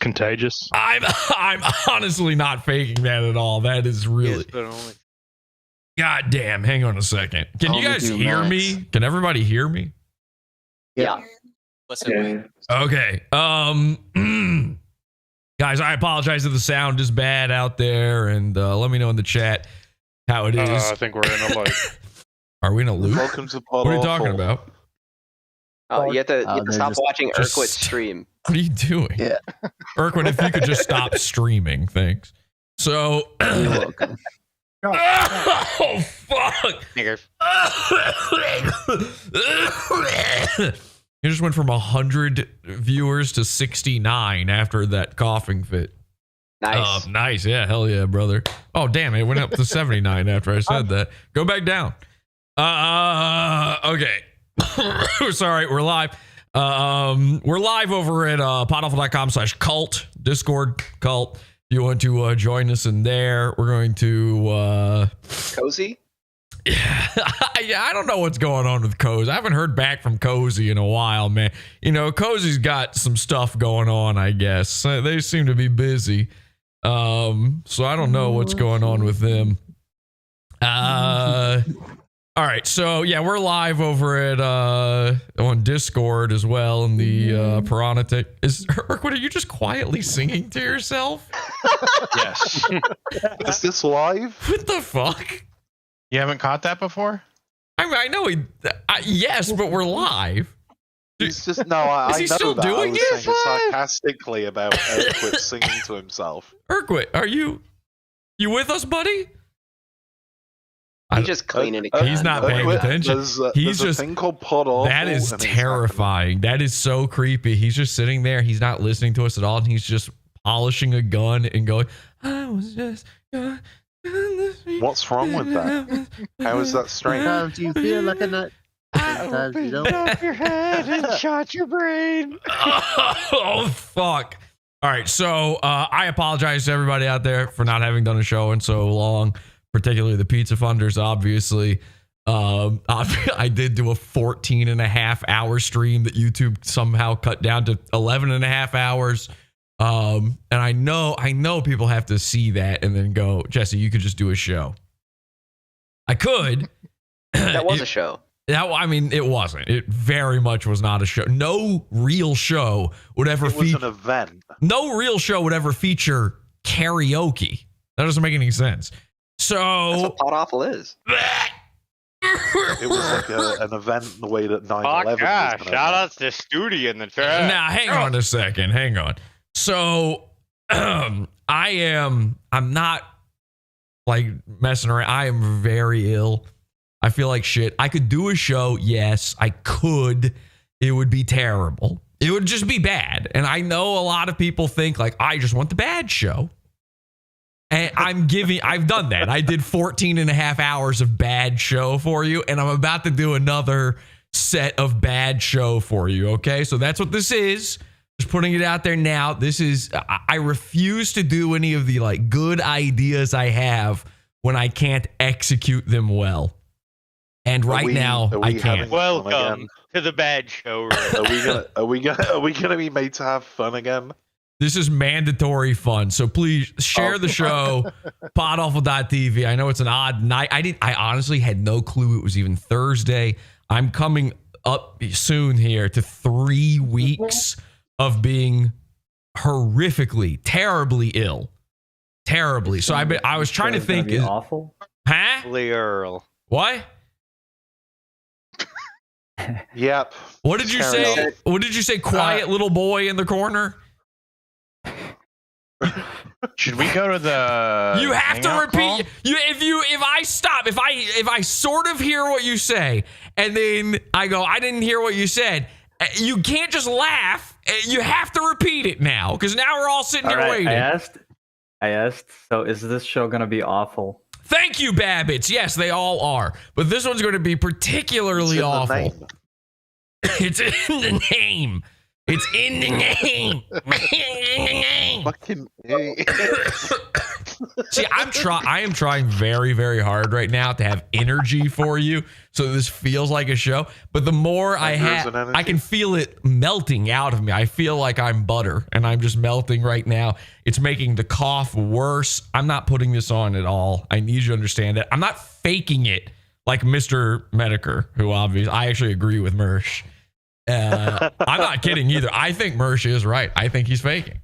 contagious. I'm honestly not faking that at all. That is really. God damn. Hang on a second. Can you guys hear me? Can everybody hear me? Yeah. Listen, Okay. Guys, I apologize if the sound is bad out there, and let me know in the chat how it is. I think we're in a loop. Are we in a loop? Welcome to What are you talking about? Oh, you have to stop watching just- Urquhart stream. What are you doing? Yeah. Urquhart, if you could just stop streaming, thanks. So, You're welcome. oh fuck! You just went from 100 viewers to 69 after that coughing fit. Nice. Nice. Yeah, hell yeah, brother. Oh, damn, it went up to 79 after I said that. Go back down. Okay. Sorry, we're live. We're live over at podawful.com/cult, Discord cult. If you want to join us in there, we're going to Cozy? yeah, I don't know what's going on with Cozy. I haven't heard back from Cozy in a while, man. You know, Cozy's got some stuff going on, I guess. They seem to be busy. So I don't know what's going on with them. All right, so yeah, we're live over at on Discord as well in the Piranha Tech. Urquhart, are you just quietly singing to yourself? Yes. Is this live? What the fuck? You haven't caught that before? I mean, I know yes, but we're live. He's just I Is he know still that. doing I was it? saying sarcastically about Urquhart singing to himself. Urquhart, are you with us, buddy? He's just cleaning it. He's not paying attention. There's a thing called Pod Awful. That is and he's terrifying. That is so creepy. He's just sitting there. He's not listening to us at all. And he's just polishing a gun and going, I was just. What's wrong with that? How is that strange? Sometimes you feel like a nut. Sometimes you don't. Off your head and shot your brain. Oh, fuck. All right. So I apologize to everybody out there for not having done a show in so long, particularly the Pizza Funders, obviously. I did do a 14.5-hour stream that YouTube somehow cut down to 11.5 hours. And I know people have to see that and then go, Jesse, you could just do a show. I could. That was a show. I mean, it wasn't. It very much was not a show. No real show would ever It was feature. an event. No real show would ever feature karaoke. That doesn't make any sense. That's So what Pod Awful is. It was like an event the way that 9/11 was. Shout out to Studi in the chat. now, hang on a second. Hang on. So I'm not like messing around. I am very ill. I feel like shit. I could do a show. Yes, I could. It would be terrible. It would just be bad. And I know a lot of people think like, I just want the bad show. And I've done that. I did 14.5 hours of bad show for you. And I'm about to do another set of bad show for you. Okay. So that's what this is. Just putting it out there now. This is, I refuse to do any of the like good ideas I have when I can't execute them well. And right now I can't. Welcome to the bad show. Are we gonna be made to have fun again? This is mandatory fun. So please share the show, podawful.tv. I know it's an odd night. I honestly had no clue it was even Thursday. I'm coming up soon here to 3 weeks of being horrifically, terribly ill. Terribly. So I was trying to think. Awful. Huh? Lee Earl. What? Yep. What did you say? What did you say? Quiet little boy in the corner? Should we go to the You have to hangout call? repeat. If I stop, if I sort of hear what you say, and then I go, I didn't hear what you said. You can't just laugh. You have to repeat it now, because now we're all sitting here waiting. I asked. So is this show gonna be awful? Thank you, Babbitts. Yes, they all are, but this one's going to be particularly awful. It's in the name. It's in the name. Fucking See, I am trying very, very hard right now to have energy for you, so this feels like a show. But the more I have, I can feel it melting out of me. I feel like I'm butter, and I'm just melting right now. It's making the cough worse. I'm not putting this on at all. I need you to understand that. I'm not faking it like Mr. Medicare, who obviously I actually agree with Mersh. I'm not kidding either. I think Mersh is right. I think he's faking.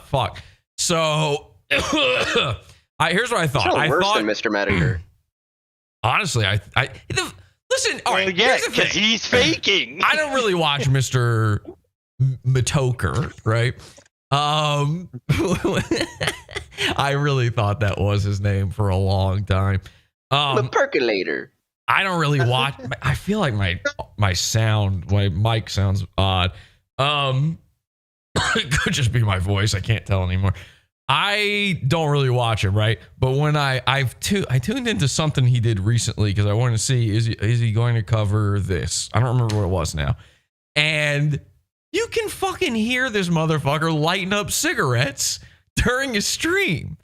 Fuck. So here's what I thought. It's worse thought than Mr. Medicare. honestly, listen. All right, Yeah, here's the because thing. he's faking. I don't really watch Mr. Matoker, right? I really thought that was his name for a long time. The percolator. I don't really watch. I feel like my mic sounds odd. It could just be my voice. I can't tell anymore. I don't really watch him, right? But when I tuned into something he did recently because I wanted to see is he going to cover this? I don't remember what it was now. And you can fucking hear this motherfucker lighting up cigarettes during a stream.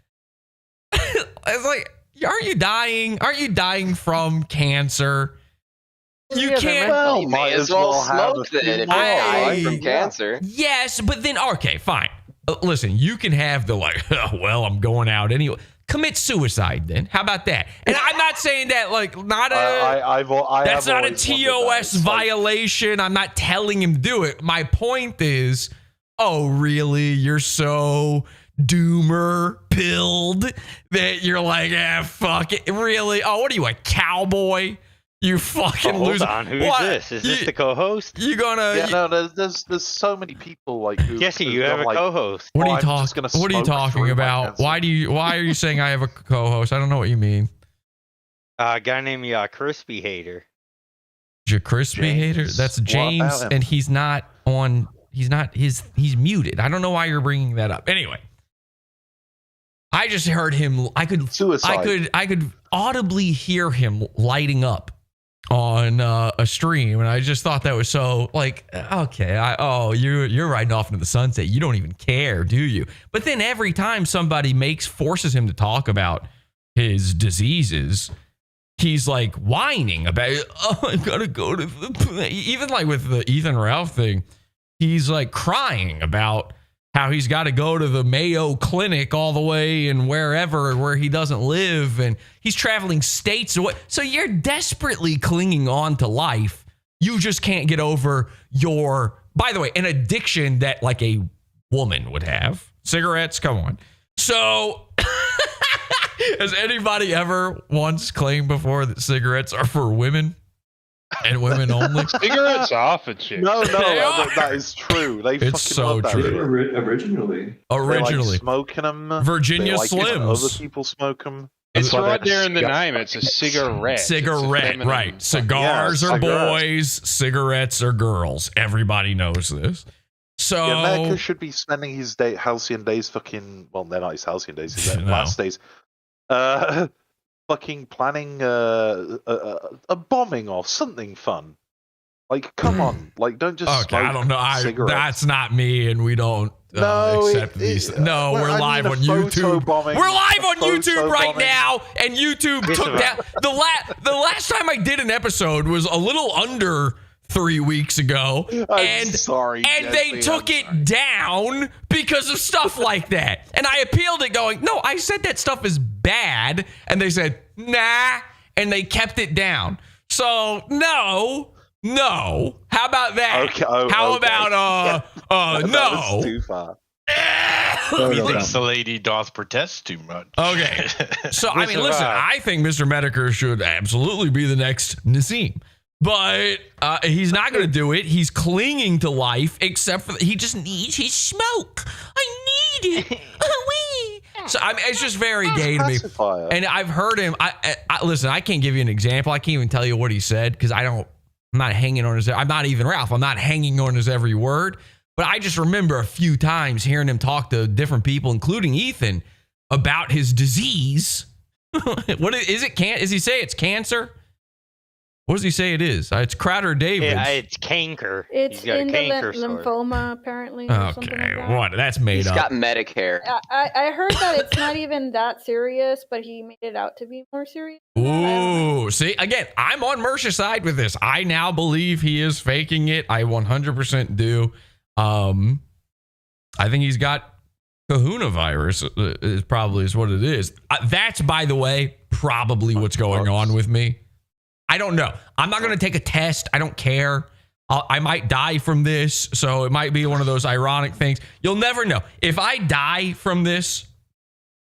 It's like, aren't you dying? Aren't you dying from cancer? You can't. Well, you may as well smoke then if you're dying from cancer. Yes, but then, okay, fine. Listen, you can have the well, I'm going out anyway. Commit suicide then. How about that? And I'm not saying that that's not a TOS violation. I'm not telling him to do it. My point is, oh, really? You're so doomer pilled that you're like, fuck it. Really? Oh, what are you, a cowboy? You fucking loser. Hold on, who's this? Is this the co-host? You gonna? Yeah, no, there's so many people like. Jesse, you have a co-host. What are you talking? What are you talking about? Why are you saying I have a co-host? I don't know what you mean. A guy named Crispy Hater. Crispy Hater? That's James, and he's not on. He's muted. I don't know why you're bringing that up. Anyway, I just heard him. I could audibly hear him lighting up on a stream, and I just thought that was so okay. You're riding off into the sunset. You don't even care, do you? But then every time somebody forces him to talk about his diseases, he's like whining about it. Oh, I gotta go to the even like with the Ethan Ralph thing. He's like crying about how he's got to go to the Mayo Clinic all the way and where he doesn't live, and he's traveling states away. So you're desperately clinging on to life. You just can't get over by the way, an addiction that like a woman would have. Cigarettes, come on. So has anybody ever once claimed before that cigarettes are for women? And women only? Cigarettes off and shit. No, that is true. It's so true. Originally, they like smoking them. Virginia like Slims. Other people smoke them. It's right there in the name. It's a cigarette. Cigarette, right. Cigars are boys, cigarettes are girls. Everybody knows this. So America should be spending his halcyon days fucking, well, they're not his halcyon days, his last days. Fucking planning a bombing or something fun. Like, come on. Like, don't just smoke I don't know. cigarettes. That's not me, and we don't accept these. No, we're live on YouTube. We're live on YouTube right now, and YouTube took down the last time I did an episode was a little under 3 weeks ago, and they took it down because of stuff like that. And I appealed it, going, no, I said that stuff is bad, and they said nah, and they kept it down. So no. How about that? How about no? Too far. Methinks the lady doth protest too much. Okay. So I mean, listen, I think Mr. Medicare should absolutely be the next Nassim. But he's not going to do it. He's clinging to life, except for he just needs his smoke. I need it. So I mean, it's just very gay to me. And I've heard him. Listen, I can't give you an example. I can't even tell you what he said because I'm not hanging on his. I'm not even Ralph. I'm not hanging on his every word. But I just remember a few times hearing him talk to different people, including Ethan, about his disease. What is it? Is he say it's cancer? What does he say it is? It's Crowder David. It's canker. It's He's got in a the canker sore. lymphoma, apparently. Or something like Okay, that. what? That's made He's up. got Medicare. I heard that it's not even that serious, but he made it out to be more serious. Ooh, see, again, I'm on Mercer's side with this. I now believe he is faking it. I 100% do. I think he's got kahuna virus is probably what it is. That's, by the way, probably what's going on with me. I don't know. I'm not going to take a test. I don't care. I might die from this, so it might be one of those ironic things. You'll never know. If I die from this,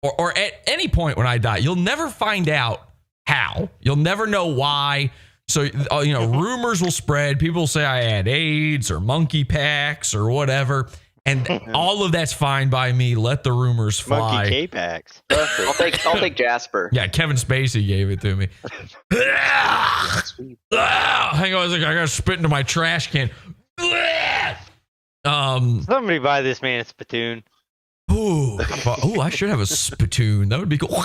or at any point when I die, you'll never find out how. You'll never know why. So, rumors will spread. People will say I had AIDS or monkeypox or whatever. And all of that's fine by me. Let the rumors fly. Monkey K-Pax. I'll take Jasper. Yeah, Kevin Spacey gave it to me. Hang on a second. I gotta spit into my trash can. Somebody buy this man a spittoon. Ooh, I should have a spittoon. That would be cool.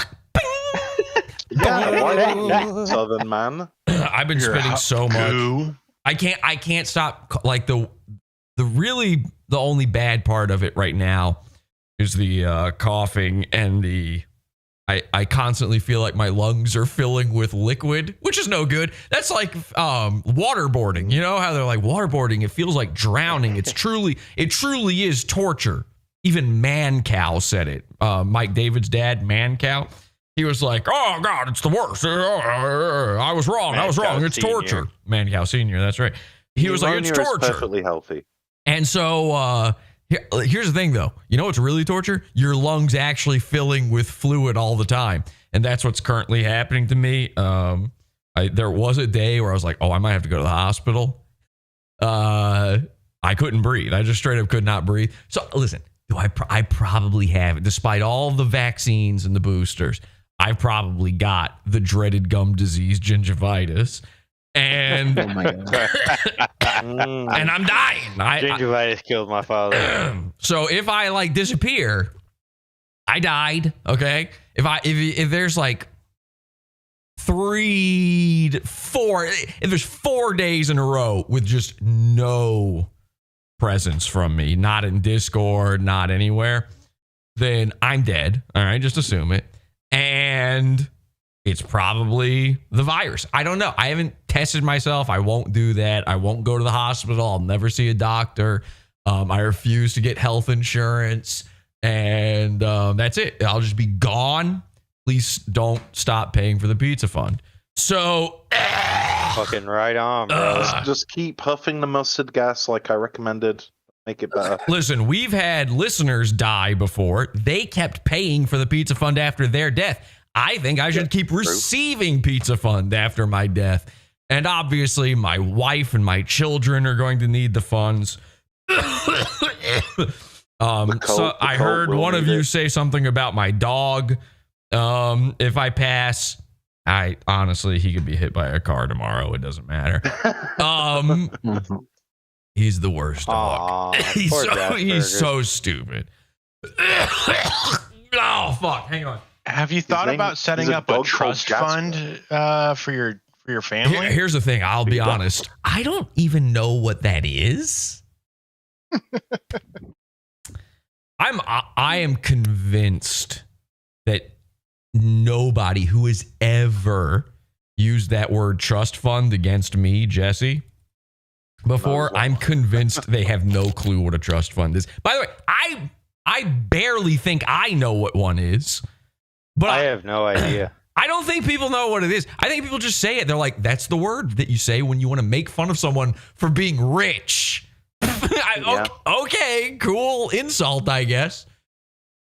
Southern man. I've been spitting so much. I can't stop. Like the only bad part of it right now is the coughing and I constantly feel like my lungs are filling with liquid, which is no good. That's like waterboarding. You know how they're like waterboarding? It feels like drowning. It truly is torture. Even Man Cow said it. Mike David's dad, Man Cow. He was like, "Oh God, it's the worst. I was wrong. I was wrong. It's torture." Man Cow Senior. That's right. He was like, "It's torture." Is perfectly healthy. And so here's the thing, though. You know what's really torture? Your lungs actually filling with fluid all the time. And that's what's currently happening to me. There was a day where I was like, oh, I might have to go to the hospital. I couldn't breathe. I just straight up could not breathe. So listen, I probably have it. Despite all the vaccines and the boosters, I probably got the dreaded gum disease, gingivitis. And Oh my God. and I'm dying. Gingivitis killed my father. So if I disappear, I died. Okay. If there's 3 to 4, if there's 4 days in a row with just no presence from me, not in Discord, not anywhere, then I'm dead. All right. Just assume it. And it's probably the virus. I don't know. I haven't tested myself. I won't do that. I won't go to the hospital. I'll never see a doctor. I refuse to get health insurance. And that's it. I'll just be gone. Please don't stop paying for the pizza fund. So, Fucking right on, bro. Just keep huffing the mustard gas like I recommended. Make it better. Listen, we've had listeners die before. They kept paying for the pizza fund after their death. I think I should keep receiving pizza fund after my death. And obviously, my wife and my children are going to need the funds. So I heard one of you say something about my dog. If I pass, he could be hit by a car tomorrow. It doesn't matter. He's the worst dog. He's so stupid. Oh fuck! Hang on. Have you thought about setting up a trust fund for your family? Here's the thing. I'll be honest. I don't even know what that is. I am convinced that nobody who has ever used that word trust fund against me, Jesse, before, I'm convinced they have no clue what a trust fund is. By the way, I barely think I know what one is. But I have no idea. I don't think people know what it is. I think people just say it. They're like, that's the word that you say when you want to make fun of someone for being rich. Okay, cool insult, I guess.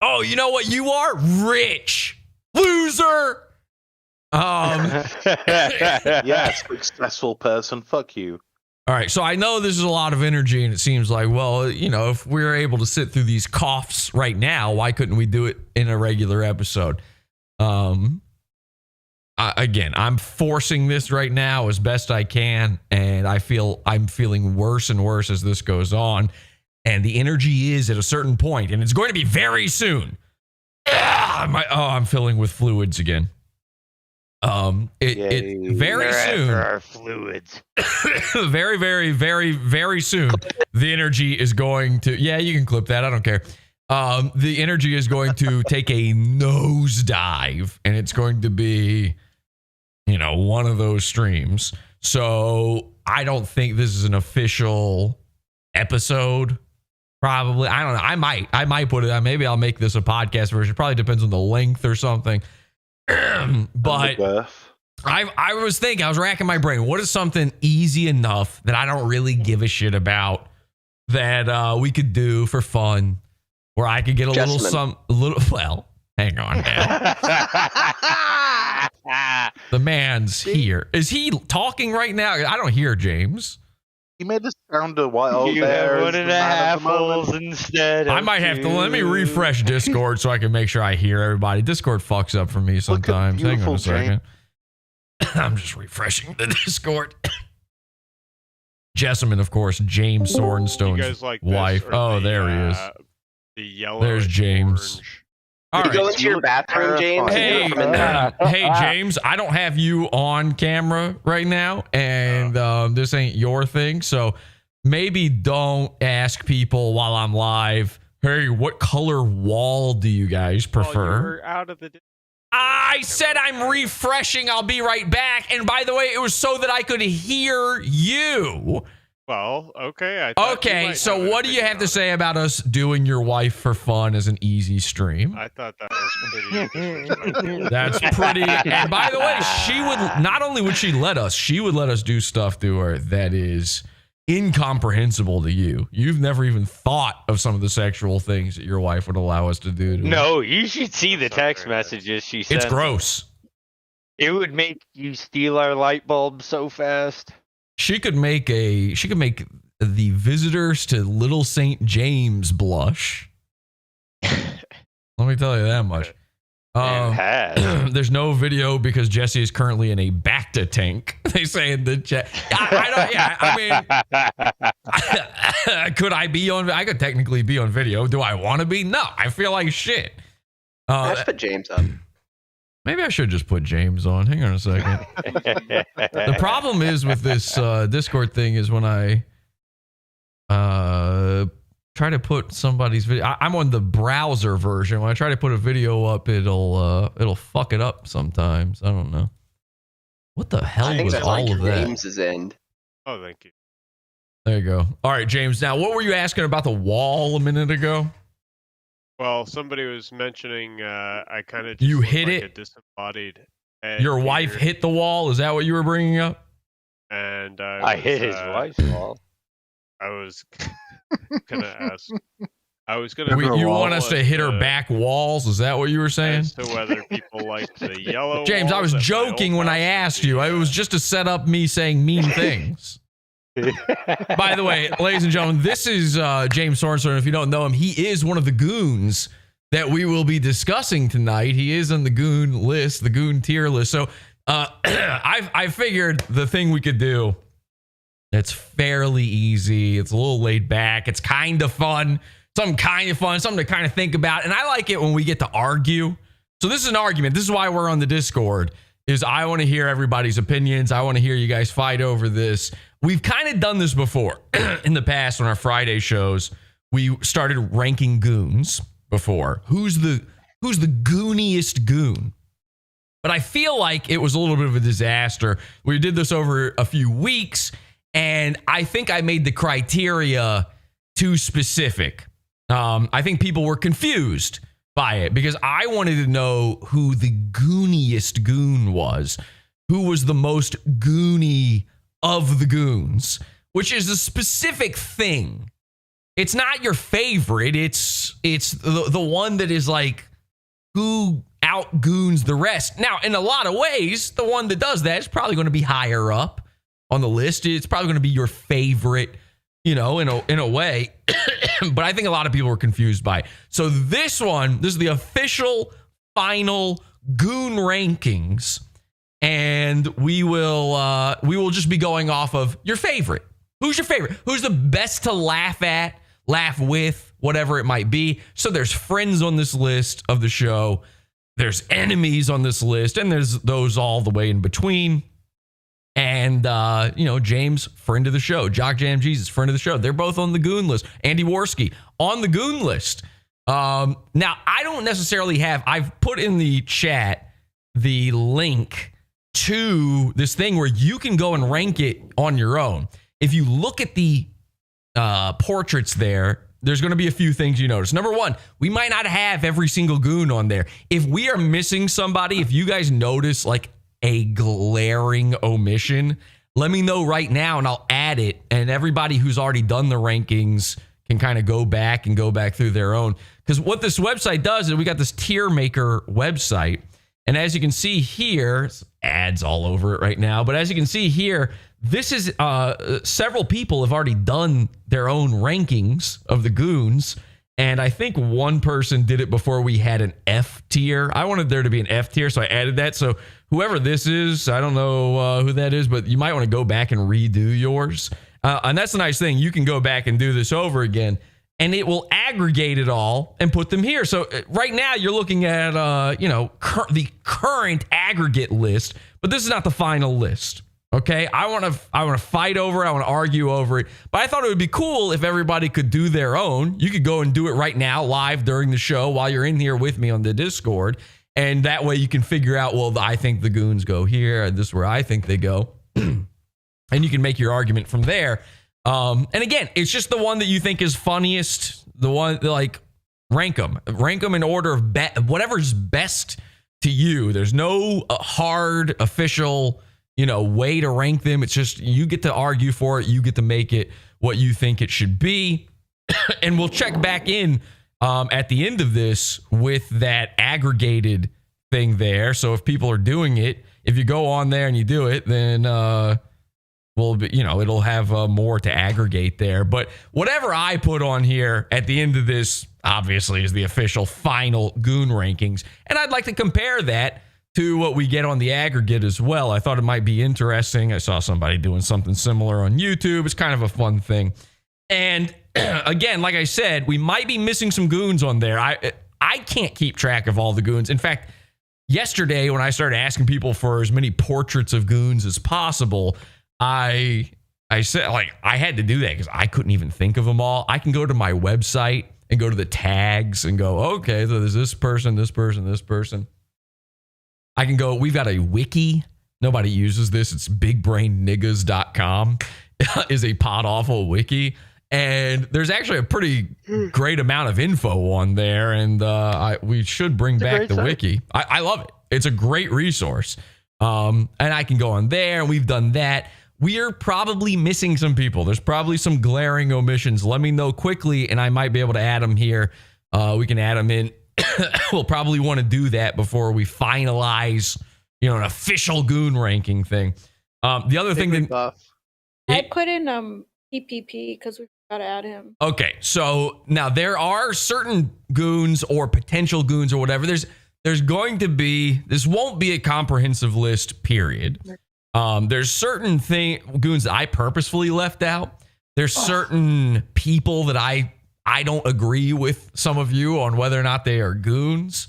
Oh, you know what you are? Rich. Loser. Yes, successful person. Fuck you. All right, so I know this is a lot of energy, and it seems like, well, if we're able to sit through these coughs right now, why couldn't we do it in a regular episode? Again, I'm forcing this right now as best I can, and I'm feeling worse and worse as this goes on, and the energy is at a certain point, and it's going to be very soon. I'm filling with fluids again. Yay. Very They're soon, after our fluids. very, very, very, very soon, the energy is going to. Yeah, you can clip that. I don't care. The energy is going to take a nosedive, and it's going to be, one of those streams. So I don't think this is an official episode. Probably, I don't know. I might put it. Maybe I'll make this a podcast version. Probably depends on the length or something. But I was racking my brain. What is something easy enough that I don't really give a shit about that we could do for fun, where I could get a little. Well, hang on now. The man's here. Is he talking right now? I don't hear James. He made us sound a while You there. have 1.5 holes instead. I might have to let me refresh Discord so I can make sure I hear everybody. Discord fucks up for me sometimes. Hang on a second. I'm just refreshing the Discord. Jessamine, of course, James Sorenstone's wife. Oh, there he is. The yellow. There's James. Orange. All right. Go into your bathroom, James. Hey, James, I don't have you on camera right now, and this ain't your thing, so maybe don't ask people while I'm live, hey, what color wall do you guys prefer? You're out of the... I said I'm refreshing. I'll be right back. And by the way, it was so that I could hear you. Well, okay. Okay, so what do you have to say about us doing your wife for fun as an easy stream? I thought that was pretty disrespectful. That's pretty. And by the way, not only would she let us, she would let us do stuff to her that is incomprehensible to you. You've never even thought of some of the sexual things that your wife would allow us to do to her. No, you should see the text messages she sends. It's gross. It would make you steal our light bulb so fast. She could make the visitors to Little St. James blush. Let me tell you that much. There's no video because Jesse is currently in a Bacta tank. They say in the chat. Could I be on? I could technically be on video. Do I want to be? No, I feel like shit. Let's put James on. Maybe I should just put James on. Hang on a second. The problem is with this Discord thing is when I try to put somebody's video. I'm on the browser version. When I try to put a video up, it'll fuck it up sometimes. I don't know. What the hell was all of that? James's end. Oh, thank you. There you go. All right, James. Now, what were you asking about the wall a minute ago? Well, somebody was mentioning I kind of you hit like it. A disembodied. Your wife hit the wall. Is that what you were bringing up? And I hit his wife's wall. I was gonna ask. I was gonna. You want us to hit her back walls? Is that what you were saying? As to whether people like the yellow. James, I was joking when I asked you. It was just to set up me saying mean things. By the way, ladies and gentlemen, this is James Sorensen. If you don't know him, he is one of the goons that we will be discussing tonight. He is on the goon list, the goon tier list. So I figured the thing we could do, it's fairly easy. It's a little laid back. It's kind of fun. Something to kind of think about. And I like it when we get to argue. So this is an argument. This is why we're on the Discord, is I want to hear everybody's opinions. I want to hear you guys fight over this. We've kind of done this before in the past on our Friday shows. We started ranking goons before. Who's the gooniest goon? But I feel like it was a little bit of a disaster. We did this over a few weeks, and I think I made the criteria too specific. I think people were confused by it because I wanted to know who the gooniest goon was. Who was the most goony of the goons, which is a specific thing. It's not your favorite. It's the one that is like who outgoons the rest. Now, in a lot of ways, the one that does that is probably going to be higher up on the list. It's probably going to be your favorite, in a way. But I think a lot of people were confused by it. So this is the official final goon rankings. And we will just be going off of your favorite. Who's your favorite? Who's the best to laugh at, laugh with, whatever it might be. So there's friends on this list of the show there's enemies on this list, and there's those all the way in between. And, James, friend of the show. Jock Jam Jesus, friend of the show. They're both on the Goon list. Andy Worski on the Goon list. Now, I don't necessarily have, I've put in the chat the link to this thing where you can go and rank it on your own. If you look at the portraits there's going to be a few things you notice. Number one, we might not have every single Goon on there. If we are missing somebody, if you guys notice like a glaring omission, let me know right now and I'll add it. And everybody who's already done the rankings can kind of go back through their own. Because what this website does is we got this tier maker website. And as you can see here, ads all over it right now. But as you can see here, this is several people have already done their own rankings of the Goons. And I think one person did it before we had an F tier. I wanted there to be an F tier, so I added that. So whoever this is, I don't know who that is, but you might want to go back and redo yours. And that's the nice thing. You can go back and do this over again, and it will aggregate it all and put them here. So right now you're looking at, the current aggregate list, but this is not the final list. Okay, I want to fight over it. I want to argue over it. But I thought it would be cool if everybody could do their own. You could go and do it right now, live during the show, while you're in here with me on the Discord, and that way you can figure out. Well, I think the Goons go here, and this is where I think they go, and you can make your argument from there. And again, it's just the one that you think is funniest. The one like rank them in order of whatever's best to you. There's no hard official way to rank them. It's just you get to argue for it. You get to make it what you think it should be. And we'll check back in at the end of this with that aggregated thing there. So if people are doing it, if you go on there and you do it, then it'll have more to aggregate there. But whatever I put on here at the end of this, obviously, is the official final Goon rankings. And I'd like to compare that to what we get on the aggregate as well. I thought it might be interesting. I saw somebody doing something similar on YouTube. It's kind of a fun thing. And again, like I said, we might be missing some Goons on there. I can't keep track of all the Goons. In fact, yesterday when I started asking people for as many portraits of Goons as possible, I said, like, I had to do that because I couldn't even think of them all. I can go to my website and go to the tags and go, okay, so there's this person, this person, this person. I can go, we've got a wiki. Nobody uses this. It's bigbrainniggas.com is a pod awful wiki. And there's actually a pretty great amount of info on there. And we should bring back the wiki. I love it. It's a great resource. And I can go on there, and we've done that. We are probably missing some people. There's probably some glaring omissions. Let me know quickly, and I might be able to add them here. We can add them in. We'll probably want to do that before we finalize, an official Goon ranking thing. The other thing that I put in PPP because we got to add him. Okay, so now there are certain Goons or potential Goons or whatever. There's going to be, this won't be a comprehensive list, period. There's certain Goons that I purposefully left out. There's certain people that I don't agree with some of you on whether or not they are Goons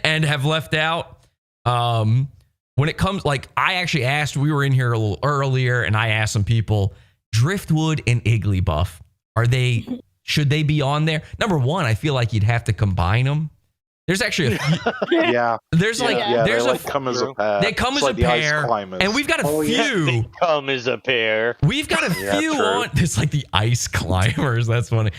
and have left out. When it comes, like, I actually asked, we were in here a little earlier, and I asked some people, Driftwood and Igglybuff, should they be on there? Number one, I feel like you'd have to combine them. There's actually a few. Yeah. There's they come as a pair. They come as a pair, and we've got a few. Yes, they come as a pair. We've got a few on. It's like the ice climbers. That's funny.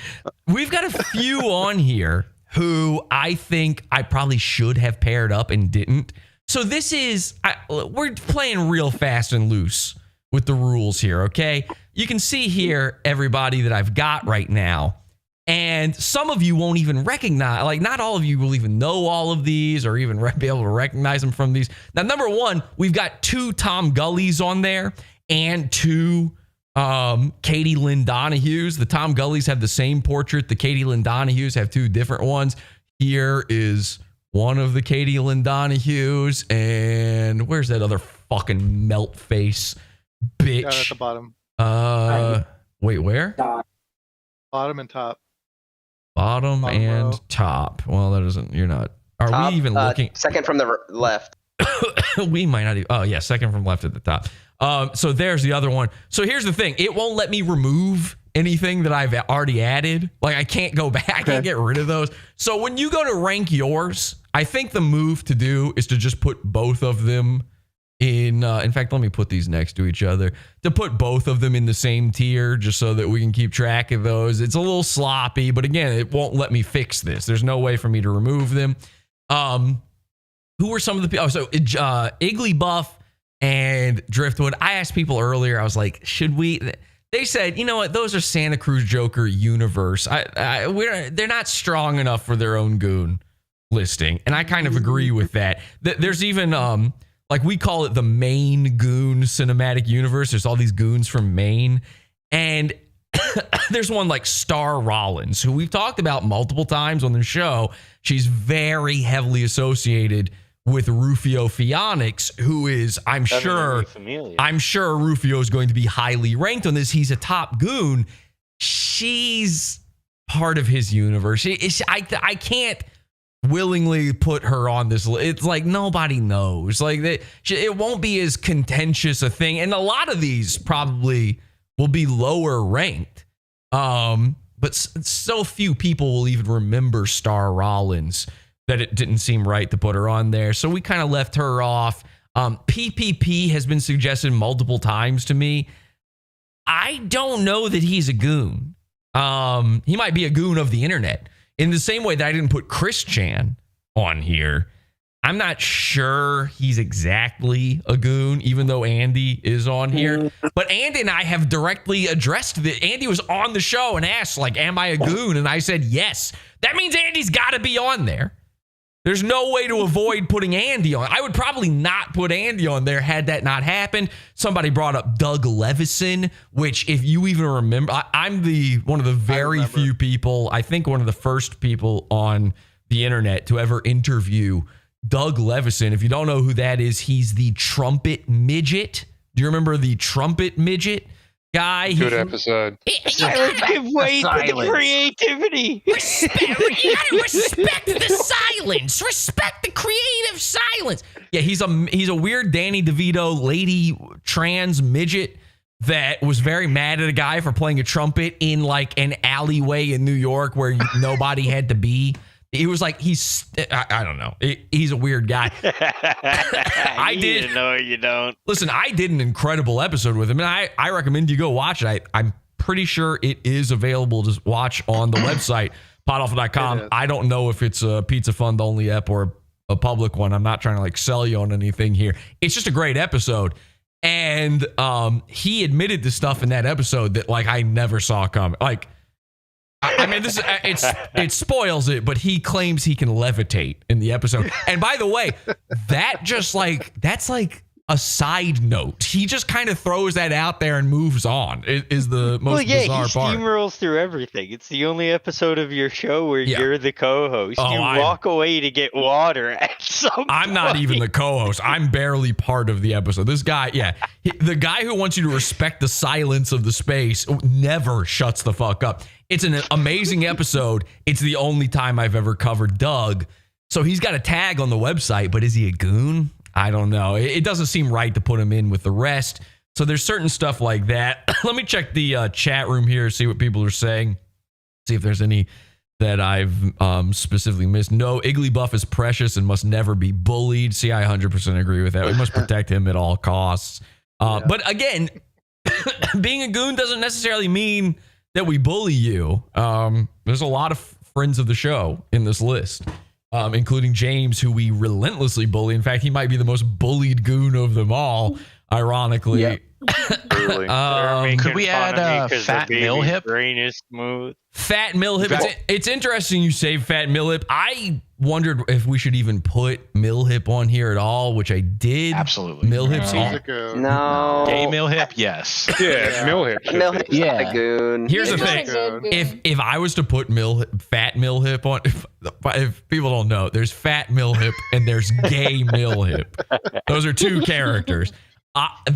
We've got a few on here who I think I probably should have paired up and didn't. So this is we're playing real fast and loose with the rules here. Okay, you can see here everybody that I've got right now. And some of you won't even recognize, like, not all of you will even know all of these or even be able to recognize them from these. Now, number one, we've got 2 Tom Gullies on there and 2 Katie Lynn Donahues. The Tom Gullies have the same portrait. The Katie Lynn Donahues have 2 different ones. Here is one of the Katie Lynn Donahues. And where's that other fucking melt face bitch? Down at the bottom. Wait, where? Bottom and top. Bottom and top. Well, that isn't, you're not Are we even looking? Second from the left. We might not even. Oh, yeah. Second from left at the top. So there's the other one. So here's the thing. It won't let me remove anything that I've already added. Like, I can't go back. I can't get rid of those. So when you go to rank yours, I think the move to do is to just put both of them in fact, let me put these next to each other to put both of them in the same tier just so that we can keep track of those. It's a little sloppy, but again, it won't let me fix this. There's no way for me to remove them. Who were some of the people? Oh, so Igglybuff and Driftwood. I asked people earlier, I was like, should we? They said, you know what? Those are Santa Cruz Joker universe. They're not strong enough for their own Goon listing. And I kind of agree with that. There's even, like, we call it the Maine Goon cinematic universe. There's all these goons from Maine. And there's one like Star Rollins, who we've talked about multiple times on the show. She's very heavily associated with Rufio Phoenix, who is, I'm sure Rufio is going to be highly ranked on this. He's a top Goon. She's part of his universe. I can't willingly put her on this list. It's like nobody knows. Like it won't be as contentious a thing. And a lot of these probably will be lower ranked. But so few people will even remember Star Rollins that it didn't seem right to put her on there. So we kind of left her off. PPP has been suggested multiple times to me. I don't know that he's a Goon. He might be a Goon of the internet. In the same way that I didn't put Chris Chan on here. I'm not sure he's exactly a Goon, even though Andy is on here. But Andy and I have directly addressed it. Andy was on the show and asked, like, am I a Goon? And I said, yes. That means Andy's got to be on there. There's no way to avoid putting Andy on. I would probably not put Andy on there had that not happened. Somebody brought up Doug Levison, which, if you even remember, I'm one of the very few people, I think one of the first people on the internet to ever interview Doug Levison. If you don't know who that is, he's the trumpet midget. Do you remember the trumpet midget guy? Good episode. Give way to the creativity. You gotta respect the silence. Respect the creative silence. Yeah, he's a weird Danny DeVito lady trans midget that was very mad at a guy for playing a trumpet in like an alleyway in New York where nobody had to be. He was like, I don't know. He's a weird guy. You don't. Listen, I did an incredible episode with him, and I recommend you go watch it. I'm pretty sure it is available to watch on the website, podawful.com. I don't know if it's a Pizza Fund only ep or a public one. I'm not trying to like sell you on anything here. It's just a great episode. And he admitted to stuff in that episode that like I never saw coming. Like, I mean, it spoils it, but he claims he can levitate in the episode. And by the way, that's like a side note. He just kind of throws that out there and moves on. It is the most bizarre part. He steamrolls through everything. It's the only episode of your show where you're the co-host. You walk away to get water at some point. I'm not even the co-host. I'm barely part of the episode. This guy, the guy who wants you to respect the silence of the space never shuts the fuck up. It's an amazing episode. It's the only time I've ever covered Doug. So he's got a tag on the website, but is he a Goon? I don't know. It doesn't seem right to put him in with the rest. So there's certain stuff like that. Let me check the chat room here, see what people are saying. See if there's any that I've specifically missed. No, Igglybuff is precious and must never be bullied. See, I 100% agree with that. We must protect him at all costs. But again, being a Goon doesn't necessarily mean that we bully you. There's a lot of friends of the show in this list, including James, who we relentlessly bully. In fact, he might be the most bullied Goon of them all, ironically. Yep. Could we add Fat Millhip? Brain is smooth. Fat Millhip. It's interesting you say Fat Millhip. I wondered if we should even put Millhip on here at all, which I did. Absolutely. Millhip's on. No. Gay Millhip, yes. Yeah, Millhip. Millhip's not a Goon. Here's the thing. If I was to put Fat Millhip on, if people don't know, there's Fat Millhip and there's Gay Millhip. Those are two characters.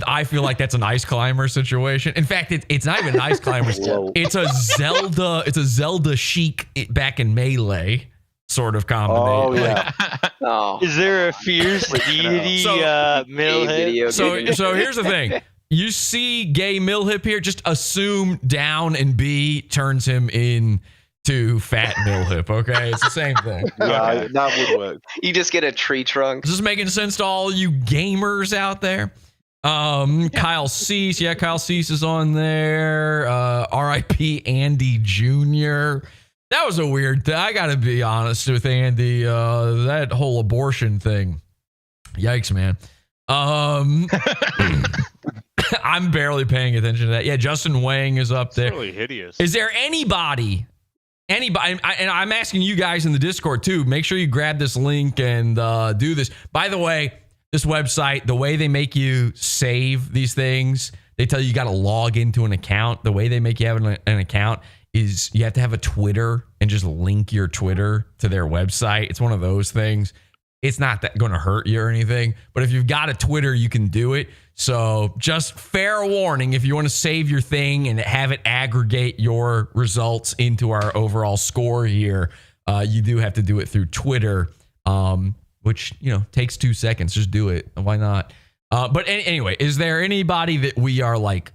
I feel like that's an Ice Climber situation. In fact, it's not even Ice Climbers. It's a Zelda Sheik back in Melee. sort of combination. Oh yeah. Oh, Is there a fierce deity So- mill video hip? So here's the thing. You see gay Millhip here, just assume down and B turns him into fat Millhip, okay? It's the same thing. Yeah, that would work. you just get a tree trunk. Is this making sense to all you gamers out there? Kyle Cease. Yeah, Kyle Cease is on there. RIP Andy Jr. That was a weird thing. I gotta be honest with Andy. That whole abortion thing. Yikes, man. I'm barely paying attention to that. Yeah, Justin Wang is up It's there. really hideous. Is there anybody, and I'm asking you guys in the Discord too, make sure you grab this link and do this. By the way, this website, the way they make you save these things, they tell you got to log into an account. The way they make you have an account is you have to have a Twitter and just link your Twitter to their website. It's one of those things. It's not that going to hurt you or anything, but if you've got a Twitter, you can do it. So just fair warning, if you want to save your thing and have it aggregate your results into our overall score here, you do have to do it through Twitter, which, takes 2 seconds. Just do it. Why not? But anyway, is there anybody that we are like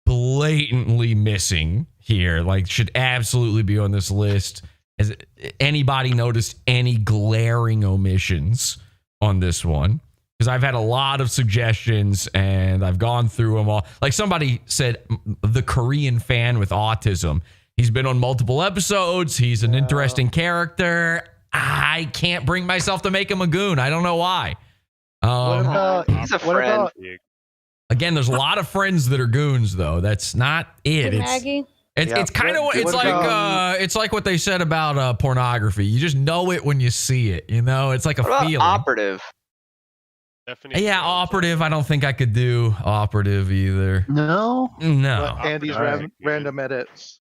blatantly missing here? Like should absolutely be on this list? Has anybody noticed any glaring omissions on this one? Because I've had a lot of suggestions and I've gone through them all. Like somebody said, the Korean fan with autism. He's been on multiple episodes. He's an interesting character. I can't bring myself to make him a goon. I don't know why. He's a friend. Again, there's a lot of friends that are goons, though. That's not it. Maggie. It's kind of it's like what they said about pornography. You just know it when you see it. It's like a What about feeling. operative? Yeah, operative. I don't think I could do operative either. No. Andy's random edits.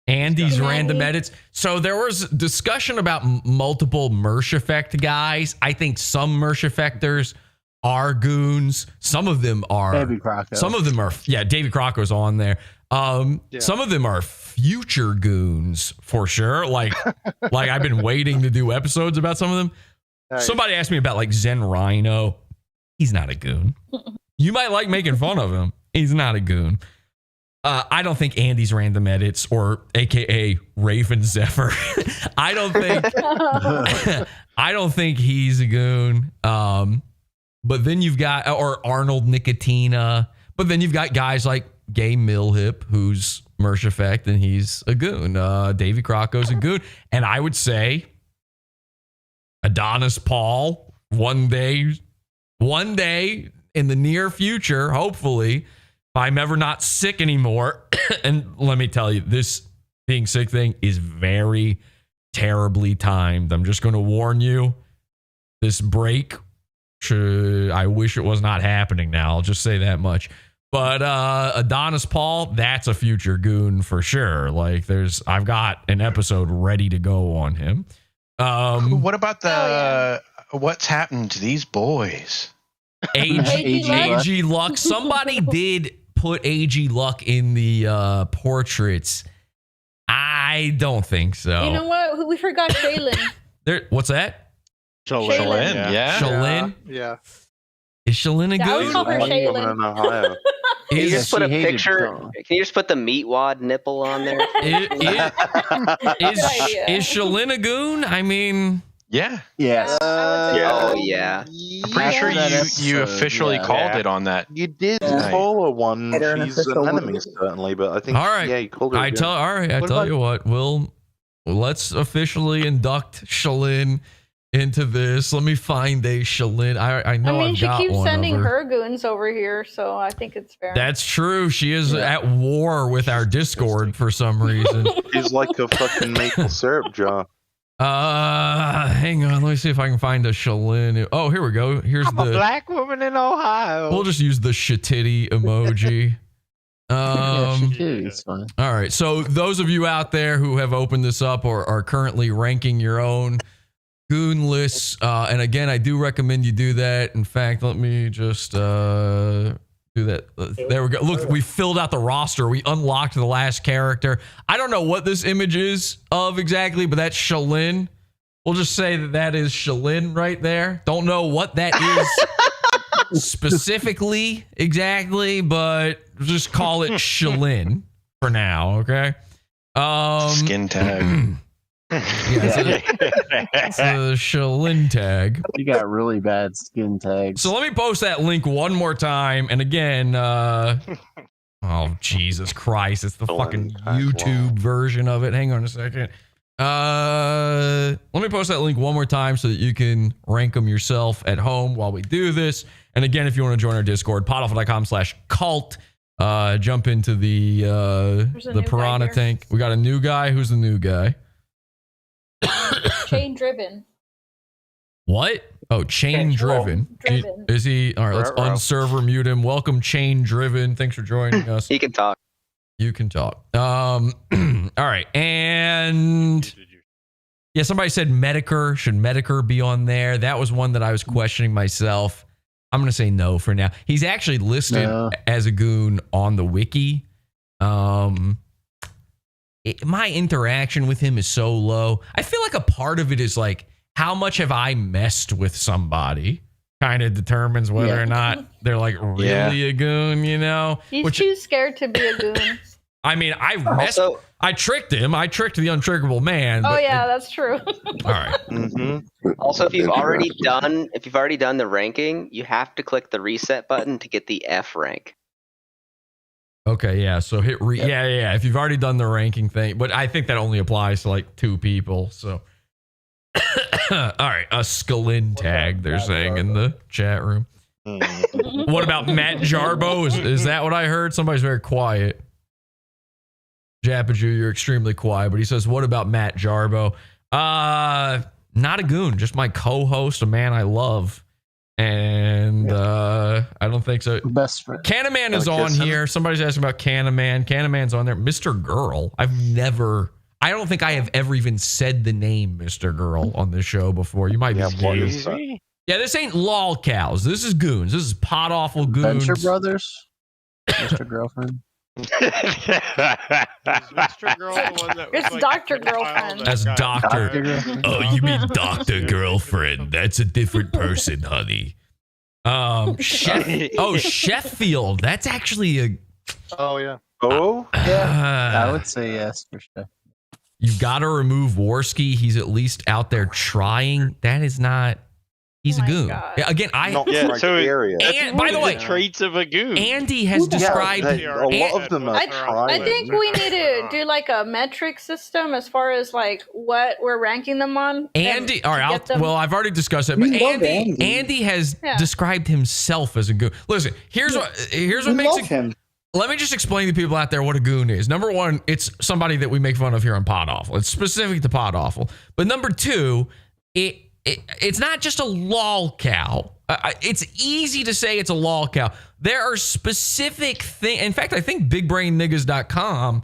Andy's Yeah. random edits. So there was discussion about multiple Mersh Effect guys. I think some Mersh Effectors are goons. Some of them are. Davy Crocco. Some of them are. Yeah, Davy Crocco's on there. Some of them are future goons for sure. Like I've been waiting to do episodes about some of them. Nice. Somebody asked me about like Zen Rhino. He's not a goon. You might like making fun of him. He's not a goon. I don't think Andy's random edits or AKA Raven Zephyr. I don't think he's a goon. But then you've got or Arnold Nicotina. But then you've got guys like Gay Millhip, who's Mersh Effect, and he's a goon. Davy Crocco's a goon. And I would say Adonis Paul, one day in the near future, hopefully, if I'm ever not sick anymore. And let me tell you, this being sick thing is very terribly timed. I'm just going to warn you, this break, I wish it was not happening now. I'll just say that much. But Adonis Paul, that's a future goon for sure. Like I've got an episode ready to go on him. What about what's happened to these boys? AG Luck. Somebody did put AG Luck in the portraits. I don't think so. You know what? We forgot Shaylin. What's that? Shaylin, yeah. Shaylin? Yeah. Is Shaylin a I would goon? call her Woman Shaylin. in Ohio. Can you Is, just put a she hated picture? John. Can you just put the meat wad nipple on there? is idea. Shaylin a goon? I mean, Yeah. Yes. Oh yeah. I'm pretty sure you officially called it on that. You did Night. call her one. Get her an She's official an enemy, certainly, but I think all right. yeah, you called her. I What tell about- you what, let's officially induct Shaylin into this. Let me find a Shaylin. I know I've she got keeps one sending of her goons over here, so I think it's fair. That's true. She is at war with our Discord for some reason. She's like a fucking maple syrup jar. Hang on. Let me see if I can find a Shaylin. Oh, here we go. Here's I'm a black woman in Ohio. We'll just use the shitty emoji. It's fine. All right. So those of you out there who have opened this up or are currently ranking your own goon lists, and again, I do recommend you do that. In fact, let me just do that. There we go. Look, we filled out the roster. We unlocked the last character. I don't know what this image is of exactly, but that's Shaylin. We'll just say that is Shalyn right there. Don't know what that is specifically exactly, but just call it Shalyn for now, okay? Skin tag. It's a Shalyn tag. You got really bad skin tags. So let me post that link one more time. And again, oh, Jesus Christ. It's the fucking YouTube version of it. Hang on a second. Let me post that link one more time so that you can rank them yourself at home while we do this. And again, if you want to join our Discord, podawful.com/cult. Jump into the piranha tank. We got a new guy. Who's the new guy? Chain driven. What? Oh, chain driven. Is he? All right, let's unserver mute him. Welcome, chain driven. Thanks for joining us. He can talk. You can talk. All right, and yeah, somebody said Medicare. Should Medicare be on there? That was one that I was questioning myself. I'm gonna say no for now. He's actually listed as a goon on the wiki. My interaction with him is so low. I feel like a part of it is like, how much have I messed with somebody? Kind of determines whether or not they're like really a goon, you know? He's too scared to be a goon. I mean, I tricked him. I tricked the untrickable man. Oh yeah, that's true. All right. Mm-hmm. Also, if you've already done the ranking, you have to click the reset button to get the F rank. Okay, yeah. So hit yeah. If you've already done the ranking thing, but I think that only applies to like 2 people. So, all right, a Skalin tag. They're saying in the chat room. What about Matt Jarbo? Is that what I heard? Somebody's very quiet. Japaju, you're extremely quiet. But he says, "What about Matt Jarbo?" Not a goon, just my co-host, a man I love. And I don't think so. Best friend. Canaman is on here. Somebody's asking about Canaman. Canaman's on there. Mr. Girl. I don't think I have ever even said the name Mr. Girl on this show before. You might be gay. Yeah, this ain't lol cows. This is goons. This is pot awful goons. Venture Brothers. Mr. Girlfriend. Mr. Girl the one that was It's like Dr. Girlfriend. That's Doctor. Oh, you mean Dr. Girlfriend? That's a different person, honey. Sheffield. That's actually a. Oh yeah. Oh yeah. I would say yes for sure. You've got to remove Worski. He's at least out there trying. That is not. He's a goon. God. Again, so area. And by the way, traits of a goon. Andy has described a lot of them are I think we need to do like a metric system as far as like what we're ranking them on. Andy, all right. I've already discussed it, but Andy has described himself as a goon. Listen, here's what makes it. Him. Let me just explain to people out there what a goon is. Number one, it's somebody that we make fun of here on Pod Awful. It's specific to Pod Awful. But number two, it's not just a lol cow. It's easy to say it's a lol cow. There are specific things. In fact, I think bigbrainniggas.com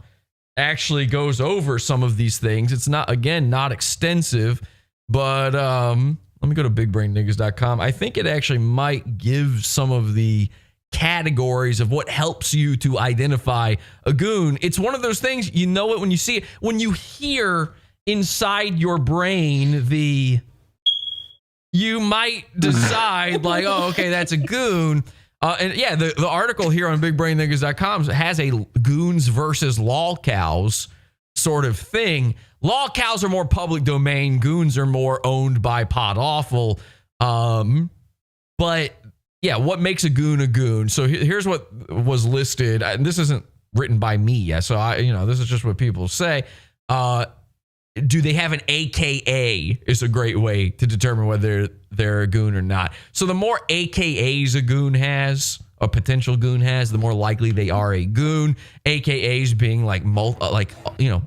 actually goes over some of these things. It's not extensive, but let me go to bigbrainniggas.com. I think it actually might give some of the categories of what helps you to identify a goon. It's one of those things, you know it when you see it. When you hear inside your brain you might decide like, oh, okay, that's a goon. And yeah, the article here on bigbrainniggas.com has a goons versus lol cows sort of thing. Lol cows are more public domain. Goons are more owned by Pod Awful. But yeah, what makes a goon a goon? So here's what was listed. And this isn't written by me yet. So this is just what people say. Do they have an AKA is a great way to determine whether they're a goon or not. So the more AKAs a goon has, a potential goon has, the more likely they are a goon. AKAs being like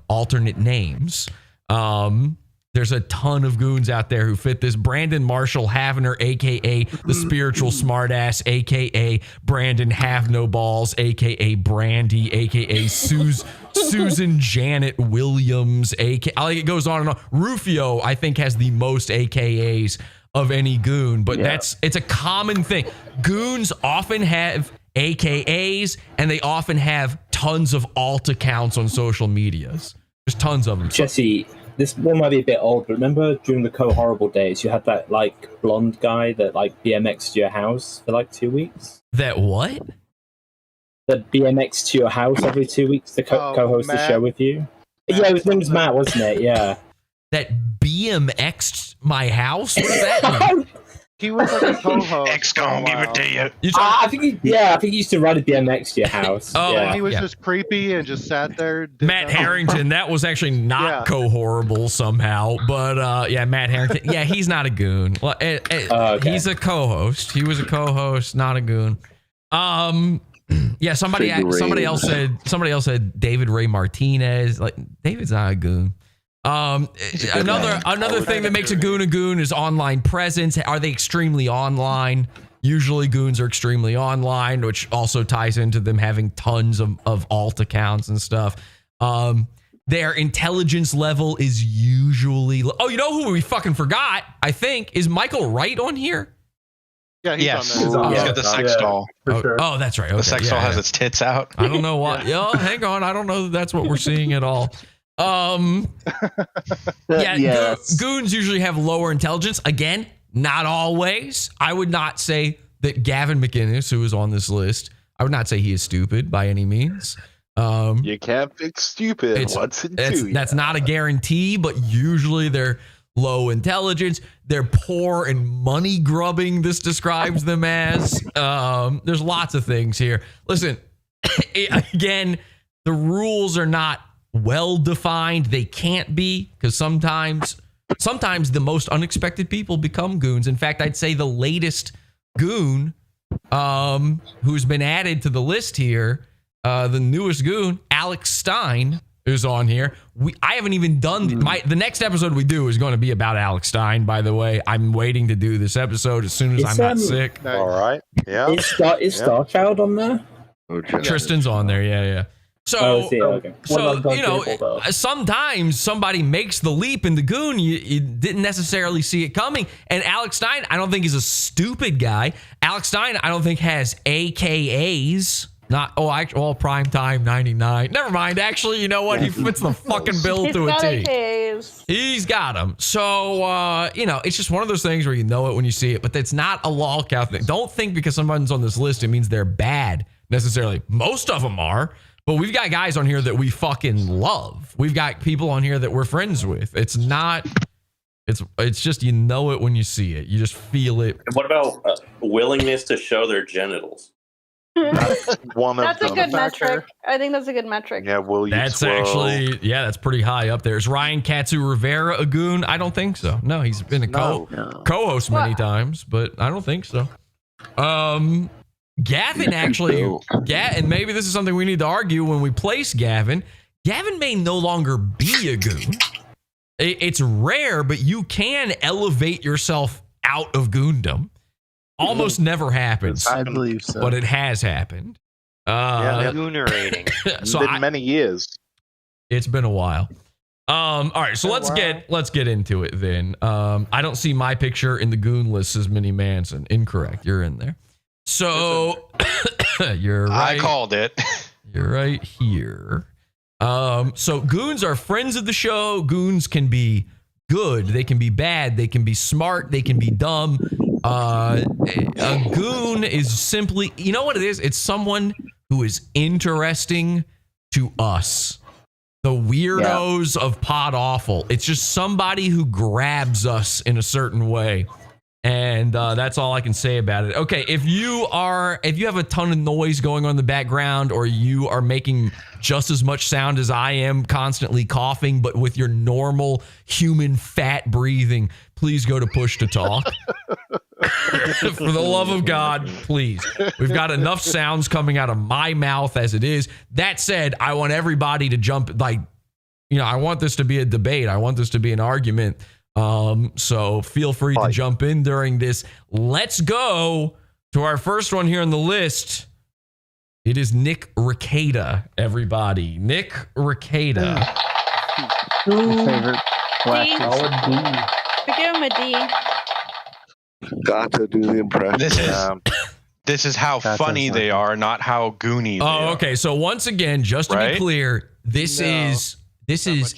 alternate names. There's a ton of goons out there who fit this. Brandon Marshall Havener, aka the spiritual smartass, aka Brandon Have No Balls, aka Brandy, aka Susan Janet Williams, it goes on and on. Rufio, I think, has the most AKAs of any goon, but it's a common thing. Goons often have AKAs, and they often have tons of alt accounts on social medias. There's tons of them. Jesse, this one might be a bit old, but remember during the Co-Horrible days, you had that like blonde guy that like BMX to your house for like 2 weeks. That what? The BMX to your house every 2 weeks. The co-host the show with you. Yeah, his name's Matt, wasn't it? Yeah. That BMX'd my house? What does that mean? He was like a co-host. XCOM, give it to you. I think he used to ride a BMX to your house. Oh, yeah. He was just creepy and just sat there. Matt Harrington, that was actually not co-horrible somehow, but Matt Harrington, he's not a goon. Well, he's a co-host. He was a co-host, not a goon. Somebody else said David Ray Martinez. Like, David's not a goon. Another thing that makes a goon is online presence. Are they extremely online? Usually goons are extremely online, which also ties into them having tons of alt accounts and stuff. Their intelligence level is usually... Oh, you know who we fucking forgot, I think, is Michael Wright on here? Yeah, he's on there. He's got the sex doll. Oh, that's right. Okay. The sex doll has its tits out. I don't know why. Hang on. I don't know that that's what we're seeing at all. Goons usually have lower intelligence. Again, not always. I would not say that Gavin McInnes, who is on this list, I would not say he is stupid by any means. You can't fix stupid. That's not a guarantee, but usually they're low intelligence. They're poor and money grubbing. This describes them as. There's lots of things here. Listen, again, the rules are not well defined. They can't be, because sometimes the most unexpected people become goons. In fact, I'd say the latest goon who's been added to the list here, the newest goon, Alex Stein, is on here. I haven't even done the next episode we do is going to be about Alex Stein, by the way. I'm waiting to do this episode as soon as I'm not sick. All right. Yeah. Is Starchild on there? Tristan's on there. Yeah. So sometimes somebody makes the leap in the goon. You didn't necessarily see it coming. And Alex Stein, I don't think is a stupid guy. Alex Stein, I don't think has AKAs. Primetime 99. Never mind. Actually, you know what? He fits the fucking bill to a T. AKs. He's got them. So, it's just one of those things where you know it when you see it, but that's not a lolcow thing. Don't think because someone's on this list, it means they're bad necessarily. Most of them are. But we've got guys on here that we fucking love. We've got people on here that we're friends with. It's just, you know it when you see it. You just feel it. And what about willingness to show their genitals? That's a good metric. I think that's a good metric. Yeah, that's pretty high up there. Is Ryan Katsu Rivera a goon? I don't think so. No, he's been a co-host many times, but I don't think so. Gavin actually, and maybe this is something we need to argue when we place Gavin. Gavin may no longer be a goon. It's rare, but you can elevate yourself out of goondom. Almost never happens. I believe so, but it has happened. Goonerating. So been many years. It's been a while. All right, so let's get into it then. I don't see my picture in the goon list as Minnie Manson. Incorrect. You're in there. So you're right. I called it. You're right here. So goons are friends of the show. Goons can be good. They can be bad. They can be smart. They can be dumb. A goon is simply, you know what it is? It's someone who is interesting to us. The weirdos of Pod Awful. It's just somebody who grabs us in a certain way. And that's all I can say about it. Okay, if you have a ton of noise going on in the background, or you are making just as much sound as I am, constantly coughing, but with your normal human fat breathing, please go to push to talk. For the love of God, please. We've got enough sounds coming out of my mouth as it is. That said, I want everybody to jump, I want this to be a debate. I want this to be an argument. So feel free to jump in during this. Let's go to our first one here on the list. It is Nick Rekieta, everybody. Nick Rekieta. Favorite black Give him a D. Got to do the impression. This is how funny they are, not how goony they are. Okay. So once again, just to be clear, this is This is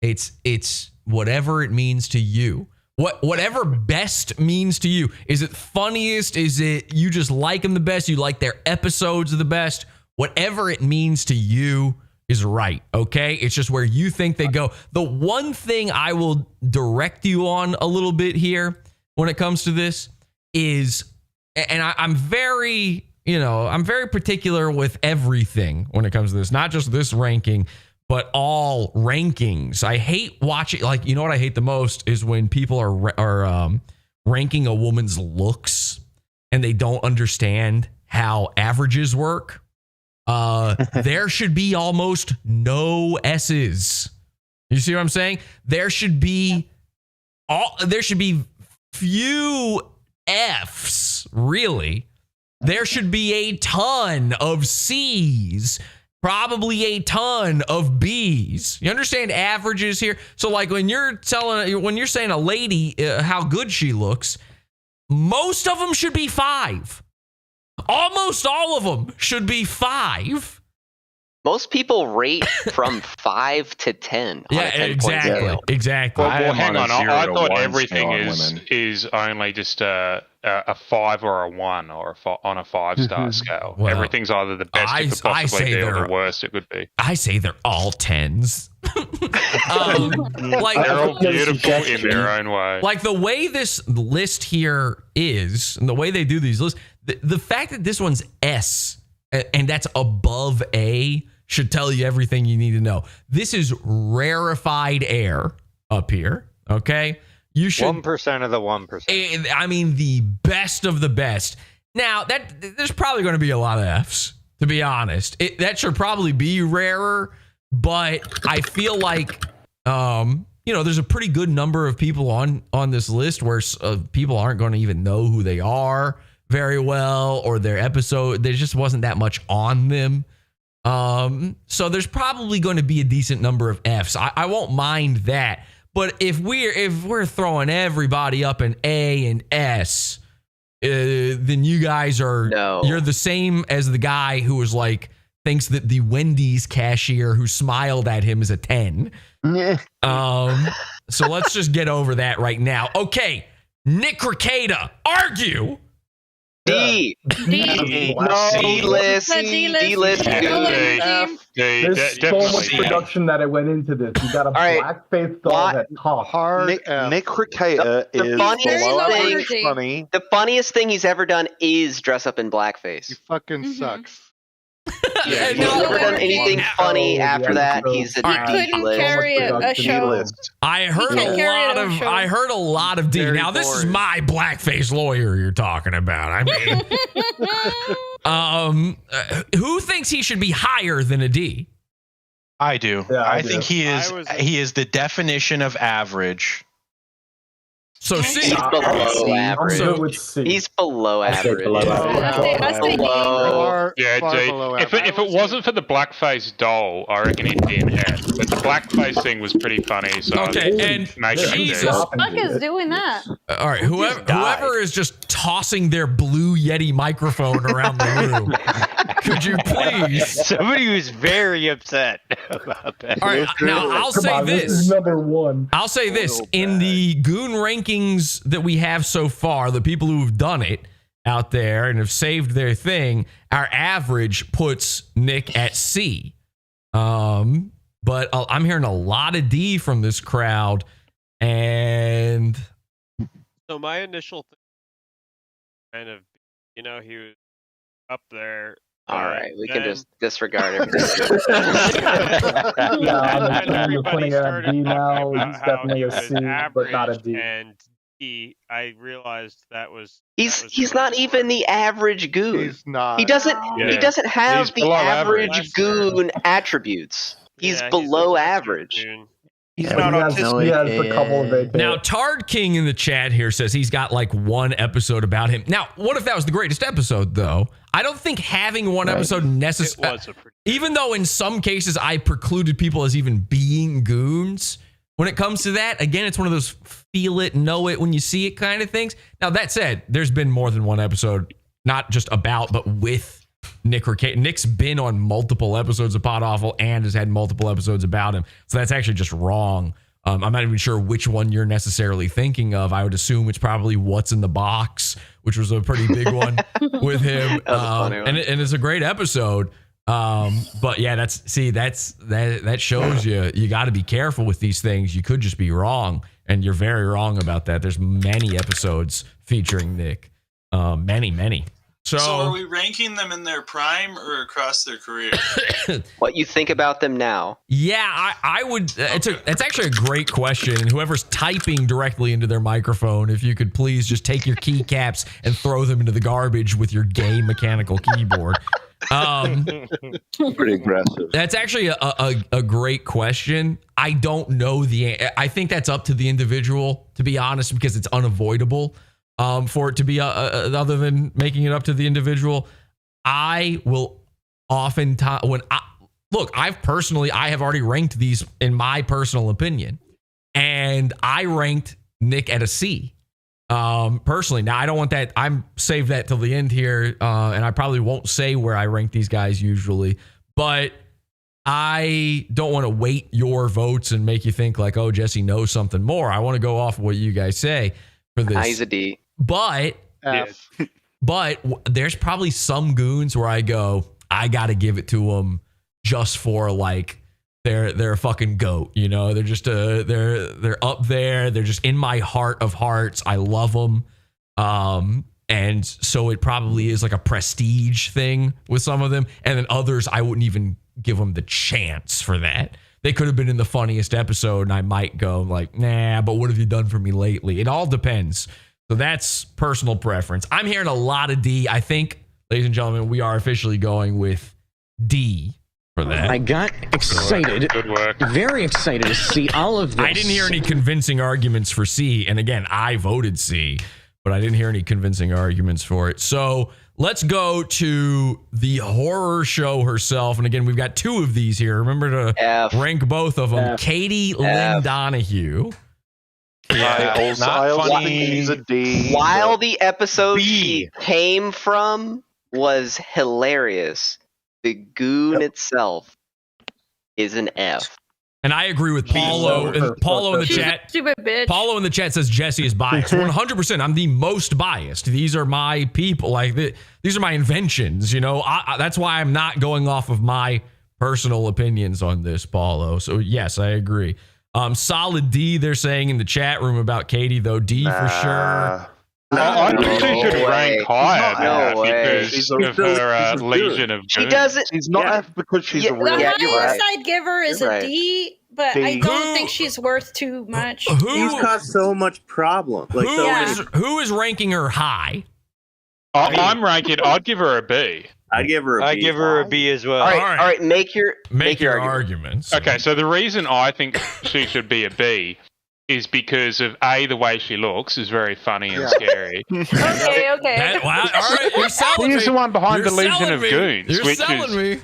it's whatever it means to you. Whatever best means to you. Is it funniest? Is it you just like them the best? You like their episodes the best? Whatever it means to you is right, okay? It's just where you think they go. The one thing I will direct you on a little bit here when it comes to this is, and I'm very, I'm very particular with everything when it comes to this, not just this ranking, but all rankings. I hate watching, like, you know what I hate the most is when people are ranking a woman's looks and they don't understand how averages work. There should be almost no S's. You see what I'm saying? There should be few F's, really. There should be a ton of C's, probably a ton of B's. You understand averages here? So like when you're saying a lady how good she looks, most of them should be 5. Almost all of them should be 5. Most people rate from 5 to 10. Yeah, exactly. Well, hang on. I thought everything is only just a 5 or a 1 or on a 5-star scale. Well, everything's either the best it could possibly be or the worst it could be. I say they're all 10s. They're all beautiful in their own way. Like the way this list here is, and the way they do these lists, the fact that this one's S and that's above A should tell you everything you need to know. This is rarefied air up here, okay? You should 1% of the 1%. I mean, the best of the best. Now, there's probably going to be a lot of Fs, to be honest. That should probably be rarer, but I feel like, there's a pretty good number of people on this list where people aren't going to even know who they are very well, or their episode, there just wasn't that much on them. So there's probably going to be a decent number of Fs. I won't mind that. But if we're throwing everybody up in A and S, then you guys you're the same as the guy who was like thinks that the Wendy's cashier who smiled at him is a 10. So let's just get over that right now. Okay, Nick Ricada, argue. D. No. D-list. D-list. There's so much production that it went into this. You got a blackface doll that talks. Nick Ricada is funny. The funniest thing he's ever done is dress up in blackface. He fucking sucks. He's never done anything funny after that. He's a couldn't carry a show. I heard a lot of D. Now this is my blackface lawyer you're talking about. I mean, who thinks he should be higher than a D? I do. Yeah, I think he is the definition of average. So C. He's below average. He's below average. If it wasn't for the blackface doll, I reckon he'd be in F. But the blackface thing was pretty funny. So and Jesus, fuck is doing that? All right, whoever is just tossing their blue Yeti microphone around the room, could you please? Somebody was very upset about that. All right, now I'll say this. This is number 1. I'll say this in the Goon rankings that we have so far, the people who've done it out there and have saved their thing, our average puts Nick at C. But I'm hearing a lot of D from this crowd, and so my initial thing, kind of, he was up there. All right, we can just disregard everything. Everybody started talking about how he was average, but not a D. And D, I realized that was he's not even the average Goon. He's not. He doesn't have the average Goon attributes. He's below average. He's not autistic. He has a couple of APs. Now, Tard King in the chat here says he's got like one episode about him. Now, what if that was the greatest episode, though? I don't think having one episode necessary. Even though in some cases I precluded people as even being goons. When it comes to that, again, it's one of those feel it, know it when you see it kind of things. Now, that said, there's been more than one episode, not just about, but with Nick or Kate. Nick's been on multiple episodes of Pod Awful and has had multiple episodes about him. So that's actually just wrong. I'm not even sure which one you're necessarily thinking of. I would assume it's probably What's in the Box, which was a pretty big one with him. And it's a great episode. But yeah, that shows you got to be careful with these things. You could just be wrong, and you're very wrong about that. There's many episodes featuring Nick. Many. So are we ranking them in their prime or across their career? What you think about them now? Yeah, I would. It's actually a great question. And whoever's typing directly into their microphone, if you could please just take your keycaps and throw them into the garbage with your gay mechanical keyboard. Pretty aggressive. That's actually a great question. I don't know I think that's up to the individual, to be honest, because it's unavoidable. For it to be other than making it up to the individual. I will oftentimes I have already ranked these in my personal opinion, and I ranked Nick at a C. Personally, now I don't want that. I'm save that till the end here, and I probably won't say where I rank these guys usually, but I don't want to weight your votes and make you think like, oh, Jesse knows something more. I want to go off of what you guys say for this. He's a D. But there's probably some goons where I go, I got to give it to them just for like they're a fucking goat, you know. They're just they're up there. They're just in my heart of hearts. I love them, and so it probably is like a prestige thing with some of them, and then others I wouldn't even give them the chance for that. They could have been in the funniest episode, and I might go like, nah. But what have you done for me lately? It all depends. So that's personal preference. I'm hearing a lot of D. I think, ladies and gentlemen, we are officially going with D for that. I got excited. Good work. Very excited to see all of this. I didn't hear any convincing arguments for C. And again, I voted C, but I didn't hear any convincing arguments for it. So let's go to the horror show herself. And again, we've got two of these here. Remember to rank both of them. Katie Lynn Donahue. Yeah, he's a D. While the episode she came from was hilarious, the Goon itself is an F. And I agree with Paulo. Paulo in the chat. Stupid bitch. Paulo in the chat says Jesse is biased. 100%. I'm the most biased. These are my people. Like these are my inventions. You know, that's why I'm not going off of my personal opinions on this, Paulo. So yes, I agree. Solid D, they're saying in the chat room about Katie, though. D for sure. No, I think she should rank higher because of her Legion of Goon. She doesn't. She's not F because she's a real. The highest I'd give her is a D, but I don't think she's worth too much. She's caused so much problem. Like who is ranking her high? I'm ranking. I'd give her a B. I'd give her a B. I give her a B as well. All right. Make your arguments. Okay, so the reason I think she should be a B is because of A, the way she looks is very funny and scary. Okay. All right, you're selling me. She's the one behind the Legion of Goons. You're selling me.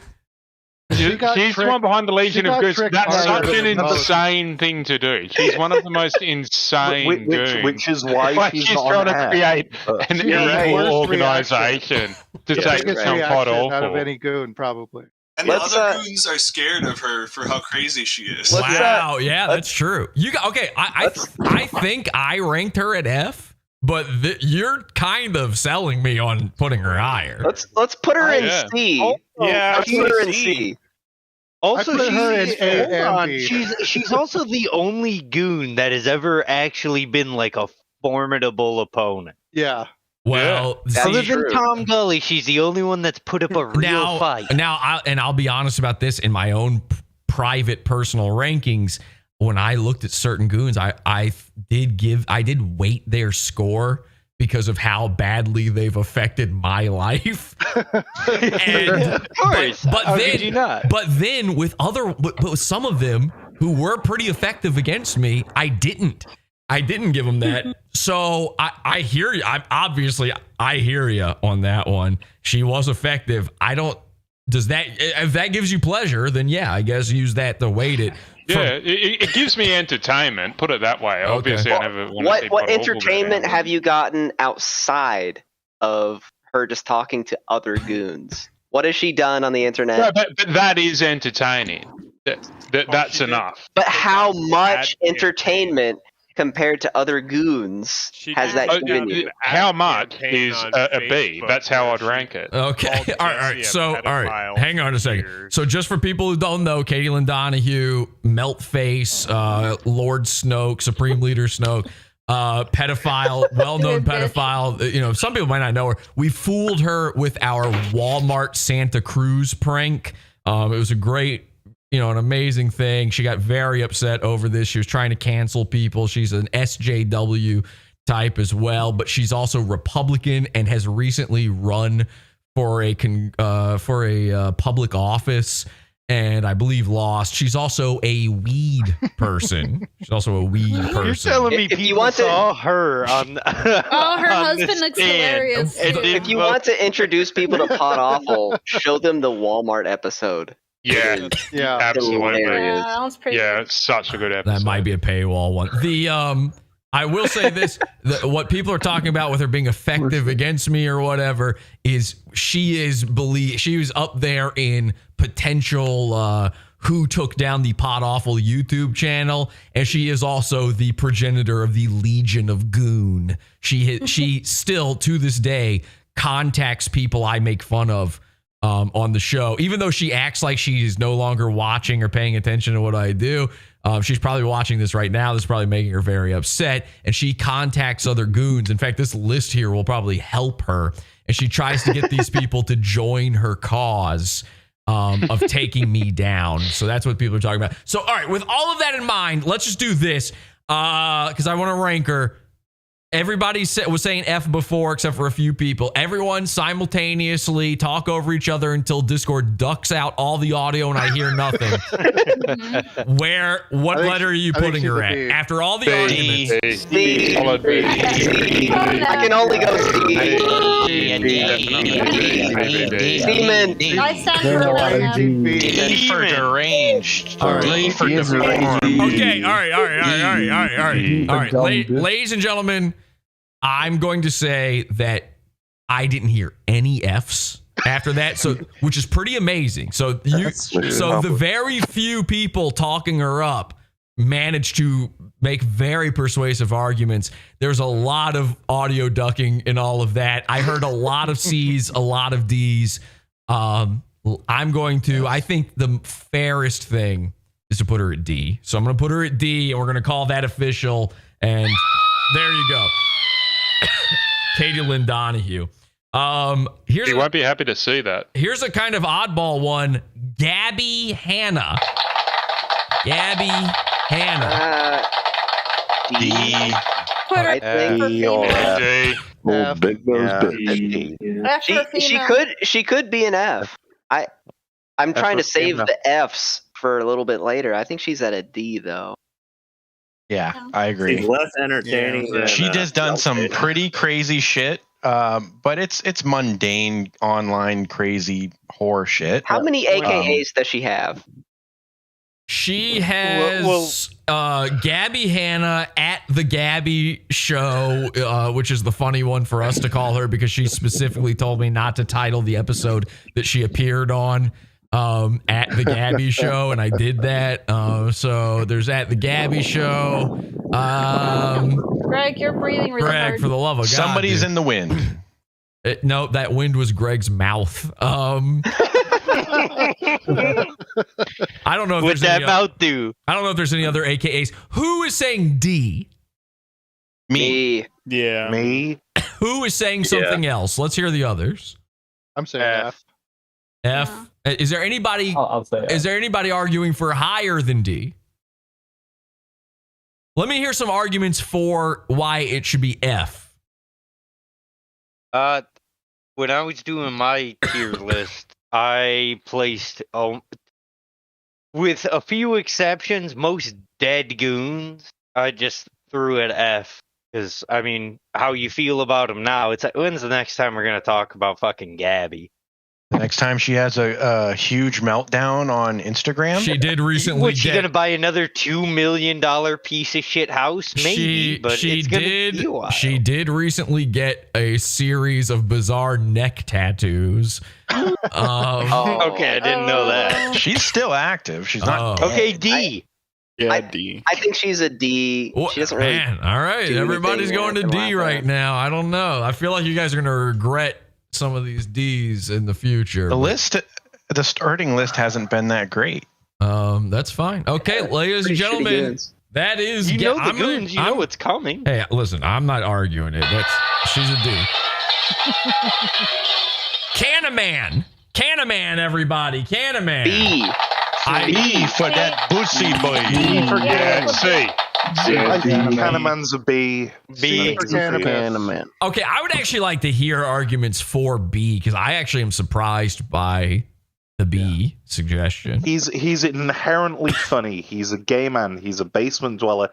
She's the one behind the Legion of Goons. That's such an insane thing to do. She's one of the most insane goons. Which is why she's trying to create an evil organization to take some Pod Awful. Out of any goon, probably. And the other goons are scared of her for how crazy she is. Wow, yeah, that's true. I think I ranked her at F. But you're kind of selling me on putting her higher. Let's put her in C. Let's put her in C. Also, she's also the only goon that has ever actually been like a formidable opponent. Yeah. Well, other than Tom Gully, she's the only one that's put up a real fight. I'll be honest about this in my own private personal rankings. When I looked at certain goons, I did weight their score because of how badly they've affected my life. Of course. But then with some of them who were pretty effective against me, I didn't give them that. So I hear you. I hear you on that one. She was effective. If that gives you pleasure, then yeah, I guess use that to weight it. Yeah, it gives me entertainment. Put it that way. Okay. Obviously, I never want to see what entertainment have you gotten outside of her just talking to other goons? What has she done on the internet? No, but that is entertaining. That's enough. But how much entertainment compared to other goons has that given you? How much is a B? That's how I'd rank it. Okay. All right. So, all right. Hang on a second. So, just for people who don't know, Caitlin Donahue, Meltface, Lord Snoke, Supreme Leader Snoke, pedophile, well-known pedophile. You know, some people might not know her. We fooled her with our Walmart Santa Cruz prank. It was a great, you know, an amazing thing. She got very upset over this. She was trying to cancel people. She's an SJW type as well, but she's also Republican and has recently run for a public office, and I believe lost. She's also a weed person. You're telling me people saw her on. Oh, her husband looks hilarious. If you want to introduce people to Pod Awful, show them the Walmart episode. Yeah, absolutely. Yeah, that was pretty Yeah, it's such a good episode. That might be a paywall one. I will say this: what people are talking about with her being effective against me or whatever is she was up there in potential who took down the Pod Awful YouTube channel, and she is also the progenitor of the Legion of Goon. She still to this day contacts people I make fun of on the show, even though she acts like she's no longer watching or paying attention to what I do. She's probably watching this right now. This is probably making her very upset. And she contacts other goons. In fact, this list here will probably help her. And she tries to get these people to join her cause of taking me down. So that's what people are talking about. So, all right, with all of that in mind, let's just do this because I want to rank her. Everybody was saying F before, except for a few people. Everyone simultaneously talk over each other until Discord ducks out all the audio and I hear nothing. What letter are you putting her at? After all the arguments. C. I can only go C. Seaman. I stand for D for deranged. D for deformed. Okay, all right. Ladies and gentlemen, I'm going to say that I didn't hear any Fs after that, so which is pretty amazing. So the very few people talking her up managed to make very persuasive arguments. There's a lot of audio ducking in all of that. I heard a lot of C's, a lot of D's. I think the fairest thing is to put her at D. So I'm going to put her at D, and we're going to call that official. And there you go. Katie Lynn Donahue. You won't be happy to see that. Here's a kind of oddball one. Gabby Hanna. D. Put her She could be an F. I'm trying to save the Fs for a little bit later. I think she's at a D though. Yeah, I agree. She's less entertaining. She just done some pretty crazy shit, but it's mundane online crazy horror shit. How many AKAs does she have? She has Gabby Hanna at the Gabby Show, which is the funny one for us to call her because she specifically told me not to title the episode that she appeared on. At the Gabby Show, and I did that. So there's at the Gabby Show. Greg, you're breathing really hard. Greg, for the love of God, somebody's in the wind. No, that wind was Greg's mouth. I don't know if what's that mouth do. I don't know if there's any other AKAs. Who is saying D? Me. Yeah. Me. Who is saying something else? Let's hear the others. I'm saying F. F. Is there anybody? I'll say F. Is there anybody arguing for higher than D? Let me hear some arguments for why it should be F. When I was doing my tier list, I placed, with a few exceptions, most dead goons, I just threw at F. Because, I mean, how you feel about them now, it's like, when's the next time we're going to talk about fucking Gabby? The next time she has a huge meltdown on Instagram, she did recently. Was she gonna buy another $2 million piece of shit house? Maybe, but it's gonna be a while. She did recently get a series of bizarre neck tattoos. Okay, I didn't know that. She's still active. She's not. Okay, D. D. I think she's a D. She doesn't really. Man, all right, everybody's going to D right now. I don't know. I feel like you guys are gonna regret some of these D's in the future. The starting list hasn't been that great. That's fine. Okay, ladies and gentlemen, that is. You know the Goons. You know what's coming. Hey, listen, I'm not arguing it. She's a D. Cannaman, everybody, Cannaman. B. B for that pussy boy. B for C. I think Cannaman's a B. B for Cannaman. Okay, I would actually like to hear arguments for B because I actually am surprised by the B suggestion. He's inherently funny. He's a gay man. He's a basement dweller.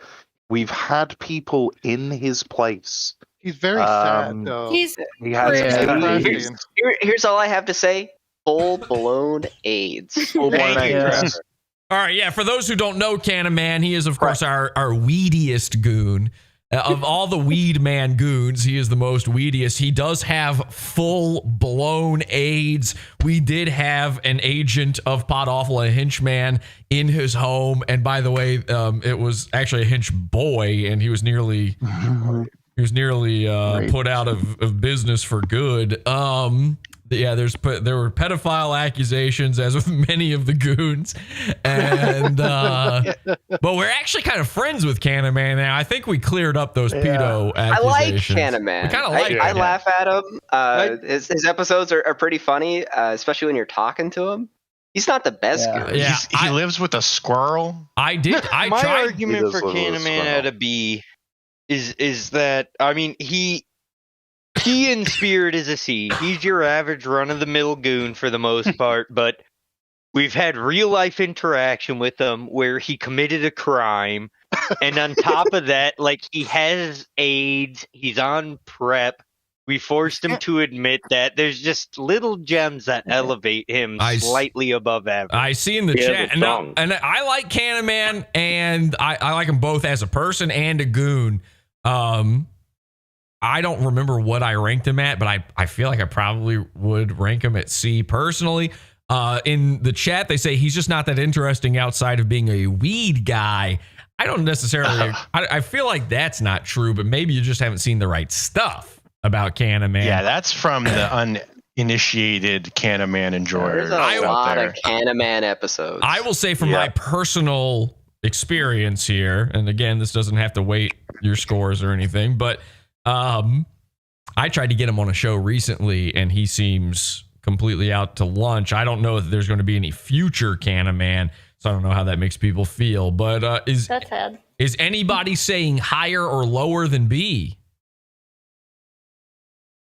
We've had people in his place. He's very sad, though. He's Here's all I have to say. Full-blown AIDS. Full-blown AIDS. All right, yeah, for those who don't know Cannaman, he is, of course, our weediest goon. Of all the Weed Man goons, he is the most weediest. He does have full-blown AIDS. We did have an agent of Pod Awful, a henchman, in his home. And by the way, it was actually a hench boy, and he was nearly put out of business for good. Yeah, there were pedophile accusations, as with many of the goons, and but we're actually kind of friends with Cannaman now. I think we cleared up those pedo accusations. I like Cannaman. We kind of like. I laugh at him. His episodes are pretty funny, especially when you're talking to him. He's not the best goon. Yeah, he lives with a squirrel. My argument for Cannaman at a B is that he in spirit is a C. He's your average run-of-the-mill goon for the most part, but we've had real-life interaction with him where he committed a crime, and on top of that, he has AIDS, he's on PrEP, we forced him to admit that. There's just little gems that elevate him slightly above average. I see in the chat, and I like Cannaman, and I like him both as a person and a goon. I don't remember what I ranked him at, but I feel like I probably would rank him at C personally. In the chat, they say he's just not that interesting outside of being a weed guy. I don't necessarily. I feel like that's not true, but maybe you just haven't seen the right stuff about Cannaman. Yeah, that's from the uninitiated Cannaman enjoyers. There's a lot of Cannaman episodes. I will say from my personal experience here, and again, this doesn't have to weight your scores or anything, but I tried to get him on a show recently, and he seems completely out to lunch. I don't know if there's going to be any future Cannaman, so I don't know how that makes people feel. But is anybody saying higher or lower than B?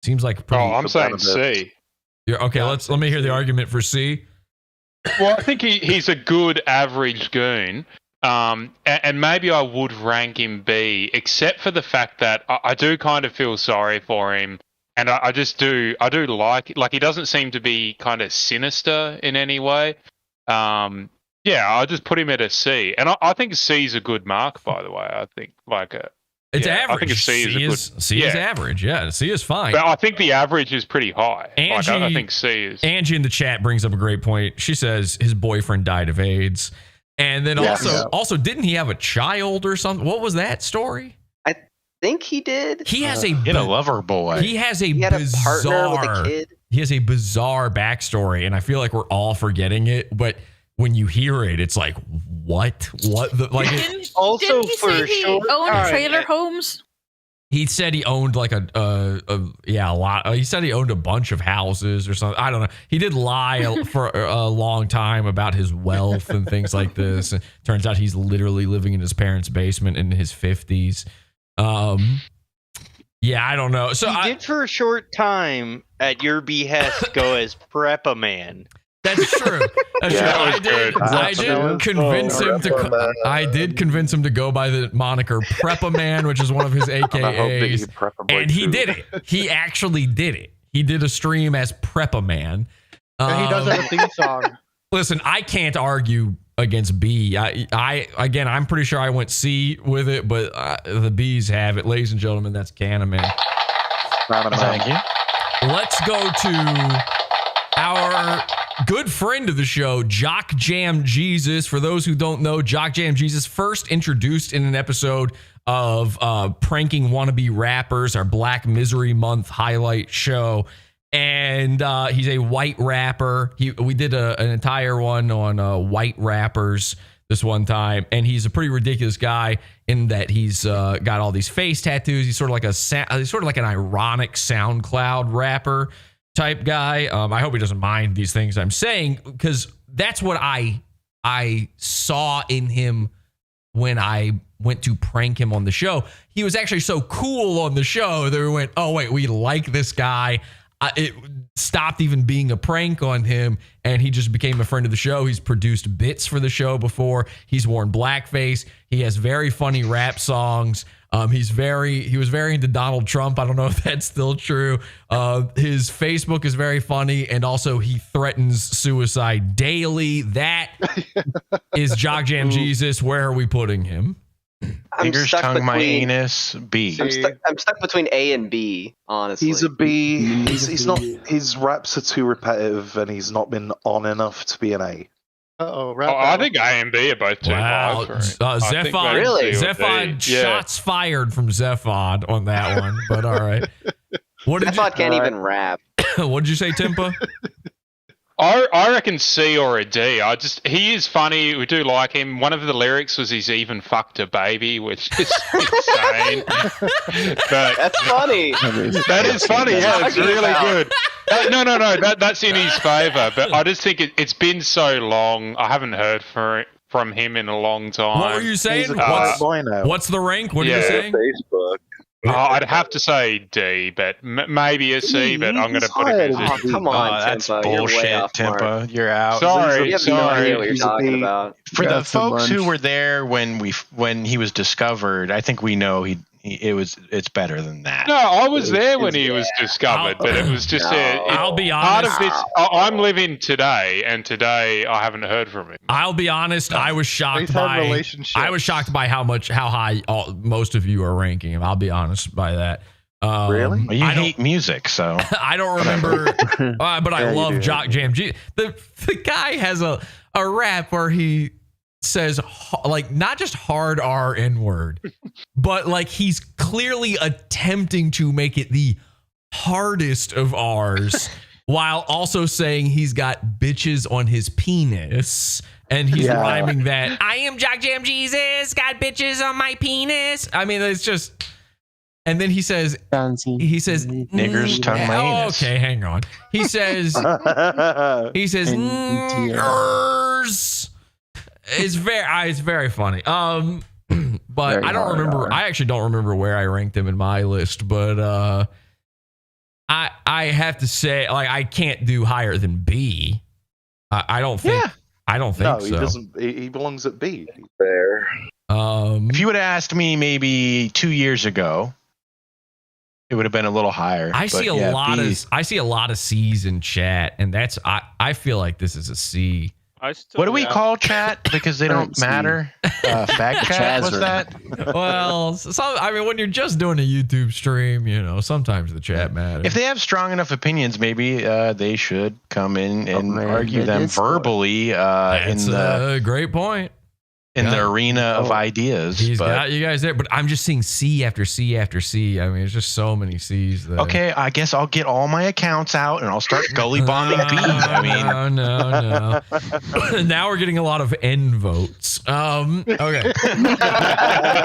Seems like pretty. I'm saying C. Okay, let me hear the argument for C. Well, I think he's a good average goon. And maybe I would rank him B, except for the fact that I do kind of feel sorry for him, and I do like he doesn't seem to be kind of sinister in any way. I just put him at a C, and I think C is a good mark, by the way. I think it's average. I think a C is a good. C is average. Yeah, C is fine. But I think the average is pretty high. Angie, I think C is. Angie in the chat brings up a great point. She says his boyfriend died of AIDS. And then also, didn't he have a child or something? What was that story? I think he did. He has a lover boy. He had a partner with a kid. He has a bizarre backstory, and I feel like we're all forgetting it. But when you hear it, it's like, what? What? Didn't he say he owned trailer homes? He said he owned like a lot. He said he owned a bunch of houses or something. I don't know. He did lie for a long time about his wealth and things like this. And turns out he's literally living in his parents' basement in his 50s. Yeah, I don't know. So he did for a short time at your behest go as Prep-a-Man. That's true. That's true. I did convince him to. I did convince him to go by the moniker Prep-a-Man, which is one of his AKAs, and he did it. He actually did it. He did a stream as Prep-a-Man. And he does have a theme song. Listen, I can't argue against B. Again, I'm pretty sure I went C with it, but the B's have it. Ladies and gentlemen, that's Canaman. Thank you. Let's go to our good friend of the show, Jock Jam Jesus. For those who don't know, Jock Jam Jesus first introduced in an episode of Pranking Wannabe Rappers, our Black Misery Month highlight show. And he's a white rapper. We did an entire one on white rappers this one time, and he's a pretty ridiculous guy in that he's got all these face tattoos. He's sort of like an ironic SoundCloud rapper type guy. I hope he doesn't mind these things I'm saying, because that's what I saw in him when I went to prank him on the show. He was actually so cool on the show that we went, oh wait, we like this guy. It stopped even being a prank on him, and he just became a friend of the show. He's produced bits for the show before. He's worn blackface. He has very funny rap songs. He was very into Donald Trump. I don't know if that's still true. His Facebook is very funny, and also he threatens suicide daily. That is Jock Jam Jesus. Where are we putting him? Fingers, tongue, my anus, B. I'm stuck between A and B, honestly. He's a B. He's not. His raps are too repetitive, and he's not been on enough to be an A. I think A and B are both too high for him. Zephod, really? Zephod, shots fired from Zephod on that one. But all right. Zephod can't even rap. What did you say, Timpa? I reckon C or a D. He is funny. We do like him. One of the lyrics was he's even fucked a baby, which is insane. But that's funny. That is funny. Yeah, it's really good. No. That's in his favour. But I just think it's been so long. I haven't heard from him in a long time. What were you saying? What's the rank? What are you saying? Facebook. I'd have to say D, but maybe a C, but I'm going to put him as a... Come on, that's Timpa. bullshit, You're Timpa. You're out. Sorry. You have no idea what you're talking about. For the folks who were there when he was discovered, I think we know it's better than that. No, I was there when he was discovered, but it was just I'll be honest. Part of this, I'm living today, and today I haven't heard from him. I'll be honest. I was shocked by how high most of you are ranking him. I'll be honest by that. Really? Well, you hate music, so I don't remember. But I love Jock Jam. The guy has a rap where he says like not just hard R N word, but like he's clearly attempting to make it the hardest of R's while also saying he's got bitches on his penis, and he's rhyming that I am Jock Jam Jesus, got bitches on my penis. I mean, it's just. And then he says niggers tongue my anus. Okay, hang on. He says niggers. It's very funny. But very I don't remember. I actually don't remember where I ranked him in my list. But I have to say, like, I can't do higher than B. I don't think. Yeah. I don't think so. No, he doesn't. He belongs at B. Fair. If you would have asked me maybe 2 years ago, it would have been a little higher. I see a lot of C's in chat, and that's I feel like this is a C. What do we call chat? Because they don't matter. Fag chat? What's that? Well, I mean, when you're just doing a YouTube stream, sometimes the chat matters. If they have strong enough opinions, maybe they should come in and argue them verbally. That's a great point. In the arena of ideas. He's got you guys there, but I'm just seeing C after C after C. I mean, it's just so many C's there. Okay, I guess I'll get all my accounts out and I'll start gully bombing B. I mean, no. Now we're getting a lot of N votes. Okay.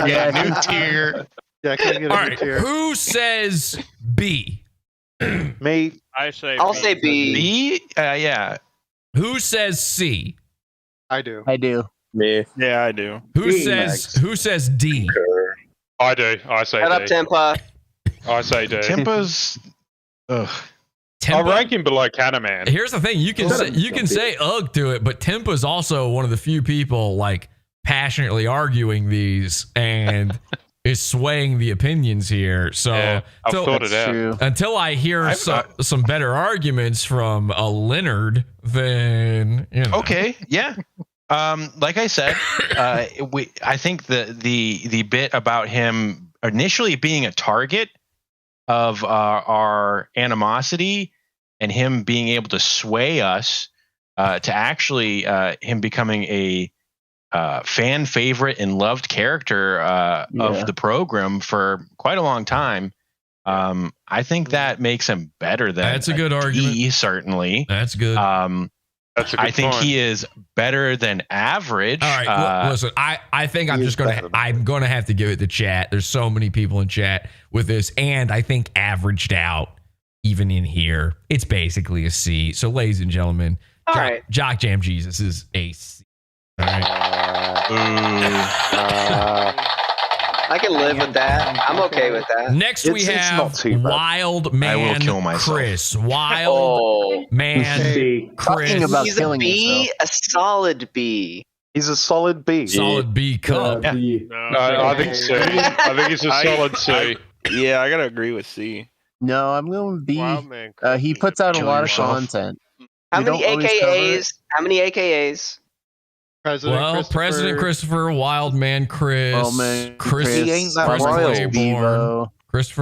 Yeah, new tier. Yeah, can I get a new tier? Who says B? Me. I'll say B. B? Yeah. Who says C? I do. Me. Yeah, I do. Who says D? I do. I say Shut D. up, Timpa. I say D. Timpa's. Ugh. I rank him below Canaman. Here's the thing: you can say ugh to it, but Timpa's also one of the few people like passionately arguing these, and is swaying the opinions here. So, I've thought it out. Until I hear some better arguments from a Leonard, then Okay, yeah. Like I said, I think the bit about him initially being a target of our animosity and him being able to sway us to actually him becoming a fan favorite and loved character of the program for quite a long time. I think that makes him better than that's a good argument. Certainly, that's good. That's a good I think point. he is better than average. All right, listen. I think I'm just gonna have to give it to chat. There's so many people in chat with this, and I think averaged out even in here, it's basically a C. So, ladies and gentlemen, Jock Jam Jesus is a C. All right. I can live with that. I'm okay with that. Next, we have Wild Man Chris. Wild Man Chris. He's a B, a solid B. He's a solid B. Solid B cup. I think C. I think it's a solid C. Yeah, I gotta agree with C. No, I'm going B. He puts out a lot of content. How many AKAs? How many AKAs? President Christopher, Wild Man Chris, Christopher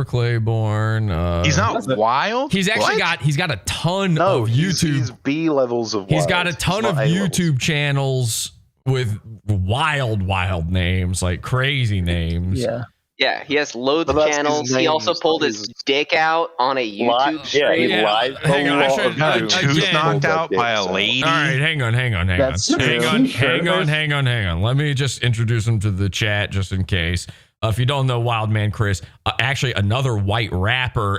Claiborne. He's not wild. He's actually got a ton of YouTube. He's B levels of wild. He's got a ton of YouTube channels with wild names, like crazy names. Yeah, he has loads of channels. He also pulled his dick out on a YouTube stream. Hang on, got a tooth knocked out by a lady. All right, hang on. Hang on. Let me just introduce him to the chat just in case. If you don't know Wild Man Chris, actually another white rapper,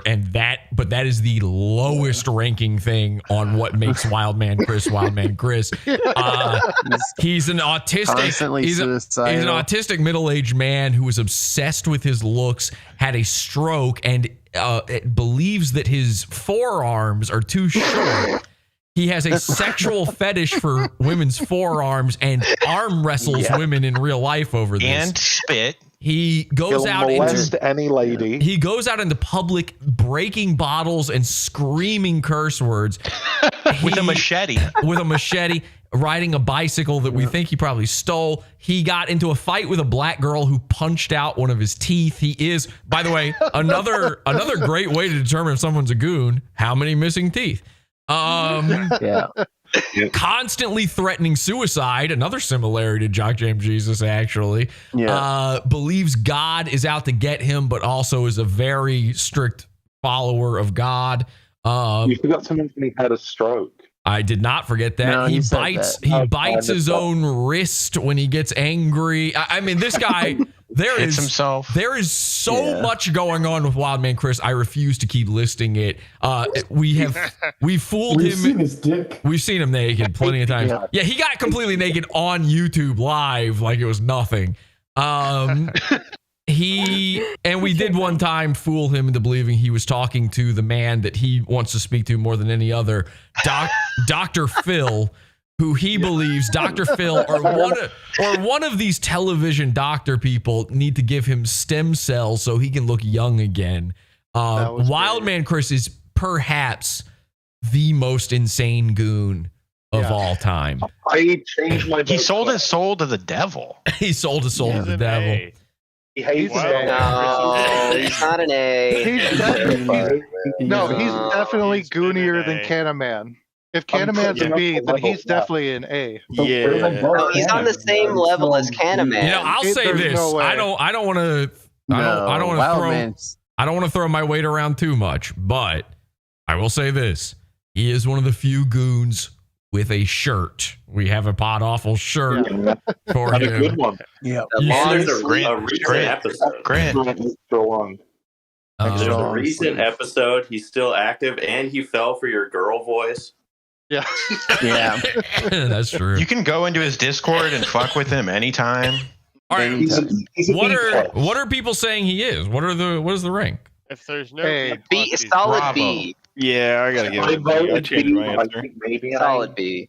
but that is the lowest ranking thing on what makes Wild Man Chris. He's an autistic. He's an autistic middle-aged man who is obsessed with his looks, had a stroke, and believes that his forearms are too short. He has a sexual fetish for women's forearms and arm wrestles women in real life over this. And spit. He goes out into any lady. He goes out into public, breaking bottles and screaming curse words with a machete. Riding a bicycle that we think he probably stole. He got into a fight with a black girl who punched out one of his teeth. He is, by the way, another great way to determine if someone's a goon. How many missing teeth? Constantly threatening suicide, another similarity to Jock Jam Jesus, actually. Believes God is out to get him, but also is a very strict follower of God. You forgot to mention he had a stroke. I did not forget that. No, he bites his own wrist when he gets angry. I mean, this guy, there is so much going on with Wild Man Chris. I refuse to keep listing it. We fooled him. We've seen his dick. We've seen him naked plenty of times. Yeah, he got completely naked on YouTube live like it was nothing. We did one time fool him into believing he was talking to the man that he wants to speak to more than any other, Dr. Phil, who he believes Dr. Phil or one of these television doctor people need to give him stem cells so he can look young again. Wild Man Chris is perhaps the most insane goon of all time. I changed my. He sold his soul to the devil. He sold his soul to the devil. He hates No, he's not an A. He's definitely goonier than Cannaman. If Cannaman's a B, then he's definitely an A. Yeah. No, he's on the same level as Cannaman. You know, I'll say this. No I don't want to throw my weight around too much, but I will say this. He is one of the few goons with a shirt. We have a pod awful shirt for him. A good one. Yeah. There's a recent episode. There's a recent episode. He's still active, and he fell for your girl voice. Yeah. Yeah. That's true. You can go into his Discord and fuck with him anytime. All right. What are people saying he is? What is the rank? If there's no B, solid B. Yeah, I gotta give it a B. I changed my answer. Solid B.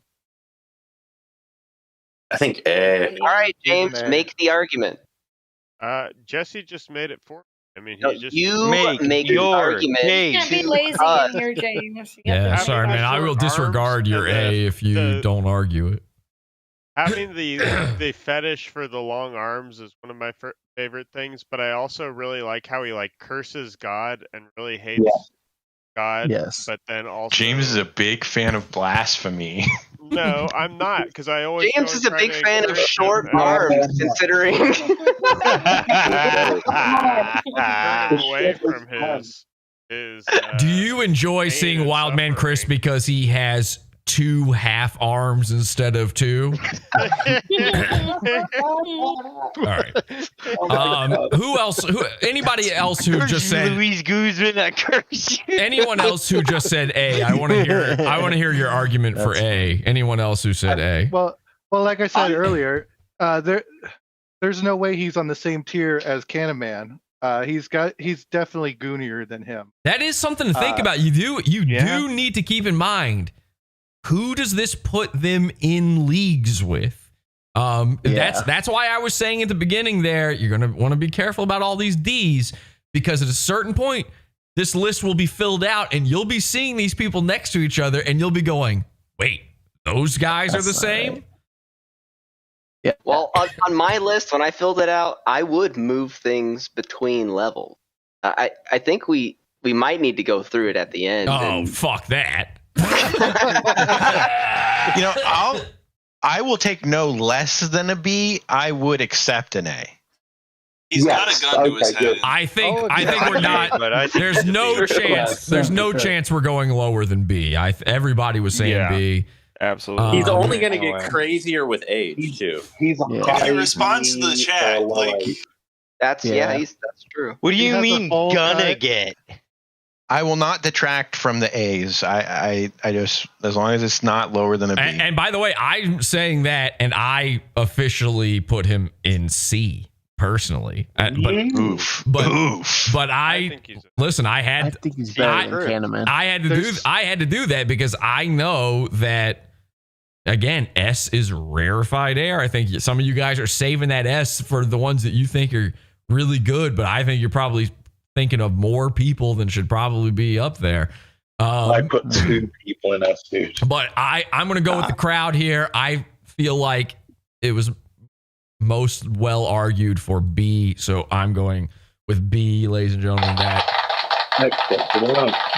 I think A. All right, James, make the argument. Jesse just made it for me. I mean, No, he just you make your argument. You can't be lazy in here, James. You Yeah, have to sorry, make man. I will disregard your A if you don't argue it. having the fetish for the long arms is one of my favorite things, but I also really like how he like curses God and really hates God. Yes. But then also James is a big fan of blasphemy. No, I'm not, because I always James go is a try big to fan of encourage short him and arms, considering. turn him away from his. Do you enjoy seeing Wildman Chris because he has 2 half arms instead of 2? All right. Who else? Anybody else who just said Luis Guzman? I curse you. Anyone else who just said A? I want to hear. I want to hear your argument for A. Anyone else who said A? Well, like I said earlier, there's no way he's on the same tier as Candyman. He's definitely goonier than him. That is something to think about. You do need to keep in mind, who does this put them in leagues with? That's why I was saying at the beginning there, you're going to want to be careful about all these D's, because at a certain point, this list will be filled out and you'll be seeing these people next to each other and you'll be going, wait, those guys are the same? Right. Yeah. Well, on my list, when I filled it out, I would move things between levels. I think we might need to go through it at the end. Oh, fuck that. I will take no less than a B. I would accept an A. He's got a gun to his head. I think we're not. There's no chance. There's no chance we're going lower than B. Everybody was saying B. Absolutely. He's only going to get crazier with age, too. If he responds to the chat, like that's true. What do you mean gonna get? I will not detract from the A's. I just, as long as it's not lower than a B. And by the way, I'm saying that, and I officially put him in C personally. But I listen. I think he's better than Candyman. I had to do that because I know that. Again, S is rarefied air. I think some of you guys are saving that S for the ones that you think are really good, but I think you're probably thinking of more people than should probably be up there. I put 2 people in S tier. But I'm going to go with the crowd here. I feel like it was most well argued for B, so I'm going with B, ladies and gentlemen. That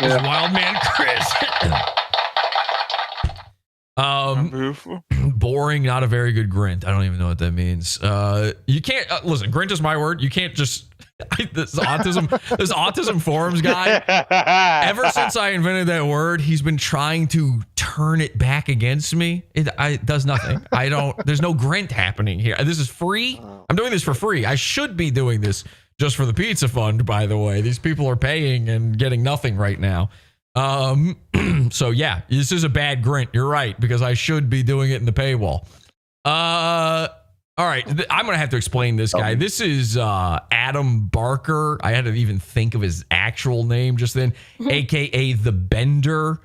is Wildman Chris. Boring, not a very good grint. I don't even know what that means. You can't listen. Grint is my word. You can't just this autism forums guy. Ever since I invented that word, he's been trying to turn it back against me. It does nothing. There's no grint happening here. This is free. I'm doing this for free. I should be doing this just for the pizza fund. By the way, these people are paying and getting nothing right now. So yeah, this is a bad grint. You're right, because I should be doing it in the paywall. All right, I'm gonna have to explain this guy. This is Adam Barker. I had to even think of his actual name just then, aka the Bender.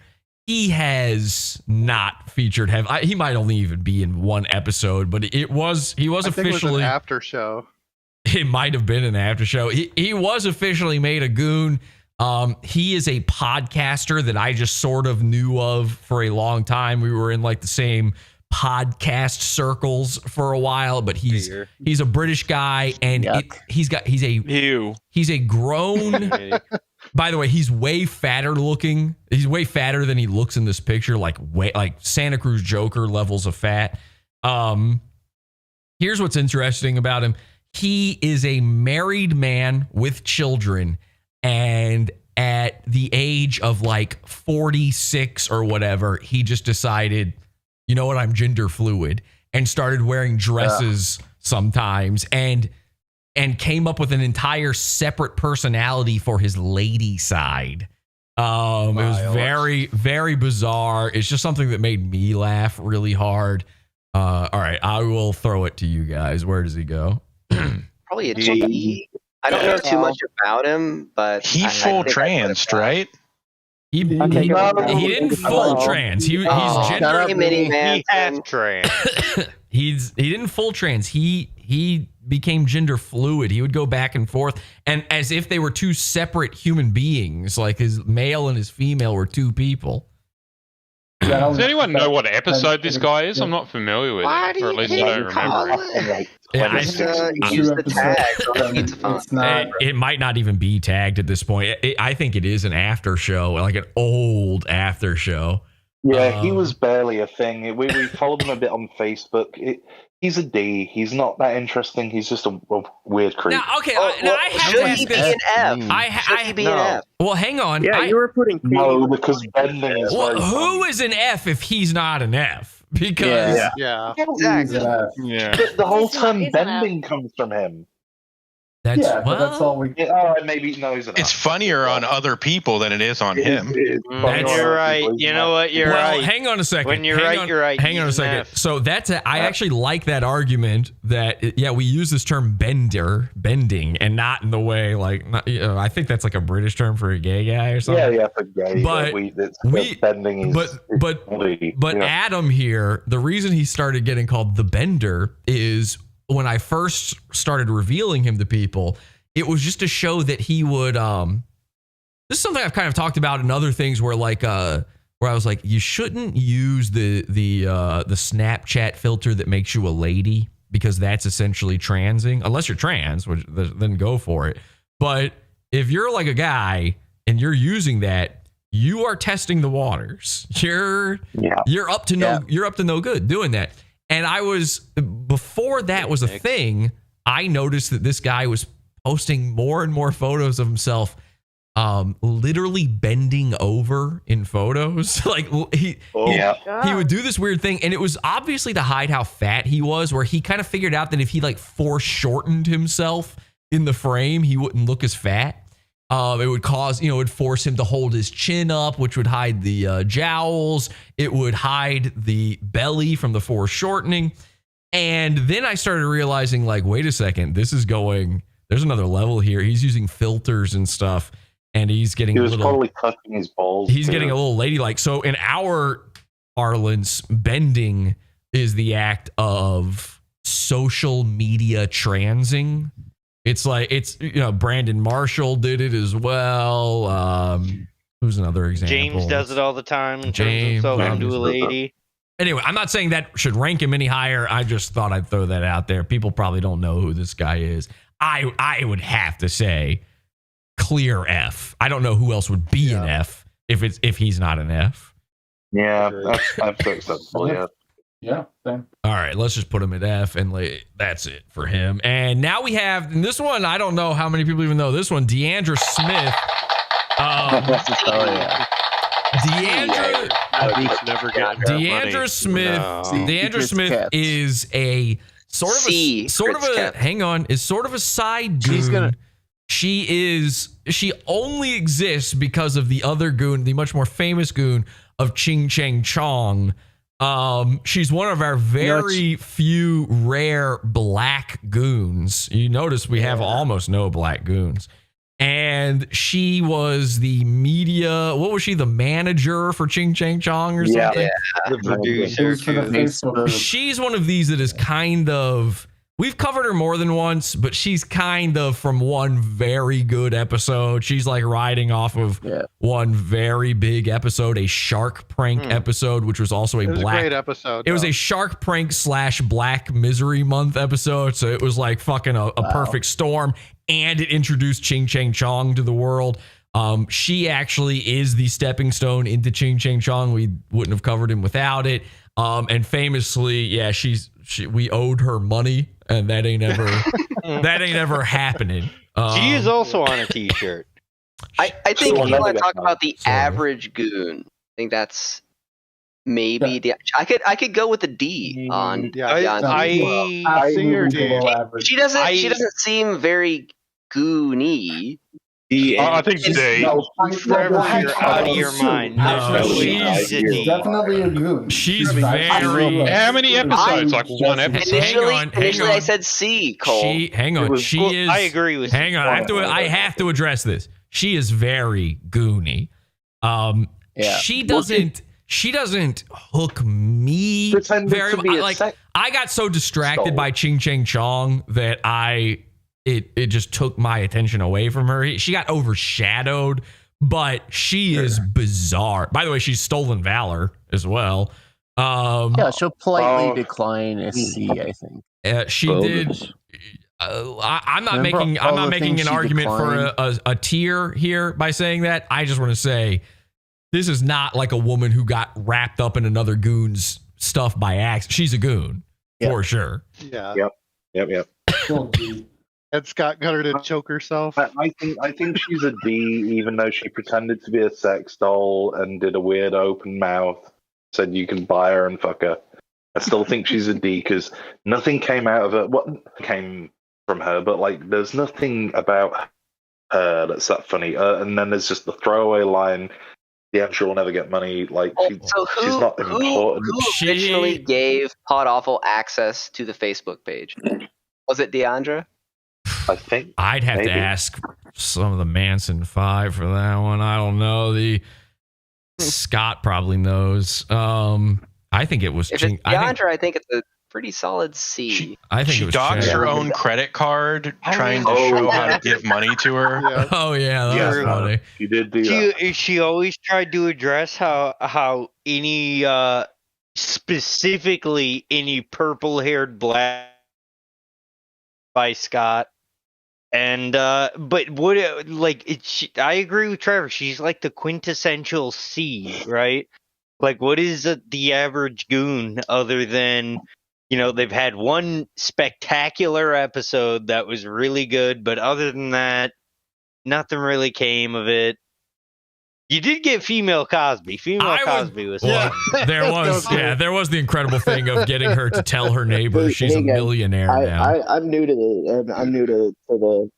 He has not featured he might only even be in one episode, but he was officially, it was an after show. It might have been an after show. He was officially made a goon. He is a podcaster that I just sort of knew of for a long time. We were in like the same podcast circles for a while, but he's a British guy, and he's a grown. By the way, he's way fatter looking. He's way fatter than he looks in this picture, like Santa Cruz Joker levels of fat. Here's what's interesting about him. He is a married man with children, and at the age of like 46 or whatever, he just decided, you know what, I'm gender fluid, and started wearing dresses sometimes, and came up with an entire separate personality for his lady side. It was very, very bizarre. It's just something that made me laugh really hard. All right, I will throw it to you guys. Where does he go? Probably a G. I don't know too much about him, but he full transed, right? He didn't full trans. He's gender. He half trans. He didn't full trans. He became gender fluid. He would go back and forth, and as if they were two separate human beings, like his male and his female were two people. Does anyone know what episode this guy is? I'm not familiar with Why it, do or at you least I don't remember it. Use the tag on the pizza phone. It might not even be tagged at this point. I think it is an after show, like an old after show. Yeah, he was barely a thing. We followed him a bit on Facebook. He's a D. He's not that interesting. He's just a weird creep. Now, okay, I have to ask this. Should he be an F? Well, hang on. Yeah, you were putting no, because bending is very who is an F if he's not an F? Because exactly. But the whole term bending comes from him. That's that's all we. All right, maybe no. It's funnier on other people than it is on him. You're right. You know what? You're right. Hang on a second. When you're right, you're right. Hang on a second. So I actually like that argument that we use this term bending, and not in the way like I think that's like a British term for a gay guy or something. Yeah, for gay. But bending is. But Adam here, the reason he started getting called the Bender is, when I first started revealing him to people, it was just to show that he would, this is something I've kind of talked about in other things where I was like, you shouldn't use the Snapchat filter that makes you a lady, because that's essentially transing, unless you're trans, which then go for it. But if you're like a guy and you're using that, you are testing the waters. You're up to no good doing that. And before that was a thing, I noticed that this guy was posting more and more photos of himself literally bending over in photos. Like he would do this weird thing, and it was obviously to hide how fat he was, where he kind of figured out that if he like foreshortened himself in the frame, he wouldn't look as fat. It would cause, it would force him to hold his chin up, which would hide the jowls. It would hide the belly from the foreshortening. And then I started realizing, like, wait a second, there's another level here. He's using filters and stuff, and he's getting probably cutting his balls. He's getting a little ladylike. So in our parlance, bending is the act of social media transing. It's like, Brandon Marshall did it as well. Who's another example? James does it all the time and turns himself into a lady. Anyway, I'm not saying that should rank him any higher. I just thought I'd throw that out there. People probably don't know who this guy is. I would have to say clear F. I don't know who else would be an F if he's not an F. Yeah, that's acceptable. Yeah. Yeah, same. All right, let's just put him at F, and that's it for him. And now we have this one. I don't know how many people even know this one. Deandra Smith. Deandra Smith. Deandra Smith is a sort of a side goon. She only exists because of the other goon, the much more famous goon of Ching Chang Chong. She's one of our very few rare black goons. You notice we have almost no black goons. And she was the media, what was she, the manager for Ching Chang Chong or something? Yeah, the producer. She's one of these that is kind of, we've covered her more than once, but she's kind of from one very good episode. She's like riding off of one very big episode, a shark prank episode, which was also a great episode. It was a shark prank / Black Misery Month episode. So it was like fucking a perfect storm. And it introduced Ching Chang Chong to the world. She actually is the stepping stone into Ching Chang Chong. We wouldn't have covered him without it. And famously, we owed her money, and that ain't ever happening. She is also on a t-shirt. I think you want to talk about the average goon. I think that's maybe I could go with a D on. She doesn't seem very goony. I think D. Trevor, you're out of your mind. She's definitely a goon. She's very. How many episodes? Like one episode. Initially, I said C. Cole. Hang on. She is. I agree with. Hang on. I have to address this. She is very goony. She doesn't. she doesn't hook me very much. Like I got so distracted by Ching Chang Chong that it just took my attention away from her. She got overshadowed, but she is bizarre. By the way, she's Stolen Valor as well. Yeah, she'll politely decline a C, I think. She did. I'm not making an argument for a tier here by saying that. I just want to say this is not like a woman who got wrapped up in another goon's stuff by accident. She's a goon for sure. Yeah. Yep. And Scott got her to choke herself. I think she's a D, even though she pretended to be a sex doll and did a weird open mouth, said you can buy her and fuck her. I still think she's a D because nothing came out of her. What came from her? But like, there's nothing about her that's that funny. And then there's just the throwaway line. Deandra will never get money. Like, she's not important. Who originally gave Pod Awful access to the Facebook page? Was it Deandra? I think I'd have to ask some of the Manson 5 for that one. I don't know. Scott probably knows. I think it was. If it's Deandra, I think it's a pretty solid C. I think she doxed her own credit card trying to show how to give money to her. Yeah. Oh yeah, that was funny. She did do that. She always tried to address how any specifically any purple-haired black by Scott. And but what I agree with Trevor. She's like the quintessential C, right? Like, what is the average goon other than, they've had one spectacular episode that was really good, but other than that, nothing really came of it. You did get female Cosby. Cosby was fun. There was the incredible thing of getting her to tell her neighbor she's a millionaire now. I'm new to the.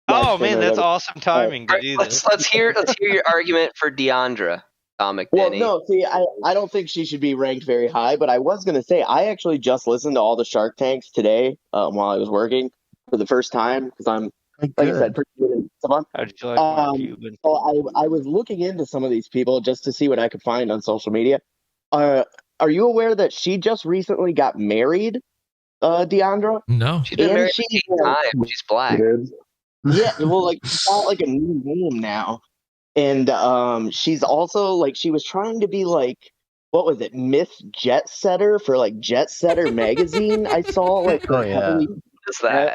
Oh man, that's awesome timing to do this. Let's hear your argument for Deandra. Well, no, see, I don't think she should be ranked very high, but I was going to say I actually just listened to all the Shark Tanks today while I was working for the first time because I'm, like I said, pretty good at stuff. How'd you like Mark Cuban? So I was looking into some of these people just to see what I could find on social media. Are you aware that she just recently got married, Deandra? No. She's been married 8 times. She's black. Yeah, well, like, she's got like a new name now. And she's also like she was trying to be like, what was it, Miss Jet Setter for like Jet Setter magazine. I saw like heavily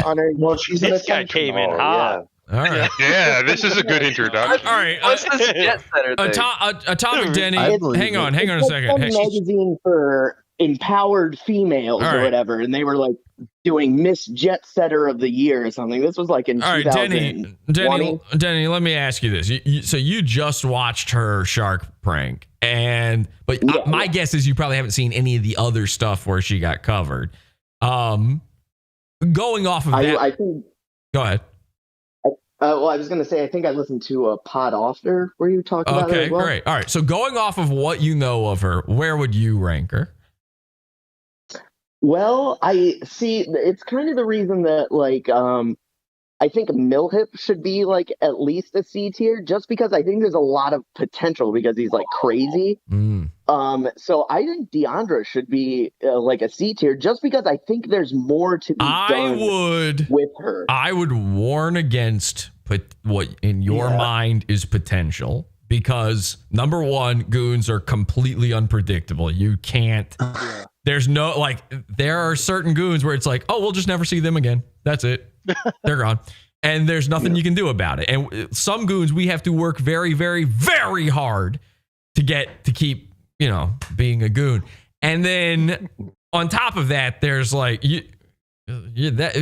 on her. Well, this guy came in hot. All right. Yeah, this is a good introduction. All right. What's this Jet Setter thing? Atomic Denny, hang on a second. It's a magazine for empowered females or whatever, and they were like doing Miss Jet Setter of the Year or something. This was like in 2020. Denny, let me ask you this. So you just watched her shark prank, but my guess is you probably haven't seen any of the other stuff where she got covered. Going off of that, I think. Go ahead. Well, I was going to say, I think I listened to a pod after where you talked about it as well. Okay, great. All right. So going off of what you know of her, where would you rank her? Well, I see. It's kind of the reason that, like, I think Milhip should be like at least a C tier, just because I think there's a lot of potential because he's like crazy. So I think Deandra should be like a C tier, just because I think there's more to be done with her. I would warn against what in your mind is potential. Because number one, goons are completely unpredictable. You can't. There's no there are certain goons where it's like, oh, we'll just never see them again. That's it. They're gone. And there's nothing you can do about it. And some goons we have to work very, very, very hard to keep, being a goon. And then on top of that, there's like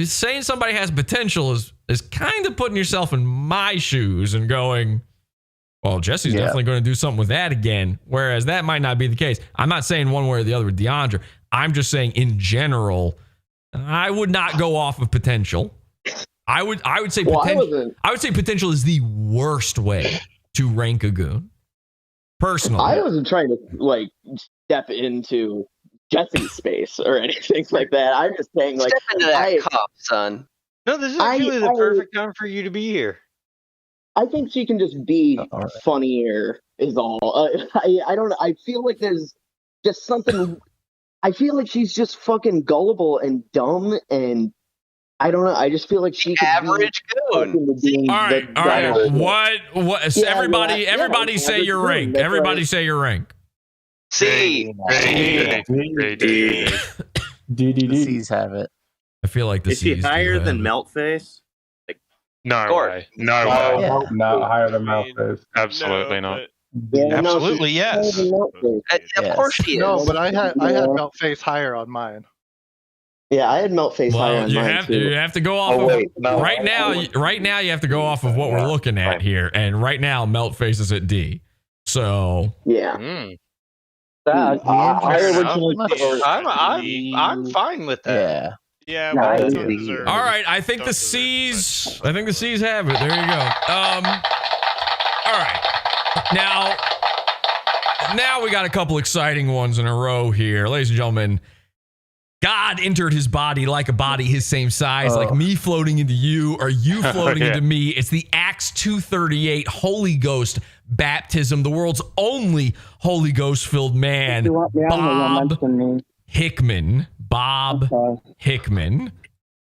saying somebody has potential is kind of putting yourself in my shoes and going, well, Jesse's definitely going to do something with that again, whereas that might not be the case. I'm not saying one way or the other with Deandra. I'm just saying in general, I would not go off of potential. I would say potential. I would say potential is the worst way to rank a goon. Personally, I wasn't trying to step into Jesse's space or anything like that. I'm just saying step into that cup, son. No, this is actually the perfect time for you to be here. I think she can just be funnier. Is all. I don't. I feel like there's just something. I feel like she's just fucking gullible and dumb, and I don't know. I just feel like she could average Goon. All right. What? Yeah, everybody say average your Goon, rank. that's Everybody right. say your rank. C. D. The C's have it. I feel like the Is she C's do higher have than it. Meltface? No way. No way. No, not higher than Malphite. Absolutely not. Absolutely, yes. Of course she is. No, but I had Meltface higher on mine. Yeah, I had Meltface higher Well, on you mine have too. you have to go off of right now. Right now, you have to go off of what we're looking at here, and right now, Meltface is at D. So yeah. I'm fine with that. Yeah. Yeah, all well, right. I think the C's have it. There you go. All right. Now we got a couple exciting ones in a row here, ladies and gentlemen. God entered his body like a body his same size, like me floating into you or you floating into me. It's the Acts 2:38 Holy Ghost baptism, the world's only Holy Ghost filled man, Bob Hickman. Bob Hickman.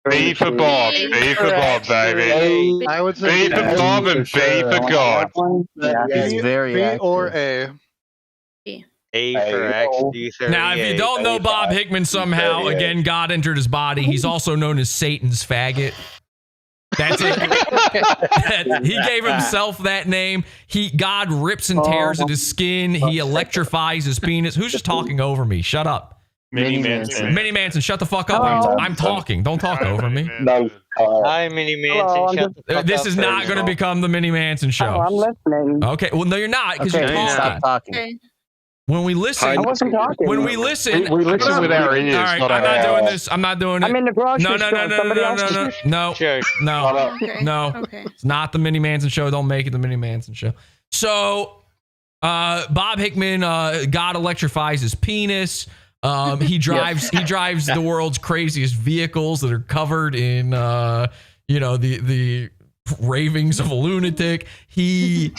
B for Bob. B for Bob, baby. I would say B for Bob and B for God. He's very B active. or A. A for Acts 2:38. Now, if you don't know Bob Hickman somehow, again, God entered his body. He's also known as Satan's faggot. That's it. He gave himself that name. God rips and tears at his skin. He electrifies his penis. Who's just talking over me? Shut up. Mini Manson. Mini Manson, shut the fuck up. I'm talking. Don't talk over me. No. Hi, Mini Manson. Shut the fuck This up, is not first going to of all. become the Mini Manson show. I'm listening. Okay, well, no, you're not, because you're talking. Stop talking. Okay. When we listen, I wasn't talking. when we listen, We listen with our ears. all right, not I'm our not doing eyes. this. I'm not doing it. I'm in the grocery No, store. Somebody else is- no, Sure. no, Okay. no. Okay. It's not the Mini Manson show. Don't make it the Mini Manson show. So, Bob Hickman, God electrifies his penis. He drives the world's craziest vehicles that are covered in the ravings of a lunatic. He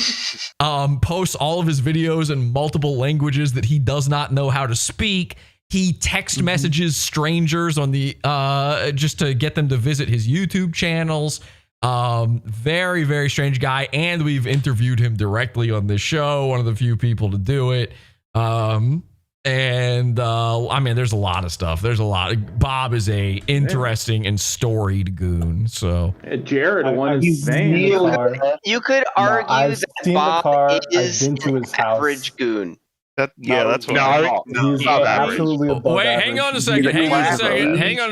posts all of his videos in multiple languages that he does not know how to speak. He text messages strangers on the just to get them to visit his YouTube channels. Very, very strange guy, and we've interviewed him directly on this show. One of the few people to do it. I mean, there's a lot of stuff. There's a lot. Bob is a interesting and storied goon. So Jared won his van. You could argue I've that seen the Bob car, is I've been to an his house. average goon. That's what He's absolutely above wait, average. hang on a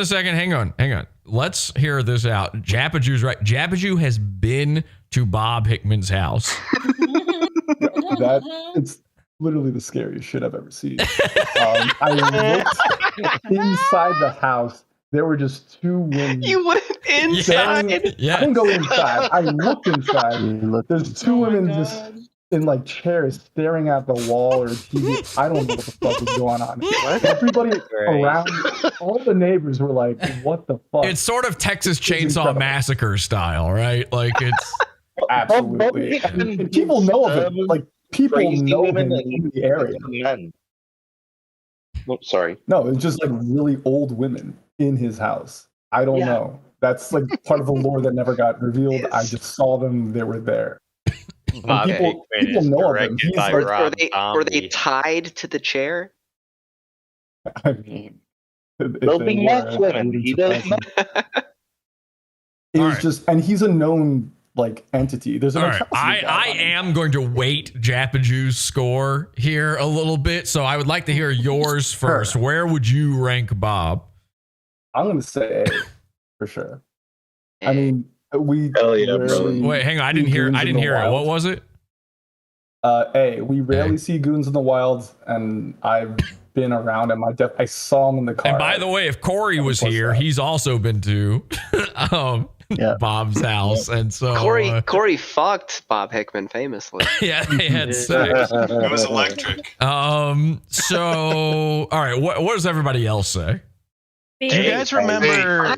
second. Hang on. Let's hear this out. Jappaju's right. Jappaju has been to Bob Hickman's house. It's literally the scariest shit I've ever seen. I looked inside the house. There were just two women. You went inside? Yeah. I didn't go inside. I looked inside. There's two women just in like chairs staring at the wall or TV. I don't know what the fuck is going on. Everybody around, all the neighbors were like, what the fuck? It's sort of Texas Chainsaw Massacre style, right? Like it's absolutely. And people know of it. Like people know him in the area. Oh, sorry. No, it's just like really old women in his house. I don't know. That's like part of the lore that never got revealed. I just saw them. They were there. People know of him. Were they tied to the chair? I mean, they'll be nuts women. He does not. It was just, and he's a known like entity. There's an all right. I am going to weight Jappaju's score here a little bit, so I would like to hear yours first. Where would you rank Bob? I'm going to say A for sure. I mean, we wait, hang on. I didn't hear it. What was it? A. We rarely see goons in the wild, and I've been around him. I saw him in the car. And by the way, if Corey was here, he's also been to Bob's house, and so Corey fucked Bob Hickman famously. Yeah, they had sex. It was electric. So all right, what does everybody else say? Do you guys remember?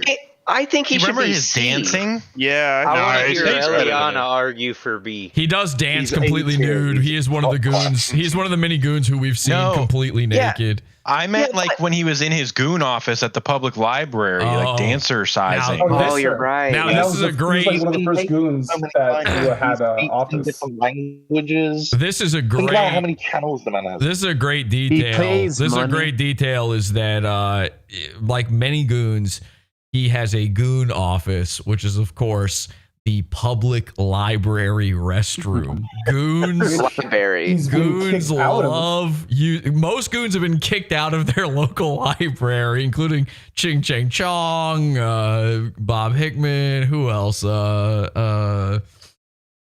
I think he should remember be his C. dancing? Yeah, I want to he's hear better than Eliana him. argue for B. He does dance He's completely 18. nude. He is one of the goons. He's one of the many goons who we've seen No. completely Yeah. naked. I meant like when he was in his goon office at the public library, Oh. like dancer sizing. Now- Oh, you're right. Now, And this is a he was great. like one of the first goons that had an office. Different languages. This is a Think about how great. many channels the man has. This is a great detail. pays This is a money. great detail is that, like many goons, he has a goon office, which is, of course, the public library restroom. Goons. Library. He's been Goons kicked out of love you. Most goons have been kicked out of their local library, including Ching Chang Chong, Bob Hickman. Who else? And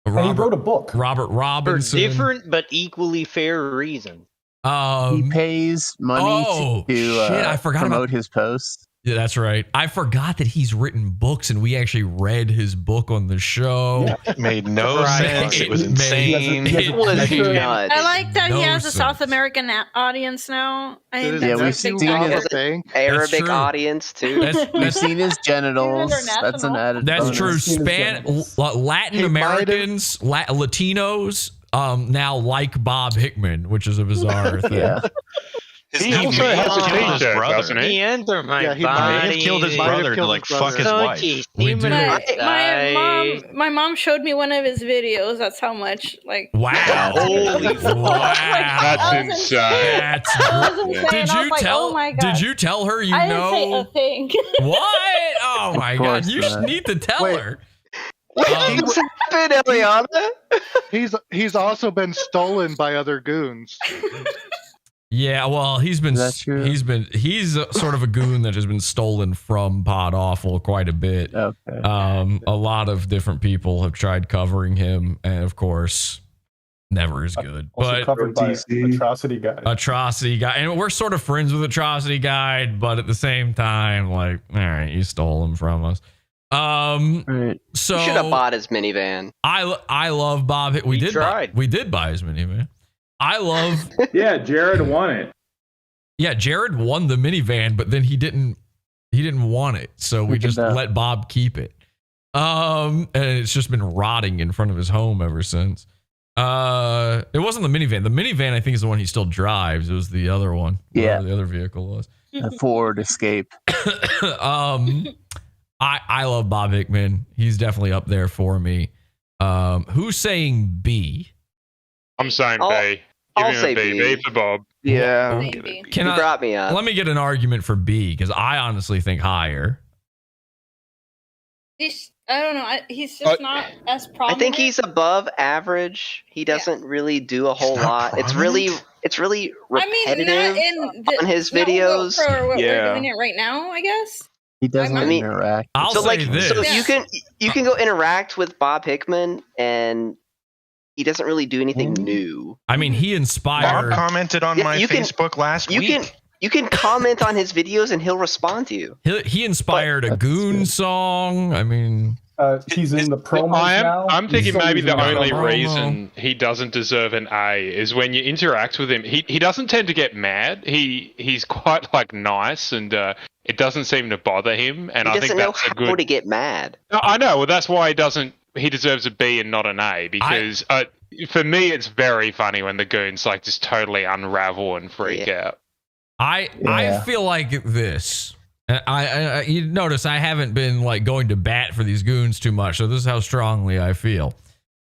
he wrote a book. Robert For Robinson. different but equally fair reasons. He pays money oh, to shit, I forgot promote about his posts. Yeah, that's right. I forgot that he's written books, and we actually read his book on the show. It made no Right. sense. It was It insane. made- It was made nuts. I like that no he has a sense. South American audience now. I think Yeah, that's we've a seen big it. deal. thing. Arabic true. audience too. We've seen his genitals. International. That's an added That's bonus. true. Seen his genitals. Latin He might have- Americans, Latinos, now like Bob Hickman, which is a bizarre thing. Yeah. His He name also is- has a killed his t-shirt, brother. doesn't he? He entered my Yeah, he He might may have killed his Might have brother to killed like his fuck his brother. wife. We do. My mom showed me one of his videos. That's how much like. Wow. Holy Wow. That's insane. That's That was insane. Did I you was like, tell? oh my God. Did you tell her you I didn't say a know thing. what? Oh my Of God! course You not. need to tell Wait. her. Wait, Um, what's happened, Eliana? He's also been stolen by other goons. Yeah, well, he's been That's true. he's sort of a goon that has been stolen from Pod Awful quite a bit. Okay. A lot of different people have tried covering him, and of course, never is good. Also But covered by Atrocity Guy. Atrocity Guy, and we're sort of friends with Atrocity Guy, but at the same time, like, all right, you stole him from us. Right. So You should have bought his minivan. I love Bob. We did tried. we did buy his minivan. I love. Yeah, Jared won it. Yeah, Jared won the minivan, but then he didn't want it, so we just let Bob keep it. And it's just been rotting in front of his home ever since. It wasn't the minivan. The minivan, I think, is the one he still drives. It was the other one. Yeah. The other vehicle was. A Ford Escape. I love Bob Hickman. He's definitely up there for me. Who's saying B? I'm saying I'll- B. I'll Give him say a B. B. B for Bob. Yeah. Maybe. Can You I, brought me up. let me get an argument for B, because I honestly think higher. I don't know. He's just not as I prominent. think he's above average. He doesn't really do a whole not lot. It's really repetitive on his videos. For what Yeah. we're doing it right now, I guess. He doesn't I mean, interact. I'll so say like, this. so you can go interact with Bob Hickman, and he doesn't really do anything new. I mean, he Bob inspired. commented on Yeah, my you can- Facebook last week. You can comment on his videos, and he'll respond to you. He inspired a Goon song. I mean, He's in the promos now. I'm thinking He's maybe the always in only promo. reason he doesn't deserve an A is when you interact with him. He doesn't tend to get mad. He's quite like nice, and it doesn't seem to bother him. And He I doesn't think know that's a how good. to get mad. No, I know. Well, that's why he deserves a B and not an A, because for me it's very funny when the goons like just totally unravel and freak out. I feel like this. I you notice I haven't been like going to bat for these goons too much, so this is how strongly I feel.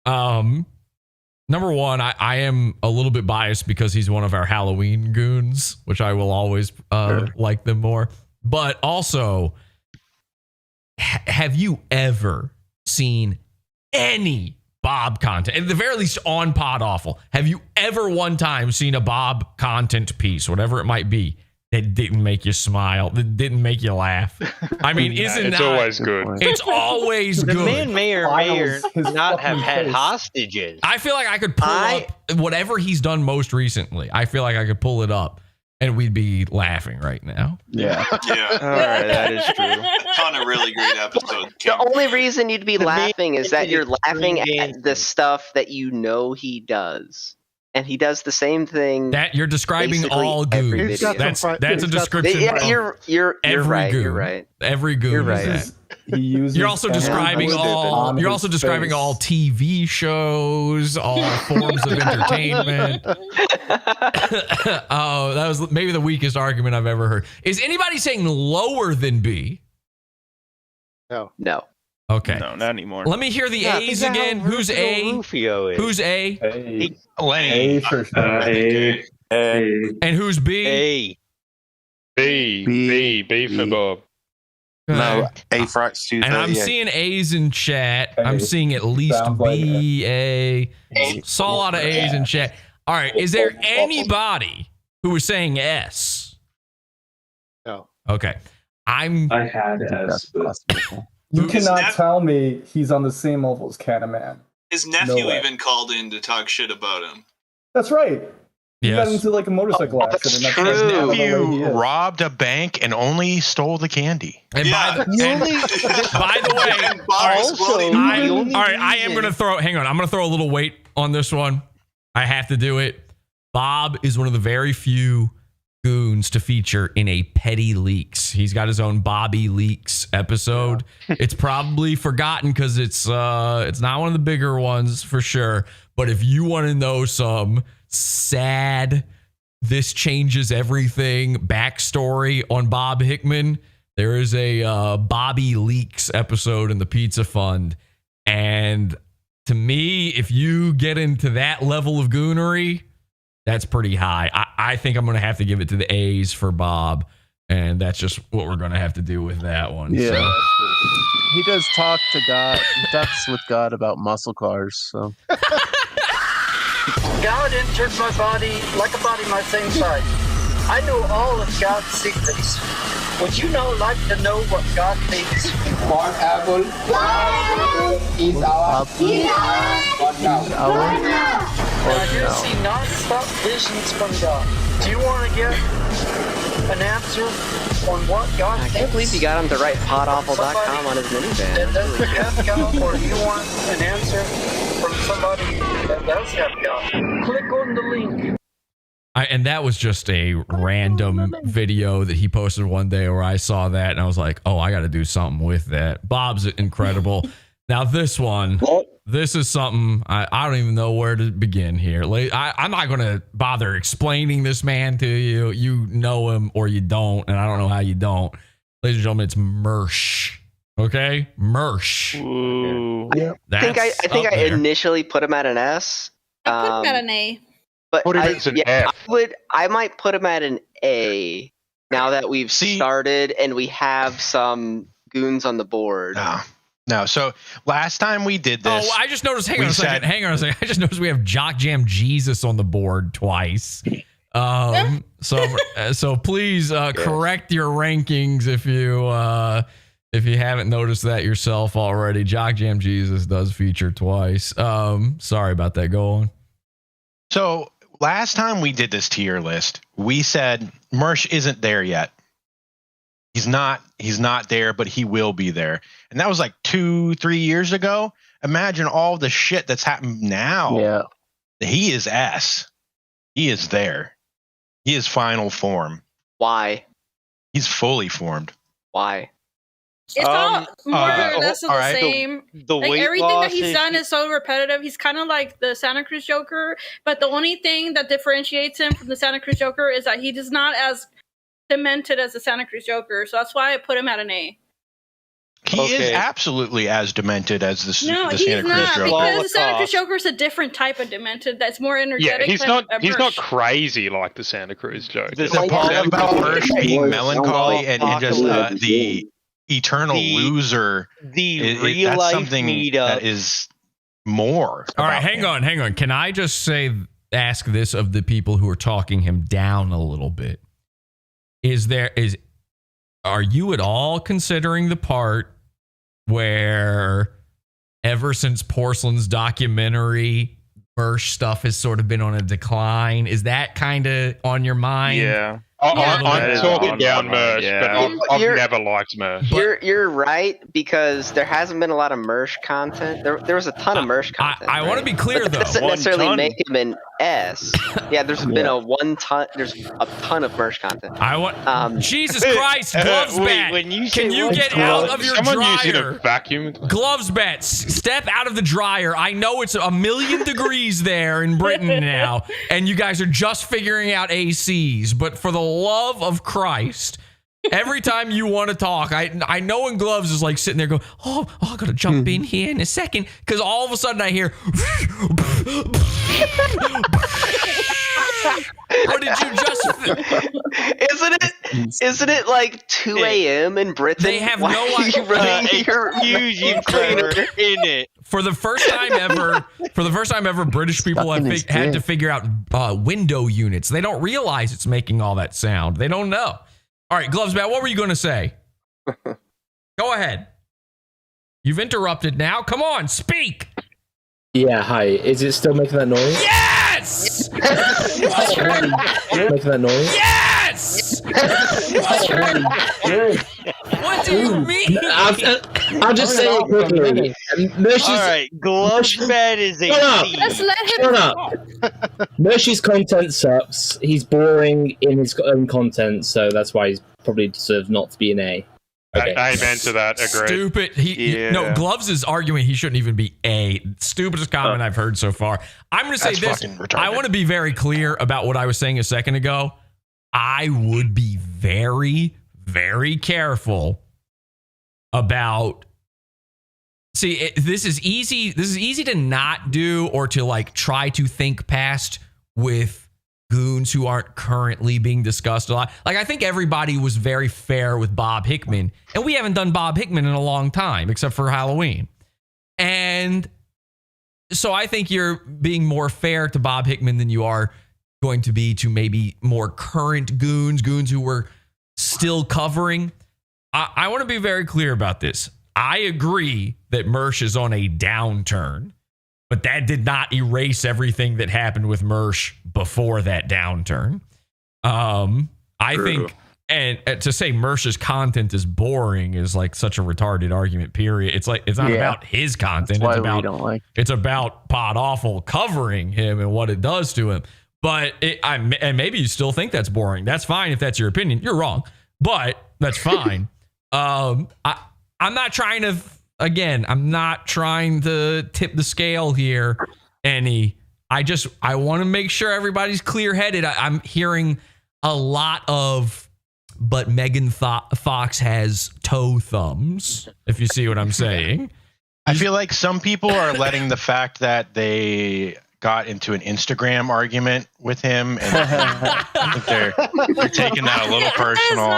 Number one, I am a little bit biased because he's one of our Halloween goons, which I will always like them more. But also, have you ever seen any Bob content, at the very least on Pod Awful? Have you ever one time seen a Bob content piece, whatever it might be, that didn't make you smile, that didn't make you laugh? I mean, It's always good. It's always The good. man may or may not have had face. hostages. I feel like I could pull up whatever he's done most recently. I feel like I could pull it up and we'd be laughing right now. Yeah. Yeah. All right, that is true. On a really great episode. The only reason you'd be laughing is that you're laughing extreme at the stuff that you know he does. and he does the same thing. That you're describing basically all every goons. video. That's a description. Yeah, of you're every right. goon. You're right. Every goon. You're is right. that. He uses You're also describing all. You're also describing all TV shows, all forms of entertainment. Oh, that was maybe the weakest argument I've ever heard. Is anybody saying lower than B? No. No. Okay. No, not anymore. Let me hear the A's again. Who's A? Who's A? Lenny. A for sure. A. And who's B? A. B for Bob. No, A for X238. And I'm seeing A's in chat. I'm seeing at least B, A. Saw a lot of A's in chat. All right. Is there anybody who was saying S? No. Okay. I had S. You cannot tell me he's on the same level as Cataman. His nephew way. even called in to talk shit about him. That's right. He Yes. got into like a motorcycle accident. That's His how the way he nephew is. robbed a bank and only stole the candy. And by the way, I am going to throw, hang on, I'm going to throw a little weight on this one. I have to do it. Bob is one of the very few goons to feature in a Petty Leaks. He's got his own Bobby Leaks episode. It's probably forgotten because it's not one of the bigger ones for sure. But if you want to know some sad, this changes everything backstory on Bob Hickman, there is a Bobby Leaks episode in the Pizza Fund. And to me, if you get into that level of goonery, that's pretty high. I think I'm going to have to give it to the A's for Bob. And that's just what we're going to have to do with that one. Yeah. So. He does talk to God, ducks with God about muscle cars. So. God entered my body like a body my same size. I know all of God's secrets. Would you like to know what God thinks? One apple is our what now? Now you see non-stop visions from God. Do you want to get an answer on what God thinks? I can't believe you got him to write podawful.com on his minivan. That doesn't have God, or you want an answer from somebody that does have God. Click on the link. And that was just a random video that he posted one day where I saw that and I was like, oh, I got to do something with that. Bob's incredible. Now this one, this is something I don't even know where to begin here. I'm not going to bother explaining this man to you. You know him or you don't, and I don't know how you don't. Ladies and gentlemen, it's Mersh. Okay? Mersh. I think I initially put him at an S. I put him at an A. But F. I might put him at an A now that we've started and we have some goons on the board. No. So last time we did this. Oh, I just noticed. Hang on a second. I just noticed we have Jock Jam Jesus on the board twice. So please correct your rankings if you haven't noticed that yourself already. Jock Jam Jesus does feature twice. Sorry about that. Go on. So last time we did this tier list, we said Mersh isn't there yet. He's not there, but he will be there. And that was like 2-3 years ago. Imagine all the shit that's happened now. Yeah. He is S. He is there. He is final form. Why? He's fully formed. Why? It's all more or less of the right. same. The like weight everything that loss he's is- done is so repetitive. He's kind of like the Santa Cruz Joker, but the only thing that differentiates him from the Santa Cruz Joker is that he is not as demented as the Santa Cruz Joker. So that's why I put him at an A. He is absolutely as demented as the No, Santa he's Cruz not, Joker. because the Santa Cruz Joker is a different type of demented that's more Yeah, energetic. he's than not a he's not Mersh. crazy like the Santa Cruz Joker. The part about Mersh being melancholy and just the eternal loser. real that's life something meetup. that is more. All right, hang on. Can I just ask this of the people who are talking him down a little bit? Are you at all considering the part where ever since Porcelain's documentary, Mersh stuff has sort of been on a decline? Is that kind of on your mind? Yeah. I'm talking down Mersh, but I've never liked Mersh. You're right, because there hasn't been a lot of Mersh content. There was a ton of Mersh content. I want to be clear, but that though. doesn't necessarily make him an S, yeah, there's been there's a ton of merch content. I want Jesus Christ, gloves bat. Can you get out of your dryer? Vacuum. Gloves bat, step out of the dryer. I know it's 1,000,000 degrees there in Britain now, and you guys are just figuring out ACs. But for the love of Christ, every time you want to talk, I know when Gloves is like sitting there going, oh, I gotta jump in here in a second, because all of a sudden I hear. What did you just? Isn't it like 2 a.m. in Britain? They have no idea. in it. For the first time ever, British people have had to figure out window units. They don't realize it's making all that sound. They don't know. All right, Gloves Bat, what were you going to say? Go ahead. You've interrupted now. Come on, speak. Yeah, hi. Is it still making that noise? Yes! Making that noise? Yes! What do you mean? I'll just say it quickly. Alright, Glove-Bed is a Shut up. Mercy's content sucks. He's boring in his own content, so that's why he's probably deserves not to be an A. Okay. Amen to that. Agreed. Stupid. No, Gloves is arguing he shouldn't even be A. Stupidest comment I've heard so far. I'm going to say this. I want to be very clear about what I was saying a second ago. I would be very, very careful about. See, this is easy. This is easy to not do or to like try to think past with goons who aren't currently being discussed a lot. Like, I think everybody was very fair with Bob Hickman, and we haven't done Bob Hickman in a long time, except for Halloween. And so I think you're being more fair to Bob Hickman than you are going to be to maybe more current goons who were still covering. I want to be very clear about this. I agree that Mersh is on a downturn, but that did not erase everything that happened with Mersh before that downturn. I think, and to say Mersh's content is boring is like such a retarded argument, period. It's like, it's not about his content. It's about Pod Awful covering him and what it does to him. But and maybe you still think that's boring. That's fine if that's your opinion. You're wrong, but that's fine. I'm not trying to, again, I'm not trying to tip the scale here any. I want to make sure everybody's clear-headed. I'm hearing a lot of, but Megan Fox has toe thumbs, if you see what I'm saying. I feel like some people are letting the fact that they got into an Instagram argument with him, and I think they're taking that a little personal.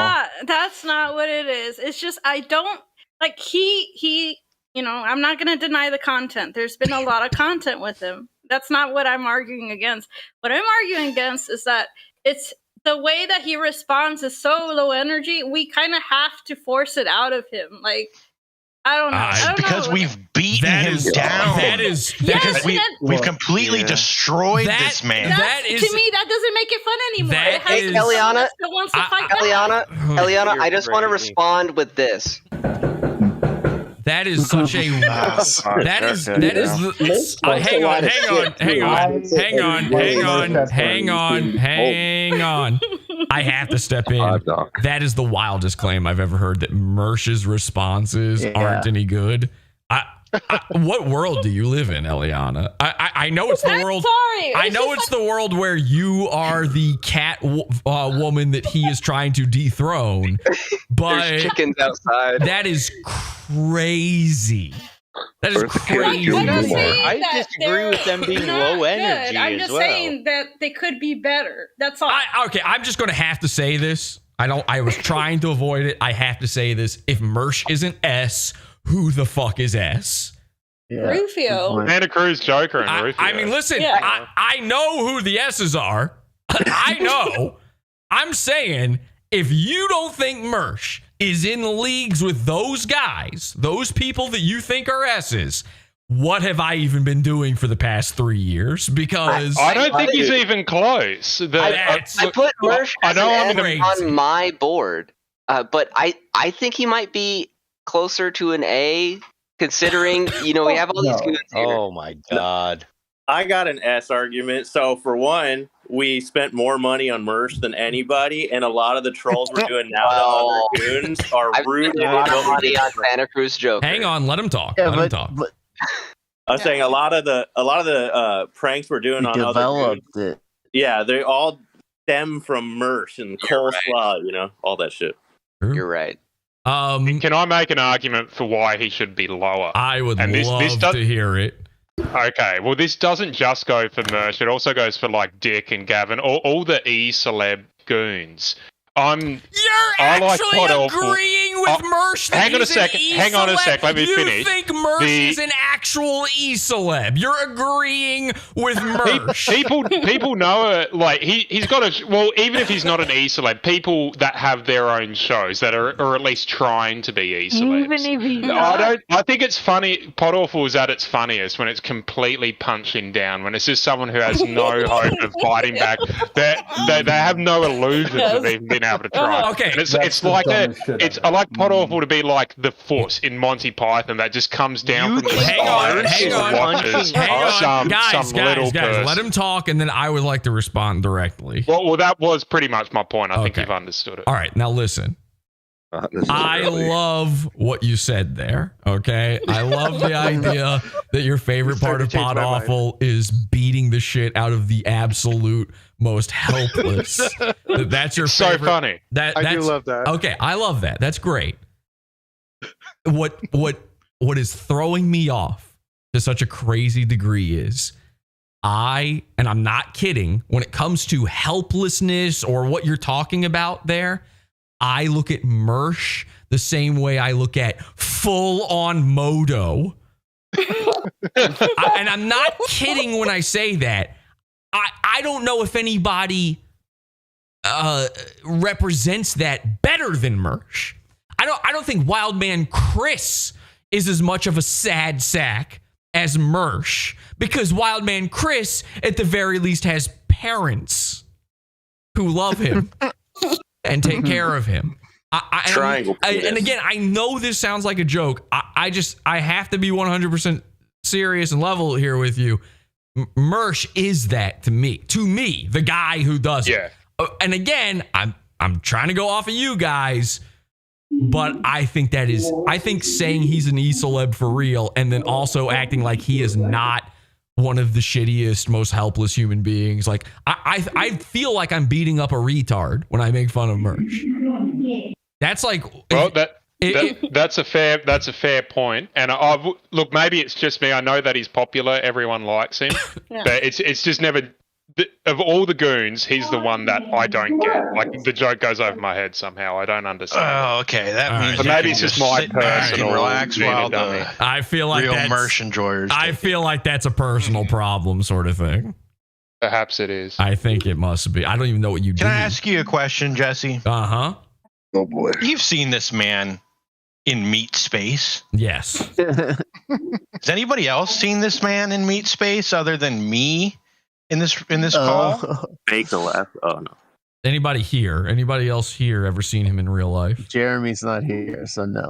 That's not what it is. It's just, I don't, like, he, you know, I'm not going to deny the content. There's been a lot of content with him. That's not what I'm arguing against. What I'm arguing against is that it's the way that he responds is so low energy. We kind of have to force it out of him. Like, I don't know. Because we've beaten him down. Because we've completely destroyed this man. To me, that doesn't make it fun anymore. Eliana, I just want to respond with this. That is such a that is hang on. I have to step in. That is the wildest claim I've ever heard, that Mersh's responses aren't any good. What world do you live in, Eliana? I know it's the world. I know it's the world where you are the cat woman that he is trying to dethrone. But there's chickens outside. That is crazy. That is crazy. I disagree with them being low energy. I'm just saying that they could be better. That's all. Okay, I'm just going to have to say this. I was trying to avoid it. I have to say this. If Mersh isn't S, who the fuck is S? Rufio. Santa Cruz, Joker, and Rufio. I mean, listen, I know who the S's are. I know. I'm saying, if you don't think Mersh is in leagues with those guys, those people that you think are S's, what have I even been doing for the past 3 years? Because I don't think he's even close. I put Mersh on my board, but I think he might be closer to an A, considering, you know, we have all these goons here. Oh my god. I got an S argument. So for one, we spent more money on merch than anybody, and a lot of the trolls we're doing now to other goons are rude. A lot of money on Santa Cruz Joker. Hang on, let him talk. Yeah, let him talk. I was saying a lot of the pranks we're doing on other developed goons, it. yeah, they all stem from merch and coleslaw, you know, all that shit. You're right. Can I make an argument for why he should be lower? I would love to hear it. Okay, well, this doesn't just go for Merch. It also goes for, like, Dick and Gavin, all the E-celeb goons. You're actually agreeing with Mersh that hang on a second. Hang on a sec. Let me finish. You think Mersh is an actual E-celeb. You're agreeing with Mersh. People know it. Like, he's got a... Well, even if he's not an E-celeb, people that have their own shows that are at least trying to be E-celebs. Even if he's not. I think it's funny. Pod Awful is at its funniest when it's completely punching down, when it's just someone who has no hope of fighting back. They have no illusions of even being able to try. Okay. And it's like I like Pod Awful to be like the Foot in Monty Python that just comes down from the sky. Hang on. Guys, let him talk, and then I would like to respond directly. Well, that was pretty much my point. I think you've understood it. All right, now listen. I love what you said there, okay? I love the idea that your favorite part of Pod Awful is beating the shit out of the absolute most helpless. That's your favorite. So funny. I do love that. Okay, I love that. That's great. What is throwing me off to such a crazy degree is and I'm not kidding, when it comes to helplessness or what you're talking about there, I look at Mersh the same way I look at full-on Modo. And I'm not kidding when I say that. I don't know if anybody represents that better than Mersh. I don't think Wildman Chris is as much of a sad sack as Mersh, because Wildman Chris, at the very least, has parents who love him and take care of him. Triangle. And again, I know this sounds like a joke. I have to be 100% serious and level here with you. Mersh is that to me, the guy who does it. And again, I'm trying to go off of you guys, but I think saying he's an E-celeb for real and then also acting like he is not one of the shittiest, most helpless human beings. Like I feel like I'm beating up a retard when I make fun of Mersh. That's like, well, that's a fair point. And look, maybe it's just me. I know that he's popular. Everyone likes him, but it's just never. Of all the goons, he's the one that I don't get. Like, the joke goes over my head somehow. I don't understand. Oh, okay. That means so maybe it's just my personal. Relax while I feel like real Mersh enjoyers. I feel like that's a personal problem, sort of thing. Perhaps it is. I think it must be. I don't even know what you do. Can I ask you a question, Jesse? Uh-huh. Oh boy. You've seen this man in meat space. Yes. Has anybody else seen this man in meat space other than me in this call? Fake the laugh. Oh no. Anybody else here ever seen him in real life? Jeremy's not here, so no.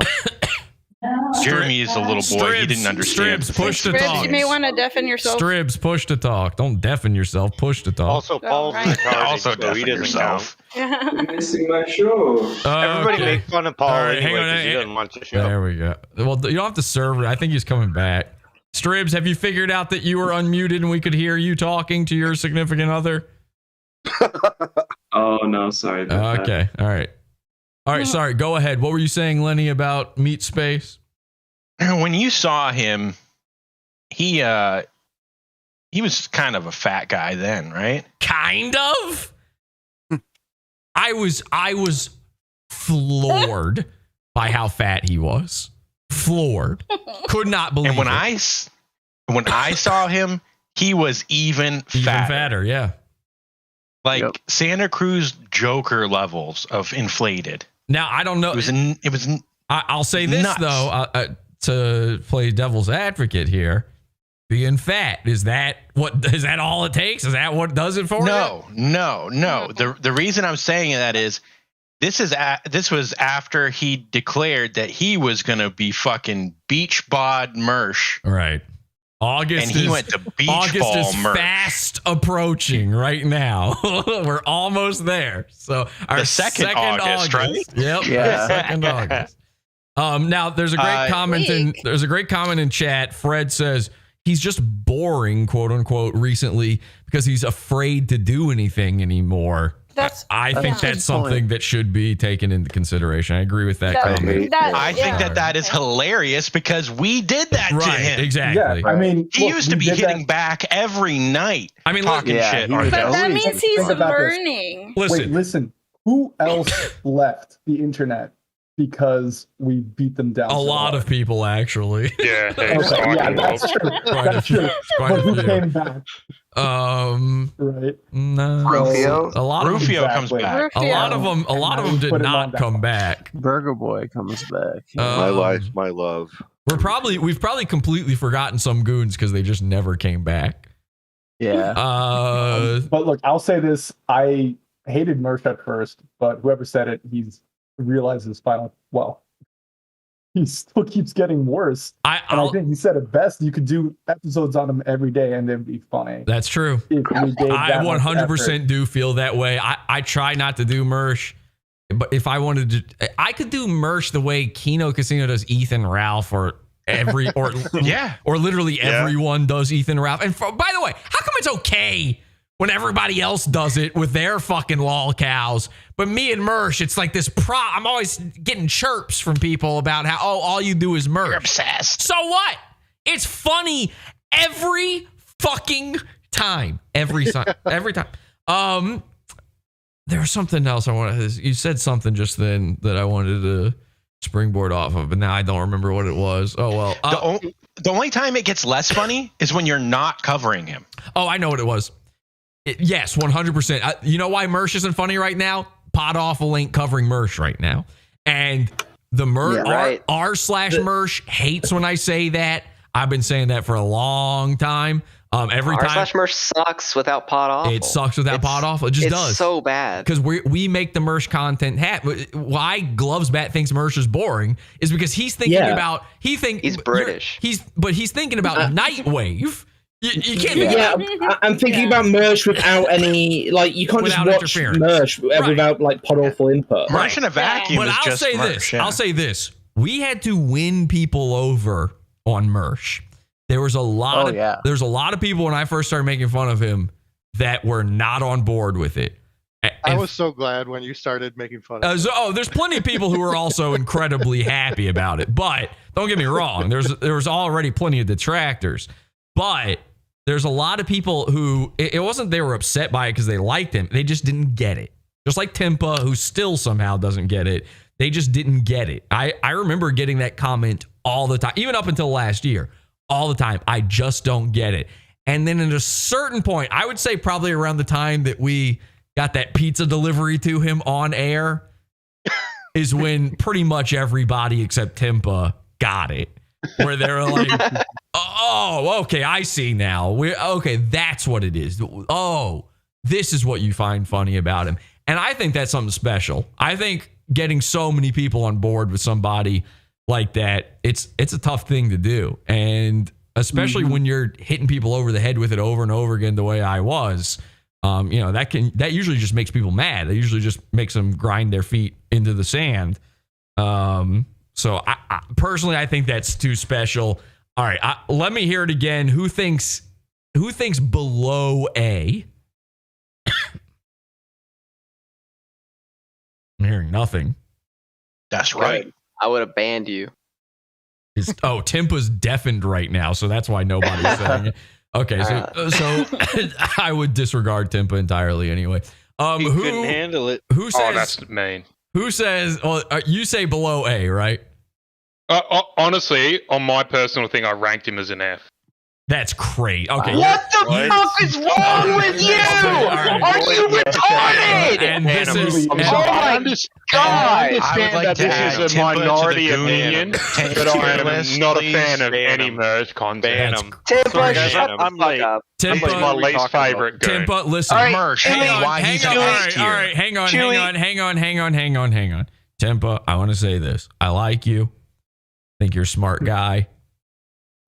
Jeremy is a little boy. He didn't understand. Stribs, push to Stribs, talk. you may want to deafen yourself. Stribs, push to talk. Don't deafen yourself. Push to talk. Also, Paul's retarded, Also so deafen he doesn't yourself. count. Missing my show. Everybody Okay. make fun of Paul All right, anyway hang on, because he doesn't watch the show. There we go. Well, you don't have to serve it. I think he's coming back. Stribs, have you figured out that you were unmuted and we could hear you talking to your significant other? Oh no, sorry. About Okay. All right. Sorry. Go ahead. What were you saying, Lenny, about meat space? When you saw him, he was kind of a fat guy then, right? Kind of. I was floored by how fat he was. Floored. Could not believe and when it. when I saw him, he was even fatter, yeah. Like Santa Cruz Joker levels of inflated. Now, I don't know. It was I'll say this nuts. though, to play devil's advocate here. Being fat, is that all it takes? Is that what does it for you? No. The reason I'm saying that is this was after he declared that he was going to be fucking beach bod Mersh. Right. August and he is, went to beach August ball is merch. fast approaching right now. We're almost there. So our The second August, right? Yep. Yeah. Second August. Now there's a great comment in chat. Fred says he's just boring, quote unquote, recently because he's afraid to do anything anymore. I think that's something that should be taken into consideration. I agree with that comment. I think that is hilarious because we did that to him. Exactly. Yeah, I mean, he look, used to we be did hitting that. back every night. I mean, talking shit. But that means he's Think about this. learning. Wait, listen. Who else left the internet because we beat them down? A lot of people, actually. Yeah, Okay, yeah, that's true. That's true. But who came back? Right. No. Rufio? A lot of Rufio them, comes back. A lot of them did not come back. Burger Boy comes back. My life, my love. We've probably completely forgotten some goons because they just never came back. Yeah. But look, I'll say this: I hated Mersh at first, but whoever said it, he's realized his final. Well, he still keeps getting worse. I think he said it best. You could do episodes on him every day, and they'd be funny. That's true. If we gave I that much 100% effort. do feel that way. I try not to do Mersh, but if I wanted to, I could do Mersh the way Kino Casino does Ethan Ralph or or literally everyone does Ethan Ralph. And by the way, how come it's okay when everybody else does it with their fucking lol cows, but me and Mersh, it's like this I'm always getting chirps from people about how all you do is Mersh. You're obsessed. So what? It's funny every fucking time. Every time. There was something else I wanted. You said something just then that I wanted to springboard off of, but now I don't remember what it was. Oh well. The only time it gets less funny is when you're not covering him. Oh, I know what it was. Yes, 100%. You know why Mersh isn't funny right now? Pod Awful ain't covering Mersh right now, and the r/Mersh hates when I say that. I've been saying that for a long time. Every time r/Mersh sucks without Pod Awful. It sucks without Pod Awful. It just does. It's so bad. Because we make the Mersh content happen. Why Glovesbat thinks Mersh is boring is because he's thinking about he's British. He's thinking about Nightwave. You can't. Yeah, I'm thinking about Mersh without any you can't Without just watch interference. Mersh without Pod Awful input. Mersh in a vacuum But is I'll just say Mersh, this. yeah. I'll say this. We had to win people over on Mersh. There was a lot there's a lot of people when I first started making fun of him that were not on board with it. I was so glad when you started making fun of it. There's plenty of people who are also incredibly happy about it. But don't get me wrong, there was already plenty of detractors. But there's a lot of people who it wasn't they were upset by it because they liked him. They just didn't get it. Just like Timpa, who still somehow doesn't get it. They just didn't get it. I remember getting that comment all the time, even up until last year. All the time. I just don't get it. And then at a certain point, I would say probably around the time that we got that pizza delivery to him on air is when pretty much everybody except Timpa got it. Where they were like, oh, okay, I see now. Okay, that's what it is. Oh, this is what you find funny about him. And I think that's something special. I think getting so many people on board with somebody like that, it's a tough thing to do. And especially when you're hitting people over the head with it over and over again the way I was, that usually just makes people mad. That usually just makes them grind their feet into the sand. So I personally, I think that's too special. All right, let me hear it again. Who thinks below A? I'm hearing nothing. That's right. I would have banned you. Timpa's deafened right now, so that's why nobody's saying it. Okay, so I would disregard Timpa entirely anyway. He couldn't handle it. Who says? That's mean. Who says? Well, you say below A, right? Honestly, on my personal thing, I ranked him as an F. That's great. Okay. What the fuck is wrong with you? Are you retarded? And this is. Oh my God! I understand that this is a minority opinion, but I am not a fan of any merge content. Timpa, shut the fuck up. He's my least favorite goon. Timpa, listen. Mersh. All right, hang on. Timpa, I want to say this. I like you. Think you're a smart guy.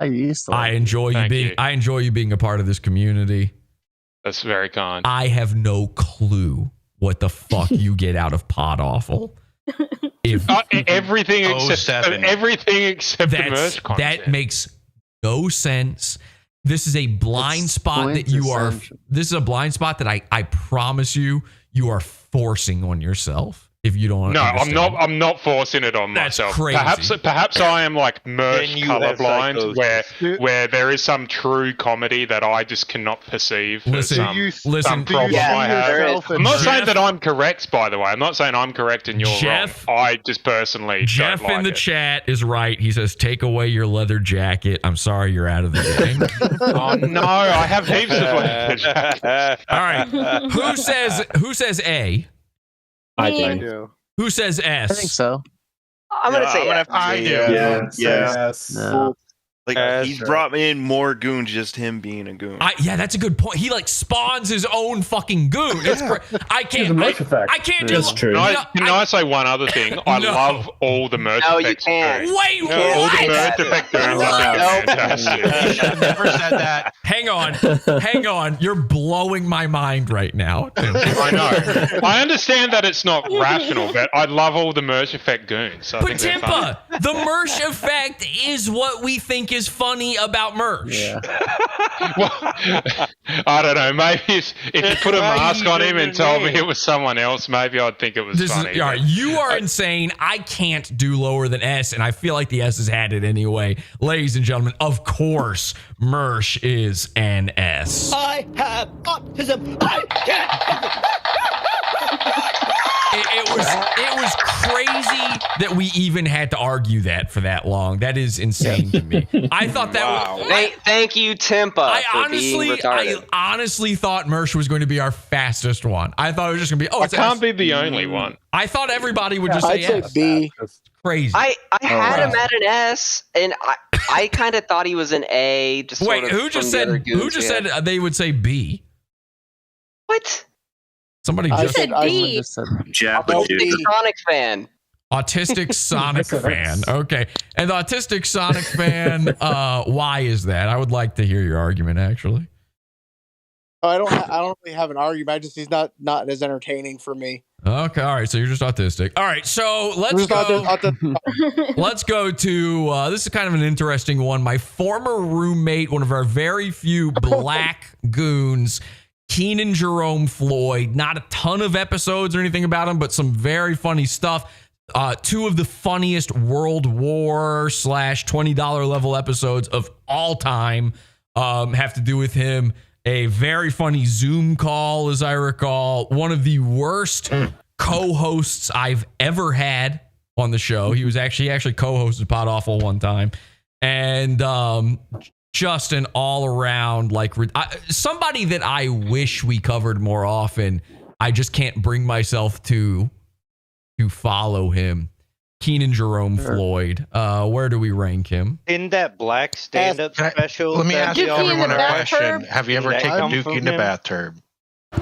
I used to. I enjoy you Thank being. you. I enjoy you being a part of this community. That's very kind. I have no clue what the fuck you get out of Pod Awful. If Everything except the merch content. that makes no sense. This is a blind spot that you are. This is a blind spot that I promise you are forcing on yourself. If you don't, No, understand. I'm not forcing it on That's myself. crazy. Perhaps I am like merch Then you have colorblind, psychosis. where there is some true comedy that I just cannot perceive. Listen, some problem I have. I'm not saying that I'm correct, by the way. I'm not saying I'm correct and you're Jeff- wrong. I just personally Jeff don't like in the it. chat is right. He says, "Take away your leather jacket." I'm sorry, you're out of the game. Oh no, I have heaps of leather jackets. All right, who says A? I Me. do. Who says S? I think so. I'm gonna say have to I say do. Yes. No. Like he's brought in more goons, just him being a goon. Yeah, that's a good point. He like spawns his own fucking goon. It's I can't. I can't do. That's true. Can I say one other thing? I No. love all the merch No, you effects. can't. Wait, All the what? merch effect goons are fantastic. Never said that. Hang on. You're blowing my mind right now. I know. I understand that it's not rational, but I love all the merch effect goons. I But think they're funny. Timpa, the merch effect is what we think is funny about merch. Yeah. Well, I don't know. Maybe if you put a mask on him and told me it was someone else, maybe I'd think it was funny. All right, you are insane. I can't do lower than S, and I feel like the S has had it anyway. Ladies and gentlemen, of course, Mersh is an S. I have autism. I can't help it. It was crazy that we even had to argue that for that long. That is insane to me. I thought that was... Thank you, Timpa, for being retarded. I honestly thought Mersh was going to be our fastest one. I thought it was just going to be... I can't be the only one. I thought everybody would just say I'd S. say B. Crazy. I had him at an S, and I kind of thought he was an A. Just Wait, sort of who just from the other said? Who goons just we had. said they would say B? What? Somebody I just said D. Sonic fan. Autistic Sonic fan. Okay, and the autistic Sonic fan. Why is that? I would like to hear your argument. Actually, I don't really have an argument. I just he's not as entertaining for me. okay, all right. So you're just autistic. All right, so let's go. Let's go to this is kind of an interesting one. My former roommate, one of our very few black goons, Keenan Jerome Floyd. Not a ton of episodes or anything about him, but some very funny stuff. Two of the funniest World War / $20 level episodes of all time have to do with him. A very funny Zoom call, as I recall. One of the worst co-hosts I've ever had on the show. He actually co-hosted Pod Awful one time. And just an all-around, like, somebody that I wish we covered more often. I just can't bring myself to follow him. Keenan Jerome Floyd. Where do we rank him? In that black stand-up special. Let me that ask y'all everyone a watched, question. Have you ever did that taken come Dookie from in the him? bathtub?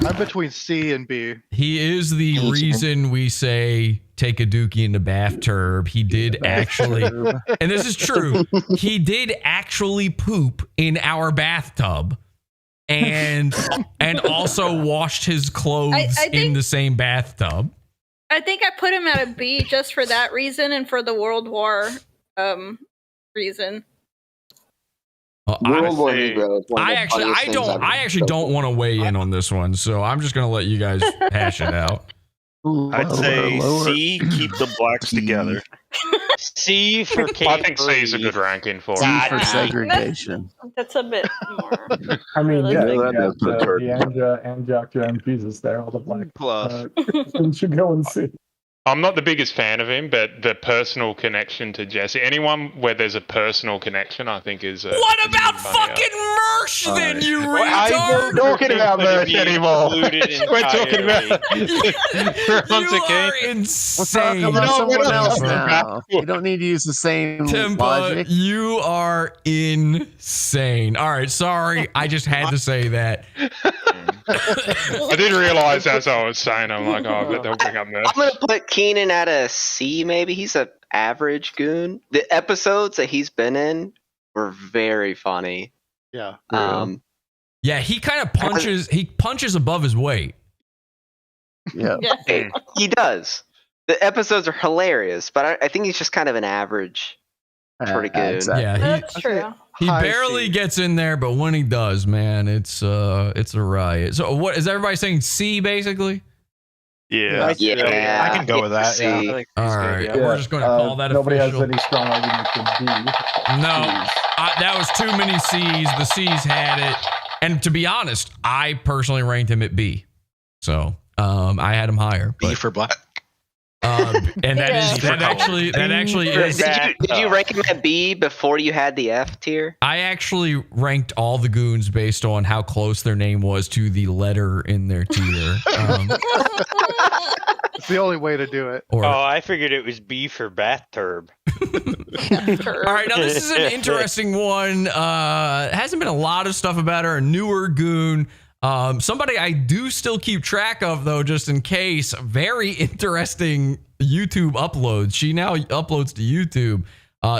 I'm between C and B. He is the reason we say take a Dookie in the bathtub. He did actually, and this is true, he did actually poop in our bathtub and also washed his clothes I think- in the same bathtub. I think I put him at a B just for that reason and for the World War reason. World War Negro is one of I the actually, funniest I things don't, I've I ever actually done. don't want to weigh in on this one, so I'm just gonna let you guys hash it out. I'd say C, keep the blacks together. C for K. I think C is a good ranking for C it. for segregation. That's a bit more. I mean, yeah, Really? you got the and Jack and Jesus there, all the black. And should go and see. I'm not the biggest fan of him, but the personal connection to Jesse, anyone where there's a personal connection, I think is. What about fucking Mersh then, you I'm retard? not talking about Mersh anymore. We're talking about You are insane. We're talking about someone else now. You don't need to use the same Timpa, logic. you are insane. All right, sorry. I just had to say that. I didn't realize as I was saying, I'm like, oh, I bet they'll bring up Mersh. I'm gonna put Keenan at a C. Maybe he's an average goon. The episodes that he's been in were very funny. Yeah. Yeah, he kind of punches. He punches above his weight. Yeah. He does. The episodes are hilarious, but I think he's just kind of an average sort of goon. Exactly. Yeah, That's true. he barely gets in there, but when he does, man, it's a riot. So what is everybody saying? C basically? Yeah. I can go with that. Yeah. All right, we're just going to call that nobody official. has any strong arguments for D. No, that was too many C's. The C's had it, and to be honest, I personally ranked him at B. So I had him higher. B for black. And that actually is. Did you rank him at B before you had the F tier? I actually ranked all the goons based on how close their name was to the letter in their tier. It's the only way to do it. I figured it was B for Batturb. All right, now this is an interesting one. Hasn't been a lot of stuff about her. A newer goon. Somebody I do still keep track of, though, just in case. Very interesting YouTube uploads. She now uploads to YouTube.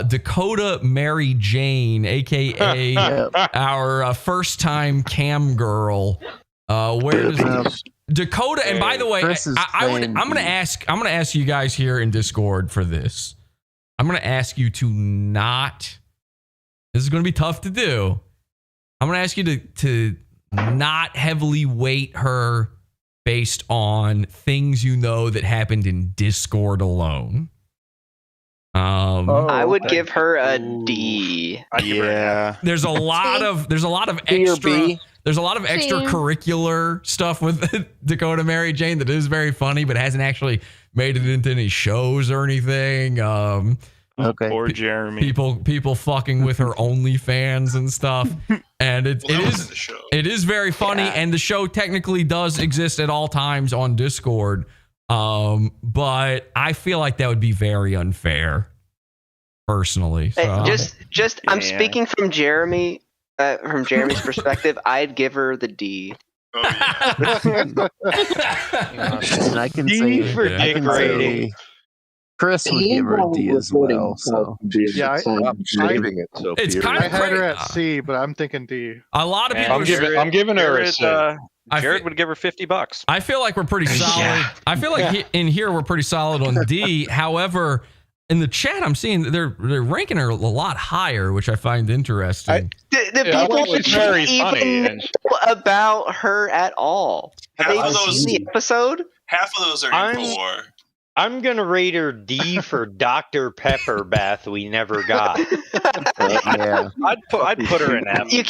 Dakota Mary Jane, a.k.a. our first-time cam girl. Where is Dakota? And by the way, I'm gonna ask you guys here in Discord for this. I'm gonna ask you to not. This is gonna be tough to do. I'm gonna ask you to not heavily weight her based on things you know that happened in Discord alone. I would give her a D. Yeah. There's a lot of extracurricular stuff with Dakota Mary Jane that is very funny, but hasn't actually made it into any shows or anything. Okay. Poor Jeremy. People fucking with her OnlyFans and stuff, and it is very funny. Yeah. And the show technically does exist at all times on Discord, but I feel like that would be very unfair, personally. So. Just I'm speaking from Jeremy, from Jeremy's perspective. I'd give her the D. Oh, yeah. And I can say Chris would give her a D as well. So yeah, it's kind of I had her at C, but I'm thinking D. A lot of people. I'm giving her a C. Jared would give her $50. I feel like we're pretty solid. Yeah. I feel like in here we're pretty solid on D. However, in the chat, I'm seeing they're ranking her a lot higher, which I find interesting. The people very even know about her at all. Have they seen the episode? Half of those are in core. I'm gonna rate her D for Dr. Pepper bath we never got. Yeah, I'd put her in F. You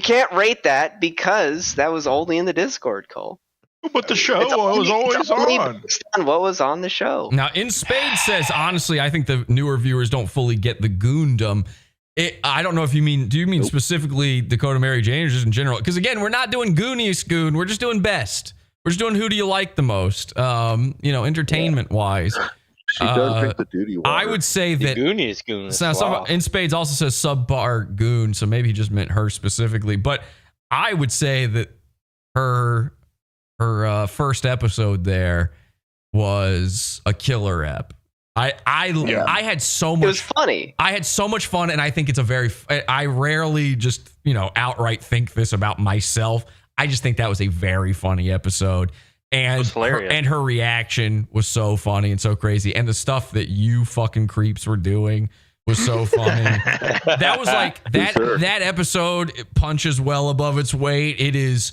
can't rate that because that was only in the Discord, Cole. But the show was always on. What was on the show? Now, In Spade says, honestly, I think the newer viewers don't fully get the goondom. I don't know if you mean, do you mean specifically Dakota Mary Jane or just in general? Because again, we're not doing Gooniest Goon. We're just doing best. We're just doing who do you like the most, entertainment wise. She does drink the duty water. I would say that Gooniest Goon. So In Spades also says subpar goon, so maybe he just meant her specifically. But I would say that her first episode there was a killer ep. I had so much. It was funny. I had so much fun, and I think it's I rarely just outright think this about myself. I just think that was a very funny episode, and her reaction was so funny and so crazy, and the stuff that you fucking creeps were doing was so funny. That was like that episode. It punches well above its weight. It's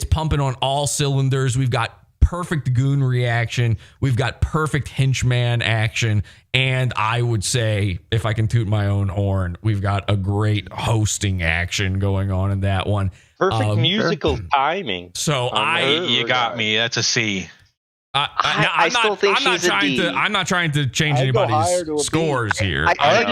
pumping on all cylinders. We've got perfect goon reaction. We've got perfect henchman action. And I would say, if I can toot my own horn, we've got a great hosting action going on in that one. Perfect musical timing. So you got me. That's a C. I still think she's a D. I'm not trying to change anybody's scores here. I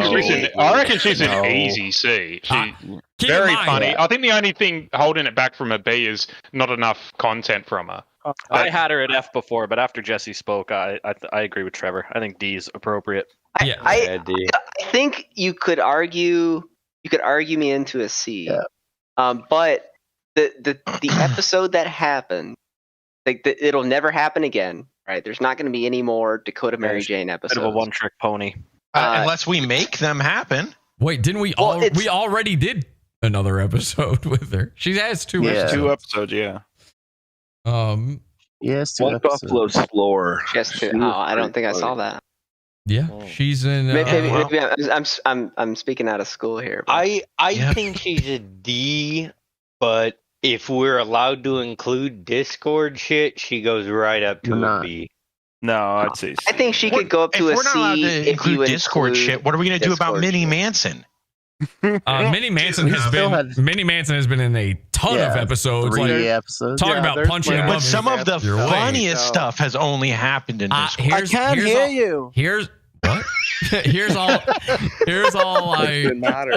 reckon she's an easy C. She's very funny. I think the only thing holding it back from a B is not enough content from her. I had her at F before, but after Jesse spoke, I agree with Trevor. I think D is appropriate. I think you could argue me into a C. Yeah. But the episode that happened, it'll never happen again, right? There's not going to be any more Dakota Mary Jane episodes. Bit of a one-trick pony. Unless we make them happen. Wait, didn't we we already did another episode with her? She has 2 episodes. 2 episodes, yeah. Yes, One Buffalo Slower. Just to, I don't think I saw that. Yeah, she's in. Maybe I'm speaking out of school here. But. I think she's a D, but if we're allowed to include Discord shit, she goes right up to a B. No, I'd say C. I think she could go up to a C. If we're not allowed to if you include Discord shit, what are we going to do about Minnie shit. Manson? Minnie Manson has been in a ton of episodes. 3 episodes. Talk about punching above. But some of the your weight. funniest stuff has only happened in Discord. I can't hear you. Here's what? Here's all I.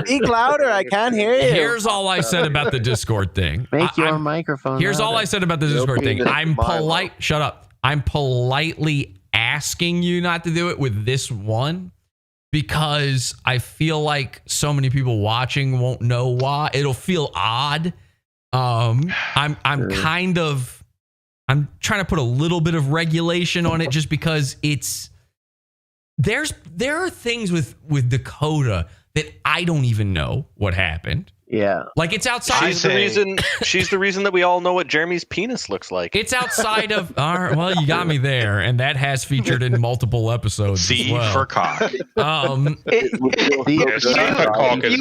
Speak louder. I can't hear you. Here's all I said about the Discord thing. Make your microphone. Here's all I said about the Discord thing. I'm polite. Shut up. I'm politely asking you not to do it with this one because I feel like so many people watching won't know why. It'll feel odd. I'm trying to put a little bit of regulation on it just because there are things with Dakota that I don't even know what happened. Yeah. Like it's outside. She's the reason that we all know what Jeremy's penis looks like. It's outside of. Well, you got me there, and that has featured in multiple episodes. C as well. for cock. You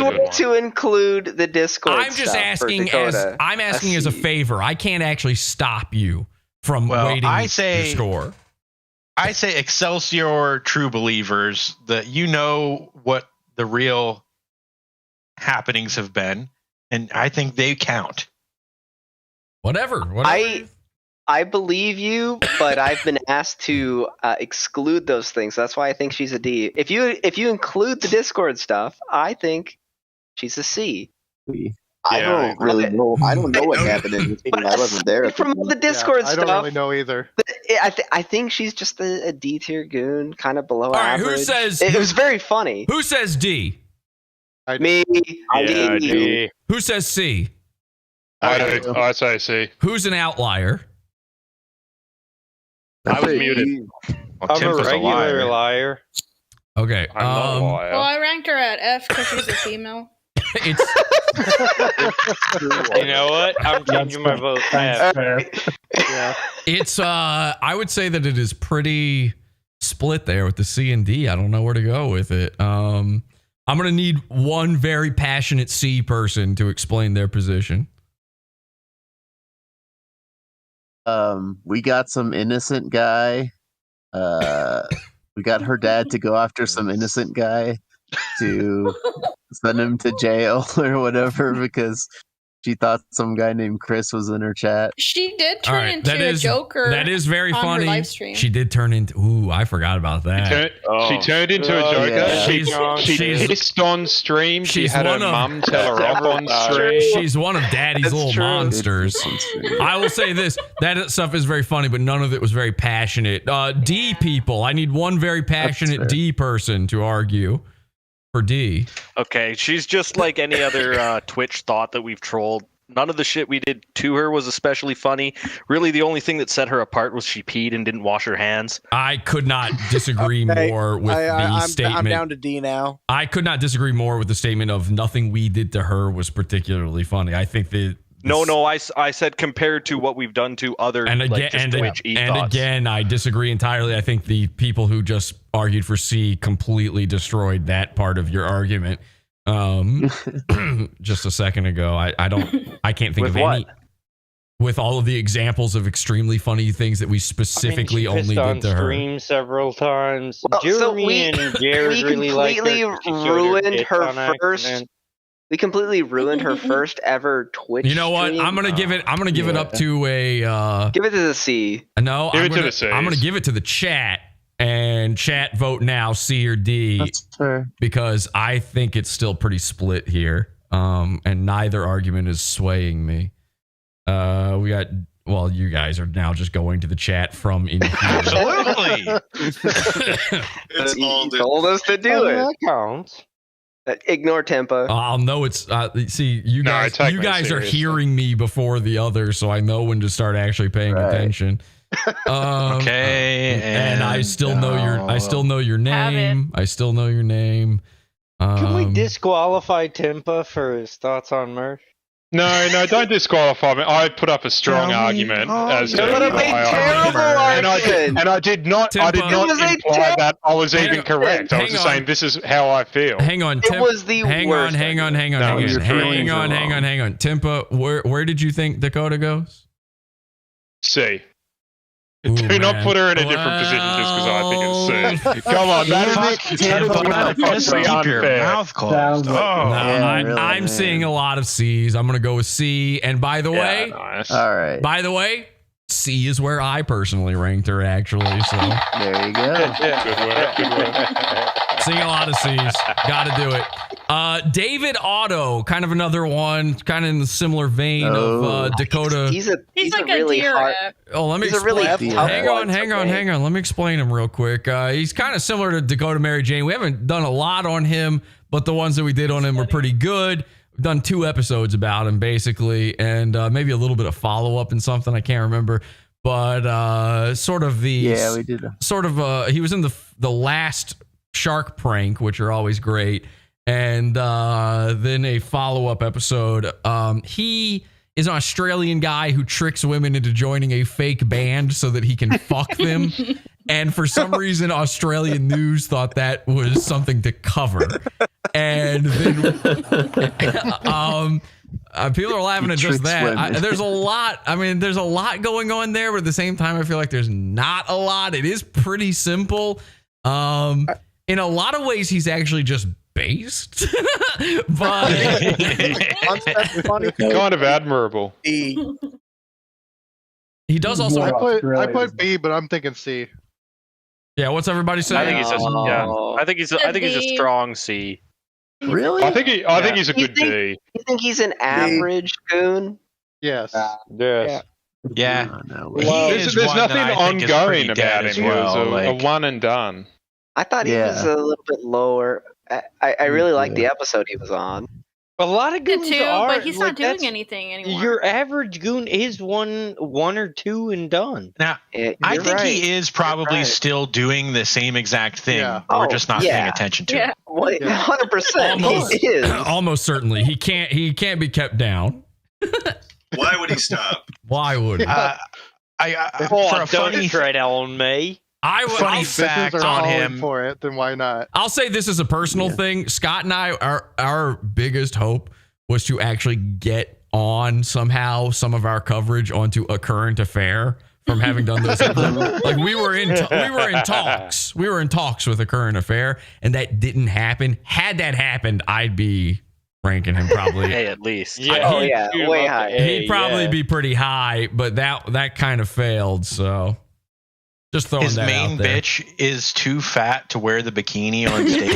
want to include the Discord. I'm just asking as a favor. I can't actually stop you from waiting your score. I say Excelsior True Believers, that you know what the real happenings have been, and I think they count. Whatever. I believe you, but I've been asked to exclude those things. That's why I think she's a D. If you include the Discord stuff, I think she's a C. I don't really know. I don't know what happened in this meeting. I wasn't there. From the Discord stuff, I don't really know either. I think she's just a D tier goon, kind of below average. Who says it was very funny? Who says D? Me. D. Who says C? I say C. Who's an outlier? I was muted. I'm a regular liar. Okay. I'm not a liar. Well, I ranked her at F because she's a female. It's. You know what? I'm changing my vote. It's. I would say that it is pretty split there with the C and D. I don't know where to go with it. I'm gonna need one very passionate C person to explain their position. We got some innocent guy. We got her dad to go after some innocent guy to send him to jail or whatever because she thought some guy named Chris was in her chat. She did turn into a Joker. That is very on funny. Her live stream. She did turn into. Ooh, I forgot about that. She turned into a Joker. Yeah. She hissed on stream. She had her mum tell her off on stream. She's one of Daddy's little monsters. I will say this: that stuff is very funny, but none of it was very passionate. D people, I need one very passionate D person to argue for D. Okay, she's just like any other Twitch thought that we've trolled. None of the shit we did to her was especially funny. Really, the only thing that set her apart was she peed and didn't wash her hands. I could not disagree more with the statement. I'm down to D now. I could not disagree more with the statement of nothing we did to her was particularly funny. I think that. No, I said compared to what we've done to other Twitch and again, I disagree entirely. I think the people who just argued for C completely destroyed that part of your argument. Just a second ago, I can't think of any. With all of the examples of extremely funny things that we specifically only did to her. Stream several times. Well, Jeremy and Jared really ruined her first. We completely ruined her first ever Twitch. You know what? stream. I'm gonna give it up to a. Give it to the C. No, I'm gonna give it to the chat. And chat vote now, C or D. That's fair. Because I think it's still pretty split here. And neither argument is swaying me. You guys are now just going to the chat from in here. Absolutely. You told us to do it. That counts. Ignore Tempa. I'll know it's. See, you guys are hearing me before the others, so I know when to start actually paying attention. Okay, and I still know your name. I still know your name. Can we disqualify Timpa for his thoughts on Murph? No, don't disqualify me. I put up a strong argument as to What a big terrible argument! and I did not imply that I was even correct. I was just saying this is how I feel. Hang on, It was the worst. Hang on. Timpa, where did you think Dakota goes? C. Do not put her in a different position just because I think it's C. Come on, just keep your mouth closed. I'm seeing a lot of C's. I'm going to go with C. And by the way, all right. By the way, C is where I personally ranked her, actually. So there you go. Seeing a lot of C's. Got to do it. David Otto, kind of another one, kind of in the similar vein of Dakota. He's like a really hard. Let me explain. Hang on. Let me explain him real quick. He's kind of similar to Dakota Mary Jane. We haven't done a lot on him, but the ones that we did on him were pretty good. We've done 2 episodes about him, basically, and maybe a little bit of follow-up and something. I can't remember. But sort of the... Yeah, we did. Sort of... he was in the last shark prank, which are always great. And then a follow-up episode. He is an Australian guy who tricks women into joining a fake band so that he can fuck them. And for some reason, Australian news thought that was something to cover. And then people are laughing at just that. There's a lot. I mean, there's a lot going on there, but at the same time, I feel like there's not a lot. It is pretty simple. In a lot of ways, he's actually just based, but kind of admirable. E. He does also. I put B, but I'm thinking C. Yeah, what's everybody saying? I think he's I think he's a strong C. Really? I think he's a good D. You think he's an average Goon? Yes. Yes. Yeah. There's nothing ongoing about him. Well, it was a one and done. I thought he was a little bit lower. I really liked the episode he was on. A lot of goons are, but he's not doing anything anymore. Your average goon is one or two and done. Now, I think he is probably still doing the same exact thing. Yeah. We're just not paying attention to it. 100%. He is. Almost certainly. He can't be kept down. Why would he stop? Why would he? For a funny tread on me. Funny fact on him. For it, then why not? I'll say this is a personal thing. Scott and I, our biggest hope was to actually get on somehow some of our coverage onto A Current Affair from having done this. Like we were in talks. We were in talks with A Current Affair, and that didn't happen. Had that happened, I'd be ranking him probably A at least. Yeah, way high. He'd probably be pretty high, but that kind of failed. So. Just throwing his that main out there. bitch is too fat to wear the bikini on stage.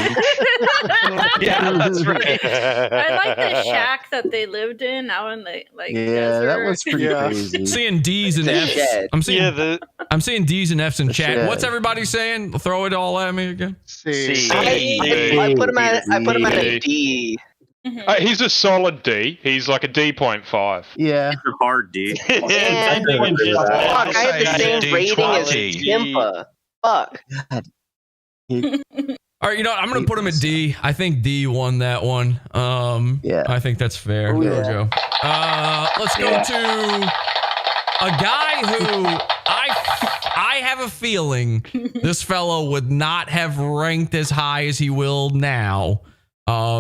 Yeah, that's right. I like the shack that they lived in out in the desert. That was pretty crazy. I'm seeing D's and F's. I'm seeing D's and F's in chat. shed. What's everybody saying? Throw it all at me again. C. I put him at a D. He's a solid D. He's like a D.5. Yeah. It's a hard D. I had the same rating as Timpa. Fuck. All right, you know what? I'm gonna put him at D. I think D won that one. Yeah. I think that's fair. There we go. Let's go to a guy who I have a feeling this fellow would not have ranked as high as he will now.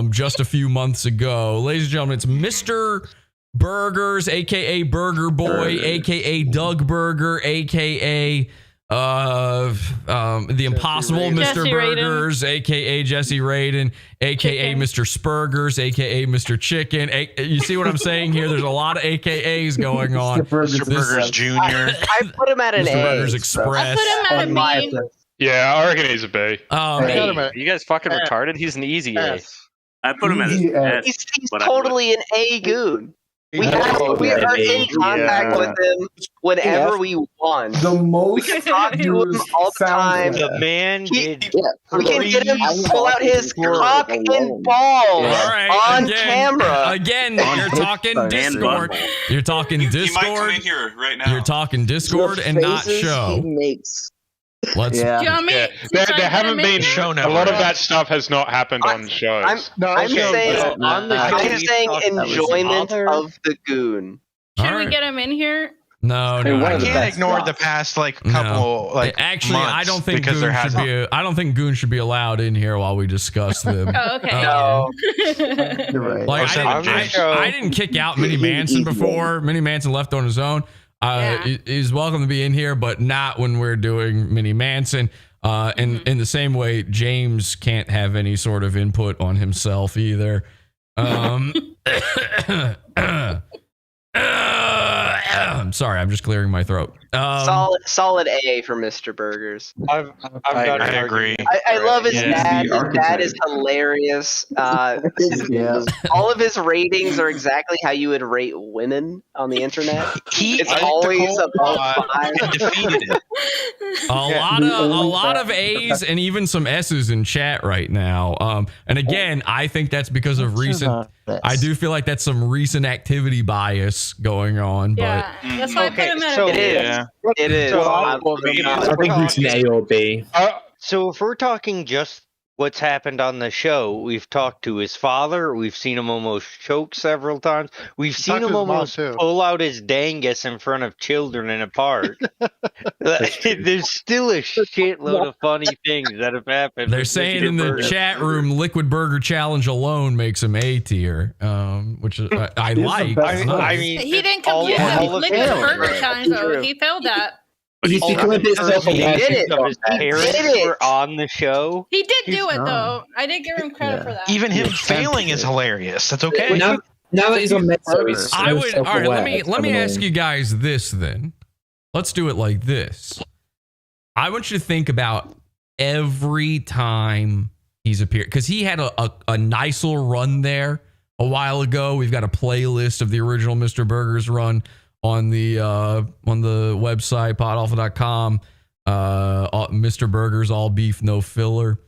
Just a few months ago. Ladies and gentlemen, it's Mr. Burgers, aka Burger Boy, aka Doug Burger, aka the Impossible Mr. Burgers, aka Jesse Radin, aka Mr. Spurgers, aka Mr. Chicken. You see what I'm saying here? There's a lot of AKAs going on. Mr. Burgers Jr. I put him at an Mr. A. Burgers Express. I put him at a B. Yeah, I reckon he's a B. You guys fucking retarded? He's an easy A. I put him at an S. He's totally an A Goon. We are in contact with him whenever we want. We can talk to him all the time. The man we can get him to pull out his cock and balls on camera. Again, you're talking Discord. You're talking Discord. He might come in here right now. You're talking Discord and not show. He makes Let's. Yeah. Do you want me- There, should I there get haven't him in been here? Show a lot of that stuff has not happened on shows. I'm saying on the show, I'm we saying talked about enjoyment father. of the Goon. Should All we right. get him in here? No, Hey, no, I no, can't no. ignore the past couple actually months I don't think because Goon there has should be. I don't think Goon should be allowed in here while we discuss them. Oh, okay. You're right. Like I didn't kick out Minnie Manson before. Minnie Manson left on his own. He's welcome to be in here, but not when we're doing Minnie Manson. And in the same way, James can't have any sort of input on himself either. I'm sorry, I'm just clearing my throat. Solid A for Mr. Burgers. I agree. I love his Yeah. dad. The His dad is hilarious. Yeah. All of his ratings are exactly how you would rate women on the internet. It's always above 5. Defeated it. A lot of A's and even some S's in chat right now. And again, I think that's because of recent. I do feel like that's some recent activity bias going on. Yeah, that's why I put him at so a B. It is. I think it's an A or B. So if we're talking just what's happened on the show, we've talked to his father. We've seen him almost choke several times. We've seen talked him to his mom, almost too. pull out his dangus in front of children in a park. There's still a shitload of funny things that have happened. They're with saying Mr. in the Burger. chat room, Liquid Burger Challenge alone makes him A tier, which is, I like. It's nice. He didn't complete the Liquid Burger Challenge, though. He failed that. He's become a bit self-aware. His parents were on the show. He did do it, though. I did give him credit for that. Even him failing is hilarious. That's okay. Now that he's on Mezzo, he's I would. All right, let me coming ask on. you guys this then. Let's do it like this. I want you to think about every time he's appeared, because he had a nice little run there a while ago. We've got a playlist of the original Mr. Burgers run on the website podalpha.com. Mr. Burgers, all beef, no filler,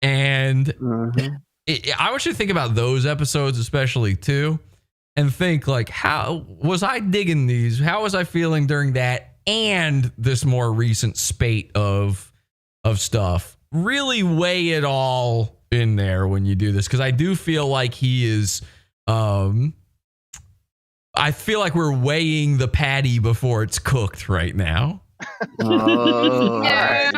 and I want you to think about those episodes especially too, and think like, how was I digging these? How was I feeling during that and this more recent spate of stuff? Really weigh it all in there when you do this, because I do feel like he is. I feel like we're weighing the patty before it's cooked right now. Yeah,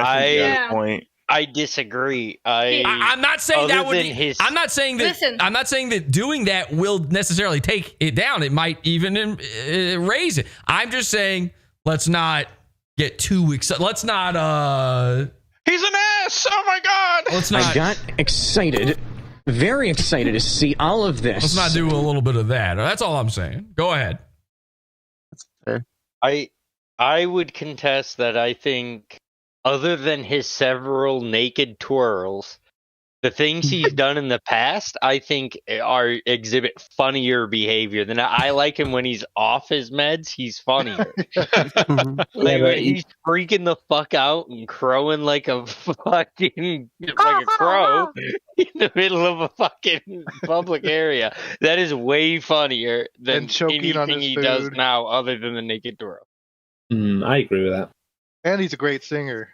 I think that's a point. I disagree. I'm not saying that would. than his- I'm not saying that. Listen. I'm not saying that doing that will necessarily take it down. It might even raise it. I'm just saying let's not get too excited. Let's not. He's an ass. Oh my god. Let's not. I got excited, very excited to see all of this. Let's not do a little bit of that. That's all I'm saying. Go ahead. I would contest that. I think, other than his several naked twirls, the things he's done in the past, I think, exhibit funnier behavior than I like him when he's off his meds. He's funnier. Like when he's freaking the fuck out and crowing like a fucking crow in the middle of a fucking public area. That is way funnier than And choking on anything his he does food. now, other than the naked twirl. I agree with that. And he's a great singer.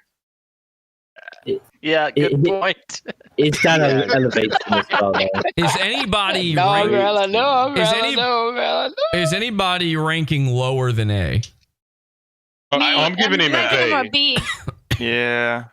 Yeah, good point. It's down elevates him as well, though. Is anybody No rank- umbrella, no is, umbrella, any- no umbrella, no. is anybody ranking lower than A? I'm giving him I give him a a B. Yeah.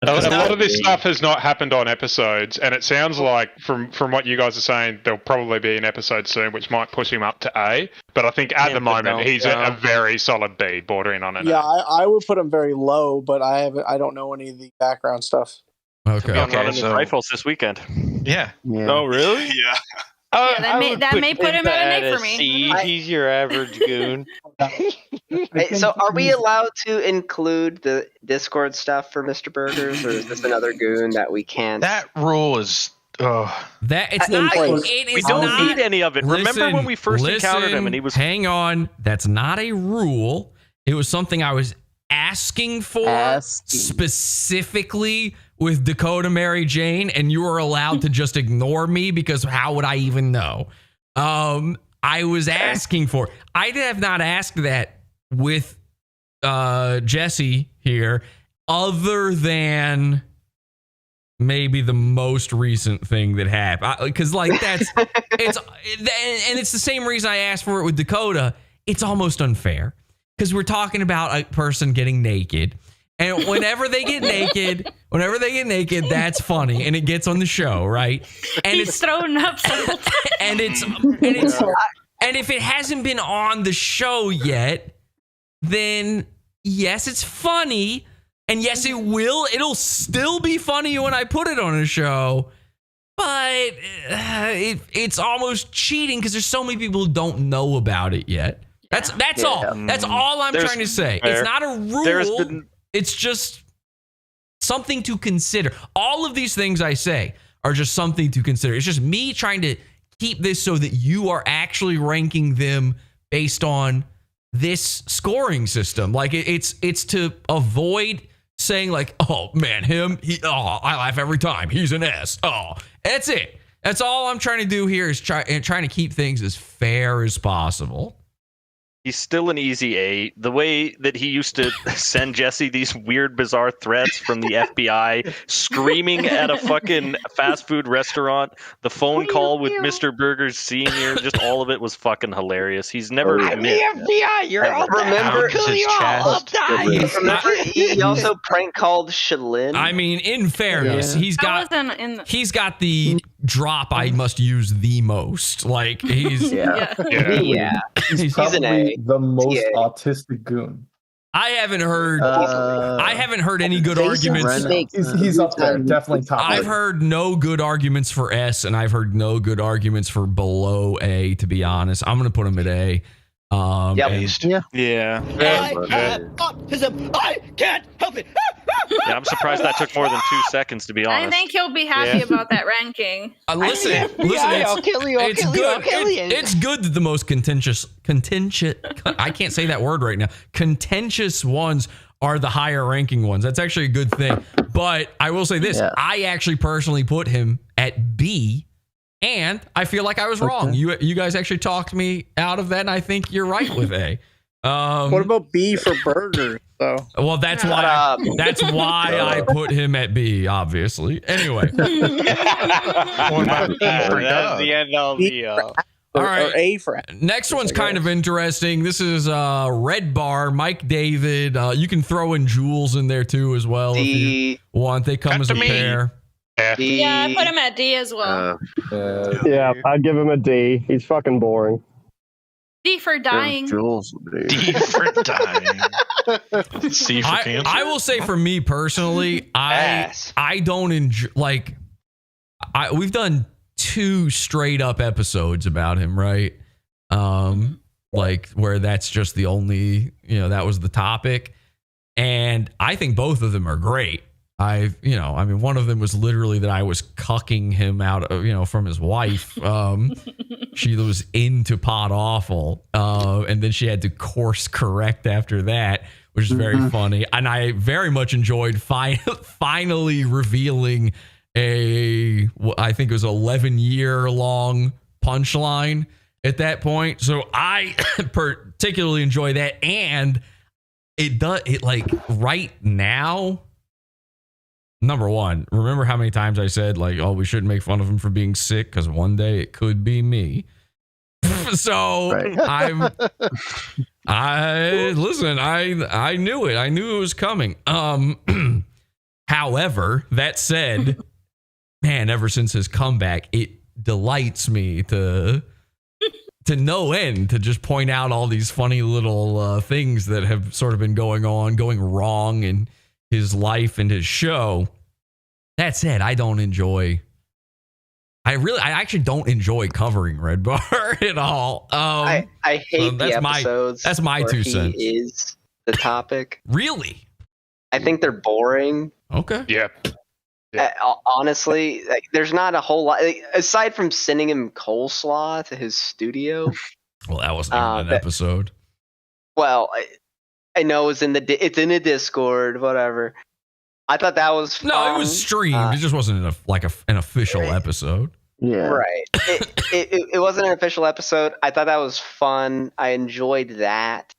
A lot of this stuff has not happened on episodes, and it sounds like from what you guys are saying, there'll probably be an episode soon, which might push him up to A. But I think at the moment he's a very solid B, bordering on an Yeah, A. I would put him very low, but I don't know any of the background stuff. Okay. I'm running his rifles this weekend. Yeah. Oh, really? Yeah. Yeah, that may put him at an A for me. C. He's your average goon. Hey, so are we allowed to include the Discord stuff for Mr. Burgers, or is this another Goon that we can't? That rule is. That it's In not. place. It is We don't not, need any of it. Remember when we first encountered him and he was. Hang on. That's not a rule. It was something I was asking for specifically with Dakota Mary Jane, and you were allowed to just ignore me because how would I even know? I was asking for. I have not asked that with Jesse here, other than maybe the most recent thing that happened, because like that's it's the same reason I asked for it with Dakota. It's almost unfair because we're talking about a person getting naked, and whenever they get naked, that's funny and it gets on the show, right? And He's thrown up several times. and if it hasn't been on the show yet, then yes, it's funny. And yes, it'll still be funny when I put it on a show, but it's almost cheating because there's so many people who don't know about it yet. That's all. That's all I'm trying to say. It's not a rule. It's just something to consider. All of these things I say are just something to consider. It's just me trying to keep this so that you are actually ranking them based on this scoring system. Like it's to avoid saying like, oh man, I laugh every time. He's an S. Oh, that's it. That's all I'm trying to do here is trying to keep things as fair as possible. He's still an easy A. The way that he used to send Jesse these weird, bizarre threats from the FBI, screaming at a fucking fast food restaurant, the phone call with Mr. Burgers Sr., just all of it was fucking hilarious. He's never I'm the FBI. You're all remember kill you all. I'll die. Remember, he also prank called Shalin. I mean, in fairness, he's got the drop I must use the most. Like he's He's He's an probably A. the most autistic goon. I haven't heard any good arguments. He's up there, definitely top. I've heard no good arguments for S, and I've heard no good arguments for below A. To be honest, I'm gonna put him at A. Yeah. I have autism. I can't help it. Yeah, I'm surprised that took more than 2 seconds, to be honest. I think he'll be happy about that ranking. Listen, I'll kill you. It's good. It's good that the most contentious. I can't say that word right now. Contentious ones are the higher ranking ones. That's actually a good thing. But I will say this: I actually personally put him at B. And I feel like I was wrong. You guys actually talked me out of that, and I think you're right with A. What about B for burger? So well, that's why I put him at B. Obviously. Anyway, That's the end all be all. All right. Or A for next one's kind of interesting. This is Red Bar, Mike David. You can throw in Jules in there too as well if you want. They come as a pair. Yeah, I put him at D as well. Yeah, I'd give him a D. He's fucking boring. D for dying. D for dying. C for cancer. I will say for me personally, I don't enjoy we've done 2 straight up episodes about him, right? Like where that's just the only, that was the topic. And I think both of them are great. One of them was literally that I was cucking him out of, from his wife. She was into Pod Awful. And then she had to course correct after that, which is very funny. And I very much enjoyed finally revealing I think it was 11-year long punchline at that point. So I particularly enjoy that. And it like right now, number one, remember how many times I said we shouldn't make fun of him for being sick because one day it could be me. So I knew it. I knew it was coming. However, that said, man, ever since his comeback, it delights me to no end to just point out all these funny little things that have sort of been going wrong in his life and his show. That said, I actually don't enjoy covering Red Bar at all. I hate the episodes. That's my 2 cents. He is the topic. Really? I think they're boring. Okay. Yeah. Honestly, there's not a whole lot aside from sending him coleslaw to his studio. Well, that wasn't even an episode. Well, I know it's in the Discord, whatever. I thought that was fun. No, it was streamed. It just wasn't an official episode. Yeah. Right. It wasn't an official episode. I thought that was fun. I enjoyed that.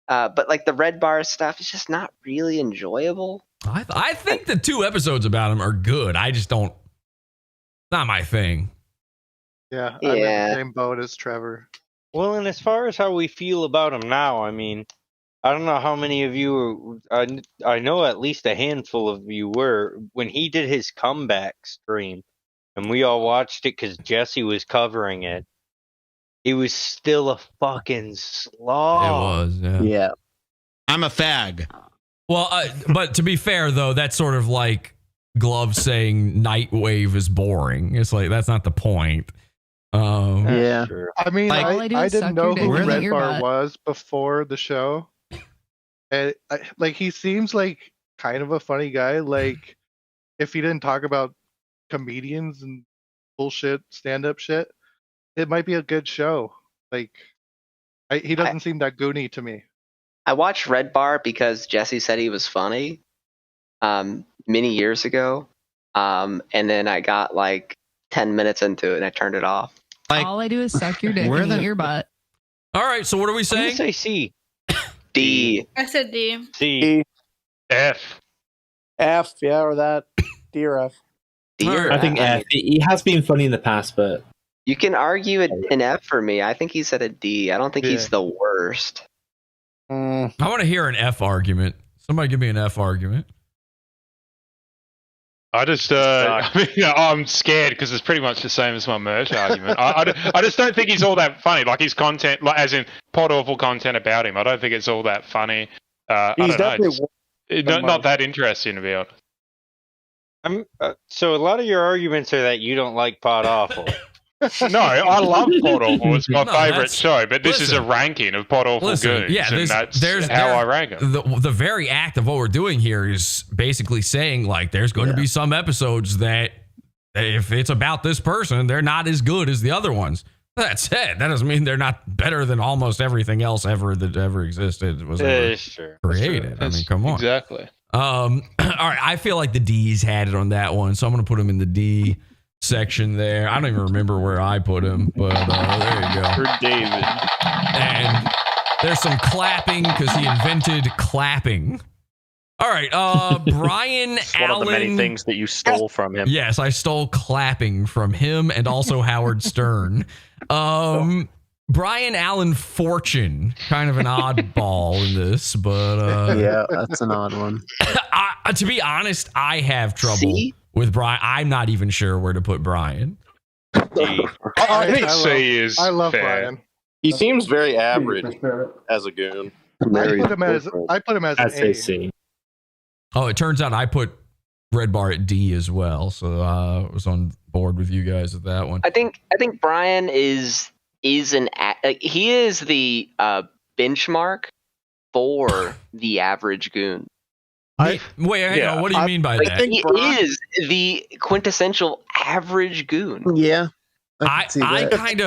But like the Red Bar stuff is just not really enjoyable. I think the 2 episodes about him are good. I just don't. Not my thing. Yeah, I'm in the same boat as Trevor. Well, and as far as how we feel about him now, I mean, I don't know how many of you, I know at least a handful of you were, when he did his comeback stream, and we all watched it because Jesse was covering it, it was still a fucking slog. It was, yeah. I'm a fag. Well, but to be fair, though, that's sort of like Glove saying Nightwave is boring. It's like, that's not the point. Yeah. I mean, Like- I All I do is didn't suck know your dick who with Red your Bar butt. was before the show. And like, he seems like kind of a funny guy. Like, if he didn't talk about comedians and bullshit stand-up shit, it might be a good show. Like, he doesn't seem that goony to me. I watched Red Bar because Jesse said he was funny many years ago. And then I got like 10 minutes into it and I turned it off. All I do is suck your dick and eat your butt. All right, so what are we I'm saying? gonna say C. D. I said D. C. F. F, yeah, or that. D or F. D or I think F. F. He has been funny in the past, but You can argue an F for me. I think he's at a D. I don't think he's the worst. I want to hear an F argument. Somebody give me an F argument. I just, I mean, I'm scared because it's pretty much the same as my merch argument. I just don't think he's all that funny. Like his content, like as in pod awful content about him. I don't think it's all that funny. I He's don't know. definitely Not that interesting to be honest. So a lot of your arguments are that you don't like Pod Awful. No, I love Pod Awful. It's my No, favorite that's- show. But this is a listen. ranking of Pod Awful goons, and that's how I rank them. The very act of what we're doing here is basically saying like there's going to be some episodes that if it's about this person, they're not as good as the other ones. That said, that doesn't mean they're not better than almost everything else that ever existed was ever created. I mean, come on. Exactly. All right, I feel like the D's had it on that one, so I'm going to put him in the D section there. I don't even remember where I put him, but there you go. For David. And there's some clapping because he invented clapping. All right, Brian It's Allen. one of the many things that you stole from him. Yes, I stole clapping from him and also Howard Stern. Brian Allen Fortune, kind of an oddball in this, but yeah, that's an odd one. To be honest, I have trouble with Brian. I'm not even sure where to put Brian. I think C is I love fair. Brian. He seems very average as a goon. I put him as an A. C. Oh, it turns out I put Red Bar at D as well, so I was on board with you guys with that one. I think Brian is he is the benchmark for the average goon. Wait, hang on, what do you mean by that? He is the quintessential average goon. Yeah. I kind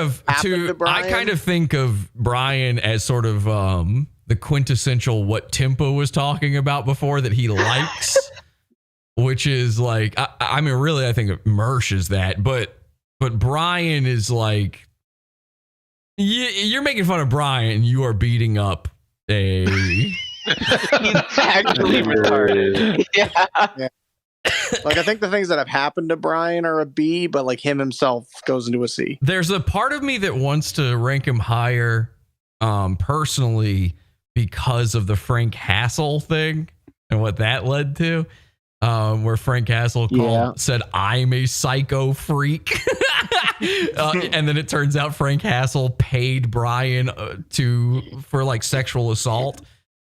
of think of Brian as sort of the quintessential what Timpa was talking about before that he likes, which is like I mean really I think Mersh is that, but Brian is like you're making fun of Brian, you are beating up a He's actually retarded. Yeah. Like I think the things that have happened to Brian are a B, but like him himself goes into a C. There's a part of me that wants to rank him higher personally because of the Frank Hassel thing and what that led to. Where Frank Hassel said, "I'm a psycho freak." And then it turns out Frank Hassel paid Brian for like sexual assault,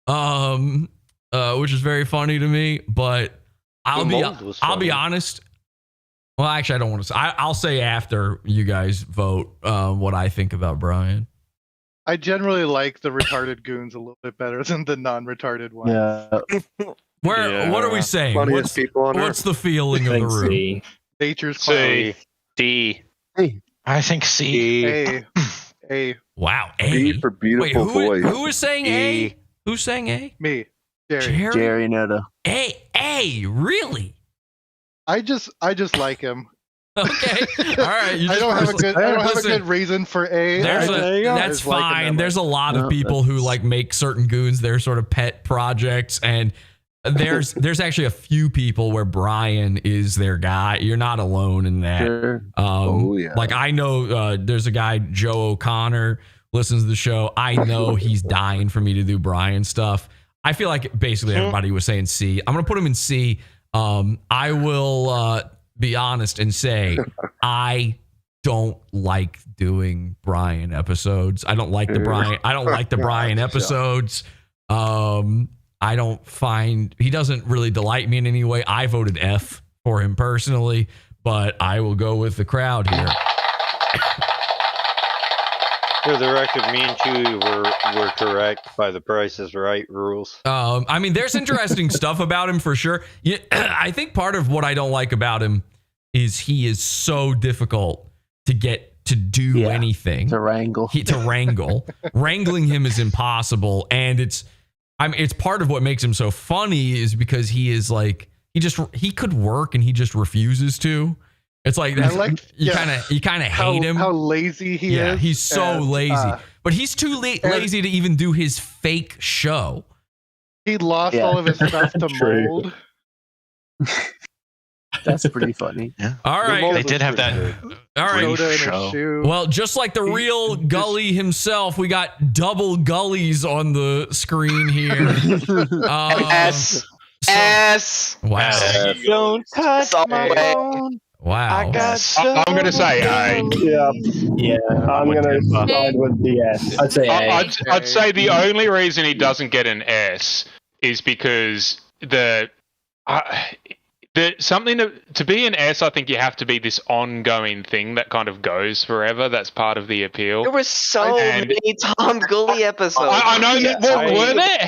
which is very funny to me. But I'll be honest. Well, actually, I don't want to say. I'll say after you guys vote what I think about Brian. I generally like the retarded goons a little bit better than the non-retarded ones. Yeah. What are we saying? Funniest people on What's the feeling of the room? Nature's C. D. I think C. A. Wow. A. B for beautiful voice. Who is saying A? Who's saying A? Me. Jerry. Jerry Noto. A. Really? I just like him. Okay. All right. You I don't have a listen, good reason for A. That's fine. There's a lot of people who like make certain goons their sort of pet projects, and there's actually a few people where Brian is their guy. You're not alone in that. Sure. Like I know there's a guy, Joe O'Connor, listens to the show. I know he's dying for me to do Brian stuff. I feel like basically everybody was saying C. I'm gonna put him in C. I will be honest and say I don't like doing Brian episodes. I don't like the Brian episodes. I don't find he doesn't really delight me in any way. I voted F for him personally, but I will go with the crowd here. For the record, me and Chewy were correct by the Price is Right rules. I mean, there's interesting stuff about him for sure. Yeah, I think part of what I don't like about him is he is so difficult to get to do anything. To wrangle. Wrangling him is impossible, and it's part of what makes him so funny is because he is like he could work and he just refuses to. It's like you kind of hate him. How lazy he is. Yeah, he's so lazy. But he's too lazy to even do his fake show. He lost all of his stuff to mold. That's pretty funny. Yeah. All right. They did have that. All right. Show. Well, just like the real Gully himself, we got double Gullies on the screen here. S. Wow. Don't touch my phone. Wow. I got I'm going to say A. Yeah. I'm going to side with the S. I'd say A. I'd say the only reason he doesn't get an S is because something to be an S, I think you have to be this ongoing thing that kind of goes forever. That's part of the appeal. There were so many Tom Gully episodes. I know that. Were there?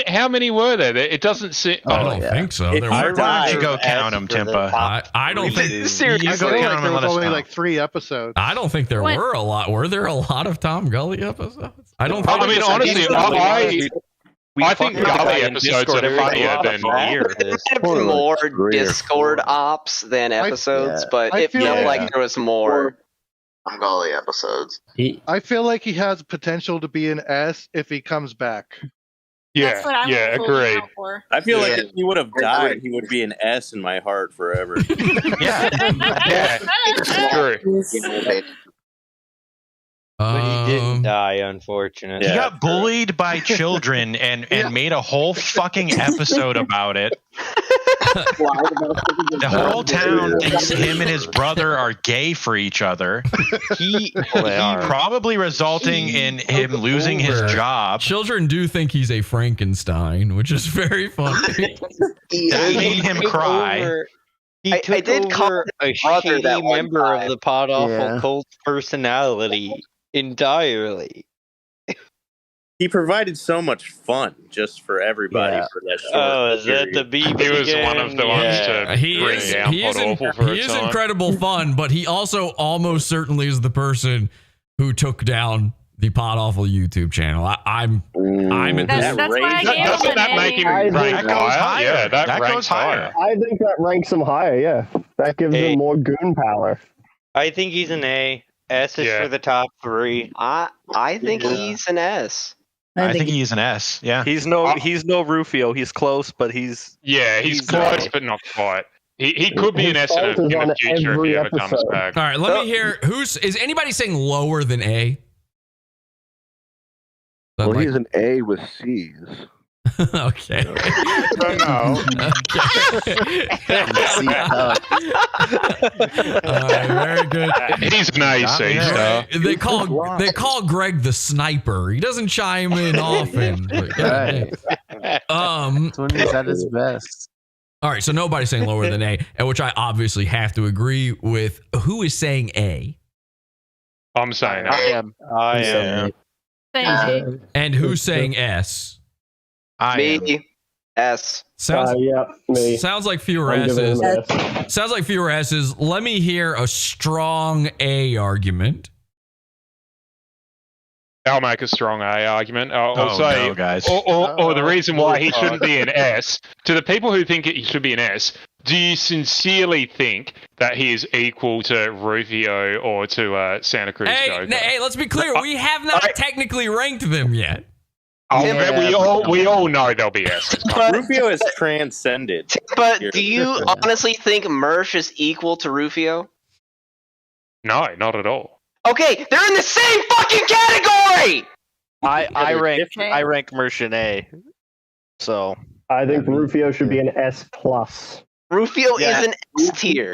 How many were there? It doesn't seem. I don't think so. Why don't you go count them, Timpa? I don't think. Seriously, you go count them and let us only know. like 3 episodes. I don't think there were a lot. Were there a lot of Tom Gully episodes? I don't. I mean, honestly, I think Gully episodes are funnier than more Discord ops than episodes, but it felt like there was more Gully episodes. I feel like he has potential to be an S if he comes back. That's what I'm agreed. out for. I feel like if he would have died, he would be an S in my heart forever. Yeah, true. But he didn't die, unfortunately. He got bullied by children and made a whole fucking episode about it. The whole town thinks him and his brother are gay for each other. He probably resulting in him losing his job. Children do think he's a Frankenstein, which is very funny. That made him cry. He took over a shady member of the Pod Awful cult personality entirely. He provided so much fun just for everybody for that short is that the BB? He was one of the ones to bring down Pod Awful for a He is time. incredible fun, but he also almost certainly is the person who took down the Pod Awful YouTube channel. I'm at That's this. why I gave Doesn't him that an make A. him I rank think higher? Yeah, that ranks goes higher. I think that ranks him higher, yeah. That gives him more goon power. I think he's an A. S is for the top 3. I think he's an S. I think he's an S. Yeah. He's no Rufio. He's close, but he's close, but not quite. He could be an S in the future if he ever comes back. All right, let me hear. Is anybody saying lower than A? Well, he's an A with C's. Okay. No. Very good. He's an AC star. They call Greg the sniper. He doesn't chime in often. Right. That's when he's at his best. All right, so nobody's saying lower than A, and which I obviously have to agree with. Who is saying A? I'm saying I am. Same. And who's saying S? Me. S. Sounds, me. Sounds like fewer I'm giving S's. him an S. Sounds like fewer S's. Let me hear a strong A argument. I'll make a strong A argument. I'll say, no, guys. or the reason why he shouldn't be an S, to the people who think he should be an S, do you sincerely think that he is equal to Rufio or to Santa Cruz Joker? Hey, let's be clear. We have not technically ranked them yet. Oh, we all know there'll be S's. Rufio is transcended. But do you honestly think Mersh is equal to Rufio? No, not at all. Okay, they're in the same fucking category. I rank Mersh in A. So I think Rufio should be an S+. Rufio is an S tier.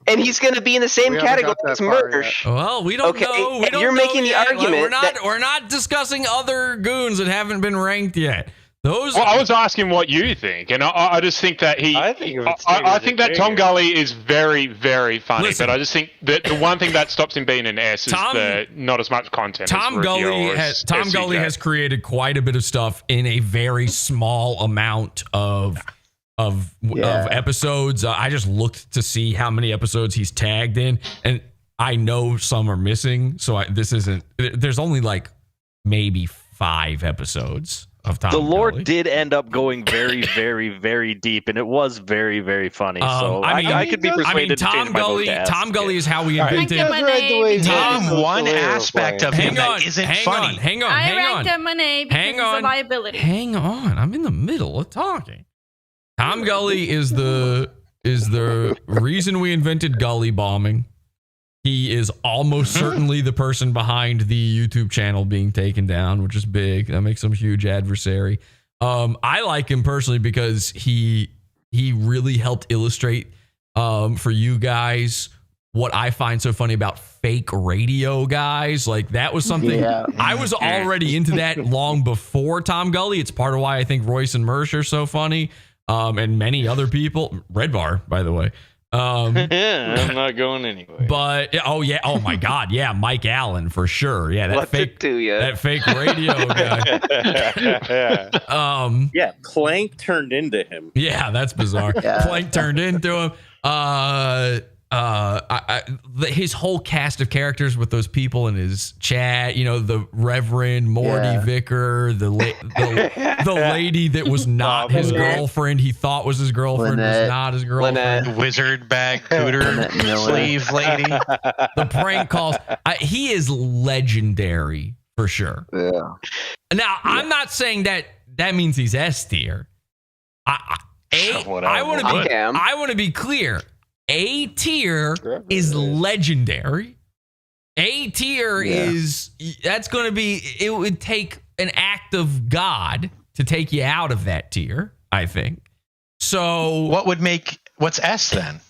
And he's going to be in the same category as Mersh. Well, we don't know. We don't You're know making the yet. argument. We're not discussing other goons that haven't been ranked yet. Well, I was asking what you think, and I just think that I think that Tom Gully is very, very funny. But I just think that the one thing that stops him being an S is the not as much content. Tom Gully has created quite a bit of stuff in a very small amount of episodes. I just looked to see how many episodes he's tagged in, and I know some are missing. So there's only like maybe 5 episodes of Tom. The lore Gully. did end up going very, very, very deep, and it was very, very funny. So I could be persuaded to change my vote to S. Tom Gully is how we invented. One aspect of him that isn't funny. Hang on. I ranked him an A because he's a liability. Hang on. I'm in the middle of talking. Tom Gully is the reason we invented Gully bombing. He is almost certainly the person behind the YouTube channel being taken down, which is big. That makes him a huge adversary. I like him personally because he really helped illustrate for you guys what I find so funny about fake radio guys. Like that was something I was already into that long before Tom Gully. It's part of why I think Royce and Mersh are so funny. And many other people. Red Bar, by the way. I'm not going anywhere. But oh my God, yeah, Mike Allen for sure. Yeah, that fake radio guy. Plank turned into him. Yeah, that's bizarre. Plank turned into him. His whole cast of characters with those people in his chat, the Reverend Morty Vicar, the lady that was not his girlfriend, he thought was his girlfriend, was not his girlfriend. Wizard bag cooter sleeve lady. The prank calls. He is legendary for sure. Yeah. Now, I'm not saying that means he's S tier. I want to be clear. A tier is legendary. A tier that's going to be, it would take an act of God to take you out of that tier, I think. So what's S then?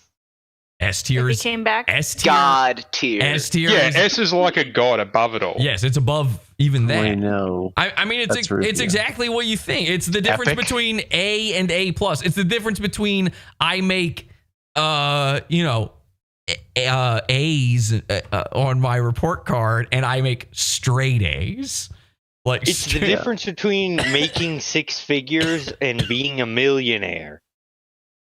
S tier is came back. S tier. God tier. S tier. Yeah, S is like a god above it all. Yes, it's above even that. I know. I mean, it's exactly what you think. It's the difference between A and A plus. It's the difference between I make A's on my report card and I make straight A's. Like it's the difference between making 6 figures and being a millionaire.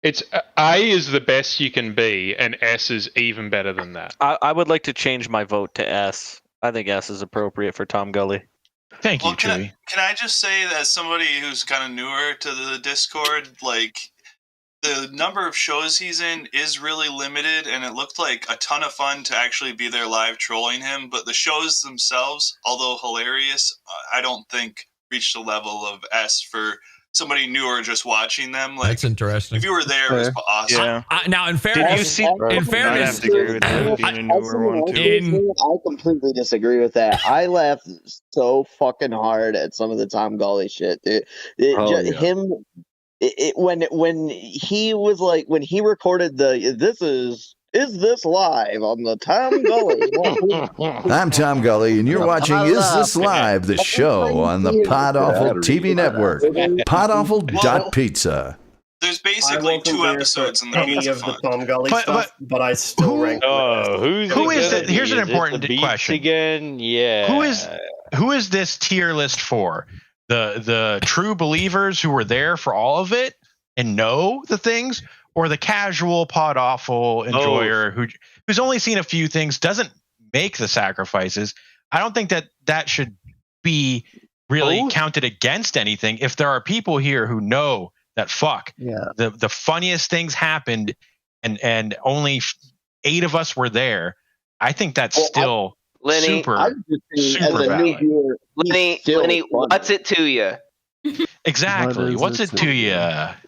It's A is the best you can be, and S is even better than that. I would like to change my vote to S. I think S is appropriate for Tom Gully. Thank you, Chewy. Can I just say that as somebody who's kind of newer to the Discord, like the number of shows he's in is really limited, and it looked like a ton of fun to actually be there live trolling him. But the shows themselves, although hilarious, I don't think reached the level of S for somebody newer just watching them. Like, that's interesting. If you were there, it was awesome. Yeah. Now, in fairness, I completely disagree with that. I laughed so fucking hard at some of the Tom Gully shit, dude. When he was like, when he recorded is this live on the Tom Gully? I'm Tom Gully, and you're watching Is This Live, the show on the Pod Awful TV network. Podawful.pizza. There's basically 2 episodes in the any of the Tom Gully stuff, but I still rank. Who is it? Here's an important question. Again, yeah. Who is this tier list for? The true believers who were there for all of it and know the things, or the casual Pod Awful enjoyer who's only seen a few things, doesn't make the sacrifices? I don't think that should be really counted against anything. If there are people here who know that fuck, the funniest things happened, and only 8 of us were there. I think that's still Lenny, super valid. Lenny, what's it to you? Exactly. What's it to you?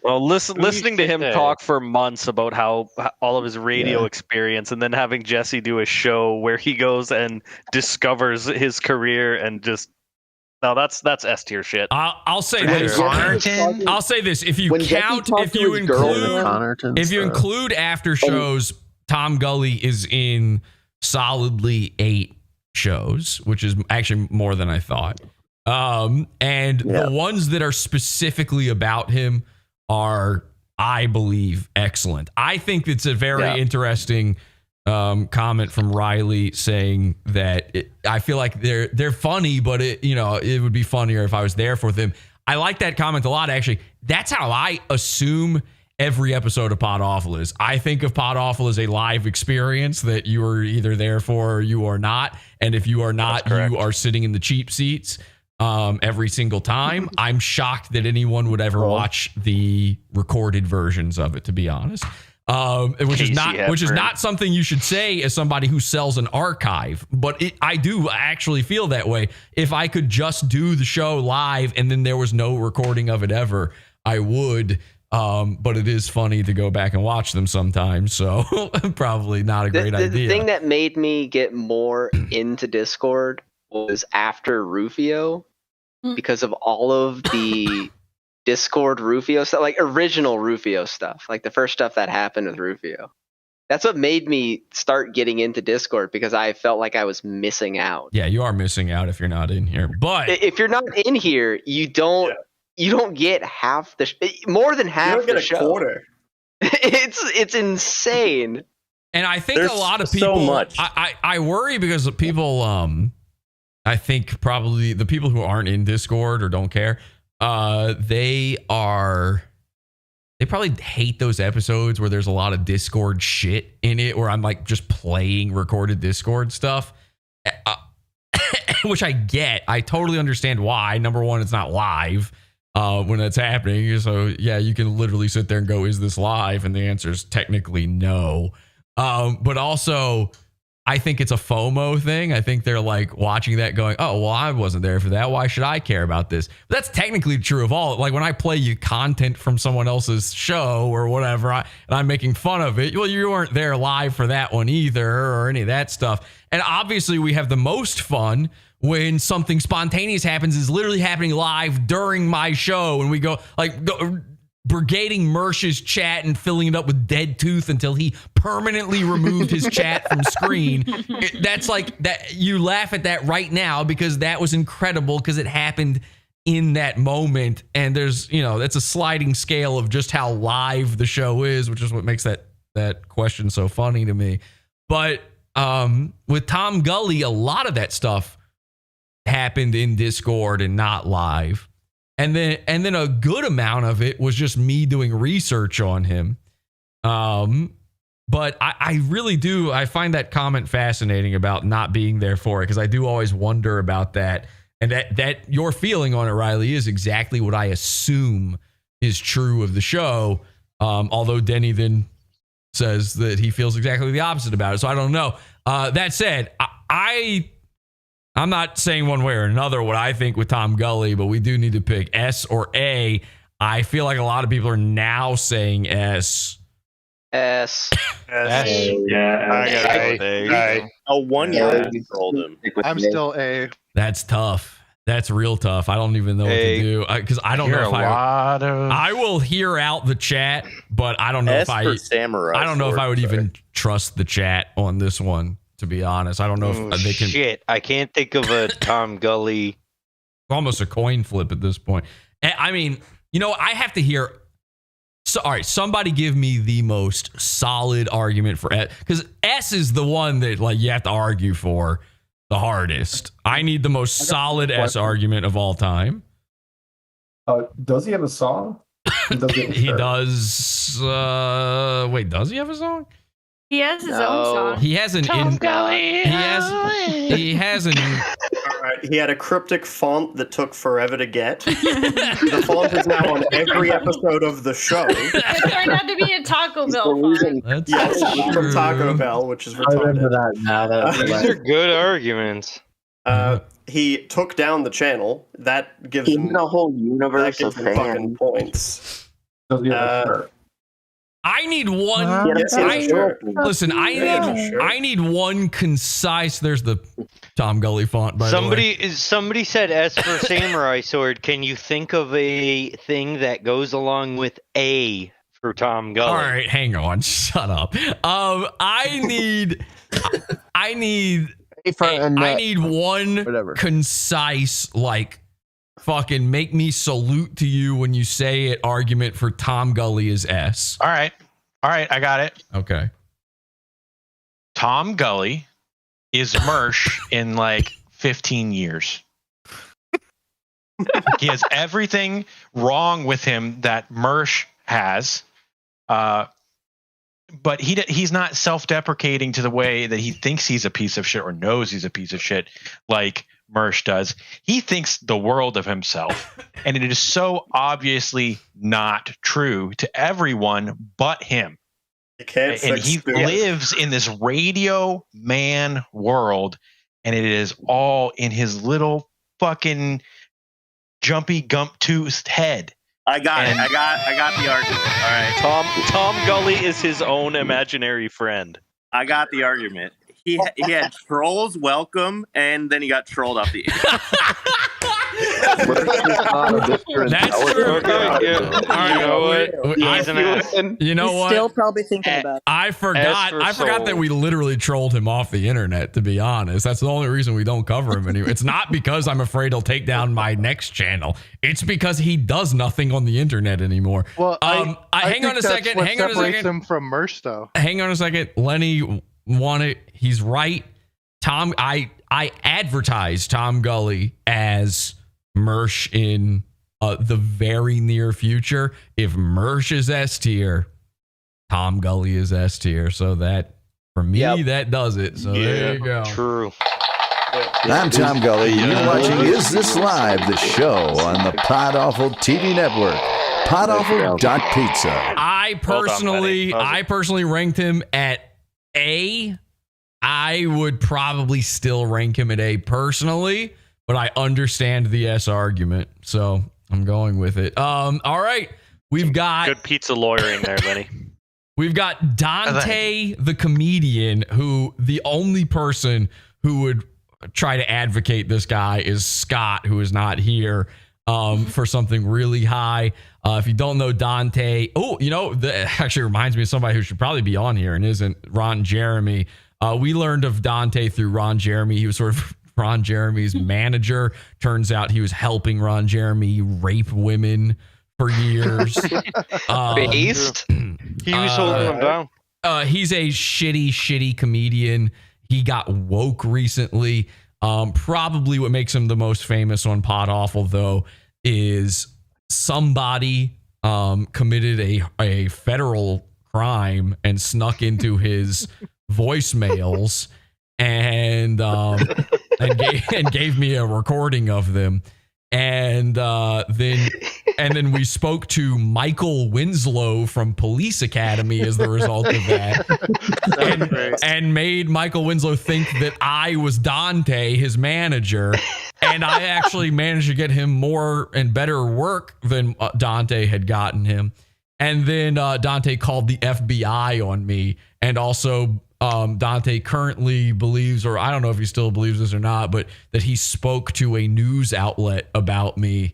Well, listening to him talk for months about how all of his radio experience, and then having Jesse do a show where he goes and discovers his career and just that's S tier shit. I'll say this. I'll say this: if you include after shows, Tom Gully is in solidly 8 shows, which is actually more than I thought. The ones that are specifically about him are, I believe, excellent. I think it's a very interesting comment from Riley saying that I feel like they're funny, but it would be funnier if I was there for them. I like that comment a lot, actually. That's how I assume every episode of Pod Awful is. I think of Pod Awful as a live experience that you are either there for or you are not. And if you are not, you are sitting in the cheap seats every single time. I'm shocked that anyone would ever watch the recorded versions of it, to be honest. Which is not something you should say as somebody who sells an archive, but I do actually feel that way. If I could just do the show live and then there was no recording of it ever, I would. But it is funny to go back and watch them sometimes, so probably not a great idea. The thing that made me get more into Discord was after Rufio, because of all of the Discord Rufio stuff, like original Rufio stuff, like the first stuff that happened with Rufio. That's what made me start getting into Discord, because I felt like I was missing out. Yeah, you are missing out if you're not in here. But if you're not in here, you don't get half the more than half you don't get the a show. Quarter. It's insane. And I think a lot of people, so much. I worry because of people, I think probably the people who aren't in Discord or don't care, they probably hate those episodes where there's a lot of Discord shit in it, where I'm like just playing recorded Discord stuff, which I get. I totally understand why. Number one, it's not live when that's happening. So yeah, you can literally sit there and go, is this live? And the answer is technically no. But also, I think it's a FOMO thing. I think they're like watching that going, oh, well, I wasn't there for that. Why should I care about this? But that's technically true of all. Like when I play you content from someone else's show or whatever, and I'm making fun of it, well, you weren't there live for that one either or any of that stuff. And obviously we have the most fun when something spontaneous happens, is literally happening live during my show. And we go brigading Mersh's chat and filling it up with dead tooth until he permanently removed his chat from screen. That's like that. You laugh at that right now because that was incredible because it happened in that moment. And there's, that's a sliding scale of just how live the show is, which is what makes that question so funny to me. But with Tom Gully, a lot of that stuff happened in Discord and not live. And then a good amount of it was just me doing research on him. But I really do. I find that comment fascinating about not being there for it, because I do always wonder about that. And that your feeling on it, Riley, is exactly what I assume is true of the show. Although Denny then says that he feels exactly the opposite about it. So I don't know. That said, I'm not saying one way or another what I think with Tom Gully, but we do need to pick S or A. I feel like a lot of people are now saying S. S. Yeah. I got A. Oh, 1 year we told him. I'm still A. That's tough. That's real tough. I don't even know what to do because I don't know if I will hear out the chat, but I don't know S if for Samurai I don't know if I would Sword, even trust the chat on this one. To be honest, I don't know if they can. Shit, I can't think of a Tom Gully. Almost a coin flip at this point. I mean, I have to hear. So, all right, somebody give me the most solid argument for S, because S is the one that you have to argue for the hardest. I need the most solid S argument of all time. Does he have a song? He does. Wait, does he have a song? He has his own song. He has an. He has an. right, he had a cryptic font that took forever to get. The font is now on every episode of the show. It turned out to be a Taco Bell font. Yes, from Taco Bell, which is retarded. I remember that now. These are good arguments. He took down the channel. That gives him a whole universe that gives of him fucking fans. points. I need one. Listen, I need one concise. There's the Tom Gully font. By the way, Somebody said S for samurai sword. Can you think of a thing that goes along with A for Tom Gully? All right, hang on. Shut up. I need one concise, like, fucking make me salute to you when you say it argument for Tom Gully is S. All right, I got it. Okay. Tom Gully is Mersh in like 15 years. He has everything wrong with him that Mersh has, but he's not self-deprecating to the way that he thinks he's a piece of shit or knows he's a piece of shit like Mersh does. He thinks the world of himself, and it is so obviously not true to everyone but him. And he lives in this radio man world, and it is all in his little fucking jumpy gump toothed head. I got it. I got the argument. All right. Tom Gully is his own imaginary friend. I got the argument. He had trolls welcome, and then he got trolled off the internet. That's true. You know what? Still probably thinking about it. I forgot that we literally trolled him off the internet, to be honest. That's the only reason we don't cover him anymore. It's not because I'm afraid he'll take down my next channel. It's because he does nothing on the internet anymore. Well, hang on a second. Hang on a second. Him from Mersh, though. Hang on a second. Lenny won it. He's right. Tom, I advertise Tom Gully as Mersh in the very near future. If Mersh is S tier, Tom Gully is S tier. So that, for me, that does it. So there you go. True. I'm Tom Gully. You're watching Is This Live, the show on the Pod Awful TV network. Podawful.pizza. I personally ranked him at A. I would probably still rank him at A personally, but I understand the S argument, so I'm going with it. All right, we've got good pizza lawyering there, Lenny. We've got Dante the comedian, who the only person who would try to advocate this guy is Scott, who is not here, for something really high. If you don't know Dante, that actually reminds me of somebody who should probably be on here and isn't, Ron Jeremy. We learned of Dante through Ron Jeremy. He was sort of Ron Jeremy's manager. Turns out he was helping Ron Jeremy rape women for years. Based? He was holding them down. He's a shitty comedian. He got woke recently. Probably what makes him the most famous on Pod Awful, though, is somebody committed a federal crime and snuck into his voicemails and gave me a recording of them, and then we spoke to Michael Winslow from Police Academy as the result of that, and made Michael Winslow think that I was Dante, his manager, and I actually managed to get him more and better work than Dante had gotten him. And then Dante called the FBI on me, and also Dante currently believes, or I don't know if he still believes this or not, but that he spoke to a news outlet about me,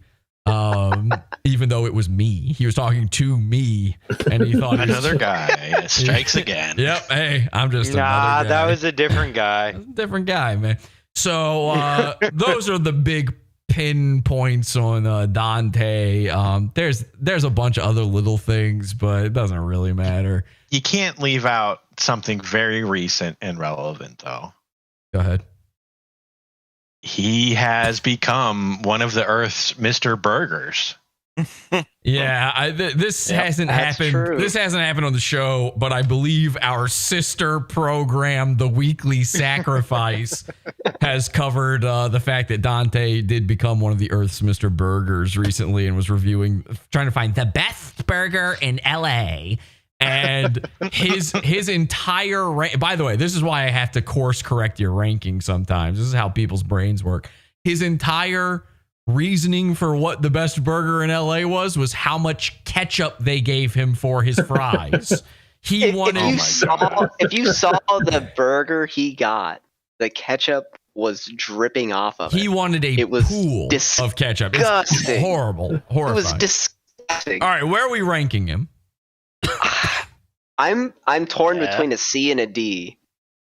even though it was me. He was talking to me, and he thought another guy strikes again. Yep. Hey, I'm just another guy. That was a different guy. Different guy, man. So those are the big pinpoints on Dante. There's a bunch of other little things, but it doesn't really matter. You can't leave out something very recent and relevant, though. Go ahead. He has become one of the Earth's Mr. Burgers. Yeah, this hasn't happened. true. This hasn't happened on the show, but I believe our sister program, The Weekly Sacrifice, has covered the fact that Dante did become one of the Earth's Mr. Burgers recently and was trying to find the best burger in LA. And his entire by the way, this is why I have to course correct your ranking sometimes. This is how people's brains work. His entire reasoning for what the best burger in LA was how much ketchup they gave him for his fries. He wanted. If you saw the burger he got, the ketchup was dripping off of it. He wanted a pool of ketchup. It's Disgusting. horrible. Horrifying. It was disgusting. All right, where are we ranking him? I'm torn between a C and a D.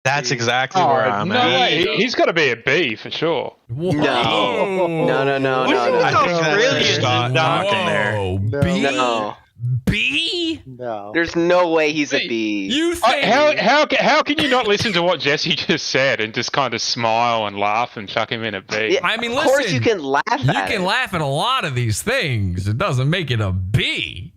That's exactly where I'm at. He's got to be a B for sure. No. No. I think that's knocking there. B? No. B? No. There's no way he's a B. You think? How can you not listen to what Jesse just said and just kind of smile and laugh and chuck him in a B? I mean, of listen. course you can laugh at it. You can laugh at a lot of these things. It doesn't make it a B.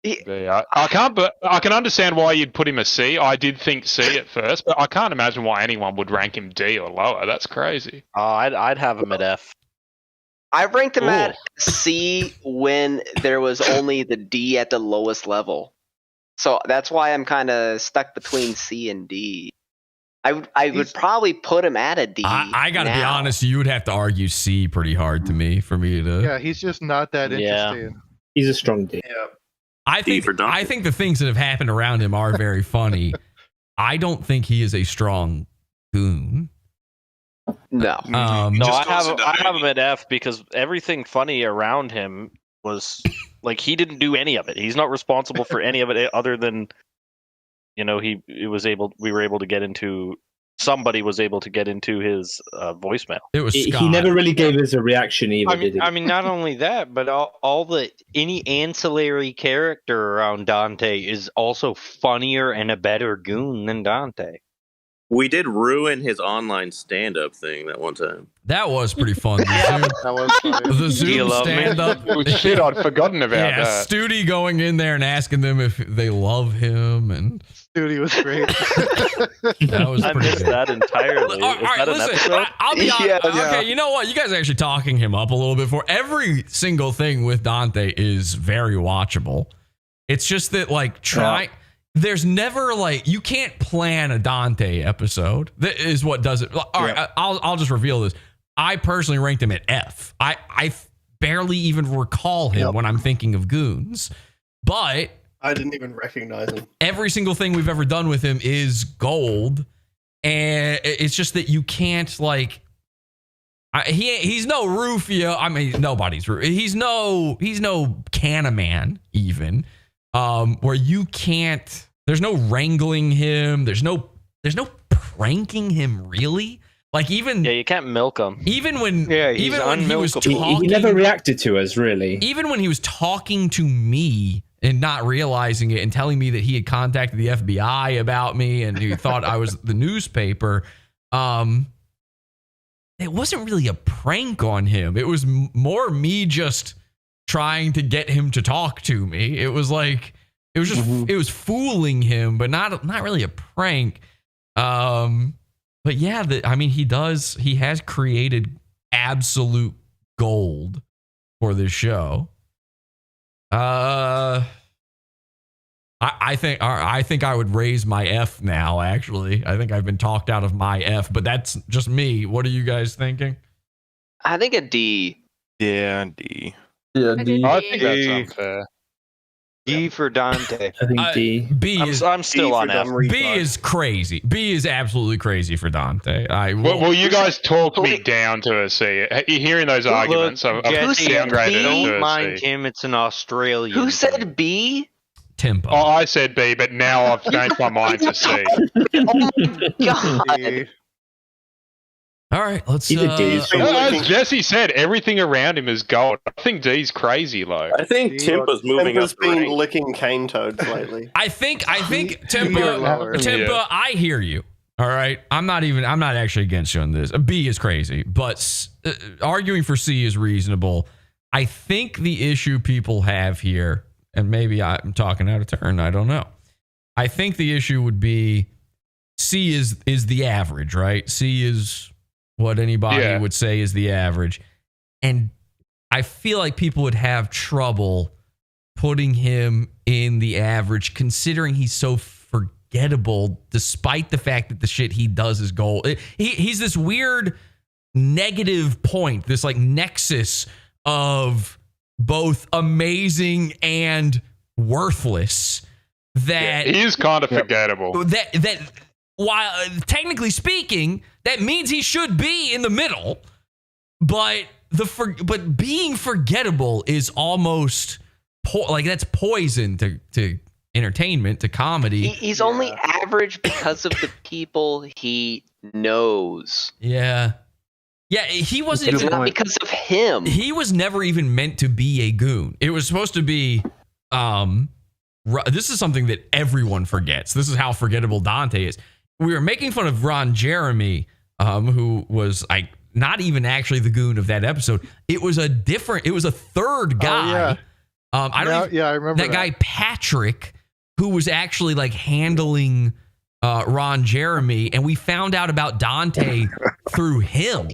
I can't, but I can understand why you'd put him a C. I did think C at first, but I can't imagine why anyone would rank him D or lower. That's crazy. Oh, I'd have him at F. I ranked him at C when there was only the D at the lowest level. So that's why I'm kind of stuck between C and D. I would probably put him at a D. I got to be honest, you would have to argue C pretty hard to me for me to. Yeah, he's just not that interesting. He's a strong D. Yeah. I think the things that have happened around him are very funny. I don't think he is a strong goon. No. I have him at F because everything funny around him was like he didn't do any of it. He's not responsible for any of it other than we were able to get into somebody was able to get into his voicemail. It was Scott. He never really gave us a reaction either, did he? I mean, not only that, but any ancillary character around Dante is also funnier and a better goon than Dante. We did ruin his online stand-up thing that one time. That was pretty fun. The Zoom stand-up. Oh, shit, I'd forgotten about that. Studi going in there and asking them if they love him, and Studi was great. That was I pretty missed good. that entirely. All right, listen, I'll be honest. Okay, you know what? You guys are actually talking him up a little bit for every single thing with Dante is very watchable. It's just that there's never you can't plan a Dante episode. That is what does it. All right, I'll just reveal this. I personally ranked him at F. I barely even recall him when I'm thinking of goons, but I didn't even recognize him. Every single thing we've ever done with him is gold, and it's just that you can't he's no Rufio. I mean, nobody's Rufio. He's no Canaman even. Where you can't, there's no wrangling him. There's no pranking him really. You can't milk him. Even when he was talking, he never reacted to us really. Even when he was talking to me and not realizing it and telling me that he had contacted the FBI about me and he thought I was the newspaper, it wasn't really a prank on him. It was more me just trying to get him to talk to me. It was it was fooling him, but not really a prank. But yeah, he has created absolute gold for this show. I think I would raise my F now, actually. I think I've been talked out of my F, but that's just me. What are you guys thinking? I think a D. Yeah, D. Yeah, D. I think that's unfair. D for Dante. I think D. B is. I'm still on F. B is crazy. B is absolutely crazy for Dante. Well, you guys talked me down to a C. Hearing those arguments, I've downgraded it to Don't a mind C. him. It's an Australian. Who said B? Tempo. Oh, I said B, but now I've changed my mind to C. Oh my god. All right, let's. As Jesse said, everything around him is gold. I think D's crazy low. I think Timpa's moving up. Timpa's been licking cane toads lately. I think Timpa, I hear you. All right, I'm not actually against you on this. A B is crazy, but arguing for C is reasonable. I think the issue people have here, and maybe I'm talking out of turn, I don't know. I think the issue would be C is the average, right? C is what anybody would say is the average. And I feel like people would have trouble putting him in the average considering he's so forgettable despite the fact that the shit he does is gold. He's this weird negative point, this like nexus of both amazing and worthless that he is kind of forgettable. That while technically speaking, that means he should be in the middle, but being forgettable is almost like that's poison to entertainment, to comedy. He's only average because of the people he knows. Yeah, he wasn't It's not because of him. He was never even meant to be a goon. It was supposed to be. This is something that everyone forgets. This is how forgettable Dante is. We were making fun of Ron Jeremy, who was like not even actually the goon of that episode. It was a third guy. I remember that guy Patrick, who was actually like handling Ron Jeremy, and we found out about Dante through him.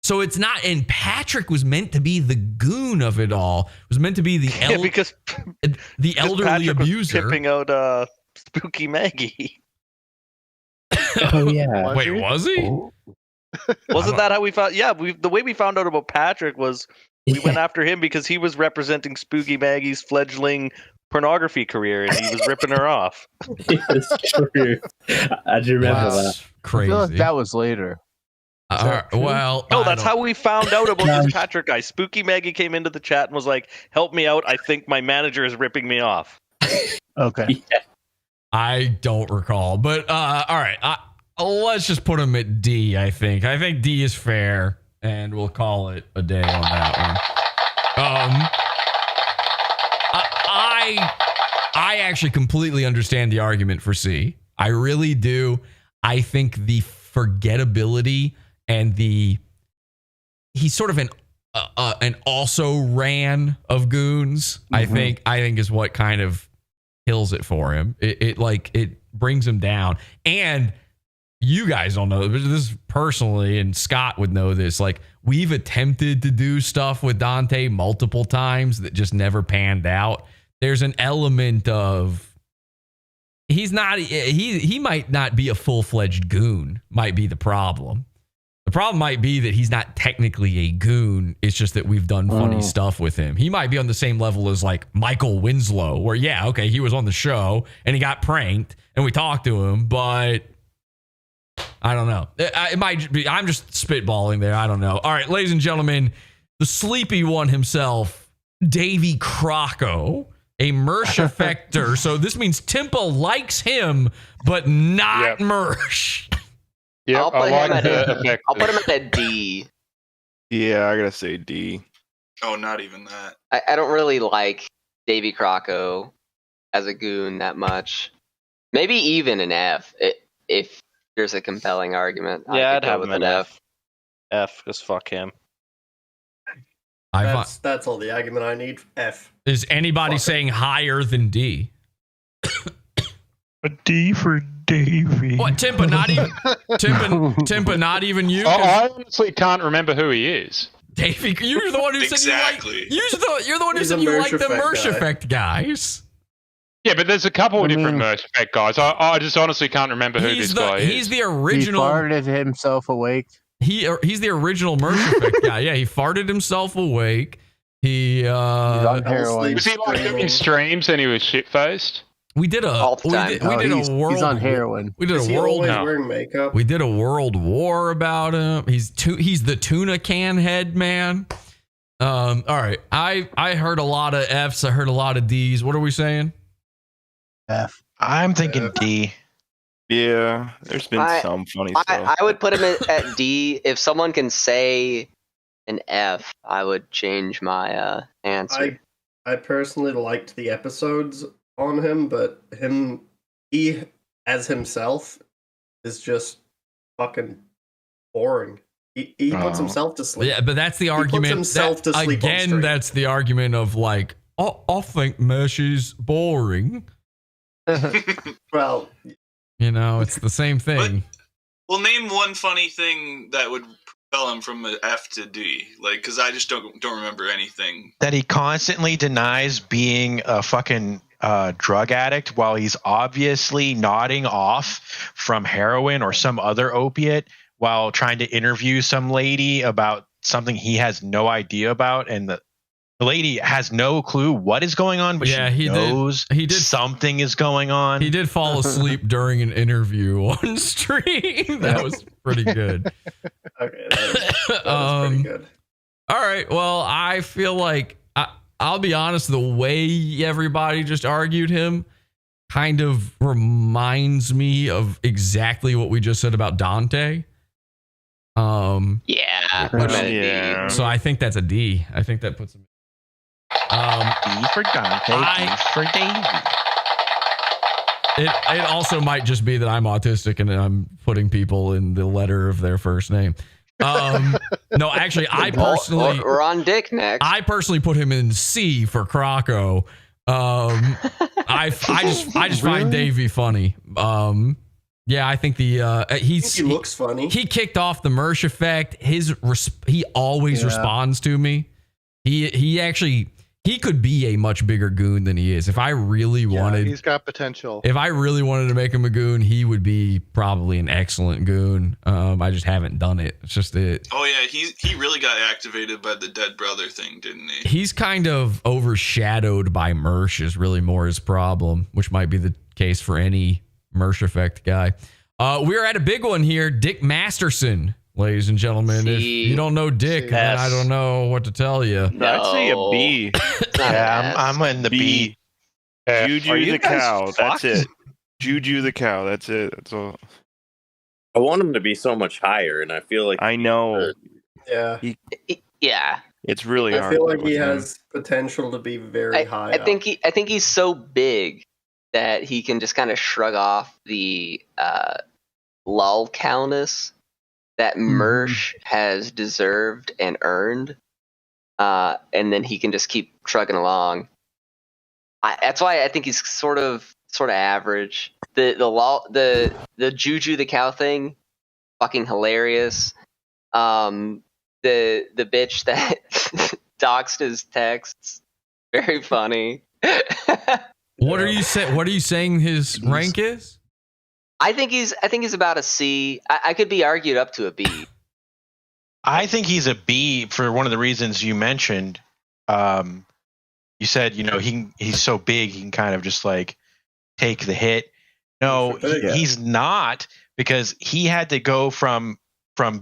So it's not, and Patrick was meant to be the goon of it all. It was meant to be the elderly Patrick abuser. was tipping out Spooky Maggie. Oh yeah. Wait, was he? Wasn't that how we found? Yeah, the way we found out about Patrick was we went after him because he was representing Spooky Maggie's fledgling pornography career, and he was ripping her off. It's true. I do remember that. Crazy. I feel like that was later. Well, no, that's how we found out about this Patrick guy. Spooky Maggie came into the chat and was like, "Help me out! I think my manager is ripping me off." Okay. Yeah. I don't recall, but all right. Let's just put him at D. I think D is fair, and we'll call it a day on that one. I actually completely understand the argument for C. I really do. I think the forgettability and he's sort of an also ran of goons. Mm-hmm. I think is what kind of kills it for him. It brings him down. And you guys don't know this personally, and Scott would know this. Like, we've attempted to do stuff with Dante multiple times that just never panned out. There's an element of he might not be a full-fledged goon, might be the problem. The problem might be that he's not technically a goon. It's just that we've done funny stuff with him. He might be on the same level as like Michael Winslow, where he was on the show and he got pranked and we talked to him, but I don't know. It might be, I'm just spitballing there. I don't know. All right, ladies and gentlemen, the sleepy one himself, Davy Crocco, a Mersh effector. So this means Timpa likes him, but not Mersh. Yeah, I'll put him at a D. Yeah, I gotta say D. Oh, not even that. I don't really like Davy Crocco as a goon that much. Maybe even an F if there's a compelling argument. Yeah, I'd have him an F. F, because fuck him. That's all the argument I need. F. Is anybody saying higher than D? A D for Davy. What, Timpa? Not even Timpa? Not even you? I honestly can't remember who he is. Davy, you're the one who said you like. You're the one who said you like the Mersh effect guys. Yeah, but there's a couple of different Mersh effect guys. I just honestly can't remember who this guy is. He's the original. He farted himself awake. He's the original Mersh effect guy. Yeah, he farted himself awake. He's on heroin. Was he like doing streams and he was shit faced? We did a world. He's on heroin. We did Is a he world. always wearing makeup? We did a world war about him. He's the tuna can head man. All right. I heard a lot of Fs. I heard a lot of Ds. What are we saying? F. I'm thinking D. Yeah, there's been some funny stuff. I would put him at D. If someone can say an F, I would change my answer. I personally liked the episodes on him, but he as himself is just fucking boring. He puts himself to sleep. Yeah, but that's the argument. He puts himself to sleep on again, stream. that's the argument of like, I think Mercy's boring. Well, you know, it's the same thing. Well, name one funny thing that would propel him from an F to D. Like, because I just don't remember anything. That he constantly denies being a fucking drug addict while he's obviously nodding off from heroin or some other opiate while trying to interview some lady about something he has no idea about, and the lady has no clue what is going on, but she knows something is going on. He did fall asleep during an interview on stream. That was pretty good. Okay, that was pretty good. All right, well, I feel like I'll be honest, the way everybody just argued him kind of reminds me of exactly what we just said about Dante. So I think that's a D. I think that puts him. D for Dante, D for Davey. It also might just be that I'm autistic and I'm putting people in the letter of their first name. No, actually, I personally we're on Dick next. I personally put him in C for Croco. I just find Davey funny. Yeah, I think he looks funny. He kicked off the Mersh effect. He always responds to me. He could be a much bigger goon than he is. If I really wanted, he's got potential. If I really wanted to make him a goon, he would be probably an excellent goon. I just haven't done it. It's just it. Oh yeah, he really got activated by the dead brother thing, didn't he? He's kind of overshadowed by Mersh is really more his problem, which might be the case for any Mersh effect guy. We're at a big one here. Dick Masterson, ladies and gentlemen. If you don't know Dick, then I don't know what to tell you. I'd say a B. Yeah, I'm in the B. Juju the cow. That's it. Juju the cow. That's it. That's all. I want him to be so much higher, and I feel like I know. Yeah. Yeah. It's really hard. I feel like he has potential to be very high. I think he's so big that he can just kind of shrug off the lol cowness that Mersh has deserved and earned, and then he can just keep trucking along. That's why I think he's sort of average. The Juju the cow thing, fucking hilarious. The bitch that doxed his texts, very funny. What are you saying? What are you saying his rank is? I think he's about a C. I could be argued up to a B. I think he's a B for one of the reasons you mentioned. You said, he's so big he can kind of just like take the hit. No, he's not, because he had to go from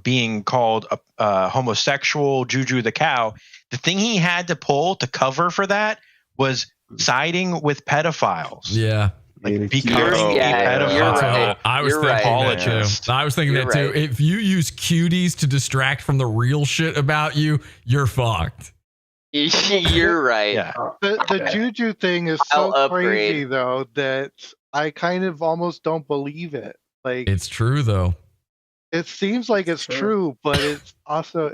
being called a homosexual Juju the cow. The thing he had to pull to cover for that was siding with pedophiles. Yeah. Like becoming a pedophile. I was thinking apologist. that too. I was thinking that too. If you use cuties to distract from the real shit about you, you're fucked. You're right. Yeah. The Juju thing is so crazy though that I kind of almost don't believe it. Like, it's true though. It seems like it's true, but it's also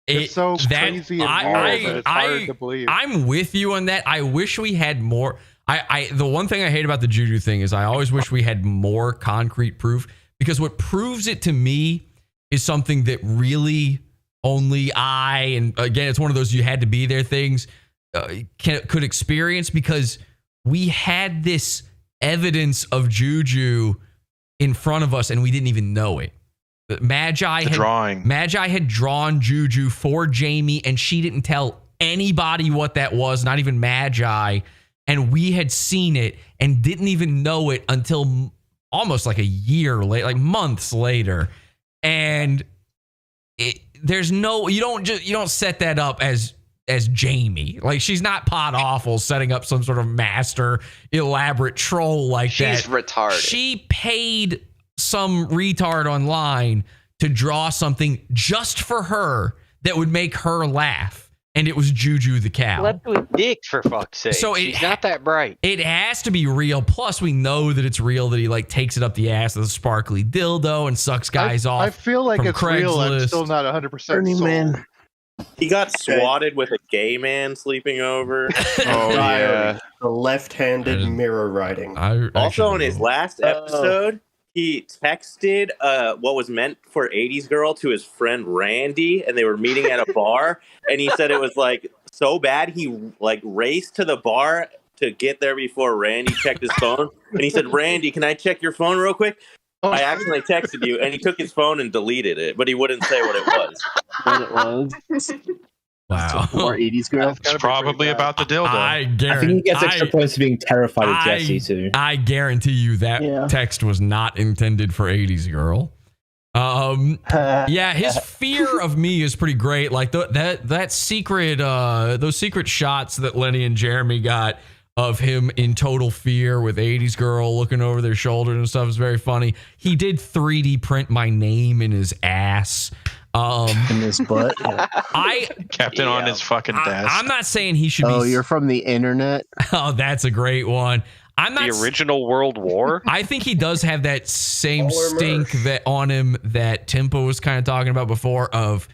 it's so crazy and hard that it's hard to believe. I'm with you on that. I wish we had more. The one thing I hate about the Juju thing is I always wish we had more concrete proof, because what proves it to me is something that really only and again, it's one of those you had to be there things could experience, because we had this evidence of Juju in front of us and we didn't even know it. Magi had drawn Juju for Jamie, and she didn't tell anybody what that was, not even Magi. And we had seen it and didn't even know it until almost like a year later, like months later. And you don't set that up as Jamie. Like, she's not pot awful setting up some sort of master elaborate troll like that. She's retarded. She paid some retard online to draw something just for her that would make her laugh. and it was Juju the cow. Slept with Dick, for fuck's sake. So She's not that bright. It has to be real. Plus, we know that it's real that he like takes it up the ass with a sparkly dildo and sucks guys off. I feel like from it's real. I'm Craigslist. still not 100% Burning sold. Man. He got swatted with a gay man sleeping over. The left-handed mirror writing. Also, in his last episode, he texted what was meant for 80s girl to his friend Randy, and they were meeting at a bar, and he said it was like so bad he like raced to the bar to get there before Randy checked his phone, and he said, "Randy, can I check your phone real quick? I accidentally texted you," and he took his phone and deleted it, but he wouldn't say what it was. What it was. Wow. Or 80s girl. It's probably about the dildo. I guarantee. I think he gets extra points for being terrified of Jesse too. I guarantee you that text was not intended for 80s girl. Yeah, his fear of me is pretty great. Like that secret, those secret shots that Lenny and Jeremy got of him in total fear with 80s girl looking over their shoulders and stuff is very funny. He did 3D print my name in his ass. In his butt. I kept it on his fucking desk. I'm not saying he should be. Oh, you're from the internet? Oh, that's a great one. I'm not the original World War. I think he does have that same stink that on him that Timpo was kind of talking about before. Of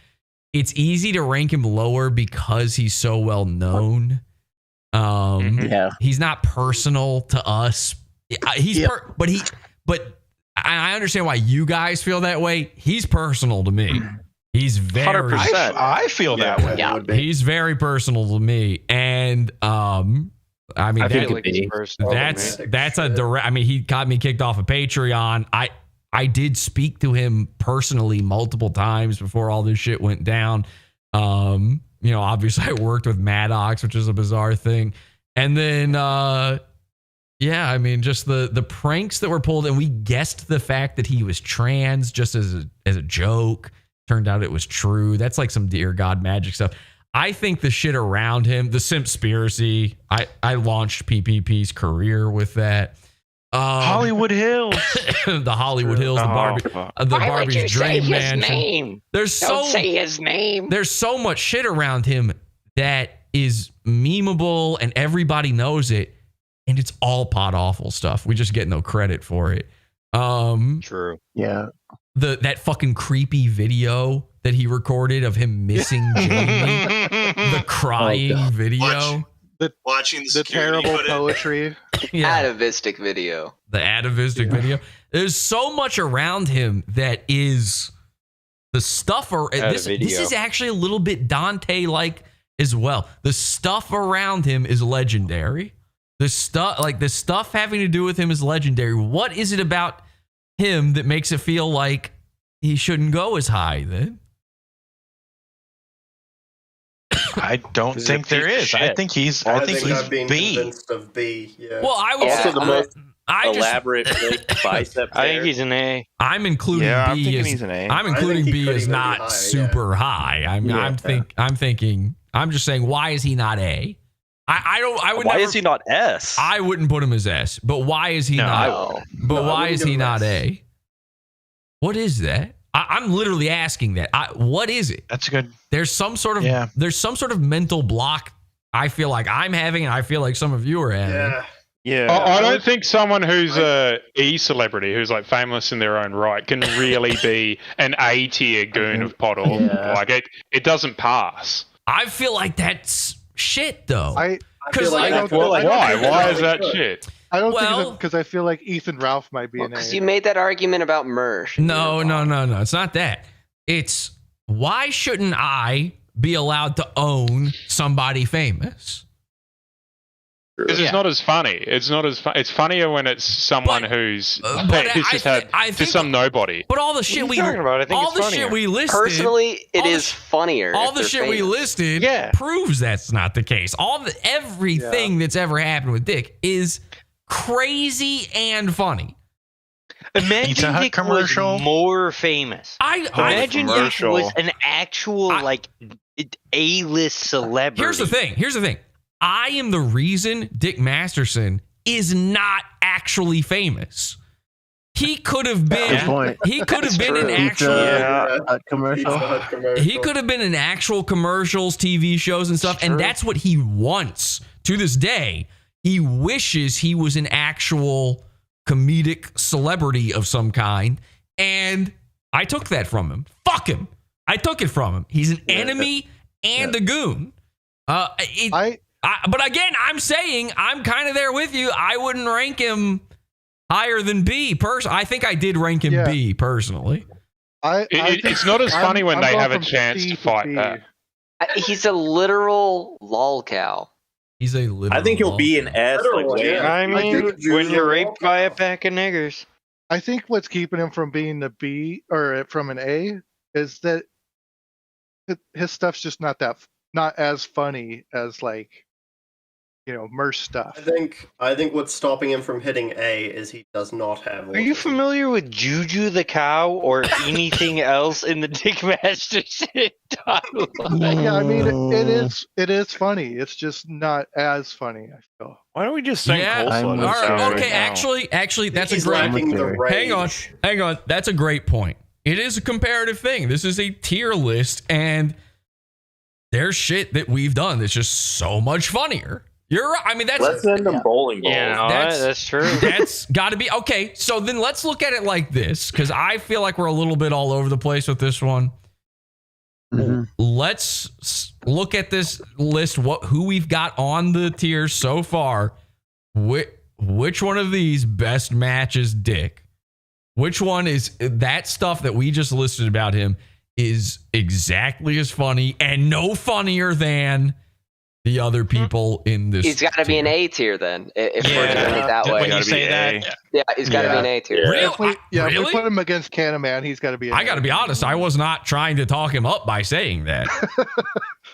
it's easy to rank him lower because he's so well known. He's not personal to us. But I understand why you guys feel that way. He's personal to me. He's very. 100%. I feel that way. Yeah. He's very personal to me, and I mean, that's a direct. I mean, he got me kicked off of Patreon. I did speak to him personally multiple times before all this shit went down. Obviously, I worked with Maddox, which is a bizarre thing, and then I mean, just the pranks that were pulled, and we guessed the fact that he was trans just as a joke. Turned out it was true. That's like some Dear God magic stuff. I think the shit around him, the Simpspiracy, I launched PPP's career with that. Hollywood Hills. The Hollywood Hills, the Barbie's Dream Mansion. Don't say his name. There's so much shit around him that is memeable and everybody knows it. And it's all pot awful stuff. We just get no credit for it. True. Yeah. That fucking creepy video that he recorded of him missing Jamie. The crying video. Watching the terrible poetry. Atavistic video. The atavistic video. There's so much around him that is the stuff. This is actually a little bit Dante-like as well. The stuff around him is legendary. The stuff having to do with him is legendary. What is it about him that makes it feel like he shouldn't go as high then? I don't think there is. I think he's B. Convinced of B. Yeah. Well, I would also say the most elaborate bicep. I think he's an A. I'm including B. I'm thinking he's an A. I'm including B as not super high. I'm just saying, why is he not A? Why is he not S? I wouldn't put him as S, but why is he not? But why is he not A? What is that? I'm literally asking that. What is it? That's good. There's some sort of mental block. I feel like I'm having, and I feel like some of you are having. Yeah. I don't think someone who's a E celebrity, who's like famous in their own right, can really be an A tier goon of Poddle. Yeah. Like it doesn't pass. I feel like that's shit, though. Why? Why is that shit? I don't think because I feel like Ethan Ralph might be an A. Because you made that argument about Mersh. No. It's not that. It's why shouldn't I be allowed to own somebody famous? Because it's not as funny. It's not as fun. It's funnier when it's someone who's just some nobody. But all the shit we talking about, I think all it's the shit we listed. Personally, it is funnier. All the shit we listed proves that's not the case. Everything that's ever happened with Dick is crazy and funny. Imagine Dick was more famous. Imagine Dick was an actual A-list celebrity. Here's the thing. I am the reason Dick Masterson is not actually famous. he could have been he could have been an actual commercial. He could have been in actual commercials, TV shows and stuff, and that's what he wants to this day. He wishes he was an actual comedic celebrity of some kind, and I took that from him. Fuck him. I took it from him. He's an enemy and a goon. But again, I'm saying I'm kind of there with you. I wouldn't rank him higher than B. I think I did rank him B personally. It's not as funny when they have a chance to fight back. He's a literal lol cow. He's a literal. I think he'll be an S. I mean, when you're raped by a pack of niggers. I think what's keeping him from being a B or from an A is that his stuff's just not as funny as like, Mersh stuff. I think what's stopping him from hitting A is he does not have. Are you familiar with Juju the cow or anything else in the Dick Masters timeline? Yeah, I mean it is funny. It's just not as funny. I feel. Why don't we just sing Coleslaw? Okay, actually, that's a great. Hang on. That's a great point. It is a comparative thing. This is a tier list, and there's shit that we've done that's just so much funnier. You're right. I mean, let's send them bowling balls. Yeah, that's true. That's got to be okay. So then let's look at it like this, because I feel like we're a little bit all over the place with this one. Mm-hmm. Let's look at this list. Who we've got on the tiers so far? Which one of these best matches Dick? Which one is that stuff that we just listed about him is exactly as funny and no funnier than the other people in this? He's got to be an A tier then. If we're doing it that way. When you say that, he's got to be an A tier. Really? If we put him against Candyman, he's got to be. I got to be honest. I was not trying to talk him up by saying that.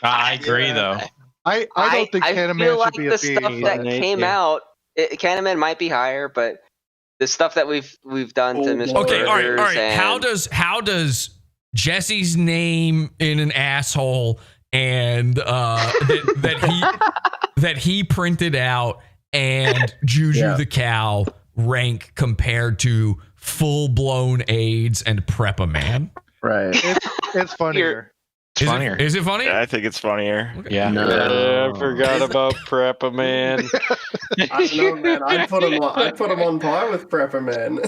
I agree, though. I don't think Candyman should be a B. The stuff that came out, Candyman might be higher, but the stuff that we've done to Mr. Okay, all right. And How does Jesse's name in an asshole and that he printed out and Juju the cow rank compared to full blown AIDS and Prep-A-Man? Right. It's funnier. Funnier. Is it funny? Yeah, I think it's funnier. Okay. Yeah. I forgot about Prep-A-Man. I know, man. I put him on par with Prepper-Man.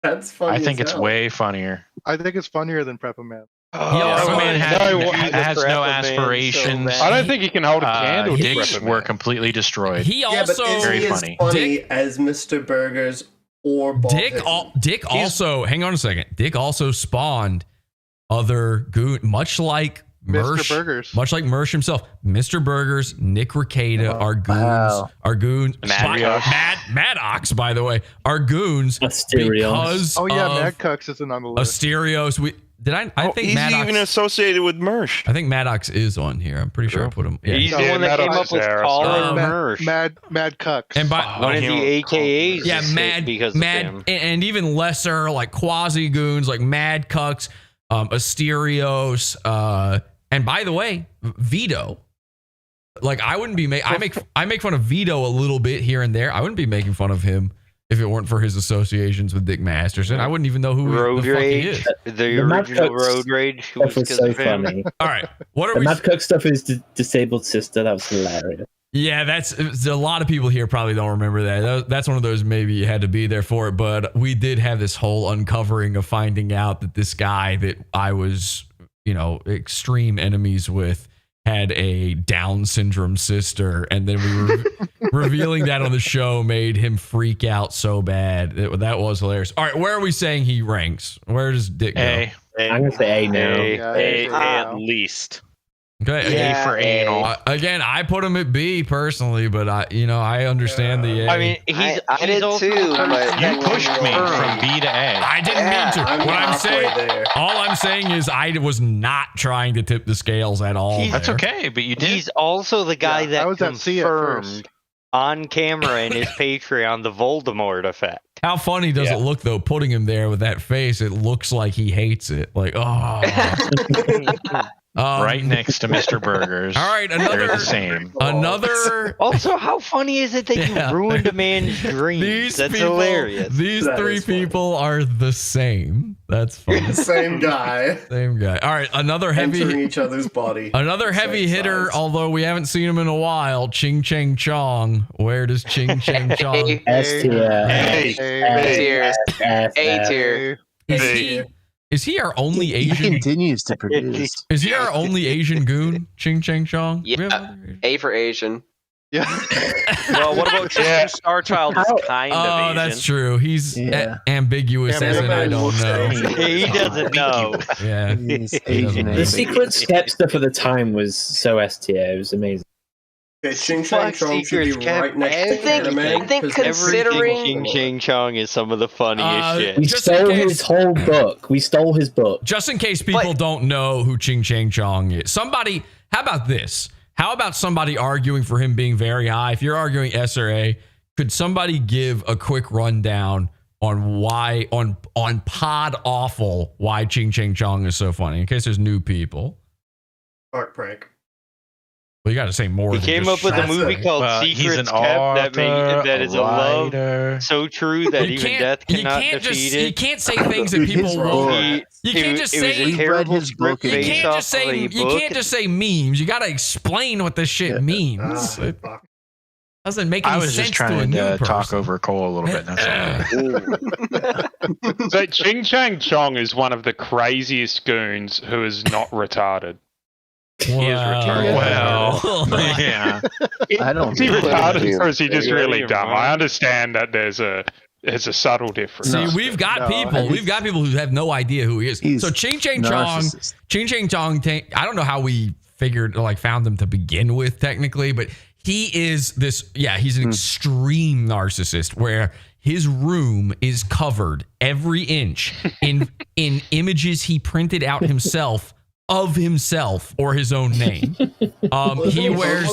That's funny. I think it's way funnier. I think it's funnier than Prepper-Man. Prepper-Man has no aspirations. I don't think he can hold a candle to Dicks Prepper-Man. were completely destroyed. He also but is very he funny. as funny as Mr. Burgers or Bob Dick also, hang on a second. Dick also spawned other goon, much like Mersh, Burgers. Much like Mersh himself. Mr. Burgers, Nick Rekieta are goons. Are goons. Maddox, by the way, are goons. Asterios. Oh yeah, Mad Cucks isn't on the list. Asterios. I think he's Maddox, even associated with Mersh. I think Maddox is on here. I'm pretty sure I put him. Yeah. He's the one that came up with Colin Mersh. Mad Cucks. And one of the AKAs. Yeah, Mad, and even lesser like quasi goons like Mad Cucks, Asterios, and by the way, Vito. Like I wouldn't be I make fun of Vito a little bit here and there. I wouldn't be making fun of him if it weren't for his associations with Dick Masterson. I wouldn't even know who the fuck he is. The original Road Rage Stuff was so funny. All right, what are the we? Mad Cook stuff is disabled sister. That was hilarious. Yeah, that's a lot of people here probably don't remember that. That's one of those maybe you had to be there for it. But we did have this whole uncovering of finding out that this guy that I was, extreme enemies with had a Down syndrome sister, and then we were revealing that on the show made him freak out so bad. That was hilarious. All right, where are we saying he ranks? Where does Dick go? I'm gonna say A now. A at least. Okay, A for anal. Again, I put him at B personally, but I understand the A. I mean, I did too, but You pushed me from B to A. I didn't mean to. there. All I'm saying is I was not trying to tip the scales at all. That's okay, but you did. He's also the guy I that was at C at first. confirmed on camera in his Patreon the Voldemort effect. How funny does it look though? Putting him there with that face, it looks like he hates it. Like, oh. Right next to Mr. Burgers. All right, they're the same. Another. Also, how funny is it that you ruined a man's dreams? That's hilarious. These three people are the same. That's funny. Same guy. Same guy. All right, another heavy. Entering each other's body. Another heavy hitter, although we haven't seen him in a while. Ching Chang Chong. Where does Ching Chang Chong? S tier. A tier. Is he our only Asian? He continues to produce. Is he our only Asian goon? Ching Chang Chong? Yeah. A for Asian. Yeah. Well, what about Starchild is kind of Oh, Asian. that's true. He's ambiguous as in I don't know. He doesn't know. Yeah. The secret step stuff at the time was so S tier. It was amazing. Okay, Ching Chang Chong should be right next to anime. I think considering Ching Chang Chong is some of the funniest shit. We stole his whole book. We stole his book. Just in case people don't know who Ching Chang Chong is. Somebody, how about this? How about somebody arguing for him being very high? If you're arguing S or A, could somebody give a quick rundown on why, on Pod Awful, why Ching Chang Chong is so funny, in case there's new people? Art prank. Well, you got to say more. He than came just up with a movie called he's Secrets an Kept that is a love writer. so true that even death cannot defeat it. You can't say things that people won't. You can't just say. It was a terrible script You based can't off just say. of a You book. can't just say memes. You got to explain what this shit means. It doesn't make any I was sense just to a trying new to talk person. over Cole a little bit. That's all. So Ching Chang Chong is one of the craziest goons who is not retarded. He is retarded. Well, yeah. I don't Is he think retarded or is he just Yeah, really you're dumb? right. I understand that there's a subtle difference. See, we've got people who have no idea who he is. He's So Ching Chang Chong, narcissist. Ching Chang Chong, I don't know how we found him to begin with technically, but he is this, he's an extreme narcissist where his room is covered every inch in images he printed out himself of himself or his own name. He wears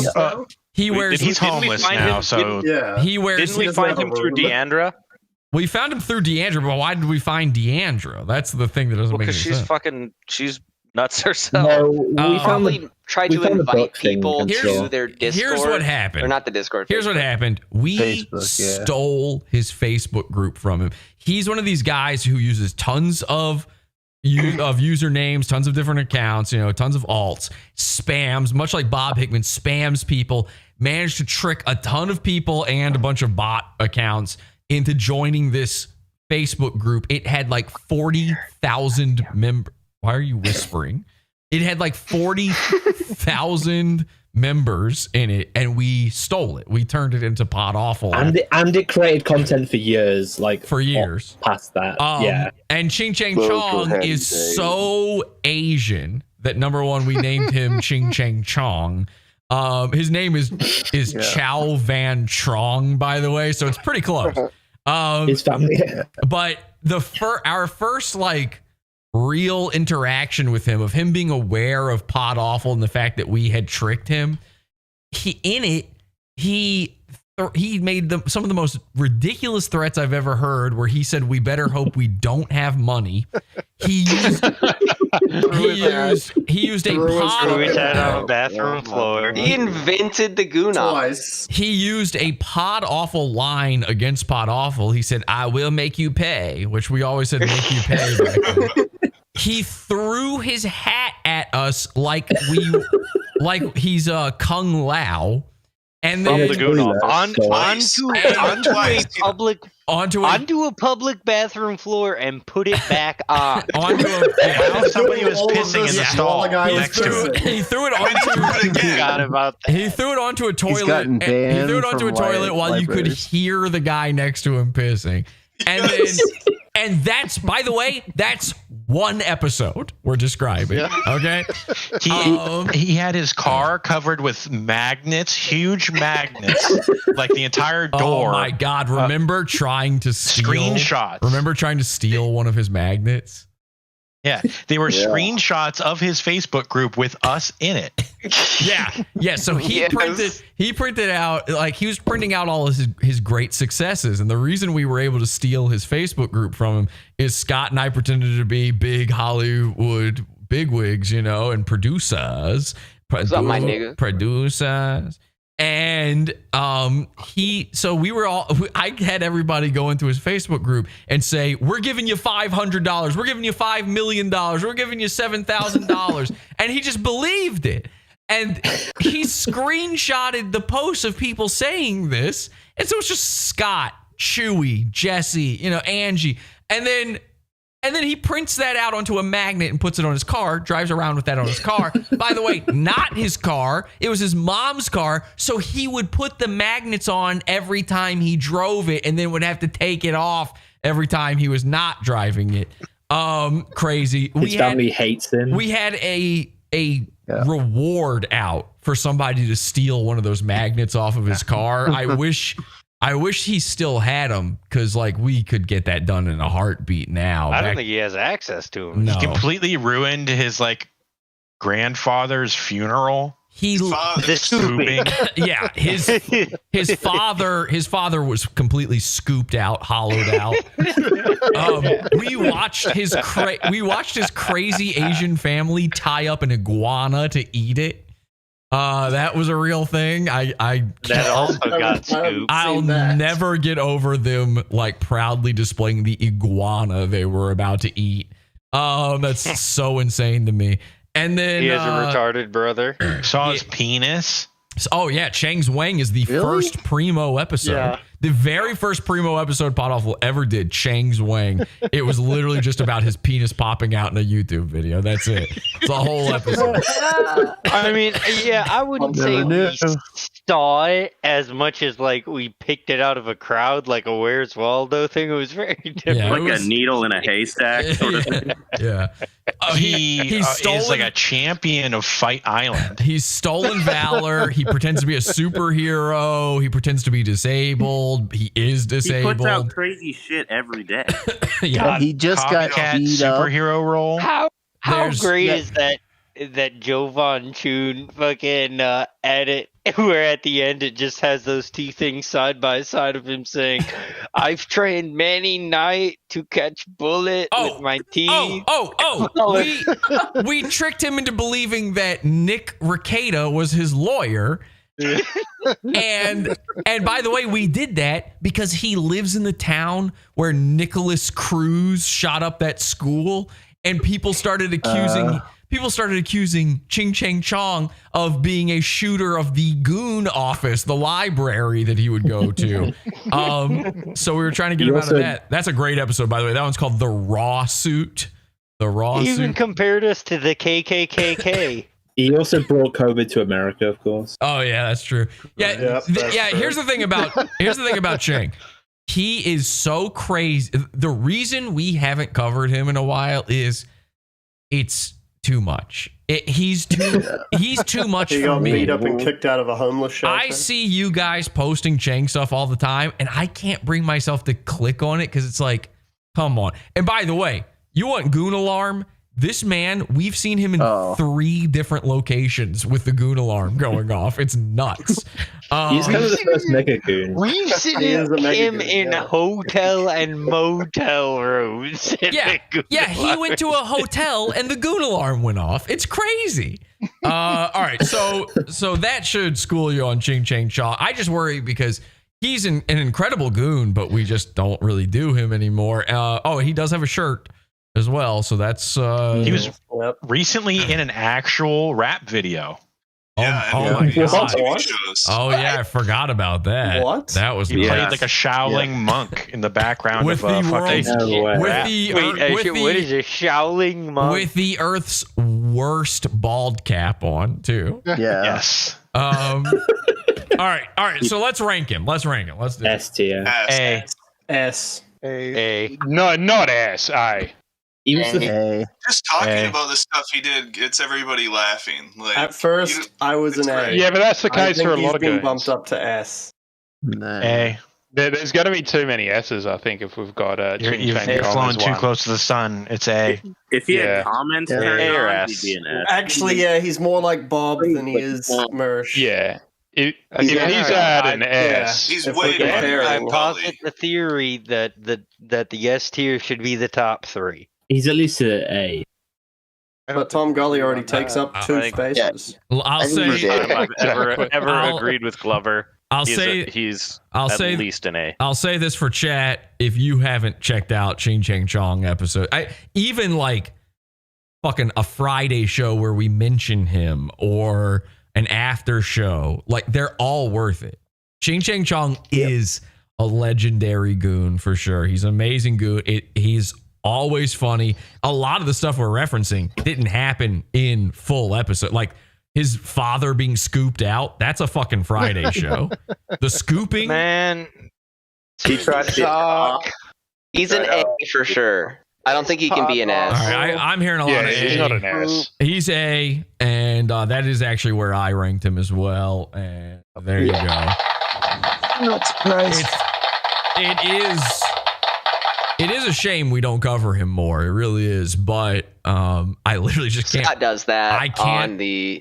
He's homeless now, so he wears. Didn't we find him through Deandra? We found him through Deandra, but why did we find Deandra? That's the thing that doesn't make any Because sense. she's nuts herself. No, we found probably tried to invite people to their Discord. Here's what happened. Or not the Discord. Here's what happened. We Facebook, stole his Facebook group from him. He's one of these guys who uses tons of usernames, tons of different accounts, tons of alts, spams, much like Bob Hickman, spams people, managed to trick a ton of people and a bunch of bot accounts into joining this Facebook group. It had like 40,000 members. Why are you whispering? It had like 40,000 members in it, and we stole it. We turned it into Pod Awful. And it created content for years, past that. And Ching Chang Chong is so Asian that number one, we named him Ching Chang Chong. His name is Chow Van Trong, by the way, so it's pretty close. His family. But our first real interaction with him, of him being aware of Pod Awful and the fact that we had tricked him, he made some of the most ridiculous threats I've ever heard, where he said we better hope we don't have money. He used a head on a bathroom floor. He invented the Goon office. He used a Pod Awful line against Pod Awful. He said, "I will make you pay," which we always said make you pay back then. He threw his hat at us like he's Kung Lao. And then onto a public bathroom floor and put it back on. While somebody was pissing in the stall next to it. He threw it onto He threw it onto a toilet. He threw it onto a toilet while you could hear the guy next to him pissing. And then and that's, by the way, that's one episode we're describing. Okay. He had his car covered with magnets, huge magnets, like the entire door. Oh my God. Remember trying to steal screenshots. Remember trying to steal one of his magnets? Yeah, they were screenshots of his Facebook group with us in it. Yeah. So he printed out, he was printing out all of his great successes, and the reason we were able to steal his Facebook group from him is Scott and I pretended to be big Hollywood bigwigs, and producers. What's up, my nigga? Producers. And I had everybody go into his Facebook group and say, we're giving you $500, we're giving you $5 million, we're giving you $7,000. And he just believed it. And he screenshotted the posts of people saying this. And so it's just Scott, Chewy, Jesse, Angie. And then he prints that out onto a magnet and puts it on his car, drives around with that on his car. By the way, not his car. It was his mom's car. So he would put the magnets on every time he drove it and then would have to take it off every time he was not driving it. Crazy. His family hates him. We had a reward out for somebody to steal one of those magnets off of his car. I wish he still had them, because we could get that done in a heartbeat now. I don't think he has access to them. No. He completely ruined his grandfather's funeral. Scooping. Yeah, his father was completely scooped out, hollowed out. We watched his crazy Asian family tie up an iguana to eat it. That was a real thing. That also got scooped. I'll never get over them proudly displaying the iguana they were about to eat. That's so insane to me. And then he has a retarded brother. Saw his penis. Oh yeah, Chang's Wang is the first Primo episode. Yeah. The very first Primo episode Pot Awful ever did, Chang's Wang. It was literally just about his penis popping out in a YouTube video. That's it. It's a whole episode. I mean, yeah, I wouldn't say we saw it as much as we picked it out of a crowd, like a Where's Waldo thing. It was very different. Yeah, a needle in a haystack sort of thing. Yeah. He is like a champion of Fight Island. He's stolen valor. He pretends to be a superhero. He pretends to be disabled. He is disabled. He puts out crazy shit every day. Yeah. He just got beat up. Superhero role. How great is that Jovan Chun fucking edit where at the end it just has those two things side by side of him saying, "I've trained many nights to catch bullet with my teeth." We tricked him into believing that Nick Rekieta was his lawyer. and by the way, we did that because he lives in the town where Nicholas Cruz shot up that school, and people started accusing Ching Chang Chong of being a shooter of the Goon office, the library that he would go to. So we were trying to get him out of that. That's a great episode, by the way. That one's called The Raw Suit. The Raw He Suit. even compared us to the KKKK. He also brought COVID to America, of course. Oh yeah, that's true. Yeah, Here's the thing about Chang. He is so crazy. The reason we haven't covered him in a while is it's too much. He's too much he for got me. beat up and kicked out of a homeless shelter. I see you guys posting Chang stuff all the time, and I can't bring myself to click on it because it's like, come on. And by the way, you want Goon Alarm? This man, we've seen him in 3 different locations with the Goon Alarm going off. It's nuts. He's kind of the first Mega Goon. We've seen him in hotel and motel rooms. Yeah, he went to a hotel and the Goon Alarm went off. It's crazy. All right, so that should school you on Ching Chang Chong. I just worry because he's an incredible goon, but we just don't really do him anymore. He does have a shirt as well, so that's he was recently in an actual rap video. Oh my god! Oh yeah, I forgot about that. What? That was he played like a Shaolin monk in the background with of the what is a Shaolin monk with the Earth's worst bald cap on too? Yeah. Yes. All right. So let's rank him. Let's do S tier. A. No, not S. I. He was the Just talking about the stuff he did gets everybody laughing. At first, I was an A. Yeah, but that's the case for a lot of been goons. bumped up to S. A. There's going to be too many S's, I think, if we've got you've flown too close to the sun. It's A. If he had comments, A or he'd S. be an S. Actually, yeah, he's more like Bob than he is Mersh. Yeah. If he's at an S, he's way better. I posit the theory that the S tier should be the top 3. He's at least an A. But Tom Gully already takes up I two think- spaces. I'll say First time I've ever I'll- agreed with Glover. I'll he's say- he's I'll at say- least an A. I'll say this for chat: if you haven't checked out Ching Chang Chong episode, even like fucking a Friday show where we mention him or an after show, like they're all worth it. Ching Chang Chong is a legendary goon for sure. He's an amazing goon. He's always funny. A lot of the stuff we're referencing didn't happen in full episode. Like his father being scooped out, that's a fucking Friday show. The scooping, man. He tried to He's an A for sure. I don't think he can be an S. All right, I'm hearing a lot of he's A. not an S. He's A, and that is actually where I ranked him as well. And there you go. I'm not surprised. It is a shame we don't cover him more. It really is. But I literally just can't. Scott does that I can't. on the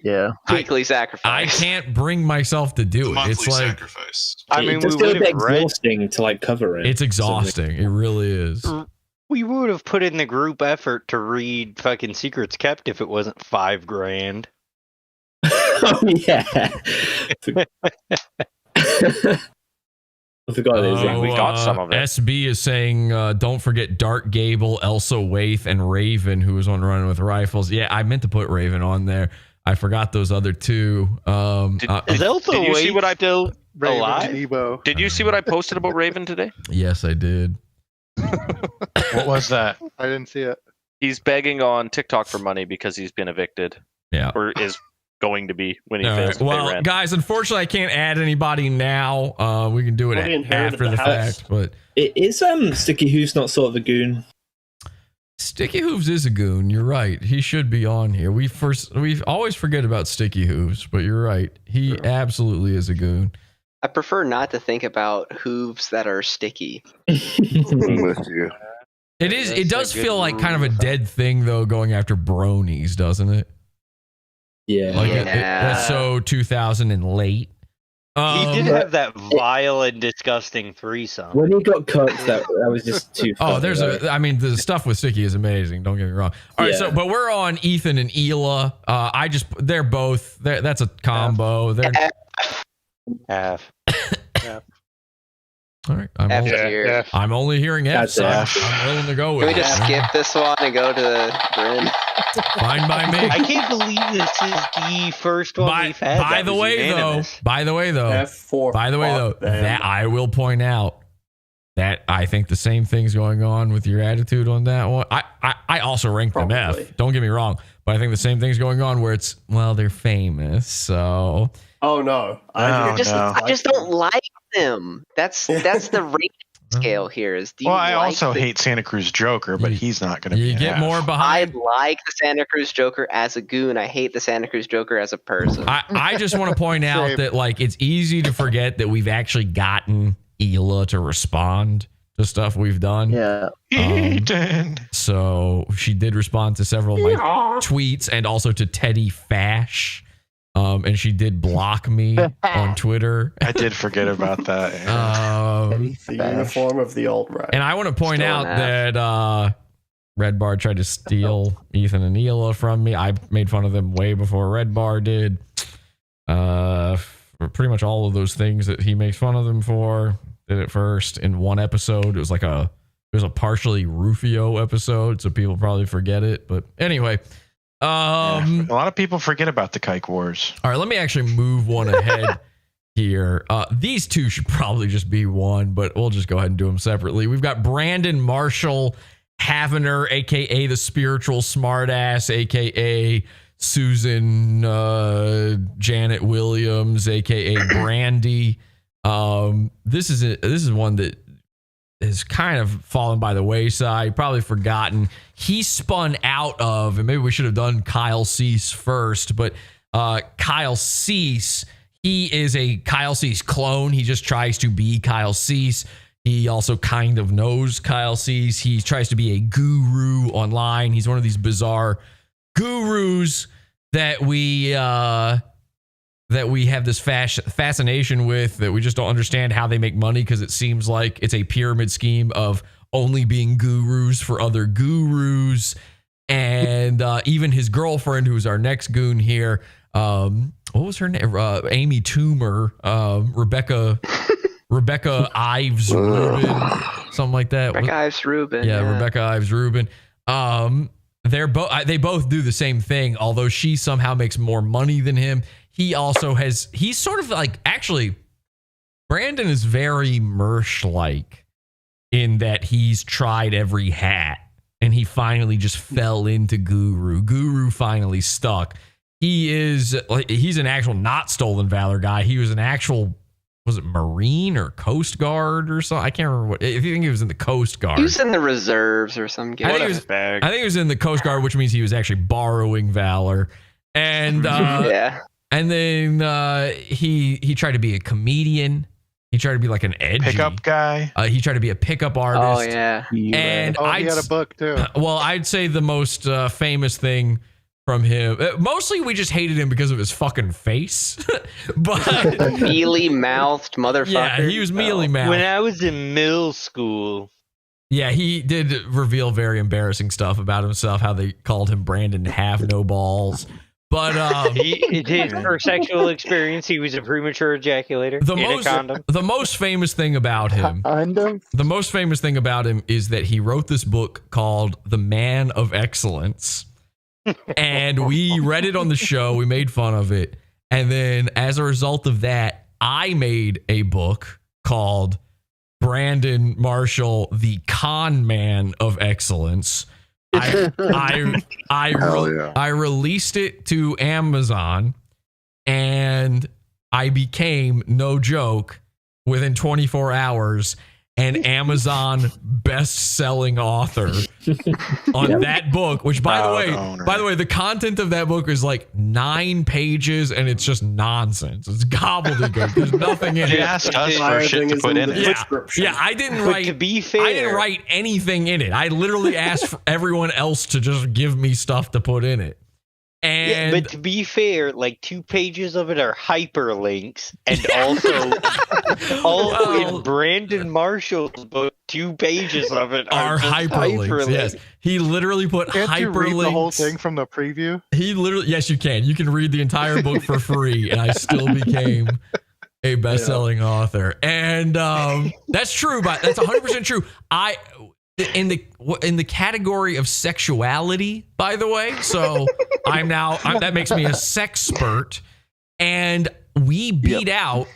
weekly sacrifice. I can't bring myself to do it. It's like sacrifice. I mean, It does we feel a would bit have read. exhausting to like cover it. it's exhausting. It really is. We would have put in the group effort to read fucking Secrets Kept if it wasn't $5,000. Oh yeah. I forgot it is. We got some of it. SB is saying, don't forget Dark Gable, Elsa Waith, and Raven, who was on Running with Rifles. Yeah, I meant to put Raven on there. I forgot those other two. Is Elsa did you see Waite what I still Raven alive? and Ebo. Did you see what I posted about Raven today? Yes, I did. What was that? I didn't see it. He's begging on TikTok for money because he's been evicted. Yeah. Or is going to be when he All fails right. to pay Well, rent. guys, unfortunately, I can't add anybody now. We can do it Well, he inherited after the the house. fact. But Is Sticky Hooves not sort of a goon? Sticky Hooves is a goon. You're right. He should be on here. We always forget about Sticky Hooves, but you're right. He absolutely is a goon. I prefer not to think about hooves that are sticky. I'm with you. It is. It does good feel like kind of a dead thing, though, going after bronies, doesn't it? Yeah. Like that's so 2000 and late. He did have that vile and disgusting threesome. When he got cut, that was just too funny. Oh, there's I mean, the stuff with Sticky is amazing. Don't get me wrong. All right, so but we're on Ethan and Hila. They're both. That's a combo. They're F. all right. F tier. I'm only hearing F. So I'm willing to go with Can we it. just skip this one and go to Bryn? Fine by me. I can't believe this is the first one we've had. By that the was way, unanimous. though, that I will point out that I think the same thing's going on with your attitude on that one. I also rank them F. Don't get me wrong, but I think the same thing's going on where it's they're famous, so. Oh no! I just don't like them. That's the rating scale here. Is do you Well, I like also the- hate Santa Cruz Joker, but he's not going to be. You an get F. more behind. I like the Santa Cruz Joker as a goon. I hate the Santa Cruz Joker as a person. I just want to point out that it's easy to forget that we've actually gotten Hila to respond to stuff we've done. Yeah. So she did respond to several of my tweets and also to Teddy Fash. And she did block me on Twitter. I did forget about that. The uniform of the old right. And I want to point out that Red Bar tried to steal Ethan and Hila from me. I made fun of them way before Red Bar did. For pretty much all of those things that he makes fun of them for, did it first in one episode. It was a partially Rufio episode, so people probably forget it. But anyway. A lot of people forget about the Kike Wars. All right, let me actually move one ahead here. These two should probably just be one, but we'll just go ahead and do them separately. We've got Brandon Marshall Havener, aka the spiritual smartass, aka Susan Janet Williams, aka Brandy. This is one that has kind of fallen by the wayside, probably forgotten. He spun out of, and maybe we should have done Kyle Cease first, but Kyle Cease, he is a Kyle Cease clone. He just tries to be Kyle Cease. He also kind of knows Kyle Cease. He tries to be a guru online. He's one of these bizarre gurus that we have this fascination with, that we just don't understand how they make money, because it seems like it's a pyramid scheme of only being gurus for other gurus. And even his girlfriend, who's our next goon here, what was her name? Amy Toomer, Rebecca Ives Rubin, something like that. Rebecca Ives Rubin. Yeah, Rebecca Ives Rubin. They both do the same thing, although she somehow makes more money than him. He's sort of like, actually, Brandon is very Mersh-like in that he's tried every hat and he finally just fell into Guru. Guru finally stuck. He's an actual not stolen valor guy. He was an actual, was it Marine or Coast Guard or something? I can't remember what. If you think he was in the Coast Guard, He was in the reserves or some game. I think he was in the Coast Guard, which means he was actually borrowing valor. And yeah. And then he tried to be a comedian. He tried to be like an edgy pickup guy. He tried to be a pickup artist. Oh yeah. And he had a book too. Well, I'd say the most famous thing from him. Mostly we just hated him because of his fucking face. But mealy mouthed motherfucker. Yeah, he was mealy mouthed. When I was in middle school. Yeah, he did reveal very embarrassing stuff about himself, how they called him Brandon Have No Balls. But his first sexual experience, he was a premature ejaculator in a condom. The most famous thing about him, is that he wrote this book called The Man of Excellence. And we read it on the show. We made fun of it. And then as a result of that, I made a book called Brandon Marshall, The Con Man of Excellence. I released it to Amazon, and I became, no joke, within 24 hours, an Amazon best-selling author on that book. Which, by the way, the content of that book is like 9 pages, and it's just nonsense. It's gobbledygook. There's nothing in it. He asked us for shit to put in it. Yeah, I didn't write. To be fair, I didn't write anything in it. I literally asked for everyone else to just give me stuff to put in it. And but to be fair, like 2 pages of it are hyperlinks, and also in Brandon Marshall's book, 2 pages of it are hyperlinks. Yes, he literally put Can't hyperlinks. you read the whole thing from the preview? He literally, yes, you can. You can read the entire book for free, and I still became a best-selling author. And that's true, but that's 100% true. In the category of sexuality, by the way, so that makes me a sexpert, and we beat out.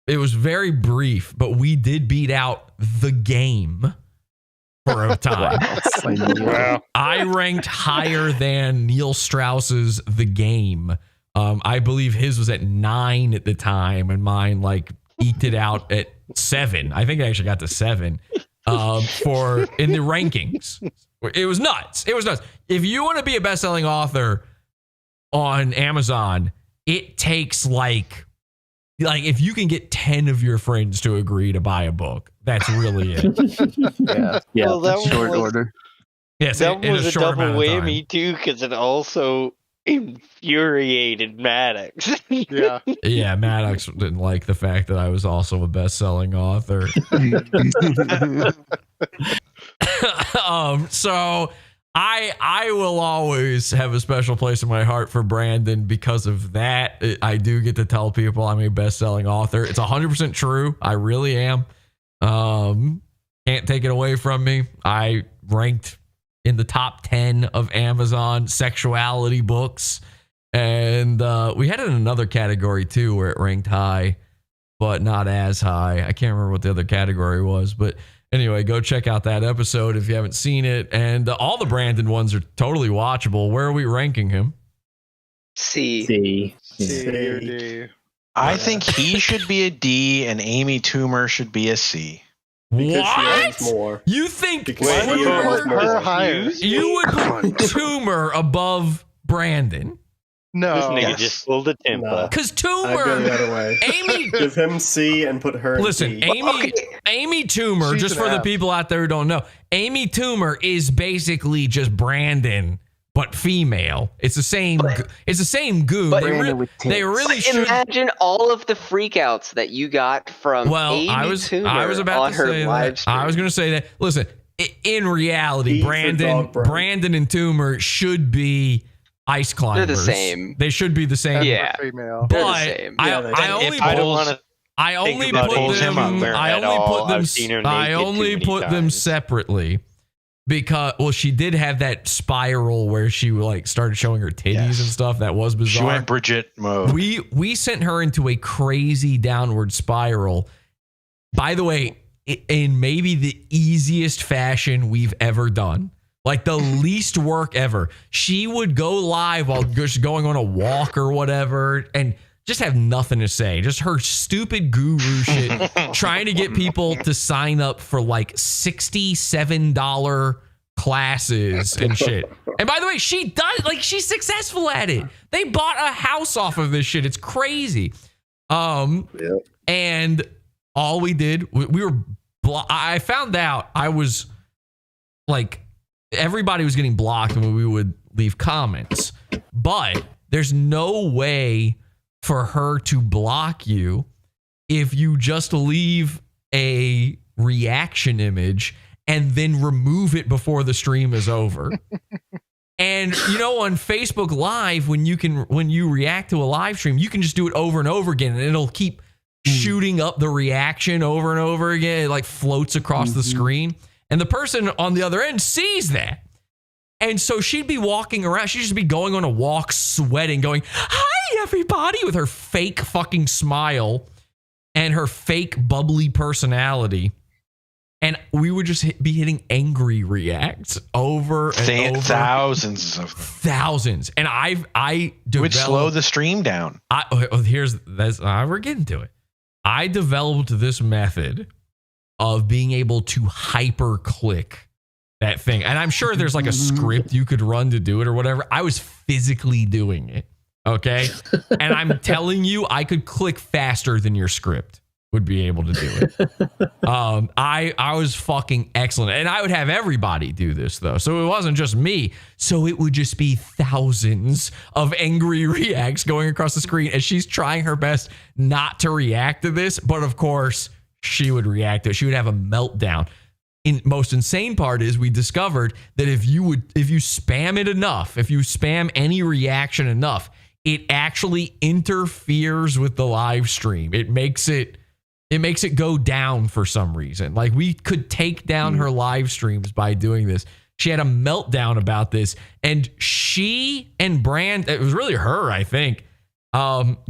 It was very brief, but we did beat out The Game for a time. Wow. I ranked higher than Neil Strauss's The Game. I believe his was at 9 at the time, and mine like eked it out at 7. I think I actually got to 7. For in the rankings. It was nuts. If you want to be a best-selling author on Amazon, it takes like if you can get 10 of your friends to agree to buy a book, that's really it. Yeah, Well, that short was- order. Yes, that in was a short double amount of time. whammy too, because it also infuriated Maddox. Yeah. Yeah, Maddox didn't like the fact that I was also a best-selling author. So I will always have a special place in my heart for Brandon because of that. I do get to tell people I'm a best-selling author. It's 100% true. I really am. Can't take it away from me. I ranked in the top 10 of Amazon sexuality books. And we had it in another category too where it ranked high, but not as high. I can't remember what the other category was, but anyway, go check out that episode if you haven't seen it. And all the Brandon ones are totally watchable. Where are we ranking him? C. or D. I think he should be a D and Amy Toomer should be a C. What? More. You think Because she earns more. Her higher. you would put Toomer above Brandon? No. This nigga Yes. just pulled a temper. No. Because I'd go the Toomer, other way. Amy, Give him C and put her in listen, D. Amy Toomer, She's just an for the F. people out there who don't know, Amy Toomer is basically just Brandon, but female. It's the same. It's the same goon. But- They really should. Imagine all of the freakouts that you got from Well, Amy I was Toomer about on to her say live that. stream. I was going to say that. Listen, in reality, Eat your dog, Brian. Brandon and Toomer should be ice climbers. They're the same. They should be the same. Yeah. Female. They're the But same. I If only I don't want to I only about put pulls him them. up I at only all. put them. I've seen her I naked too only many put them times. separately because she did have that spiral where she like started showing her titties and stuff. That was bizarre. She went Bridget mode. We sent her into a crazy downward spiral. By the way, in maybe the easiest fashion we've ever done. Like the least work ever. She would go live while just going on a walk or whatever and just have nothing to say. Just her stupid guru shit trying to get people to sign up for like $67 classes and shit. And by the way, she does, like, she's successful at it. They bought a house off of this shit. It's crazy. And all we did, we were, I found out I was like, everybody was getting blocked when we would leave comments, but there's no way for her to block you if you just leave a reaction image and then remove it before the stream is over. And you know, on Facebook Live, when you react to a live stream, you can just do it over and over again and it'll keep shooting up the reaction over and over again. It like floats across the screen. And the person on the other end sees that. And so she'd be walking around. She'd just be going on a walk, sweating, going, "Hi, everybody," with her fake fucking smile and her fake bubbly personality. And we would just be hitting angry reacts over and over. Thousands of them. Thousands. And I would slow the stream down. We're getting to it. I developed this method of being able to hyper click that thing. And I'm sure there's like a script you could run to do it or whatever. I was physically doing it. Okay. And I'm telling you, I could click faster than your script would be able to do it. I was fucking excellent. And I would have everybody do this though. So it wasn't just me. So it would just be thousands of angry reacts going across the screen as she's trying her best not to react to this. But of course, she would react to it. She would have a meltdown. Most insane part is we discovered that if you spam it enough, if you spam any reaction enough, it actually interferes with the live stream. It makes it go down for some reason. Like we could take down her live streams by doing this. She had a meltdown about this, and she and Brand, it was really her, I think,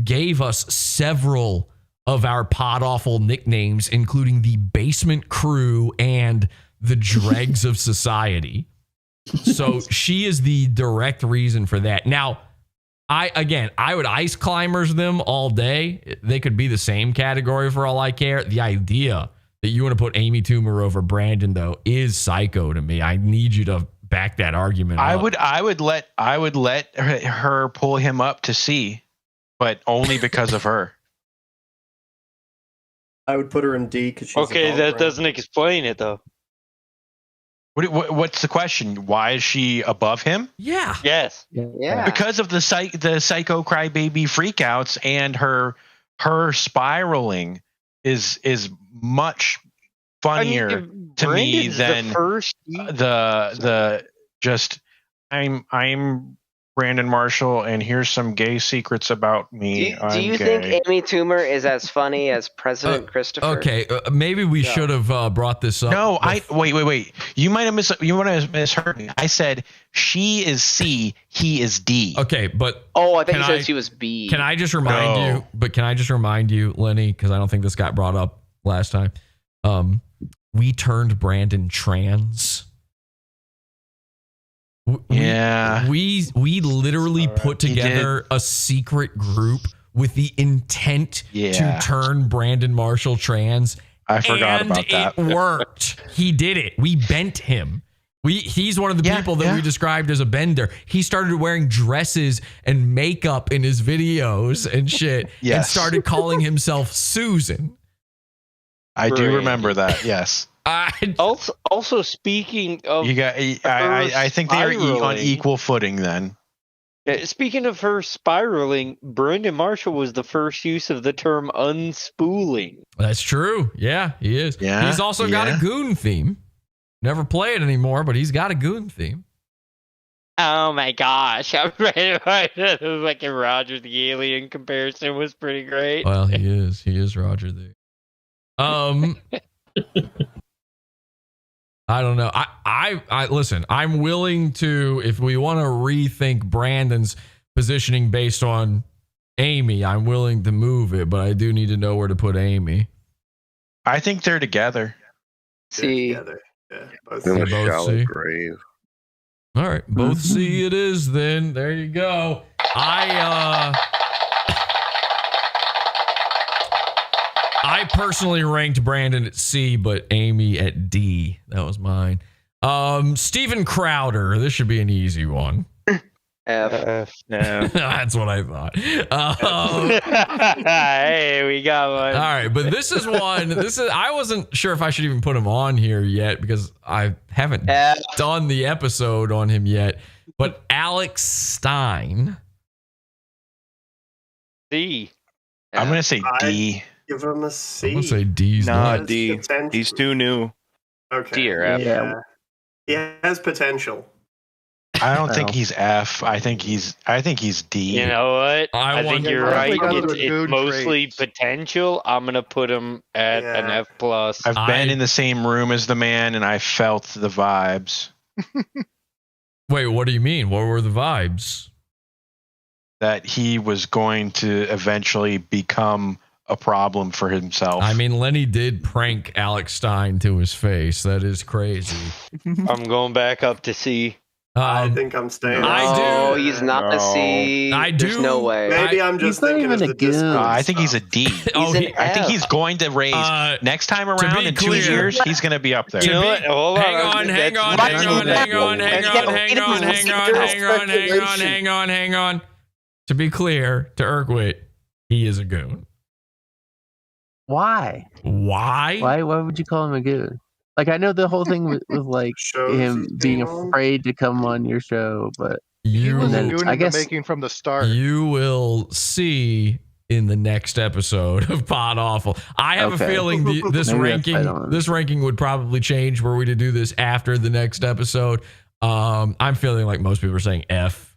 gave us several of our pod awful nicknames, including the Basement Crew and the Dregs of Society. So she is the direct reason for that. Now, I would ice climbers them all day. They could be the same category for all I care. The idea that you want to put Amy Toomer over Brandon, though, is psycho to me. I need you to back that argument up. I would let her pull him up to see, but only because of her. I would put her in D because she's okay. That doesn't explain it though. What's the question? Why is she above him? Yeah. Yes. Yeah. Because of the psycho crybaby freakouts and her spiraling is much funnier to me than the just I'm Brandon Marshall, and here's some gay secrets about me. Do you think Amy Toomer is as funny as President Christopher? Okay, maybe we should have brought this up. No, wait. You might have misheard me. I said she is C, he is D. Okay, but I think you said she was B. Can I just remind you? But can I just remind you, Lenny, because I don't think this got brought up last time. We turned Brandon trans. We literally put together a secret group with the intent to turn Brandon Marshall trans. I forgot about that. It worked. He did it. We bent him. He's one of the people that we described as a bender. He started wearing dresses and makeup in his videos and shit, and started calling himself Susan. I do remember that. Yes. Also, speaking of, I think they are on equal footing then. Speaking of her spiraling, Brandon Marshall was the first use of the term unspooling. That's true. Yeah, he is. Yeah, he's also got a Goon theme. Never play it anymore, but he's got a Goon theme. Oh my gosh! I'm right. Like Roger the Alien comparison was pretty great. Well, he is Roger the. I don't know. I listen. I'm willing to, if we want to rethink Brandon's positioning based on Amy, I'm willing to move it, but I do need to know where to put Amy. I think they're together. See, Together. Yeah, both They In a both shallow see. grave. All right, both C it is then. There you go. I personally ranked Brandon at C, but Amy at D. That was mine. Steven Crowder. This should be an easy one. F. No. That's what I thought. Hey, we got one. All right, but this is one. I wasn't sure if I should even put him on here yet because I haven't done the episode on him yet. But Alex Stein. C. I'm gonna say D. Give him a C. I'm gonna say D's Nah, not. D. He's too new. Okay. D or F. Yeah. He has potential. I don't think he's F. I think he's D. You know what? I think want- you're Yeah, right. definitely got It's, those it's Goon mostly traits. potential. I'm gonna put him at an F plus. I've been in the same room as the man, and I felt the vibes. Wait, what do you mean? What were the vibes? That he was going to eventually become a problem for himself. I mean, Lenny did prank Alex Stein to his face. That is crazy. I'm going back up to C. I think I'm staying. Oh, he's not a C. I There's do. no way. Maybe I'm just He's not thinking of even the a goon. Discord I think he's a stuff. D. He's an I think F. he's going to raise next time to around be in 2 clear- years. He's going to be up there. You know what? Hold on. Hang on, hang on, hang on, hang on, hang on, hang on, hang on, hang on, hang on, hang on. To be clear, to Urquit, he is a goon. Why? Why? Why would you call him a goon? Like, I know the whole thing with like Shows him he's being on. afraid to come on your show, but He You, was a then goon I in the guess- making from the start. you will see in the next episode of Pod Awful. I have a Okay. feeling this Maybe ranking that's right on. this ranking would probably change were we to do this after the next episode. I'm feeling like most people are saying F.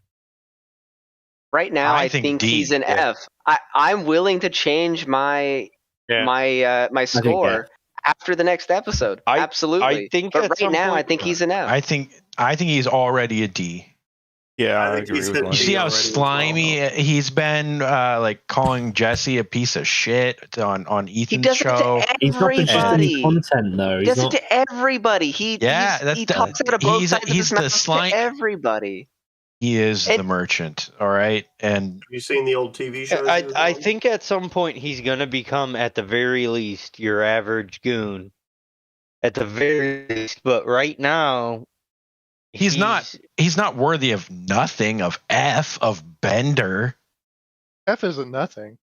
Right now, I I think think D, he's an yeah. F. I'm willing to change my my score after the next episode. Absolutely. I think but at right some now, I point- think he's an F. I think he's already a D. Yeah, I I think agree he's with hit Lenny. You see how already as well, slimy he's been, like calling Jesse a piece of shit on he Ethan's does show. it to He's not producing everybody. any content though. He He's does not. it to everybody. He talks out of both he's sides of his the mouth slime. to everybody. He is the merchant, all right? And Have you seen the old TV shows? I think at some point he's gonna become, at the very least, your average goon. At the very least, but right now, he's not worthy of nothing, of F, of Bender. F isn't nothing.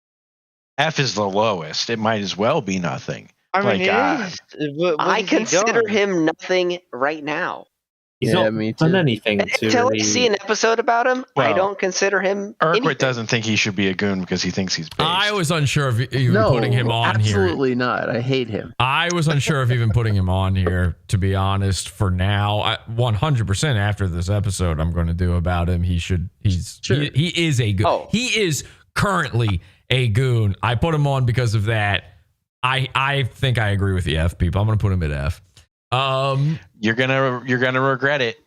F is the lowest. It might as well be nothing. I mean, Like, it is. What I has he consider done? him nothing right now. He's not done anything to Until really. I see an episode about him, I Well, don't consider him Urquit anything. doesn't think he should be a goon because he thinks he's based. I was unsure of even no, putting him on here. absolutely not. I hate him. I was unsure of even putting him on here, to be honest, for now. 100% after this episode I'm going to do about him. He is a goon. Oh. He is currently a goon. I put him on because of that. I think I agree with the F people. I'm going to put him at F. You're gonna regret it.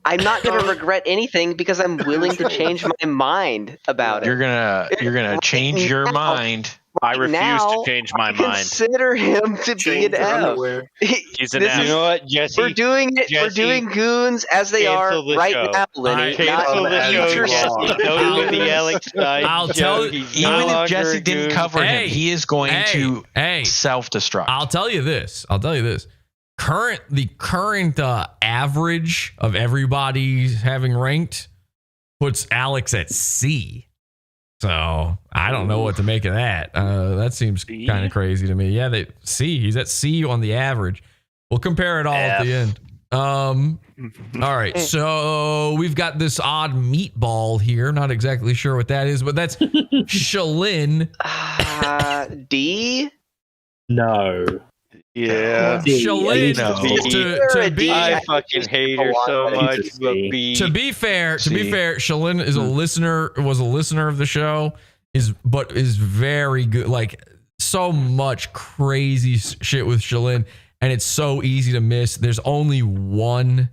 I'm not going to regret anything because I'm willing to change my mind about it. You're gonna change your mind. I refuse now, to change my I mind. consider him to be an F. He's an This F. is- You know what, Jesse? We're doing it. We're Jesse, doing goons as they are cancel the right show. now, Lenny. Cancel not the show. future Jesse. stuff. Don't do the Alex Stein I'll show. tell He's no Even if longer Jesse a didn't goon. cover him, he is going to hey. self-destruct. I'll tell you this. The current average of everybody having ranked puts Alex at C. So I don't know what to make of that. That seems kind of crazy to me. Yeah, he's at C on the average. We'll compare it all at the end. All right, so we've got this odd meatball here. Not exactly sure what that is, but that's Shalyn. D? No. Yeah. Shalane, I fucking hate her so much, but B. To be fair, Shalane is was a listener of the show, is very good. Like, so much crazy shit with Shalane, and it's so easy to miss. There's only one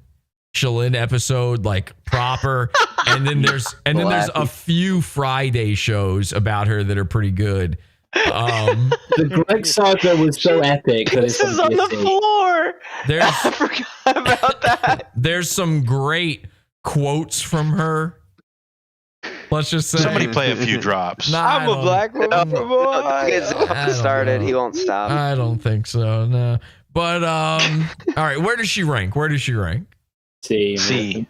Shalane episode, like, proper, and then there's a few Friday shows about her that are pretty good. The Greg saga was so epic that it's This is on the floor. I forgot about that. There's some great quotes from her. Let's just say somebody play a few drops. I'm a black woman. Started. He won't stop. I don't think so. No. But all right. Where does she rank? C.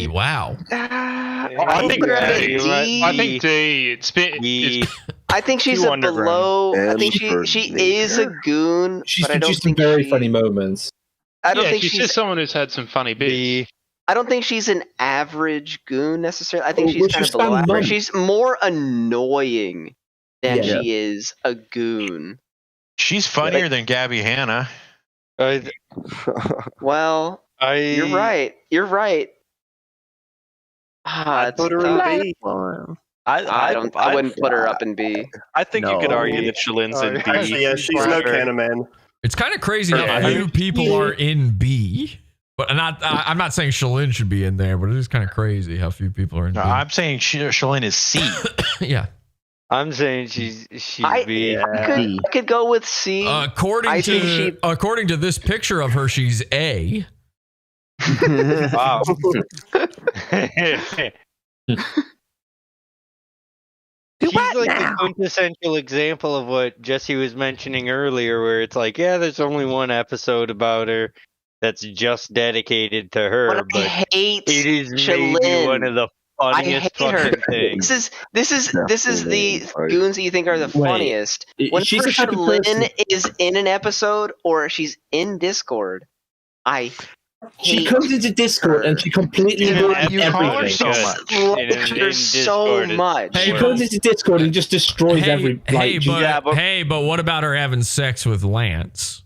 Wow. I think D. I think D. I think she's a below. I think she is a goon. She's but I don't produced some think very funny moments. I don't think she's just someone who's had some funny bits. I don't think she's an average goon necessarily. I think she's kind of below average. She's more annoying than she is a goon. She's funnier than Gabby Hanna. Well, you're right. You're right. I put her in B. I wouldn't put her up in B. I think you could argue that Shalene's in B. Actually, yeah, she's no Candyman. It's kind of crazy how few people are in B. But I'm not saying Shalane should be in there, but it is kind of crazy how few people are in B. I'm saying Shalane is C. Yeah. I'm saying she's B. I could go with C. According to this picture of her, she's A. Wow. She's like the quintessential example of what Jesse was mentioning earlier, where it's like, yeah, there's only one episode about her that's just dedicated to her, but it is maybe one of the funniest fucking things. This is the goons that you think are the funniest. When Shalane is in an episode or she's in Discord, she comes into Discord and she completely ruins everything. So much. She comes into Discord and just destroys every. But what about her having sex with Lance?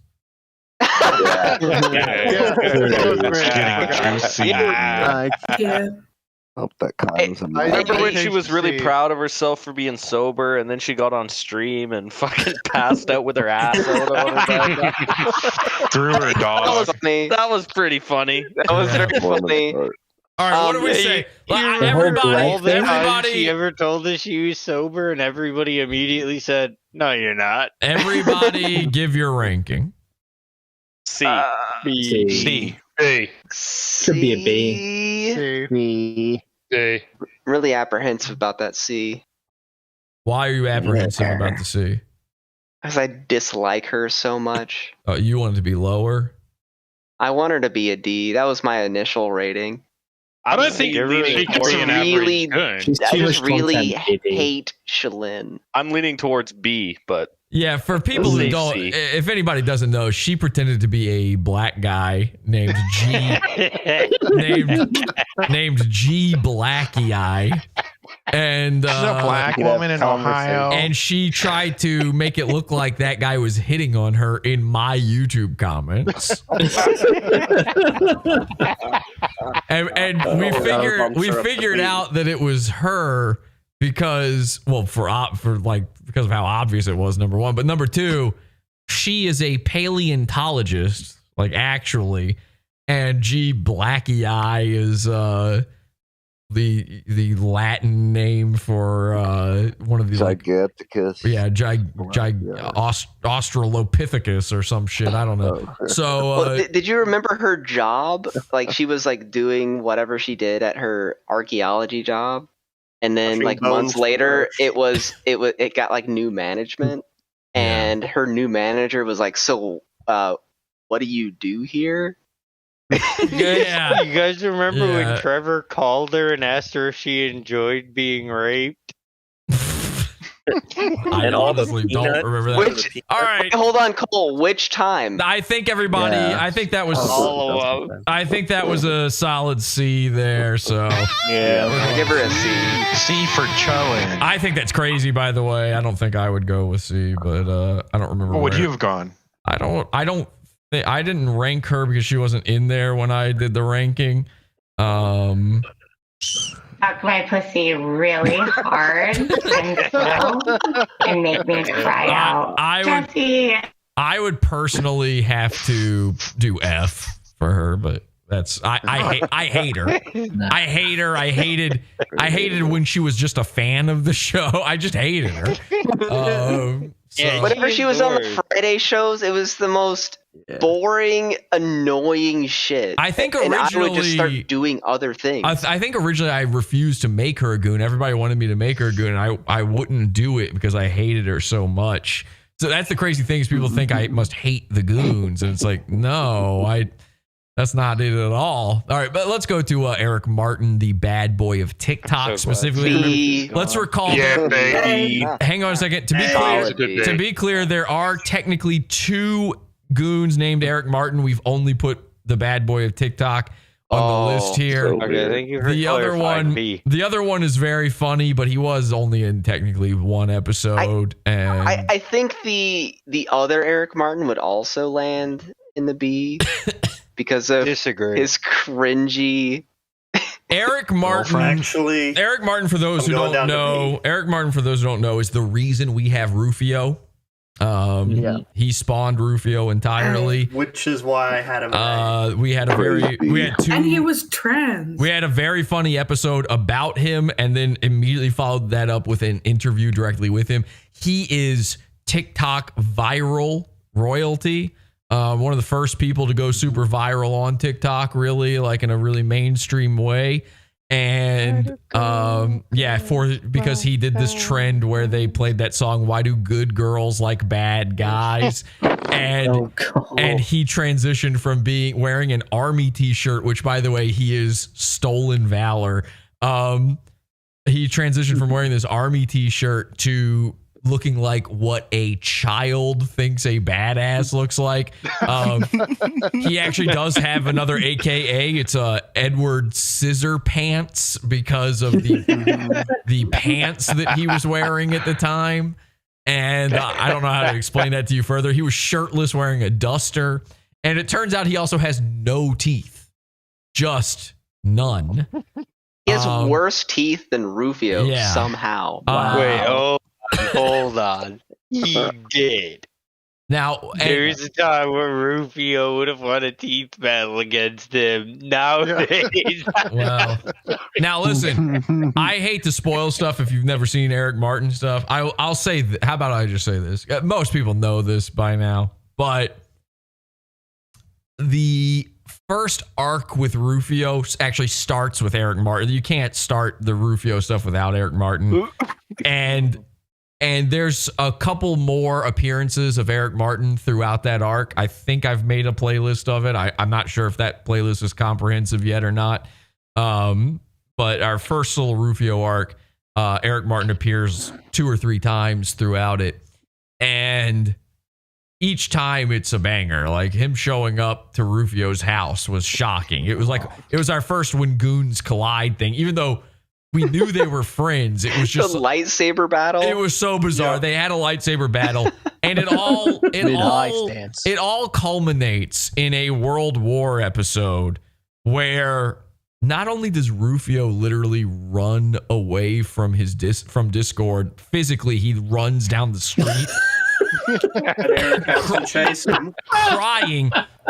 Hope that comes. I remember when she was really proud of herself for being sober, and then she got on stream and fucking passed out with her ass out on her through her dog. That was pretty funny. That was very funny. All right, what do we say? Everybody she ever told us she was sober, and everybody immediately said, "No, you're not." Everybody, give your ranking. C. B. C. B. Should be a B. B. D. Really apprehensive about that C. Why are you apprehensive about the C? Because I dislike her so much. Oh, you want it to be lower? I want her to be a D. That was my initial rating. I don't think she could be an average goon. I just really hate Shalane. I'm leaning towards B, but yeah, for people who don't, if anybody doesn't know, she pretended to be a black guy named G, named G Blackie Eye, and she's a black woman in Ohio, and she tried to make it look like that guy was hitting on her in my YouTube comments. and we figured out that it was her because of how obvious it was, number one, but number two, she is a paleontologist, like, actually, and G Blackie Eye is the Latin name for one of the Giganticus. Australopithecus or some shit. I don't know. So did you remember her job? Like, she was like doing whatever she did at her archaeology job, and then like months later, it got like new management, and her new manager was like, "So, what do you do here?" Yeah. You guys remember when Trevor called her and asked her if she enjoyed being raped? I honestly don't remember that. All right, wait, hold on, Cole. Which time? I think everybody. Yeah. I think that was. I think that was a solid C there. So yeah, give her a C. C for Choen. I think that's crazy. By the way, I don't think I would go with C, but I don't remember. What would you have gone? I didn't rank her because she wasn't in there when I did the ranking. Suck my pussy really hard and slow and make me cry out. Jesse. I would personally have to do F for her, but that's I hate her. I hate her. I hated when she was just a fan of the show. I just hated her. Whenever she was on the Friday shows, it was the most boring, annoying shit. I think and I would originally- just start doing other things. I think originally I refused to make her a goon. Everybody wanted me to make her a goon, and I wouldn't do it because I hated her so much. So that's the crazy thing is people think I must hate the goons, and it's like, no, that's not it at all. All right, but let's go to Eric Martin, the bad boy of TikTok specifically. Let's recall. baby. Hang on a second. To be clear, there are technically 2 goons named Eric Martin. We've only put the bad boy of TikTok on the list here. Okay, thank you for The other clarifying one, me. the other one is very funny, but he was only in technically 1 episode. I think the other Eric Martin would also land in the B because of his cringy. Eric Martin. Eric Martin, for those who don't know, Eric Martin, for those who don't know, is the reason we have Rufio. He spawned Rufio entirely, which is why I had him. we had 2, and he was trans. we had a very funny episode about him, and then immediately followed that up with an interview directly with him. He is TikTok viral royalty. One of the first people to go super viral on TikTok, really, like in a really mainstream way. And because he did this trend where they played that song, "Why Do Good Girls Like Bad Guys?" and he transitioned from wearing an army t-shirt, which by the way, he is stolen valor. He transitioned from wearing this army t-shirt to looking like what a child thinks a badass looks like. He actually does have another AKA. It's Edward Scissor Pants because of the pants that he was wearing at the time. And I don't know how to explain that to you further. He was shirtless wearing a duster. And it turns out he also has no teeth. Just none. He has worse teeth than Rufio somehow. Wait, hold on. He did. Now, there's a time where Rufio would have won a teeth battle against him. Nowadays. Well, now listen, I hate to spoil stuff if you've never seen Eric Martin stuff. I'll say, how about I just say this? Most people know this by now, but the first arc with Rufio actually starts with Eric Martin. You can't start the Rufio stuff without Eric Martin. And there's a couple more appearances of Eric Martin throughout that arc. I think I've made a playlist of it. I'm not sure if that playlist is comprehensive yet or not. But our first little Rufio arc, Eric Martin appears 2 or 3 times throughout it. And each time it's a banger. Like him showing up to Rufio's house was shocking. It was our first When Goons Collide thing, even though we knew they were friends. It was just the lightsaber battle. It was so bizarre. Yeah. They had a lightsaber battle, and it all culminates in a World War episode where not only does Rufio literally run away from from Discord physically, he runs down the street. Eric has to chase him,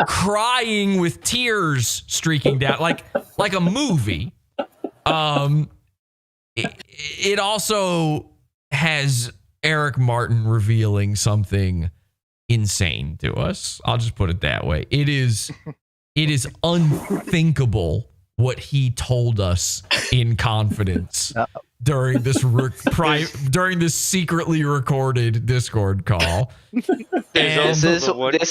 crying with tears streaking down like a movie. It also has Eric Martin revealing something insane to us. I'll just put it that way. It is unthinkable what he told us in confidence during this during this secretly recorded Discord call. This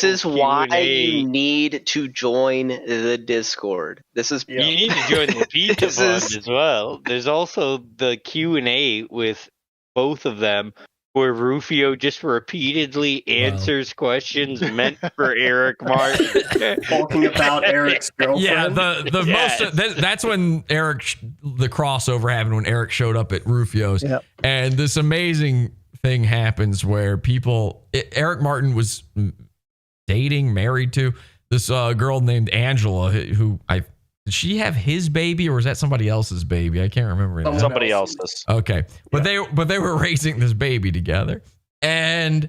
is why you need to join the Discord. You need to join the pizza fund as well. There's also the Q&A with both of them, where Rufio just repeatedly answers questions meant for Eric Martin. Talking about Eric's girlfriend. Yeah, that's when the crossover happened, when Eric showed up at Rufio's. Yep. And this amazing thing happens where Eric Martin was dating, married to this girl named Angela, who did she have his baby or was that somebody else's baby? I can't remember. Somebody else's. Okay, but they were raising this baby together, and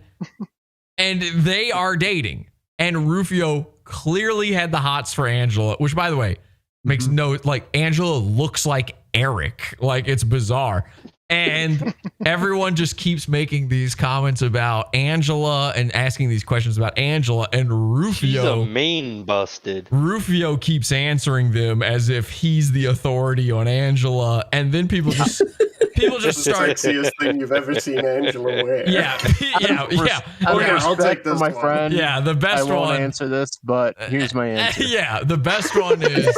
they are dating. And Rufio clearly had the hots for Angela, which, by the way, makes no, like, Angela looks like Eric. Like, it's bizarre. And everyone just keeps making these comments about Angela and asking these questions about Angela. And Rufio... She's a main busted. Rufio keeps answering them as if he's the authority on Angela. And then people just... People just start. Sexiest thing you've ever seen Angela wear. Yeah. I'll take this, my friend. Yeah, the best I won't one. answer this, but here's my answer. Yeah, the best one is.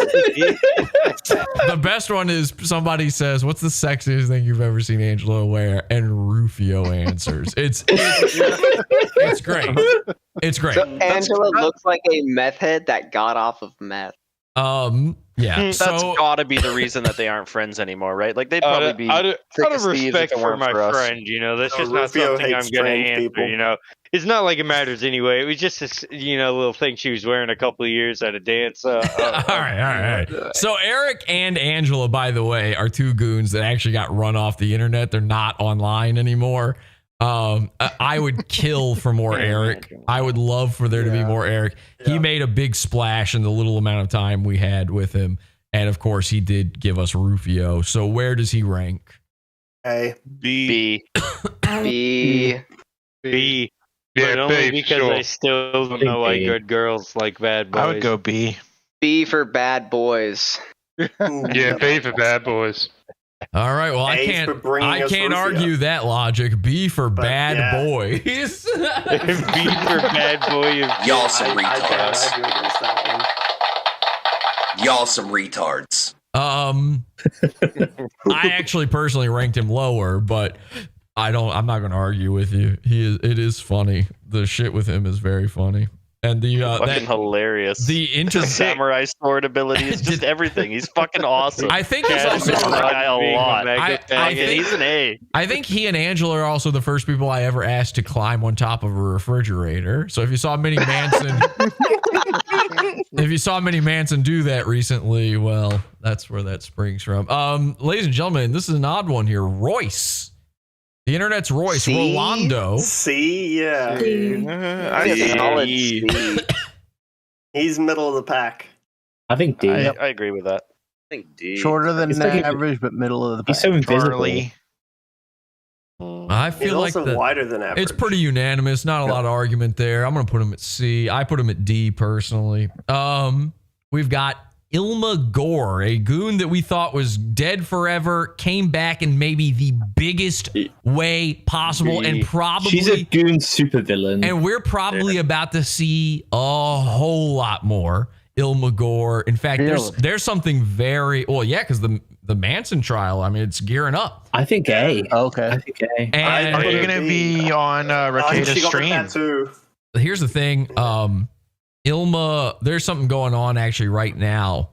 The best one is somebody says, "What's the sexiest thing you've ever seen Angela wear?" And Rufio answers. It's great. It's great. So Angela looks like a meth head that got off of meth. Yeah, that's gotta be the reason that they aren't friends anymore, right? Like they'd probably be. Out of thick as thieves if respect it for weren't my us. friend, that's just not Rufio something I'm hates gonna strange answer. people. It's not like it matters anyway. It was just this, little thing she was wearing a couple of years at a dance. All right. So Eric and Angela, by the way, are two goons that actually got run off the internet. They're not online anymore. I would kill for more Eric. I would love for there to be more Eric. He made a big splash in the little amount of time we had with him. And of course, he did give us Rufio. So where does he rank? A. B. B. But only B, because sure. I still don't know why good girls like bad boys. I would go B. B for bad boys. Yeah, B for bad boys. All right. Well, I A can't for bringing us Rufio. argue that logic. B for bad boys. B for bad boy. Y'all some I can't retards. argue against that one. Y'all some retards. I actually personally ranked him lower, but I'm not going to argue with you. It is funny. The shit with him is very funny. And the fucking hilarious. The samurai sword ability is just everything. He's fucking awesome. I think he's also that guy a lot. I think he's an A. I think he and Angela are also the first people I ever asked to climb on top of a refrigerator. So if you saw Minnie Manson, do that recently, well, that's where that springs from. Ladies and gentlemen, this is an odd one here. Royce. The internet's Royce. Rolando. C, yeah. Solid C. He's middle of the pack. I think D. I agree with that. I think D. Shorter than He's like average, but middle of the pack. He's so invisible. Charlie. I feel He's like also wider than average. it's pretty unanimous. Not a lot of argument there. I'm going to put him at C. I put him at D personally. We've got Ilma Gore, a goon that we thought was dead forever, came back in maybe the biggest way possible, and probably she's a goon supervillain. And we're probably about to see a whole lot more Ilma Gore. In fact, there's something very because the Manson trial. I mean, it's gearing up. I think A. Okay. I think A. And Are you going to be on Rakeda's stream? Here's the thing. Ilma, there's something going on actually right now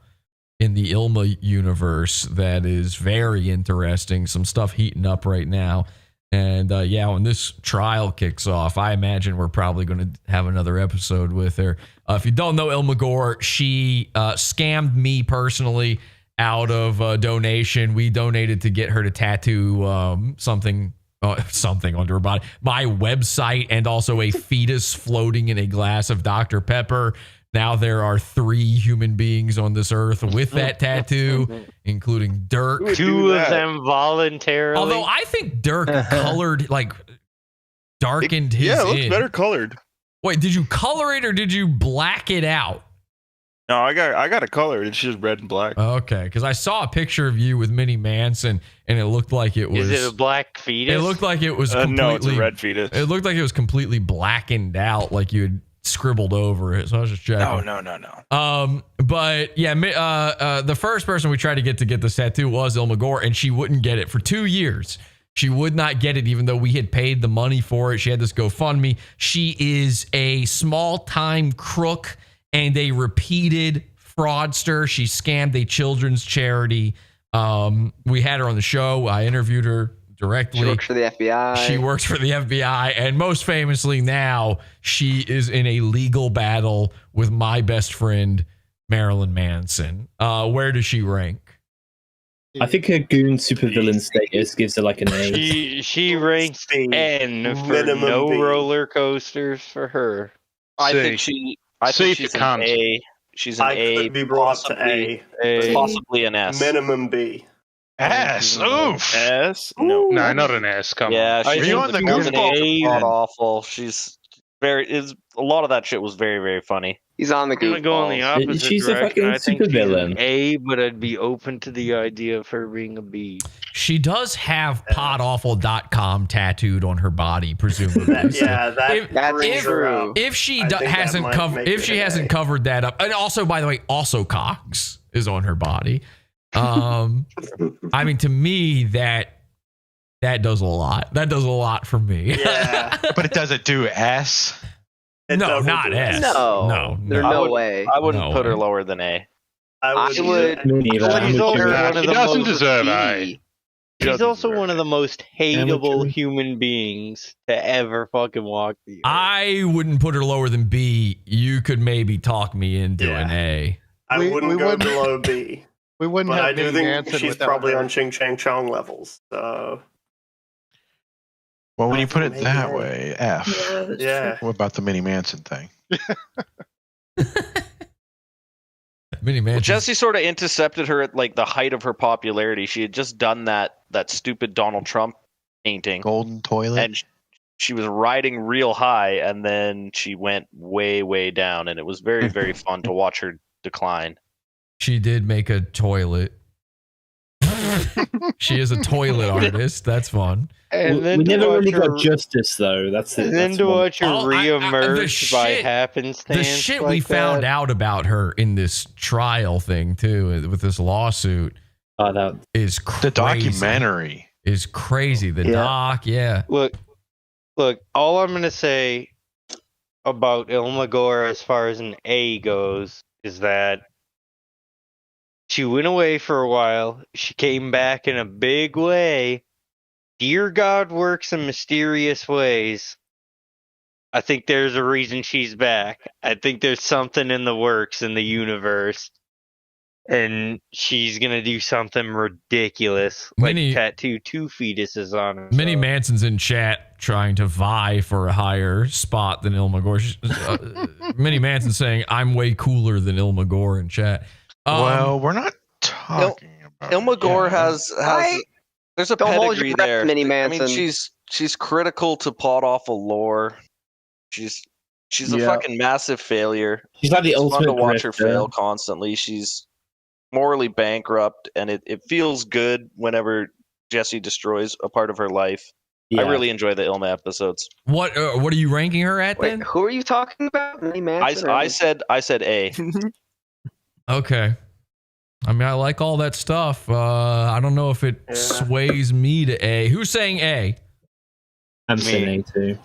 in the Ilma universe that is very interesting. Some stuff heating up right now. And when this trial kicks off, I imagine we're probably going to have another episode with her. If you don't know Ilma Gore, she scammed me personally out of a donation. We donated to get her to tattoo something onto her body. My website, and also a fetus floating in a glass of Dr. Pepper. Now there are 3 human beings on this earth with that tattoo, including Dirk. 2 of them voluntarily. Although I think Dirk darkened his. Yeah, it looks better colored. Wait, did you color it or did you black it out? No, I got it colored. It's just red and black. Okay, because I saw a picture of you with Minnie Manson, and it looked like it was. Is it a black fetus? It looked like it was completely. No, it's a red fetus. It looked like it was completely blackened out, like you had scribbled over it. So I was just checking. No. But yeah, the first person we tried to get this tattoo was Ilma Gore, and she wouldn't get it for 2 years. She would not get it, even though we had paid the money for it. She had this GoFundMe. She is a small-time crook and a repeated fraudster. She scammed a children's charity. We had her on the show. I interviewed her directly. She works for the FBI. She works for the FBI, and most famously now, she is in a legal battle with my best friend Marilyn Manson. Where does she rank? I think her Goon supervillain status gives her like an A. She ranks N for Minimum no B. roller coasters for her. I C. think she's for an cunt. A. She's an I A, could be brought up to possibly, A. possibly an S. Minimum B. S. Oof. S? No. No, not an S. Come Yeah, on. she's you on the she's an goofball A, then? not awful. She's a lot of that shit was very, very funny. He's on the I'm gonna go on the goofballs. opposite She's a direction. fucking I think she's an supervillain. A, but I'd be open to the idea of her being a B. She does have podawful.com tattooed on her body, presumably. That's true. If she I think that hasn't might covered, make if it she an hasn't A. covered that up, and also, by the way, also Cox is on her body. I mean, to me, that does a lot. That does a lot for me. Yeah. But it doesn't do S. No, not S. No, there's no way. I wouldn't No put her way. lower than A. I would. Me neither. I'm She's with also you. one of She the doesn't most deserve B. A. She's also one of the most hateable you. human beings to ever fucking walk the earth. I wouldn't put her lower than B. You could maybe talk me into an A. I We wouldn't go wouldn't- below B. We wouldn't But have I do Minnie think Manson she's without probably her. on Ching Chang Chong levels. So Well, when you put it Maybe that A. way, F. yeah. What about the Minnie Manson thing? Minnie Manson. Jesse sort of intercepted her at like the height of her popularity. She had just done that stupid Donald Trump painting, Golden toilet. and she was riding real high, and then she went way, way down, and it was very, very fun to watch her decline. She did make a toilet. She is a toilet artist. That's fun. And then We to never watch really her- got justice though. That's it. And then That's to one- watch her Oh, the reemerge by shit- happenstance. The shit like we found that. out about her in this trial thing too, with this lawsuit, is crazy. The documentary is crazy. The Yeah. doc, yeah. Look, all I'm gonna say about Ilma Gore as far as an A goes is that she went away for a while. She came back in a big way. Dear God works in mysterious ways. I think there's a reason she's back. I think there's something in the works in the universe. And she's gonna do something ridiculous, like tattoo 2 fetuses on her. Minnie Manson's in chat trying to vie for a higher spot than Ilma Gore. Minnie Manson saying, "I'm way cooler than Ilma Gore" in chat. Well, we're not talking about Ilma Gore has there's a Don't hold pedigree your breath, there. Minnie I Manson. mean, she's critical to pod awful lore. She's a Yeah. fucking massive failure. She's like the It's fun ultimate to watch her grifter. fail constantly. She's morally bankrupt, and it feels good whenever Jesse destroys a part of her life. Yeah. I really enjoy the Ilma episodes. What are you ranking her at then? Who are you talking about? Minnie Manson? I said A. Okay. I mean, I like all that stuff. I don't know if it sways me to A. Who's saying A? I'm saying A too.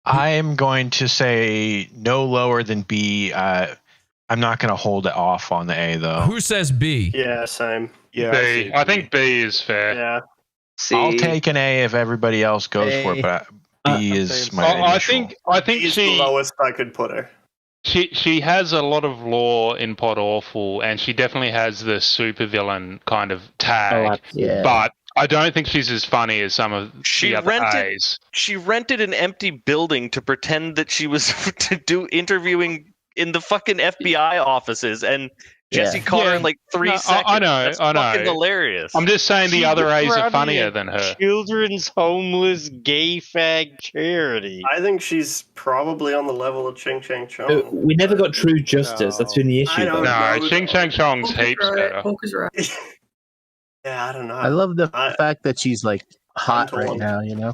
I'm going to say no lower than B. I'm not going to hold it off on the A though. Who says B? Yeah, same. Yeah, B. I think B is fair. Yeah. I'll take an A if everybody else goes for it, but B is my initial. I think She's the lowest I could put her. She has a lot of lore in Pod Awful, and she definitely has the supervillain kind of tag. Yeah. But I don't think she's as funny as some of the other A's. She rented an empty building to pretend that she was interviewing in the fucking FBI offices, and Jesse caught her in like 3 seconds. I know, That's I know. fucking hilarious. I'm just saying the She other was A's are running funnier a than her. Children's homeless gay fag charity. I think she's probably on the level of Ching Chang Chong. We never got true justice. That's been the issue. I don't though. No, Ching Chang Chong's heaps better. Yeah, I don't know. I love the fact that she's like hot right told. now, you know?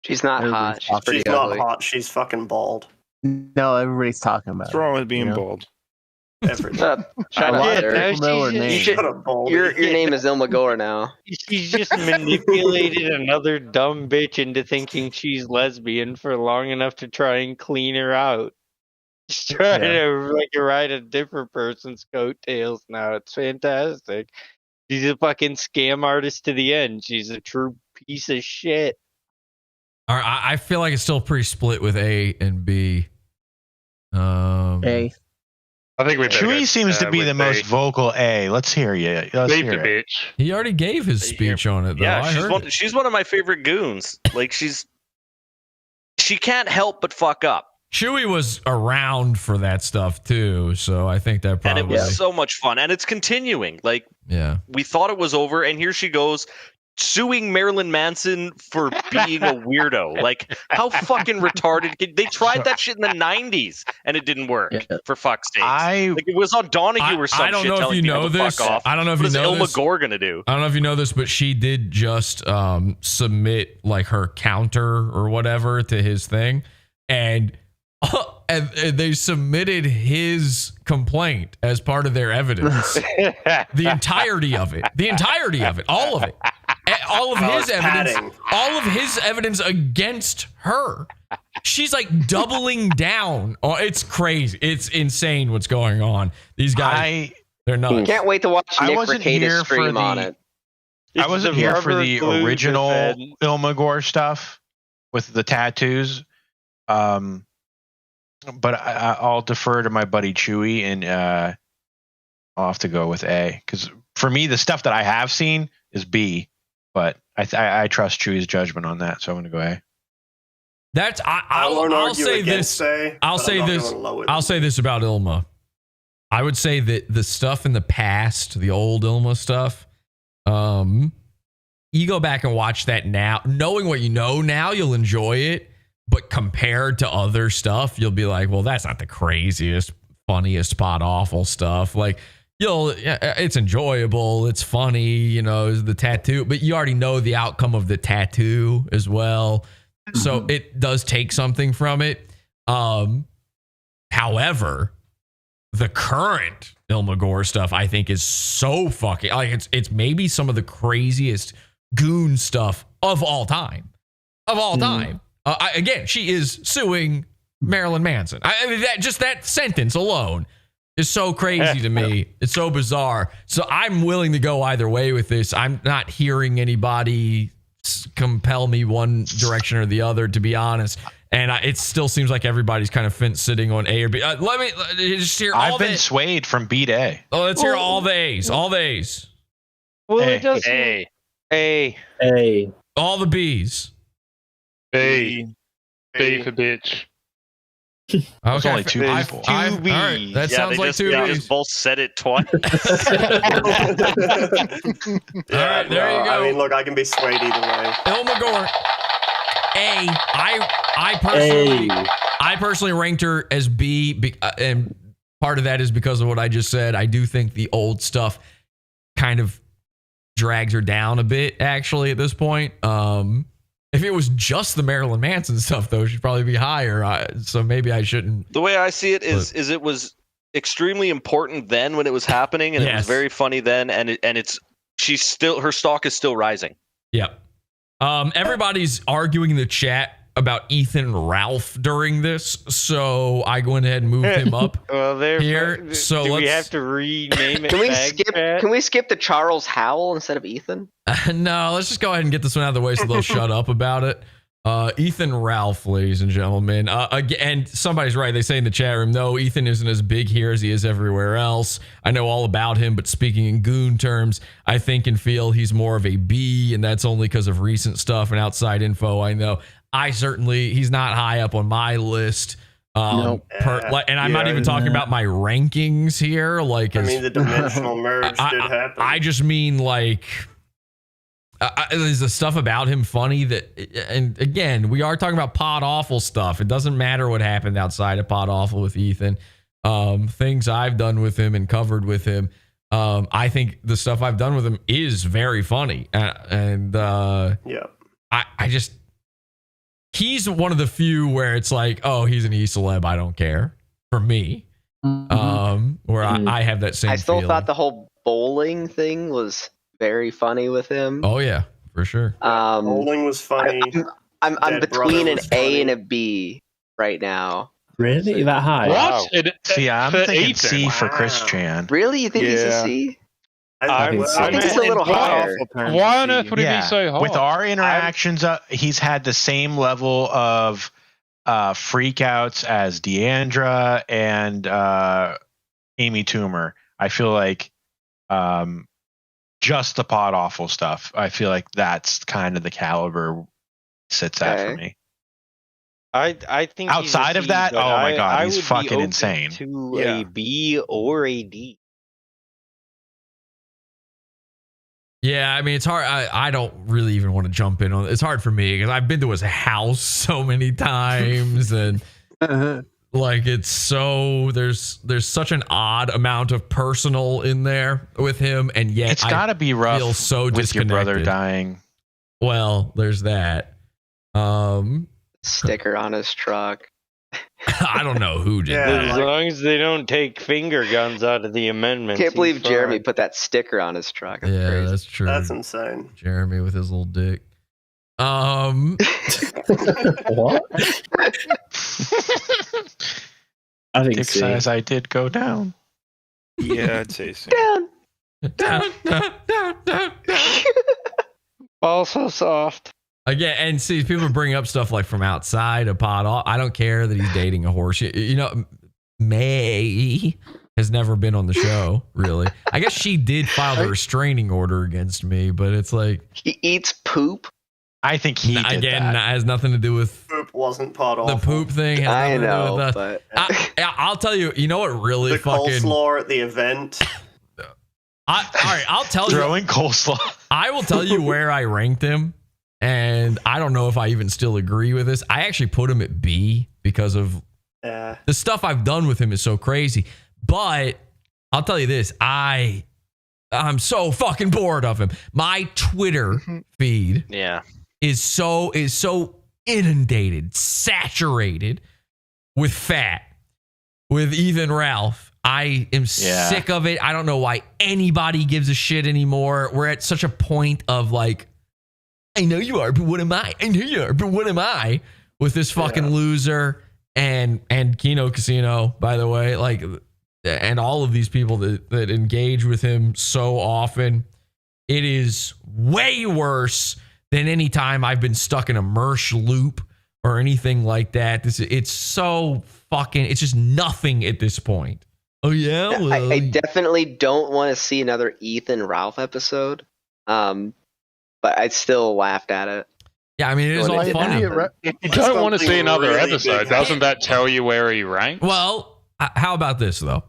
She's not hot. She's pretty She's ugly. not hot. She's fucking bald. No, everybody's talking about What's wrong with being you know? bald? Shut A lot up, of Derek. people know her name. Your name is Ilma Gore now. She's just manipulated another dumb bitch into thinking she's lesbian for long enough to try and clean her out. She's trying to like ride a different person's coattails now. It's fantastic. She's a fucking scam artist to the end. She's a true piece of shit. All right, I feel like it's still pretty split with A and B. A. I think we. Chewie seems to be the most vocal A. Let's hear you. Let's Beat hear the it. bitch. He already gave his speech on it, though. Yeah, I heard it. she's one of my favorite goons. Like she can't help but fuck up. Chewie was around for that stuff too, so I think that probably. And it was so much fun, and it's continuing. Like, yeah, we thought it was over, and here she goes suing Marilyn Manson for being a weirdo. Like, how fucking retarded? They tried that shit in the 90s, and it didn't work. For fuck's sake, like, it was on Donahue or some I don't shit know if telling you people know to this. fuck off. I don't know if What you is know Ilma this. Gore gonna do? I don't know if you know this, but she did just submit like her counter or whatever to his thing, and they submitted his complaint as part of their evidence. The entirety of it, all of it, all of his evidence, all of his evidence against her. She's like doubling down. Oh, it's crazy. It's insane what's going on. These guys, they're nuts. Can't wait to watch Nick wasn't Rekieta here for stream the- on it. I wasn't here for the original Ilma Gore stuff with the tattoos. But I'll defer to my buddy Chewy, and I'll have to go with A, because for me, the stuff that I have seen is B, but I trust Chewy's judgment on that, so I'm going to go A. That's won't I'll argue say against this. A, I'll but say I'm not this. going low with I'll it. say this about Ilma. I would say that the stuff in the past, the old Ilma stuff, you go back and watch that now, knowing what you know now, you'll enjoy it. But compared to other stuff, you'll be like, well, that's not the craziest, funniest, pot awful stuff. Like, it's enjoyable, it's funny, you know, the tattoo, but you already know the outcome of the tattoo as well. So it does take something from it. However, the current Ilma Gore stuff, I think, is so fucking like it's maybe some of the craziest goon stuff of all time. Again, she is suing Marilyn Manson. I mean, that sentence alone is so crazy to me. It's so bizarre. So I'm willing to go either way with this. I'm not hearing anybody compel me one direction or the other, to be honest. And it still seems like everybody's kind of sitting on A or B. Let me just hear all I've been swayed from B to A. Oh, let's hear all the A's. All the A's. Well, A. it doesn't. A. All the B's. B for bitch. There's Okay, only two people. All right, that sounds like two They B's. just both said it twice. All right, there you go. I mean, look, I can be swayed either way. Ilma Gore. A. I personally ranked her as B, and part of that is because of what I just said. I do think the old stuff kind of drags her down a bit, actually, at this point. If it was just the Marilyn Manson stuff, though, she'd probably be higher. So maybe I shouldn't. The way I see it is it was extremely important then when it was happening, and it was very funny then, and she's still, her stock is still rising. Yep. Everybody's arguing in the chat about Ethan Ralph during this, so I went ahead and moved him up here. So do let's, we have to rename it? Can we skip the Charles Howell instead of Ethan? No, let's just go ahead and get this one out of the way so they'll shut up about it. Ethan Ralph, ladies and gentlemen. And somebody's right. They say in the chat room, no, Ethan isn't as big here as he is everywhere else. I know all about him, but speaking in Goon terms, I think and feel he's more of a B, and that's only because of recent stuff and outside info I know. He's not high up on my list. And I'm not even talking about my rankings here. Like, I mean, the dimensional merge did happen. I just mean, like, there's the stuff about him funny that, and again, we are talking about pod awful stuff. It doesn't matter what happened outside of pod awful with Ethan. Things I've done with him and covered with him. I think the stuff I've done with him is very funny. I just, he's one of the few where it's like, oh, he's an E-celeb, I don't care. For me. Where I have that same I still feeling. thought the whole bowling thing was very funny with him. Oh yeah, for sure. Bowling was funny. I'm Dead between Brother an was A funny. and a B right now. Really? That high? What? See, I'm For thinking Ethan. C for Chris Chan. Really? You think he's a C? I think it's a little higher. Why on earth would it be so hot? With our interactions, he's had the same level of freakouts as Deandra and Amy Toomer. I feel like just the pod awful stuff. I feel like that's kind of the caliber sits at for me. I think outside of that, oh my god, he's fucking insane. To a B or a D. Yeah, I mean, it's hard. I don't really even want to jump in on it. It's hard for me because I've been to his house so many times and like it's so there's such an odd amount of personal in there with him, and yet it's got to be rough feel so with your brother dying. Well, there's that. Sticker on his truck. I don't know who did that. As long as they don't take finger guns out of the amendment. Can't believe Jeremy put that sticker on his truck. That's crazy. That's true. That's insane. Jeremy with his little dick. What? I think dick size I did go down. Yeah, I'd say so. Down. Also soft. Again, and see, people bring up stuff like from outside a pod. I don't care that he's dating a horse. You know, May has never been on the show, really. I guess she did file a restraining order against me, but it's like he eats poop. I think he did again that. Has nothing to do with poop. Wasn't pod awful. The poop thing. Has I nothing know, to do with but I'll tell you. You know what really the fucking coleslaw at the event. All right, I'll tell throwing coleslaw. I will tell you where I ranked him. And I don't know if I even still agree with this. I actually put him at B because of the stuff I've done with him is so crazy. But I'll tell you this, I'm so fucking bored of him. My Twitter feed is so inundated, saturated with fat, with Ethan Ralph. I am sick of it. I don't know why anybody gives a shit anymore. We're at such a point of like, I know you are, but what am I? I know you are, but what am I? With this fucking loser and Kino Casino, by the way, like, and all of these people that engage with him so often, it is way worse than any time I've been stuck in a Mersh loop or anything like that. It's so fucking, it's just nothing at this point. Oh yeah, well, I definitely don't want to see another Ethan Ralph episode. But I still laughed at it. Yeah, I mean, it is all funny. If you don't want to see another episode, doesn't that tell you where he ranks? Well, how about this, though?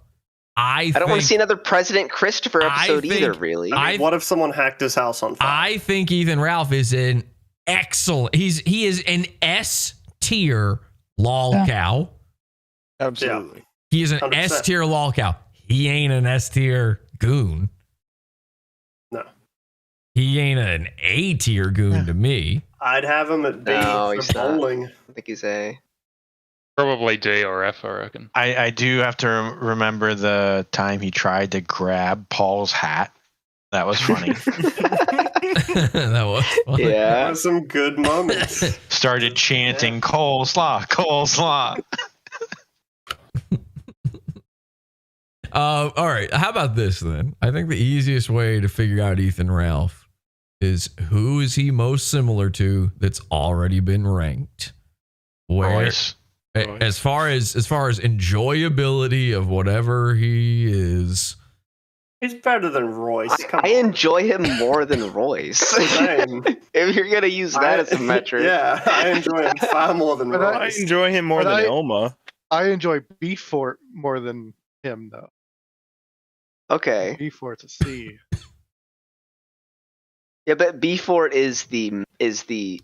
I don't want to see another President Christopher episode either, really. I mean, what if someone hacked his house on fire? I think Ethan Ralph is an excellent... He is an S-tier lol cow. Absolutely. He is an 100%. S-tier lol cow. He ain't an S-tier goon. No. He ain't an A-tier goon to me. I'd have him at B for bowling. I think he's A. Probably D or F, I reckon. I do have to remember the time he tried to grab Paul's hat. That was funny. That was funny. Yeah. There were some good moments. Started chanting coleslaw, coleslaw. All right. How about this then? I think the easiest way to figure out Ethan Ralph is who is he most similar to that's already been ranked. Where, Royce. as far as enjoyability of whatever he is, He's better than Royce. I enjoy him more than Royce. Same. If you're gonna use that as a metric, Yeah, I enjoy him far more than I Royce. enjoy him more than Elma. I enjoy B-Fort more than him, though. Okay. B-Fort's a C. Yeah, but B-Fort is the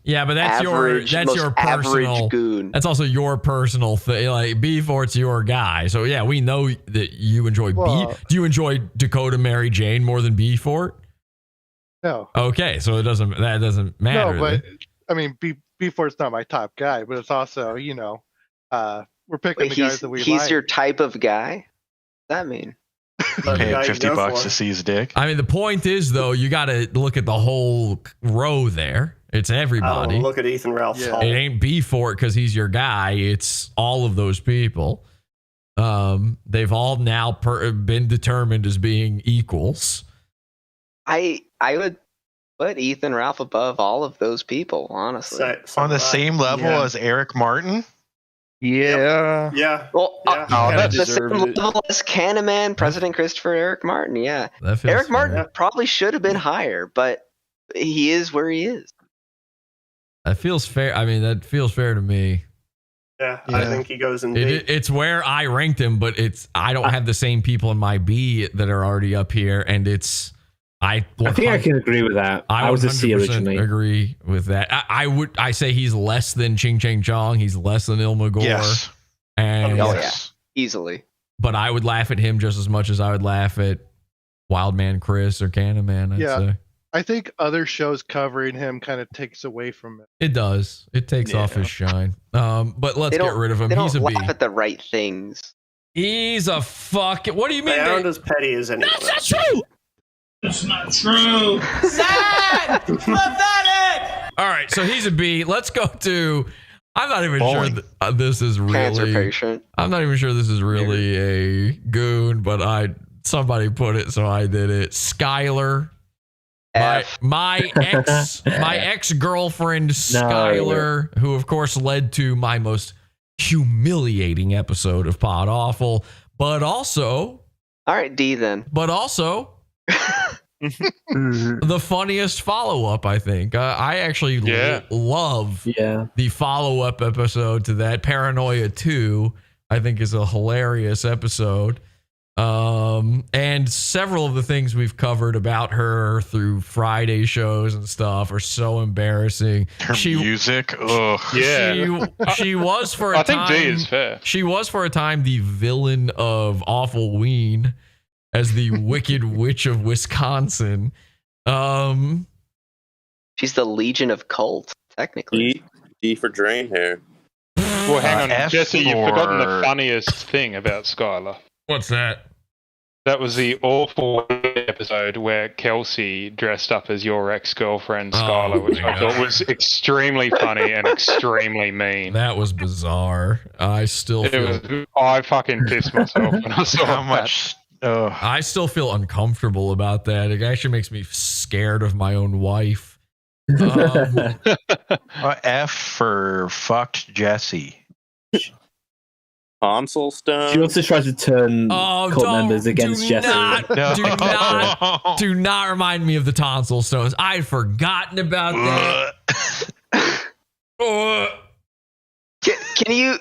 yeah, but that's average, your most personal average goon. That's also your personal thing. Like B-Fort's your guy, so yeah, we know that you enjoy Well, B. Do you enjoy Dakota Mary Jane more than B-Fort? No. Okay, so that doesn't matter. No, but then. I mean, B-Fort's not my top guy, but it's also, we're picking the guys that we like. He's your type of guy? What's that mean? Pay him $50 to see his dick. I mean, the point is, though, you got to look at the whole row there. It's everybody. Look at Ethan Ralph's It ain't B-Fort because he's your guy. It's all of those people. They've all now been determined as being equals. I would put Ethan Ralph above all of those people, honestly. On the same level as Eric Martin? Yeah. Yeah. Well, that the same deserved it. level as Candyman, President Christopher, Eric Martin. Yeah, That feels Eric Martin fair. probably should have been higher, but he is where he is. That feels fair. I mean, that feels fair to me. Yeah, I think he goes in B. It's where I ranked him, but I don't have the same people in my B that are already up here, and I think I can agree with that. I was a C 100% originally. Agree with that. I say he's less than Ching Chang Chong. He's less than Ilmagor. Yes. And Easily. But I would laugh at him just as much as I would laugh at Wildman Chris or Candyman. I'd say. I think other shows covering him kind of takes away from it. It does. It takes off his shine. But let's get rid of him. He's a B. Laugh at the right things. He's a fucking. What do you mean? They aren't as petty as anyone. That's not true. That's not true. Sad. Pathetic. All right, so he's a B. Let's go to. I'm not even sure this is really. Cancer patient. I'm not even sure this is really a goon, but somebody put it, so I did it. Skylar. My ex girlfriend Skylar, who of course led to my most humiliating episode of Pod Awful, but also. All right, D then. But also. The funniest follow-up, I think. I actually love the follow-up episode to that. Paranoia 2, I think, is a hilarious episode. And several of the things we've covered about her through Friday shows and stuff are so embarrassing. Her music, ugh. She was for a time. I think D is fair. She was for a time the villain of Awful Ween as the Wicked Witch of Wisconsin. She's the Legion of Cult, technically. D for drain hair. Well, hang on, F Jesse, you've for- forgotten the funniest thing about Skylar. What's that? That was the awful episode where Kelsey dressed up as your ex-girlfriend Skylar, which I thought was extremely funny and extremely mean. That was bizarre. I fucking pissed myself when I saw How much. I still feel uncomfortable about that. It actually makes me scared of my own wife. F for fucked Jesse. Tonsil stone. She also tries to turn cult members against Jesse. Do not remind me of the tonsil stones. I had forgotten about that. Can you?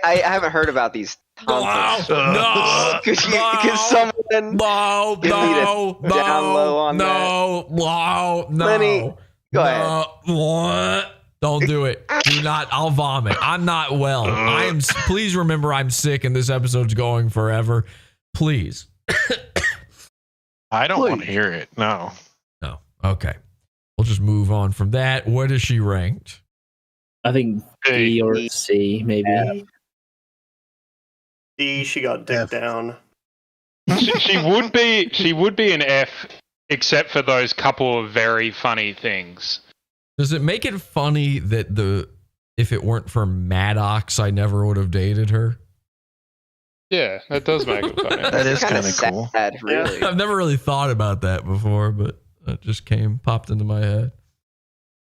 I haven't heard about these tonsils. No. Could someone give me the down low on that? No. Lenny, go ahead. Don't do it. Do not. I'll vomit. I'm not well. Please remember I'm sick and this episode's going forever. Please. I don't want to hear it. No. No. Okay. We'll just move on from that. What is she ranked? I think D or C, maybe. D, she got dick down. She would be an F, except for those couple of very funny things. Does it make it funny that if it weren't for Maddox, I never would have dated her? Yeah, that does make it funny. That is kind of cool. Sad, really. I've never really thought about that before, but it just popped into my head.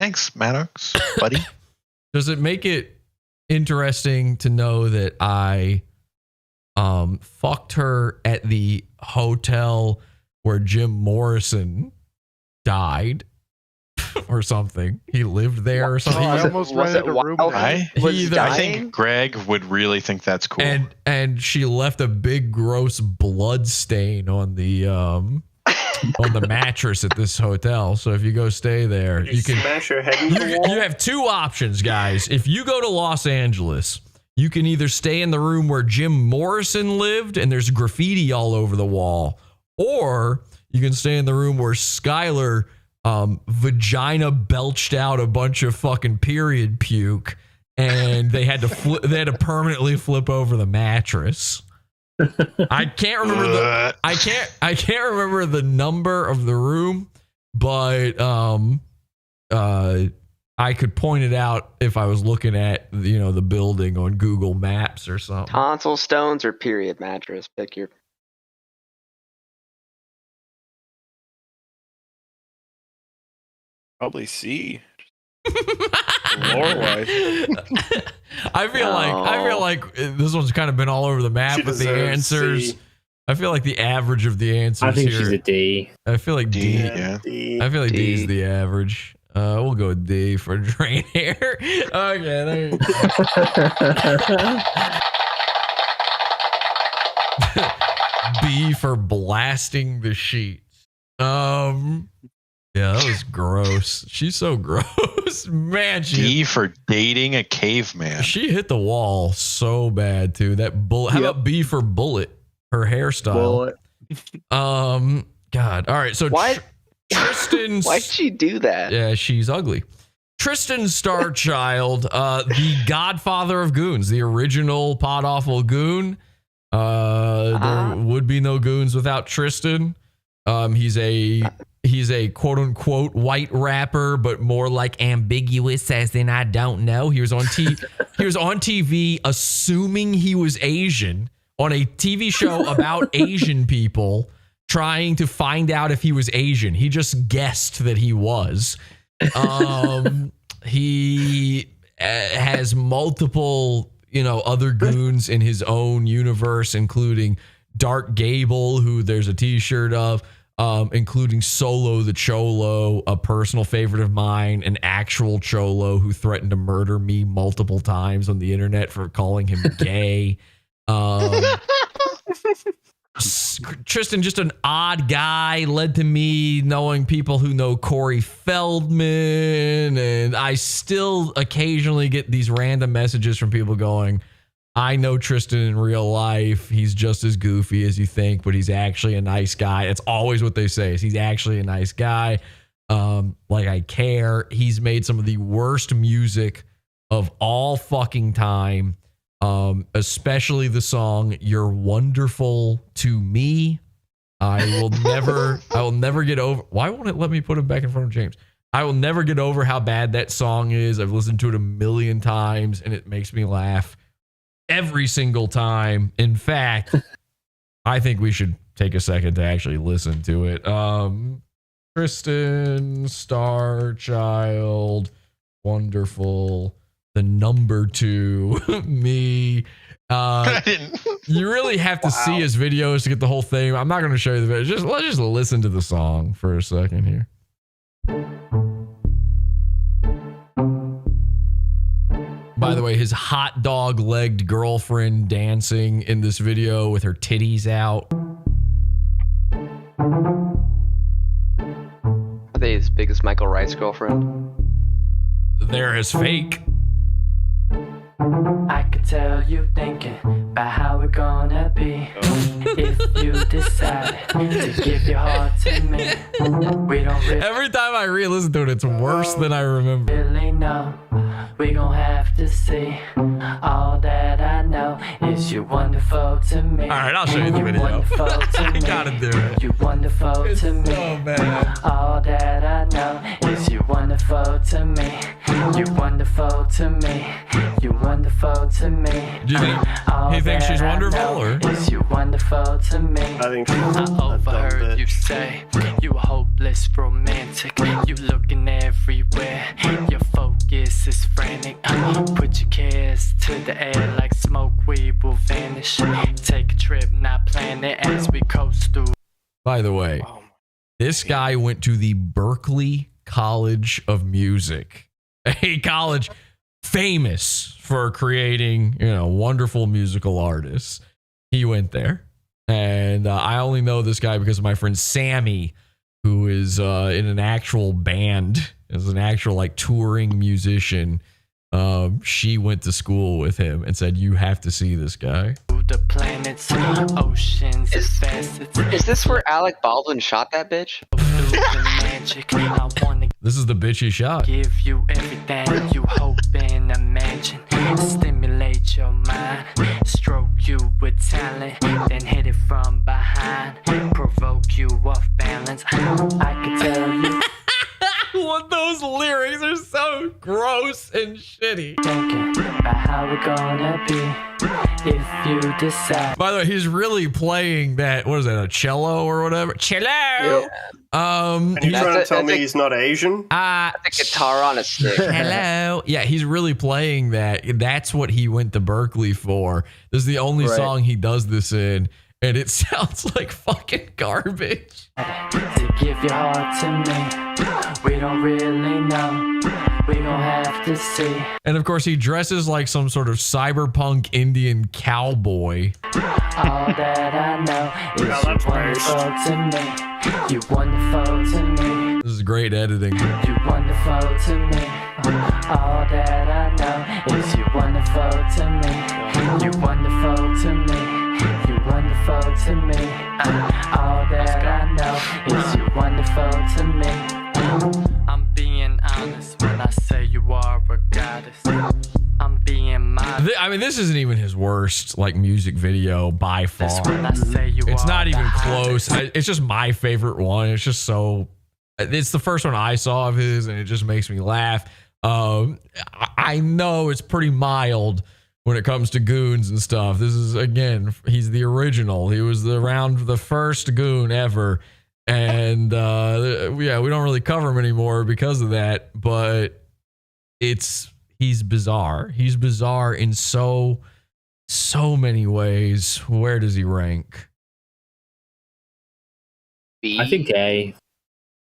Thanks, Maddox, buddy. Does it make it interesting to know that I fucked her at the hotel where Jim Morrison died? Or something. He lived there or something. I almost rented a room. I think Greg would really think that's cool. And she left a big gross blood stain on the mattress at this hotel. So if you go stay there, you can smash your head into the wall. You have two options, guys. If you go to Los Angeles, you can either stay in the room where Jim Morrison lived and there's graffiti all over the wall, or you can stay in the room where Skylar vagina belched out a bunch of fucking period puke, and they had to permanently flip over the mattress. I can't remember I can't remember the number of the room, but I could point it out if I was looking at the building on Google Maps or something. Tonsil stones or period mattress? Pick your. Probably C. Lore-wise. I feel like this one's kind of been all over the map with the answers. C. I feel like the average of the answers I think here. she's a D. I feel like D. Yeah, D. I feel like D is the average. We'll go with D for drain hair. Okay, there you go. B for blasting the sheets. Yeah, that was gross. She's so gross. Man, D for dating a caveman. She hit the wall so bad too. That bullet. How about B for bullet? Her hairstyle. Bullet. God. All right. So Why? Tristan's. Why'd she do that? Yeah, she's ugly. Tristan Starchild, the godfather of goons, the original pod awful goon. There would be no goons without Tristan. He's a quote unquote white rapper, but more like ambiguous, as in I don't know. He was on TV assuming he was Asian on a TV show about Asian people, trying to find out if he was Asian. He just guessed that he was. He has multiple, other goons in his own universe, including Dark Gable, who there's a t-shirt of, including Solo the Cholo, a personal favorite of mine, an actual Cholo who threatened to murder me multiple times on the internet for calling him gay. Tristan, just an odd guy, led to me knowing people who know Corey Feldman, and I still occasionally get these random messages from people going, I know Tristan in real life. He's just as goofy as you think, but he's actually a nice guy. That's always what they say, is he's actually a nice guy. Like, I care. He's made some of the worst music of all fucking time. Especially the song "You're Wonderful to Me." I will never get over. Why won't it let me put it back in front of James? I will never get over how bad that song is. I've listened to it a million times and it makes me laugh every single time. In fact, I think we should take a second to actually listen to it. Tristan Starchild, Wonderful. The number 2, me. You really have to see his videos to get the whole thing. I'm not going to show you the video. Let's just listen to the song for a second here. By the way, his hot dog legged girlfriend dancing in this video with her titties out. Are they as big as Michael Wright's girlfriend? They're as fake. I could tell you thinking about how we're gonna be if you decide to give your heart to me. We don't really Every time I re-listen to it, it's worse than I remember. Really know. We gon' have to see. All that I know is you're wonderful to me. All right, I'll show you the video. Wonderful to I me. gotta do it. You're wonderful to me. So bad. All that I know is you're wonderful to me. You're wonderful to me. You're wonderful to me. Do you think he thinks she's wonderful, or? Is you wonderful to me? I think I overheard you say you a hopeless romantic. You looking everywhere. Your focus is frantic. Put your cares to the air like smoke. We will vanish. Take a trip, not plan it as we coast through. By the way, this guy went to the Berklee College of Music, a college famous for creating, wonderful musical artists. He went there, and I only know this guy because of my friend Sammy, who is in an actual band, is an actual touring musician. She went to school with him and said, "You have to see this guy." The planets, oceans, is this where Alec Baldwin shot that bitch? This is the bitch he shot. Give you everything you hope and imagine. Stimulate your mind, stroke you with talent, then hit it from behind, provoke you off balance. I can tell you. What, those lyrics are so gross and shitty. Thinking about how we're gonna be if you decide. By the way, he's really playing that. What is that? A cello or whatever? Cello. Yep. And you're trying to tell me he's not Asian? That's a guitar on a stick. Hello. Yeah, he's really playing that. That's what he went to Berkeley for. This is the only song he does this in, and it sounds like fucking garbage. To give your heart to me, we don't really know. We gon' have to see. And of course, he dresses like some sort of cyberpunk Indian cowboy. All that I know is you wonderful to me. You wonderful to me. This is great editing. You wonderful to me. All that I know is you wonderful to me. You wonderful to me. You wonderful to me. All that I know is you wonderful to me. I'm being honest when I say you are a goddess. I'm being modest. I mean, this isn't even his worst like music video by far. When I say you It's are not even the close. It's just my favorite one. It's just so. It's the first one I saw of his, and it just makes me laugh. I know it's pretty mild when it comes to goons and stuff. This is, again, he's the original. He was around the first goon ever. And yeah, we don't really cover him anymore because of that. But he's bizarre. He's bizarre in so many ways. Where does he rank? B. I think A.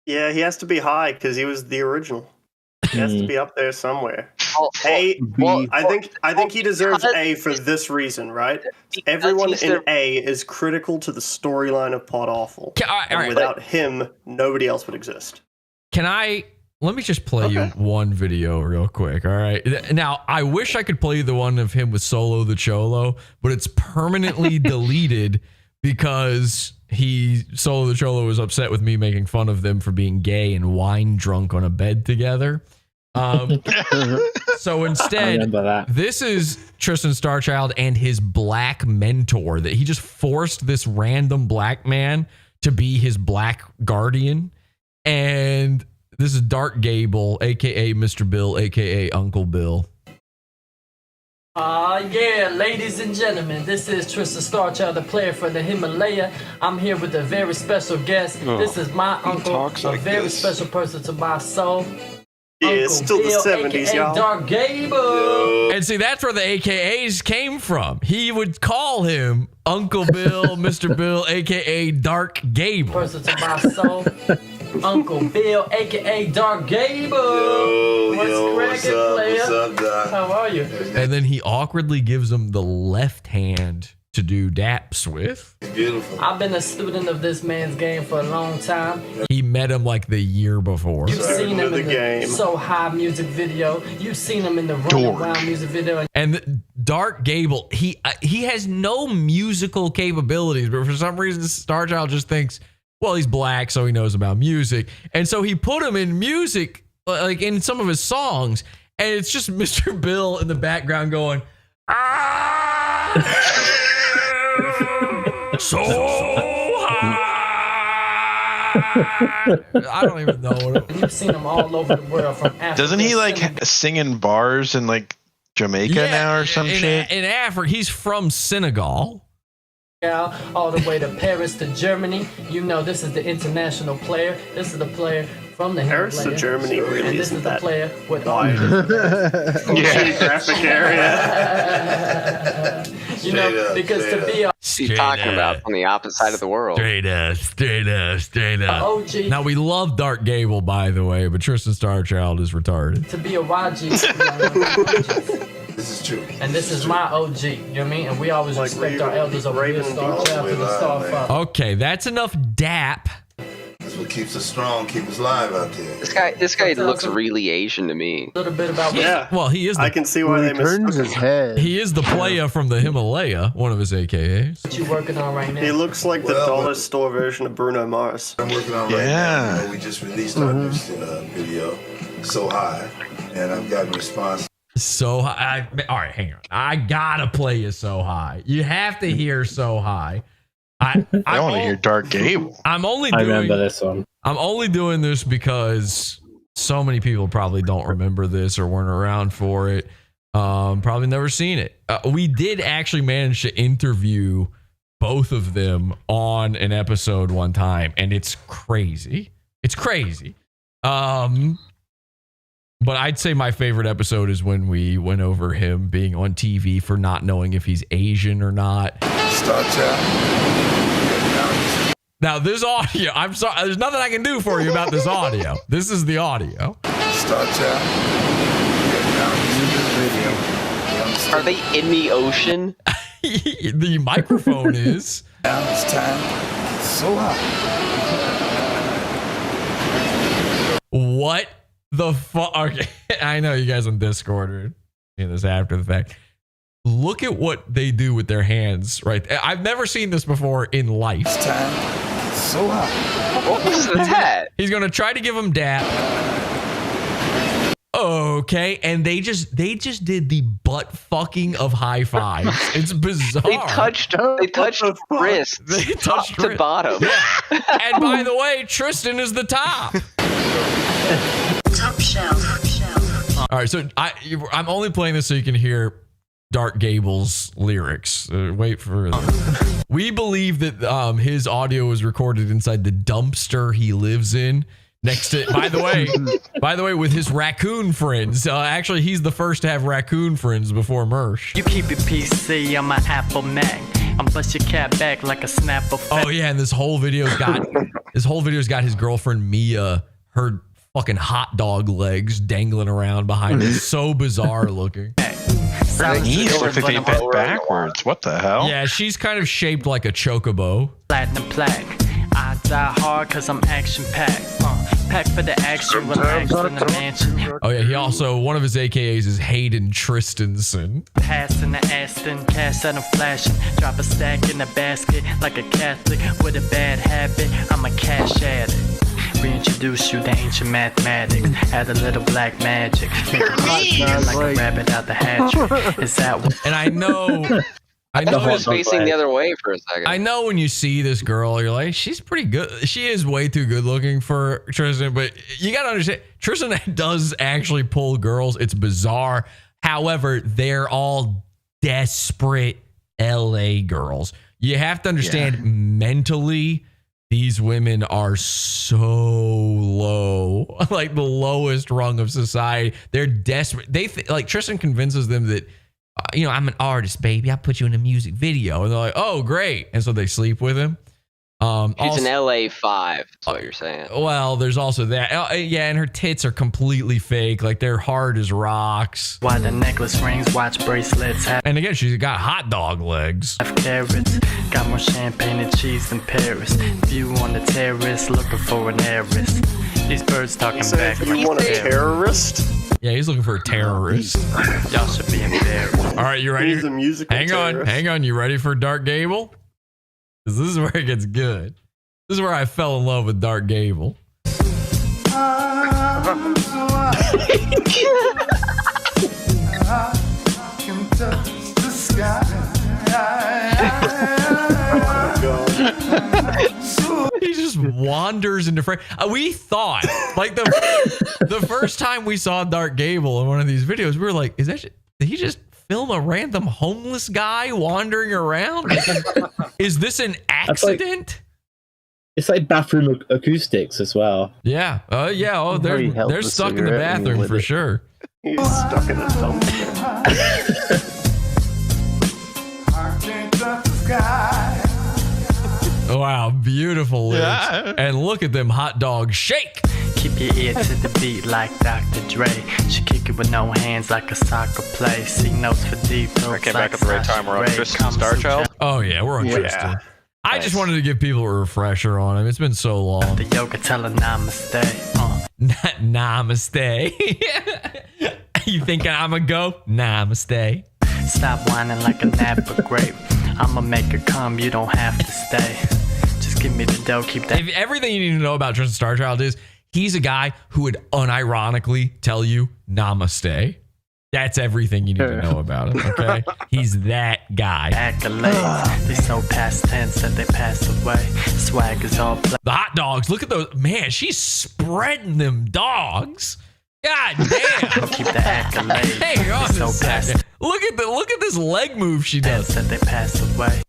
Yeah, he has to be high because he was the original. He has to be up there somewhere. A. Well, I think he deserves A for this reason, right? Everyone in A is critical to the storyline of Pod Awful. And without him, nobody else would exist. Let me just play you one video real quick, all right? Now, I wish I could play you the one of him with Solo the Cholo, but it's permanently deleted because Solo the Cholo was upset with me making fun of them for being gay and wine drunk on a bed together. So instead, this is Tristan Starchild and his black mentor that he just forced this random black man to be his black guardian. And this is Dark Gable, aka Mr. Bill, aka Uncle Bill. Yeah, ladies and gentlemen, this is Tristan Starchild, the player for the Himalaya. I'm here with a very special guest. This is my uncle, a very special person to my soul. Yeah, it's still Bill, the 70s, y'all. Dark Gable. And see, that's where the AKAs came from. He would call him Uncle Bill, Mr. Bill, aka Dark Gable. Person to my soul. Uncle Bill, aka Dark Gable. What's cracking, player? What's up, Doc? How are you? And then he awkwardly gives him the left hand to do daps with. Beautiful. I've been a student of this man's game for a long time. He met him like the year before. You've seen him in the So High music video. You've seen him in the Running Around music video. And Dark Gable, he has no musical capabilities, but for some reason Starchild just thinks, well, he's black, so he knows about music. And so he put him in music, like in some of his songs, and it's just Mr. Bill in the background going, so high. I don't even know what You've seen him all over the world from Africa. Doesn't he like sing in bars in like Jamaica now or some shit? In Africa, he's from Senegal. All the way to Paris to Germany. You know, this is the international player. This is the player from the Paris to Germany really and this isn't is the that player with geographic area. You know, because to be What's he talking about on the opposite side of the world? Straight up. OG. Now, we love Dark Gable, by the way, but Tristan Starchild is retarded. To be a YG. This is true. And this is my OG, you know what I mean? And we always respect our elders over here, Starchild to the Starfire. Okay, that's enough dap. That's what keeps us strong, keeps us live out there. This guy looks really Asian to me. A little bit about Well, he is. I can see why they turns his head. He is the player from the Himalaya, one of his AKAs. what you working on right now. He looks like the dollar store version of Bruno Mars. I'm working on right now. You know, we just released our new video, So High, and I've gotten response. So high. All right, hang on. I gotta play you So High. You have to hear So High. I want to hear Dark Gable. I remember this one. I'm only doing this because so many people probably don't remember this or weren't around for it. Probably never seen it. We did actually manage to interview both of them on an episode one time, and it's crazy. It's crazy. But I'd say my favorite episode is when we went over him being on TV for not knowing if he's Asian or not. Now, this audio, I'm sorry, there's nothing I can do for you about this audio. This is the audio. Are they in the ocean? The microphone is. Now it's time. So hot. What the fuck? Okay, I know you guys on Discord are seeing this after the fact. Look at what they do with their hands, right? I've never seen this before in life. It's time. So hot. What was that? He's gonna try to give him dap. Okay, and they just did the butt fucking of high fives. It's bizarre. They touched wrists. They touched top to bottom. Yeah. And by the way, Tristan is the top. Top shelf. All right, so I'm only playing this so you can hear Dark Gable's lyrics. Wait for it. We believe that his audio was recorded inside the dumpster he lives in. Next to, by the way, with his raccoon friends. Actually, he's the first to have raccoon friends before Mersh. You keep it PC on my Apple Mac. I'm bust your cat back like a snap of. Oh yeah, and this whole video's got his girlfriend Mia, her fucking hot dog legs dangling around behind it. So bizarre looking. Her knees look like they bent backwards. What the hell? Yeah, she's kind of shaped like a chocobo. Platinum plaque. I die hard cause I'm action packed. Packed for the action, relaxed in the mansion. Oh yeah, he also, one of his AKAs is Hayden Tristanson. Pass in the Aston, cash out and flashing. Drop a stack in the basket like a Catholic with a bad habit. I'm a cash addict. Reintroduce you to ancient mathematics. Add a little black magic. Make a clock turn like a rabbit out the hatchery. Is that what? And I know I thought he was facing the other way for a second. I know when you see this girl, you're like, she's pretty good. She is way too good looking for Tristan, but you got to understand, Tristan does actually pull girls. It's bizarre. However, they're all desperate LA girls. You have to understand mentally, these women are so low, like the lowest rung of society. They're desperate. Like Tristan convinces them that, I'm an artist, baby. I put you in a music video. And they're like, oh, great. And so they sleep with him. She's an LA 5, is what you're saying. Well, there's also that. Yeah, and her tits are completely fake. Like, they're hard as rocks. Why the necklace rings, watch bracelets. And again, she's got hot dog legs. Carrots, got more champagne and cheese than Paris. View on the terrace, looking for an heiress. These birds talking back. You want a terrorist? Yeah, he's looking for a terrorist. Y'all should be embarrassed. All right, you ready? He's a musical terrorist. Hang on. You ready for Dark Gable? Because this is where it gets good. This is where I fell in love with Dark Gable. He just wanders into frame. We thought, like the first time we saw Dark Gable in one of these videos, we were like, did he just film a random homeless guy wandering around? Is this an accident? It's like bathroom acoustics as well. Yeah. Yeah. Oh, they're stuck in the bathroom for sure. He's stuck in a dumpster. Wow, beautiful lyrics. Yeah. And look at them hot dogs shake. Keep your ear to the beat like Dr. Dre. She kick it with no hands like a soccer play. See notes for deep notes. I came back at the right time. We're on Tristan Starchild. Oh yeah, we're on Tristan. I just wanted to give people a refresher on him. It's been so long. The yoga tell her namaste. Namaste. You thinking I'ma go? Namaste. Stop whining like a Napa grape. I'ma make her come, you don't have to stay. Just give me the dough, keep that. Everything you need to know about Tristan Starchild is he's a guy who would unironically tell you namaste. That's everything you need to know about him, okay? He's that guy. Accolades, they so past tense that they pass away. Swag is all the hot dogs, look at those. Man, she's spreading them dogs. God damn! Keep the accolade. Hang on so a second. Look at this leg move she does. That they pass away.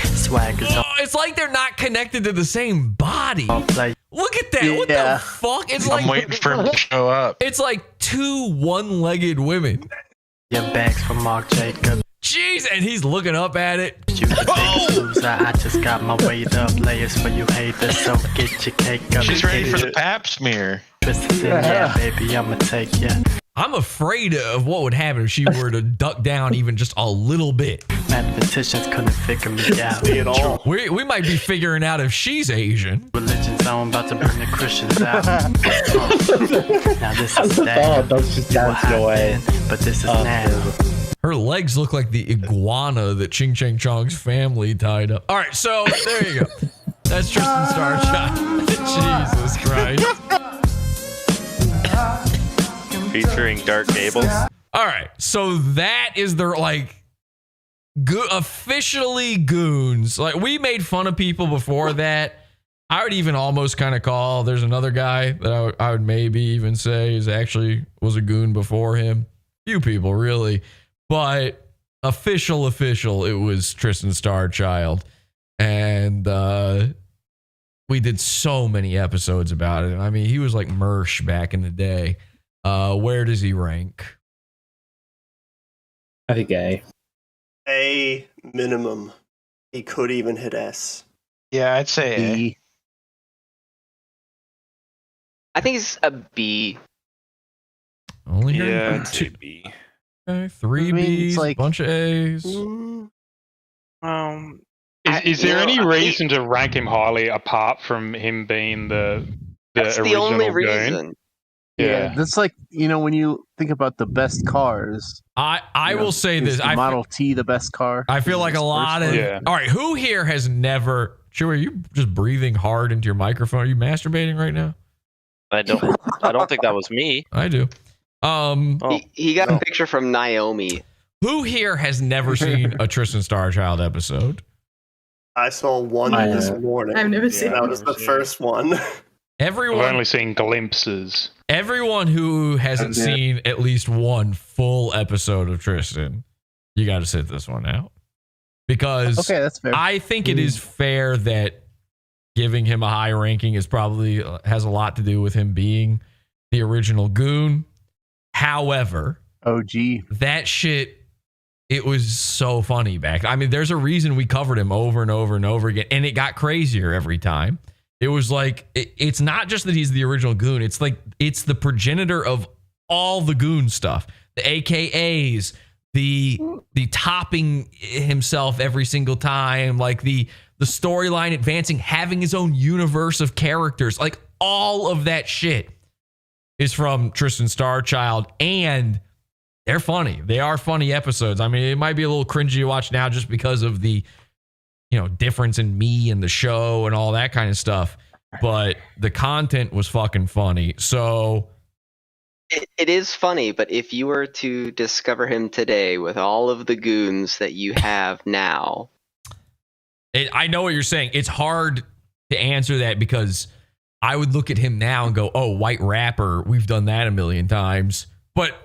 Swag is It's like they're not connected to the same body. Look at that. What the fuck? It's I'm waiting for him to show up. It's like two one-legged women. Your bags from Marc Jacobs. Jeez, and he's looking up at it. You the biggest loser. I just got my weight up. Layers for you haters, so get your cake up. She's ready for the pap smear. Yeah, baby, I'ma take ya. I'm afraid of what would happen if she were to duck down even just a little bit. Mathematicians couldn't figure me out. At all. We might be figuring out if she's Asian. Religion's on, about to bring the Christians out. Now this is that. That's just dancing away. But this is now. Her legs look like the iguana that Ching Chang Chong's family tied up. All right, so there you go. That's Tristan Starchild. Jesus Christ. Featuring Dark Gable. All right, so that is their officially goons. Like, we made fun of people before that. I would even almost kind of call. There's another guy that I would maybe even say was a goon before him. Few people really, but official. It was Tristan Starchild, and we did so many episodes about it. I mean, he was like Mersh back in the day. Where does he rank? I think A. A minimum. He could even hit S. Yeah, I'd say A. I think it's a B. Only yeah, I'd say B. Okay, 3 B's, like, bunch of A's. Is there any reason to rank him highly apart from him being the That's the original only Goon? reason. Yeah, that's like, when you think about the best cars. I will say this: the Model T the best car. I feel like a lot of. Yeah. All right, who here has never? Sure, are you just breathing hard into your microphone? Are you masturbating right now? I don't think that was me. I do. He got a picture from Naomi. Who here has never seen a Tristan Starchild episode? I saw one this morning. I've never seen that. Was the first one. I've only seen glimpses. Everyone who hasn't seen at least one full episode of Tristan, you got to sit this one out. Because that's fair. I think it is fair that giving him a high ranking is probably has a lot to do with him being the original Goon. However, that shit, it was so funny back. I mean, there's a reason we covered him over and over and over again, and it got crazier every time. It was like, it's not just that he's the original Goon. It's like, it's the progenitor of all the Goon stuff. The AKAs, the topping himself every single time, like the storyline advancing, having his own universe of characters. Like, all of that shit is from Tristan Starchild, and they're funny. They are funny episodes. I mean, it might be a little cringy to watch now just because of the difference in me and the show and all that kind of stuff. But the content was fucking funny. So it is funny, but if you were to discover him today with all of the goons that you have now, I know what you're saying. It's hard to answer that because I would look at him now and go, "Oh, white rapper, we've done that a million times." But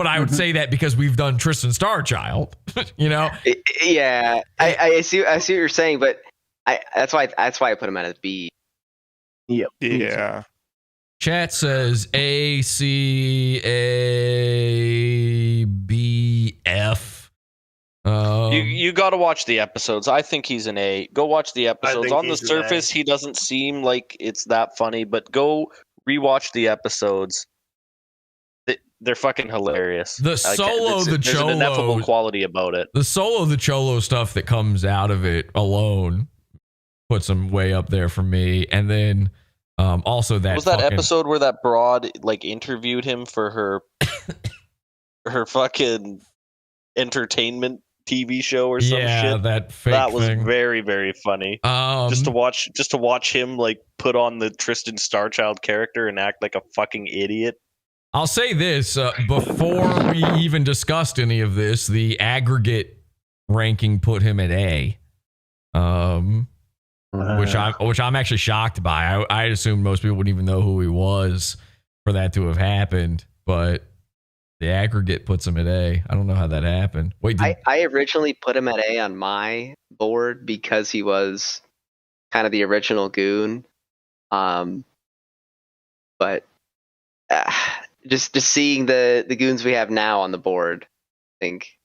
I would say that because we've done Tristan Starchild, Yeah, I see what you're saying, but that's why I put him at a B. Yep. Yeah. Chat says A, C, A, B, F. You got to watch the episodes. I think he's an A. Go watch the episodes. On the surface, he doesn't seem like it's that funny, but go rewatch the episodes. They're fucking hilarious. The Solo, the there's Cholo, an ineffable quality about it. The Solo, the Cholo stuff that comes out of it alone puts him way up there for me. And then also that was that episode where that broad interviewed him for her fucking entertainment TV show or some shit. That fake that was thing. very, very funny. Just to watch him put on the Tristan Starchild character and act like a fucking idiot. I'll say this, before we even discussed any of this, the aggregate ranking put him at A, which I'm actually shocked by. I assumed most people wouldn't even know who he was for that to have happened. but the aggregate puts him at A. I don't know how that happened. Wait, I originally put him at A on my board because he was kind of the original Goon. But just seeing the Goons we have now on the board, I think.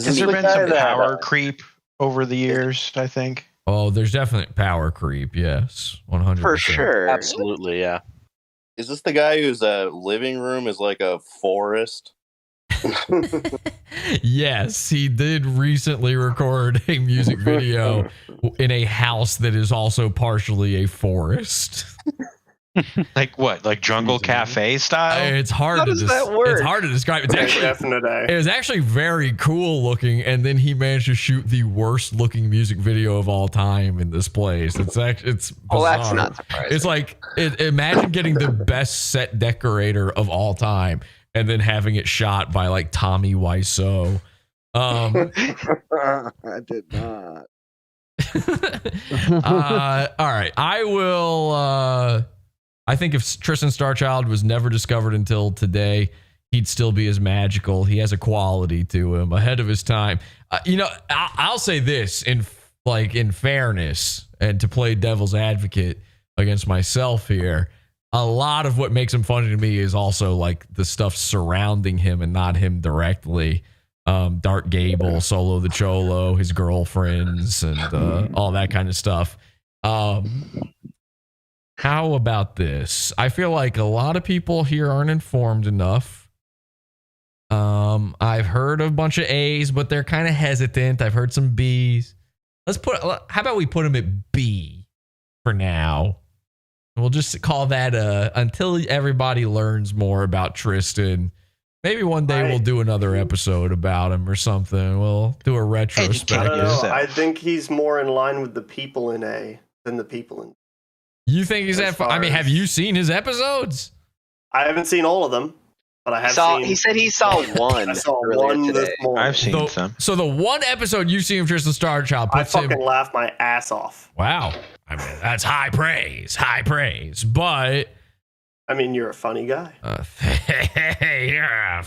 Has there been some power creep over the years, I think? Oh, there's definitely power creep, yes. 100%. For sure. Absolutely, yeah. Is this the guy whose living room is like a forest? Yes, he did recently record a music video in a house that is also partially a forest. Like what? Like Jungle Cafe style? It's hard How to does that work? It's hard to describe. It's actually Definite A. it was actually very cool looking, and then he managed to shoot the worst looking music video of all time in this place. It's bizarre. Well, that's not surprising. It's like imagine getting the best set decorator of all time and then having it shot by like Tommy Wiseau. I did not. All right, I will. I think if Tristan Starchild was never discovered until today, he'd still be as magical. He has a quality to him, ahead of his time. I'll say this in fairness, and to play devil's advocate against myself here, a lot of what makes him funny to me is also like the stuff surrounding him and not him directly. Dark Gable, Solo the Cholo, his girlfriends, and all that kind of stuff. How about this? I feel like a lot of people here aren't informed enough. I've heard a bunch of A's, but they're kind of hesitant. I've heard some B's. How about we put him at B for now? We'll just call that until everybody learns more about Tristan. Maybe one day we'll do another episode about him or something. We'll do a retrospective. I think he's more in line with the people in A than the people in. You think he's at? I mean, have you seen his episodes? I haven't seen all of them, but I have seen. He said he saw one. I saw one this morning. I've seen some. So the one episode you've seen of Tristan Starchild I puts him. fucking laughed my ass off. Wow, I mean that's high praise. But I mean, you're a funny guy. You're a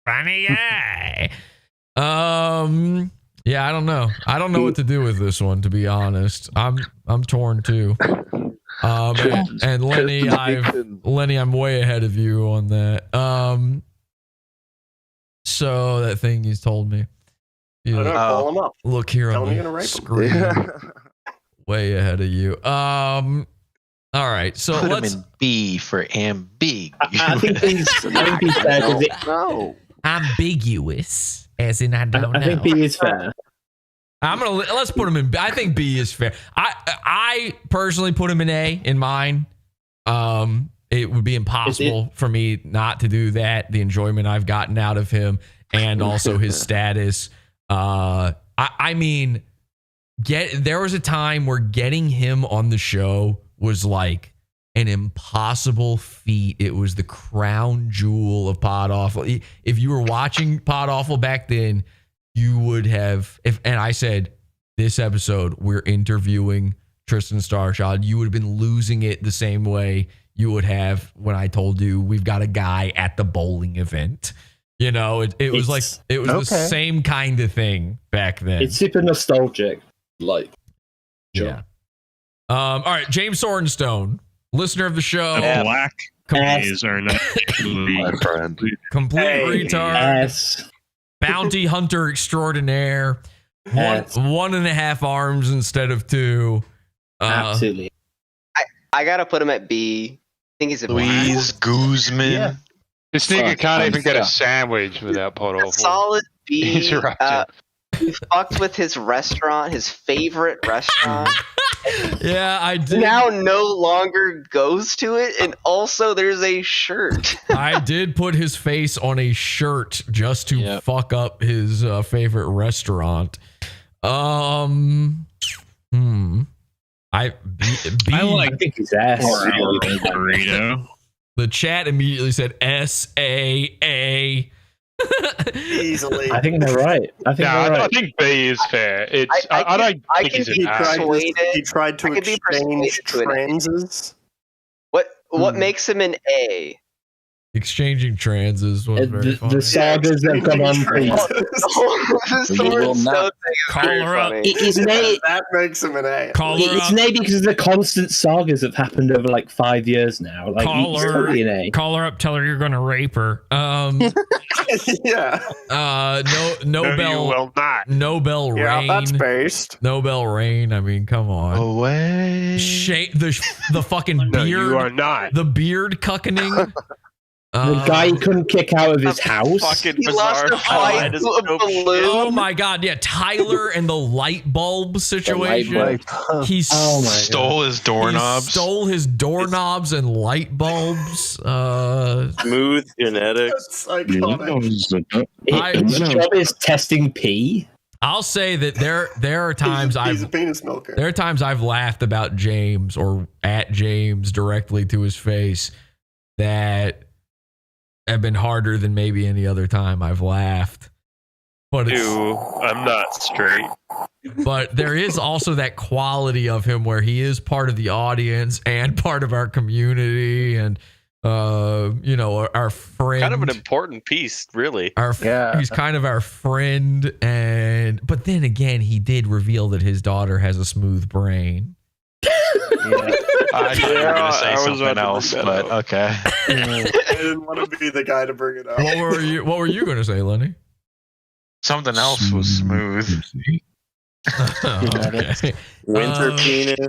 funny guy. Yeah, I don't know. I don't know what to do with this one, to be honest. I'm torn too. And Lenny, I'm way ahead of you on that. So that thing he's told me. Call him up. Look here Tell on him you're gonna the rape screen. Way ahead of you. All right, so Put let's him in B for ambiguous. I think he's fair because ambiguous, as in I don't know. I think B is fair. Let's put him in. I think B is fair. I personally put him in A in mine. It would be impossible for me not to do that. The enjoyment I've gotten out of him, and also his status. I mean, there was a time where getting him on the show was like an impossible feat. It was the crown jewel of Pod Awful. If you were watching Pod Awful back then, you would have, and I said, this episode, we're interviewing Tristan Starchild, you would have been losing it the same way you would have when I told you we've got a guy at the bowling event. You know, it was the same kind of thing back then. It's super nostalgic. Like, sure. Yeah. All right, James Sorenstone, listener of the show. The black A's are not my friend. Complete retard. Yes. Bounty hunter extraordinaire. 1.5 arms instead of 2. Absolutely. I gotta put him at B. I think he's a Luis Guzman. Yeah. This nigga can't even get a sandwich without Pod Awful. Solid B. Interrupted. He fucked with his restaurant, his favorite restaurant. Yeah, I did. Now no longer goes to it, and also there's a shirt. I did put his face on a shirt just to fuck up his favorite restaurant. I think his ass. Burrito. The chat immediately said SAA. Easily. I think they're right. I think B is fair. I don't think he's an ass. He tried to exchange transes. What makes him an A? Exchanging transes was very funny. The sagas have gone on for Call her up. That makes him an A. It's an A because the constant sagas have happened over like 5 years now. Like, Call it's her, totally an A. call her up, tell her you're gonna rape her. Yeah. Nobel. You will not. Nobel Rain. Yeah, that's based. Nobel Rain. I mean, come on. Away. The fucking beard. No, you are not. The beard cuckening. The guy he couldn't kick out of his house. Fucking He lost bizarre a fight to a balloon. Oh my god, yeah, Tyler and the light bulb situation. He stole his doorknobs. He stole his doorknobs and light bulbs. Smooth genetics. That's iconic. His job is testing pee. I'll say that there are times He's a penis milker. there are times I've laughed about James or at James directly to his face that have been harder than maybe any other time I've laughed. But I'm not straight. But there is also that quality of him where he is part of the audience and part of our community and our friend. Kind of an important piece, really. He's kind of our friend, but then again, he did reveal that his daughter has a smooth brain. I thought you were going to say something else, but okay. I didn't want to be the guy to bring it up. What were you going to say, Lenny? Something else was smooth. Okay. Winter penis.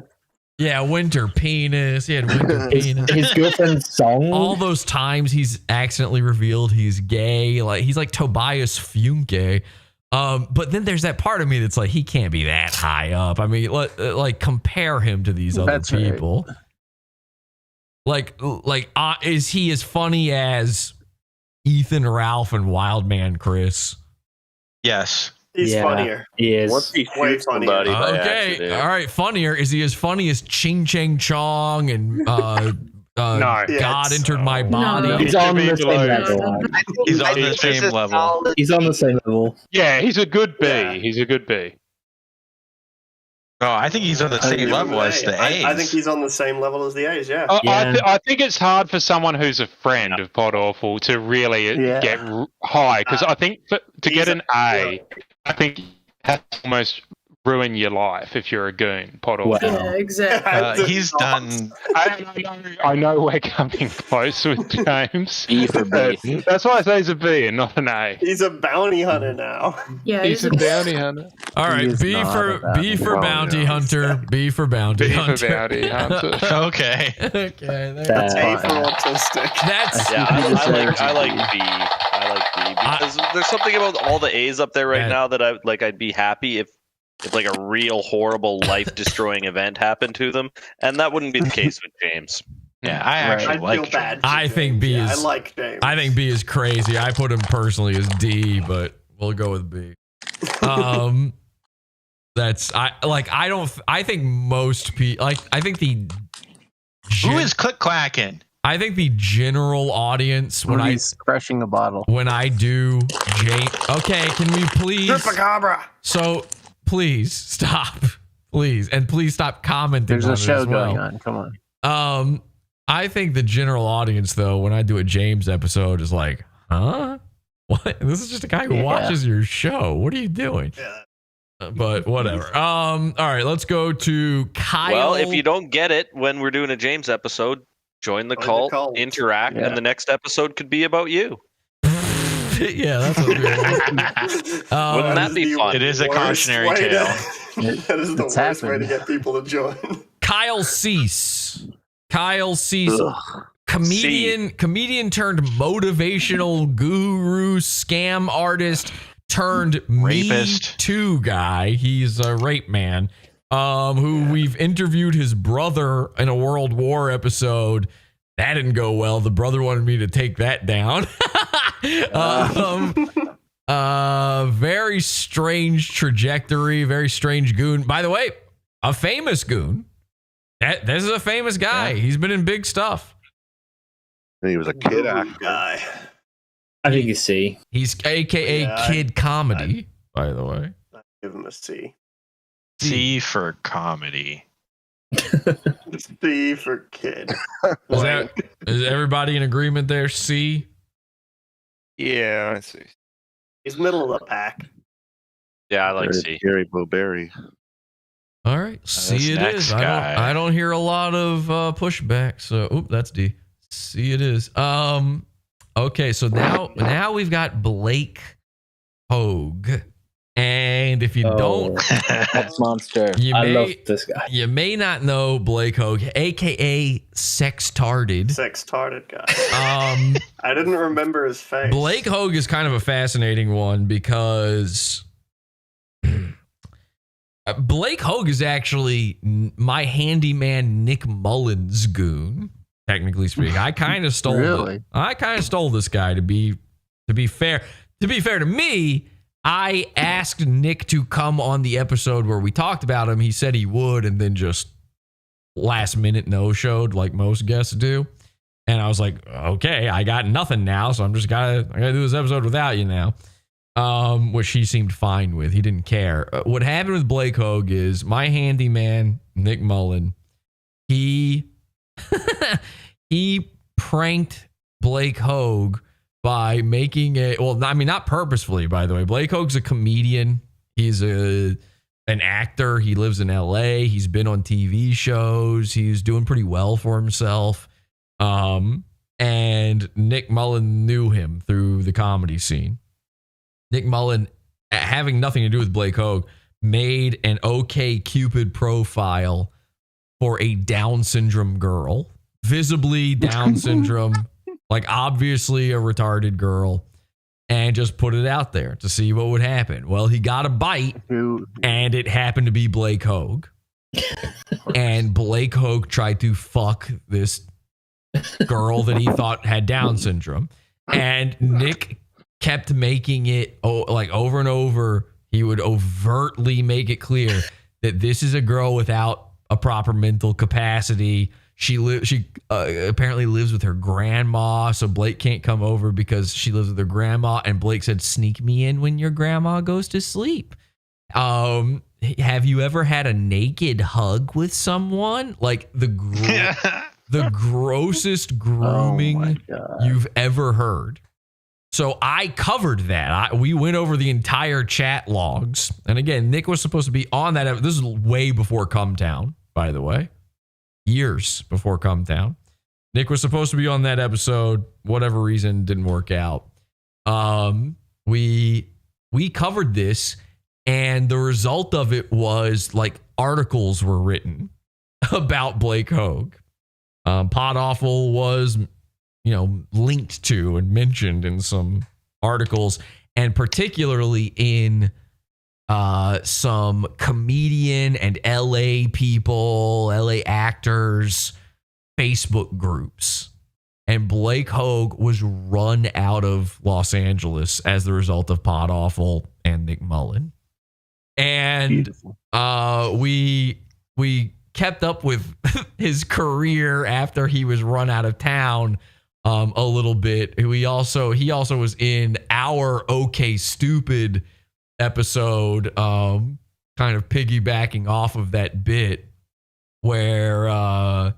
Yeah, winter penis. He had winter penis. His girlfriend's song. All those times he's accidentally revealed he's gay. Like he's like Tobias Funke. But then there's that part of me that's like, he can't be that high up. I mean, like compare him to these other people. Right. Like, is he as funny as Ethan, Ralph, and Wildman Chris? Yes. He's funnier. He is. Once he Way shoots somebody by Okay, accident. all right. Funnier. Is he as funny as Ching Chang Chong and God entered my body? He's on the same level. He's on the same level. He's on the same level. Yeah, he's a good B. He's a good B. Oh, I think he's on the same level as the A's. I think he's on the same level as the A's, yeah. I think it's hard for someone who's a friend of Pod Awful to really get high, because I think to get an A, I think that's almost ruin your life if you're a goon, Pod Awful. Yeah, exactly. He's done. I know we're coming close with James. B for B. That's why I say he's a B and not an A. He's a bounty hunter now. Yeah, He's a bounty hunter. All right, B for bounty hunter. B for bounty hunter. B for bounty hunter. Okay. Okay. That's A for autistic. I like B. I like B because there's something about all the A's up there right now that I'd be happy if like a real horrible life destroying event happened to them, and that wouldn't be the case with James. Yeah, I actually like James. I think B is. I like James. I think B is crazy. I put him personally as D, but we'll go with B. I think most people I think the who is click clacking. I think the general audience when he's crushing a bottle. When I do James, okay, can we please? Chupacabra. So please stop, please, and please stop commenting. There's on a it show as well. going on. Come on. I think the general audience, though, when I do a James episode, is like, huh? What? This is just a guy who watches your show. What are you doing? Yeah. But whatever. All right, let's go to Kyle. Well, if you don't get it when we're doing a James episode, join the cult, interact, and the next episode could be about you. Yeah, that's what we Wouldn't that be fun? It is a cautionary tale. That is the worst way to get people to join. Kyle Cease. Comedian turned motivational guru, scam artist turned rapist. Me Too guy. He's a rape man. Who we've interviewed his brother in a World War episode. That didn't go well. The brother wanted me to take that down. Very strange trajectory, very strange goon. By the way, a famous goon. This is a famous guy. Yeah. He's been in big stuff. And he was a kid actor. Guy. I think he's C. He's AKA kid comedy, by the way. I'd give him a C. C for comedy. C for kid. Is everybody in agreement there? C? Yeah, I see. He's middle of the pack. Yeah, I like C. Gary Bowberry. All right, C it is. I don't hear a lot of pushback. So, that's D. C it is. Okay, so now we've got Blake Hogue. And if you don't, that's monster. I love this guy. You may not know Blake Hogue, aka Sextarded. Sextarded guy. I didn't remember his face. Blake Hogue is kind of a fascinating one because Blake Hogue is actually my handyman Nick Mullen's goon. Technically speaking, I kind of stole I kind of stole this guy. To be fair to me. I asked Nick to come on the episode where we talked about him. He said he would, and then just last minute no-showed like most guests do. And I was like, okay, I got nothing now, so I gotta do this episode without you now. Which he seemed fine with. He didn't care. What happened with Blake Hogue is my handyman, Nick Mullen, he pranked Blake Hogue by making not purposefully, by the way. Blake Hogue's a comedian. He's an actor. He lives in LA. He's been on TV shows. He's doing pretty well for himself. And Nick Mullen knew him through the comedy scene. Nick Mullen, having nothing to do with Blake Hogue, made an OkCupid profile for a Down syndrome girl. Visibly Down syndrome. Like obviously a retarded girl, and just put it out there to see what would happen. Well, he got a bite, and it happened to be Blake Hogue. And Blake Hogue tried to fuck this girl that he thought had Down syndrome. And Nick kept making it like over and over. He would overtly make it clear that this is a girl without a proper mental capacity. She apparently lives with her grandma, so Blake can't come over because she lives with her grandma. And Blake said, "Sneak me in when your grandma goes to sleep." Have you ever had a naked hug with someone? Like the grossest grooming you've ever heard. So I covered that. We went over the entire chat logs, and again, Nick was supposed to be on that. This is way before Come Town, by the way. Years before Come Town. Nick was supposed to be on that episode. Whatever reason, didn't work out. We covered this, and the result of it was like articles were written about Blake Hogue. Pod Awful was, linked to and mentioned in some articles, and particularly in some comedian and LA people, LA actors, Facebook groups. And Blake Hogue was run out of Los Angeles as the result of Pod Awful and Nick Mullen. And we kept up with his career after he was run out of town a little bit. He also was in our OK Stupid episode, kind of piggybacking off of that bit where I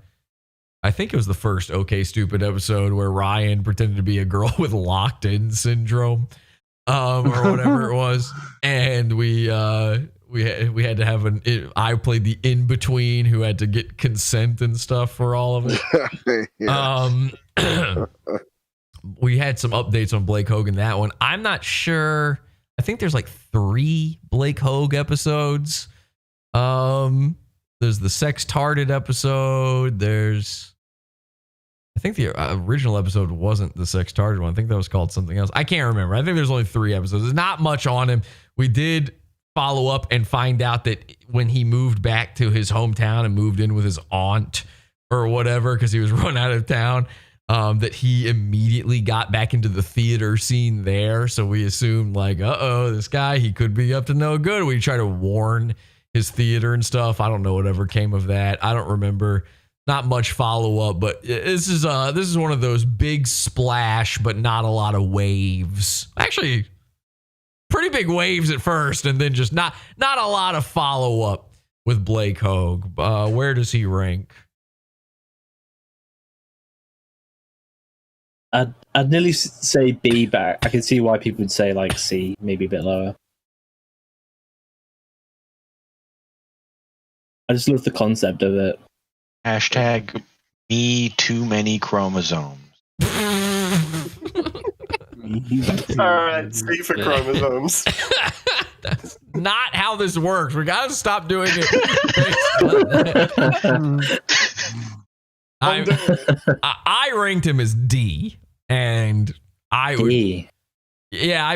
think it was the first OK Stupid episode where Ryan pretended to be a girl with locked in syndrome, or whatever it was, and we had to have I played the in between who had to get consent and stuff for all of it. We had some updates on Blake Hogue in that one. I'm not sure. I think there's like 3 Blake Hogue episodes. There's the Sextarded episode. I think the original episode wasn't the Sextarded one. I think that was called something else. I can't remember. I think there's only 3 episodes. There's not much on him. We did follow up and find out that when he moved back to his hometown and moved in with his aunt or whatever, because he was run out of town, that he immediately got back into the theater scene there. So we assumed like, this guy, he could be up to no good. We try to warn his theater and stuff. I don't know whatever came of that. I don't remember. Not much follow up, but this is one of those big splash, but not a lot of waves. Actually, pretty big waves at first, and then just not a lot of follow up. with Blake Hogue. Where does he rank? I'd nearly say B, but I can see why people would say like C, maybe a bit lower. I just love the concept of it. Hashtag me too many chromosomes. Alright, C for chromosomes. That's not how this works. We gotta stop doing it. I ranked him as D, and I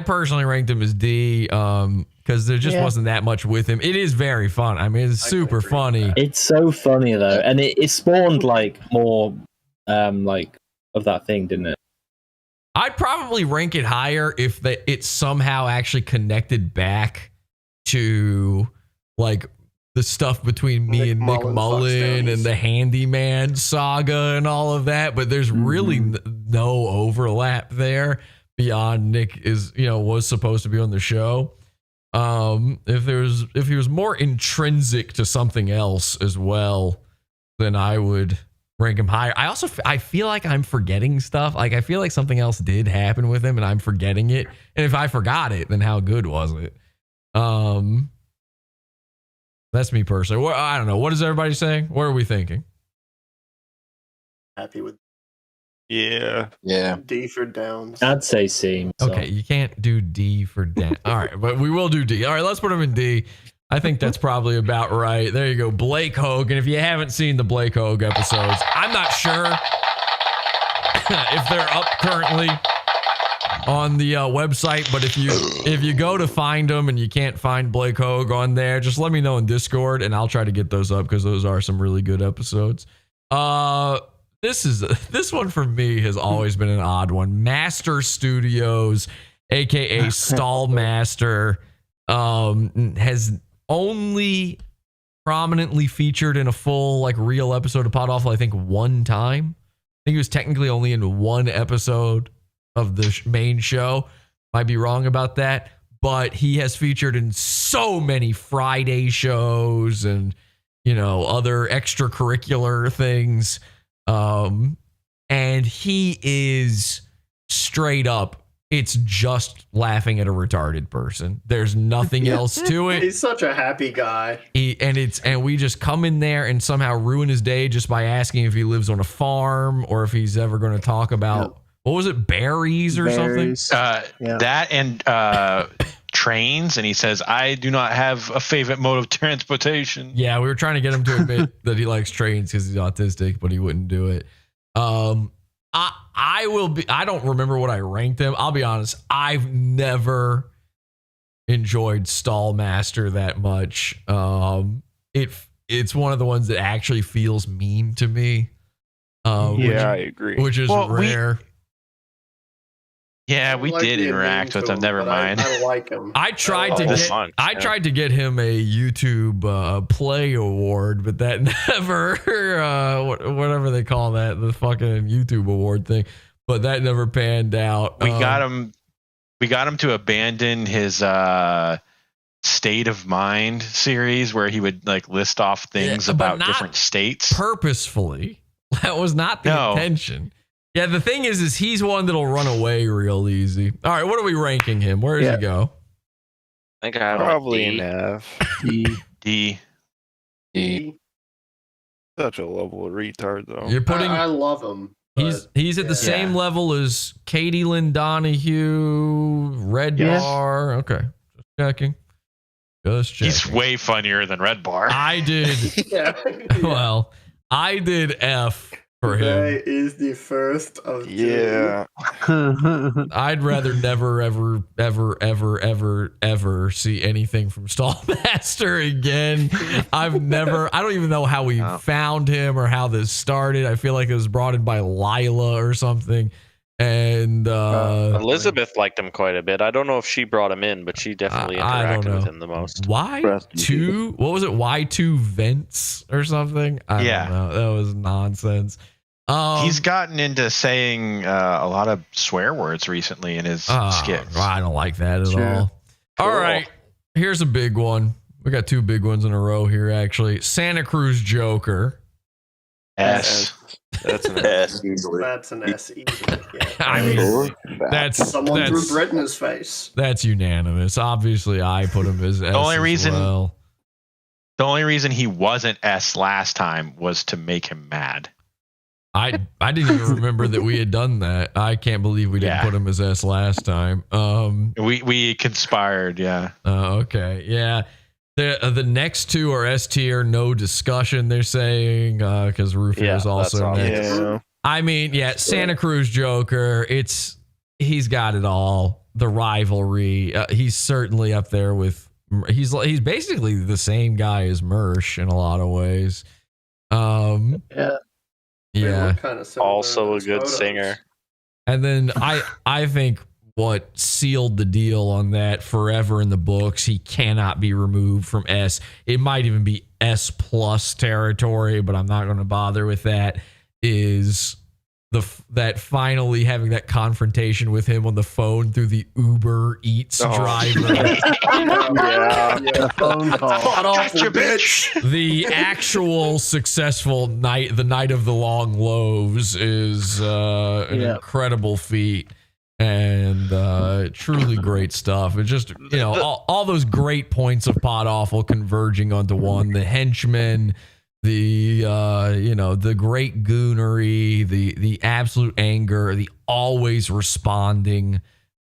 personally ranked him as D, because there just wasn't that much with him. It is very fun. I mean, it's super funny. It's so funny though, and it spawned like more, like of that thing, didn't it? I'd probably rank it higher if it somehow actually connected back to like the stuff between me and Nick Mullen and the Handyman saga and all of that. But there's really no overlap there beyond Nick was supposed to be on the show. If he was more intrinsic to something else as well, then I would rank him higher. I feel like I'm forgetting stuff. Like I feel like something else did happen with him and I'm forgetting it. And if I forgot it, then how good was it? That's me personally. I don't know. What is everybody saying? What are we thinking? Happy with. Yeah. D for Downs. I'd say C. So. Okay, you can't do D for Downs. All right, but we will do D. All right, let's put him in D. I think that's probably about right. There you go, Blake Hogue. And if you haven't seen the Blake Hogue episodes, I'm not sure if they're up currently on the website, but if you go to find them and you can't find Blake Hogue on there, just let me know in Discord and I'll try to get those up because those are some really good episodes. This one for me has always been an odd one. Master Studios, aka Stallmaster, has only prominently featured in a full like real episode of Pod Awful, I think one time. I think he was technically only in one episode of the main show. Might be wrong about that, but he has featured in so many Friday shows and other extracurricular things. And he is straight up, it's just laughing at a retarded person. There's nothing else to it. He's such a happy guy. And we just come in there and somehow ruin his day just by asking if he lives on a farm or if he's ever going to talk about, what was it, berries or something? That and trains. And he says, I do not have a favorite mode of transportation. Yeah, we were trying to get him to admit that he likes trains because he's autistic, but he wouldn't do it. I don't remember what I ranked him. I'll be honest. I've never enjoyed Stallmaster that much. It's one of the ones that actually feels mean to me. I agree. Which is rare. We did interact with him. Never mind. I like him. I tried to get him a YouTube Play Award, but that never whatever they call that, the fucking YouTube award thing. But that never panned out. We got him to abandon his State of Mind series where he would like list off things about different states purposefully. That was not the intention. Yeah, the thing is he's one that'll run away real easy. All right, what are we ranking him? Where does he go? I think I probably an F. D. Such a lovable retard, though. You're putting. I love him. He's at the same level as Katie Lynn Donahue, Red Bar. Okay, just checking. He's way funnier than Red Bar. I did. Well, I did F. Today is the first of June. I'd rather never, ever see anything from Stallmaster again. I don't even know how we found him or how this started. I feel like it was brought in by Lila or something. And Elizabeth liked him quite a bit. I don't know if she brought him in, but she definitely interacted with him the most. Y2? What was it? Y2 Vents or something? I don't know. That was nonsense. He's gotten into saying a lot of swear words recently in his skits. I don't like that at all. All right, here's a big one. We got two big ones in a row here, actually. Santa Cruz Joker. S. That's an S. Easily. That's an S. Easily. Yeah. I mean, that's someone threw bread in his face. That's unanimous. Obviously, I put him as S. The only as reason well. The only reason he wasn't S last time was to make him mad. I didn't even remember that we had done that. I can't believe we didn't put him as S last time. We conspired, yeah. Okay, yeah. The next two are S tier, no discussion. They're saying because Rufio is also next. Yeah. I mean, Santa Cruz Joker. He's got it all. The rivalry. He's certainly up there with. He's basically the same guy as Mersh in a lot of ways. Yeah. Also a good singer. And then I think what sealed the deal on that forever in the books, he cannot be removed from S. It might even be S plus territory, but I'm not going to bother with that. Is that finally having that confrontation with him on the phone through the Uber Eats driver. The phone call. Gotcha, bitch. The actual successful night, the night of the long loaves, is an incredible feat and truly great stuff. It's just, all those great points of Pod Awful converging onto one. The henchmen, the great goonery, the absolute anger, the always responding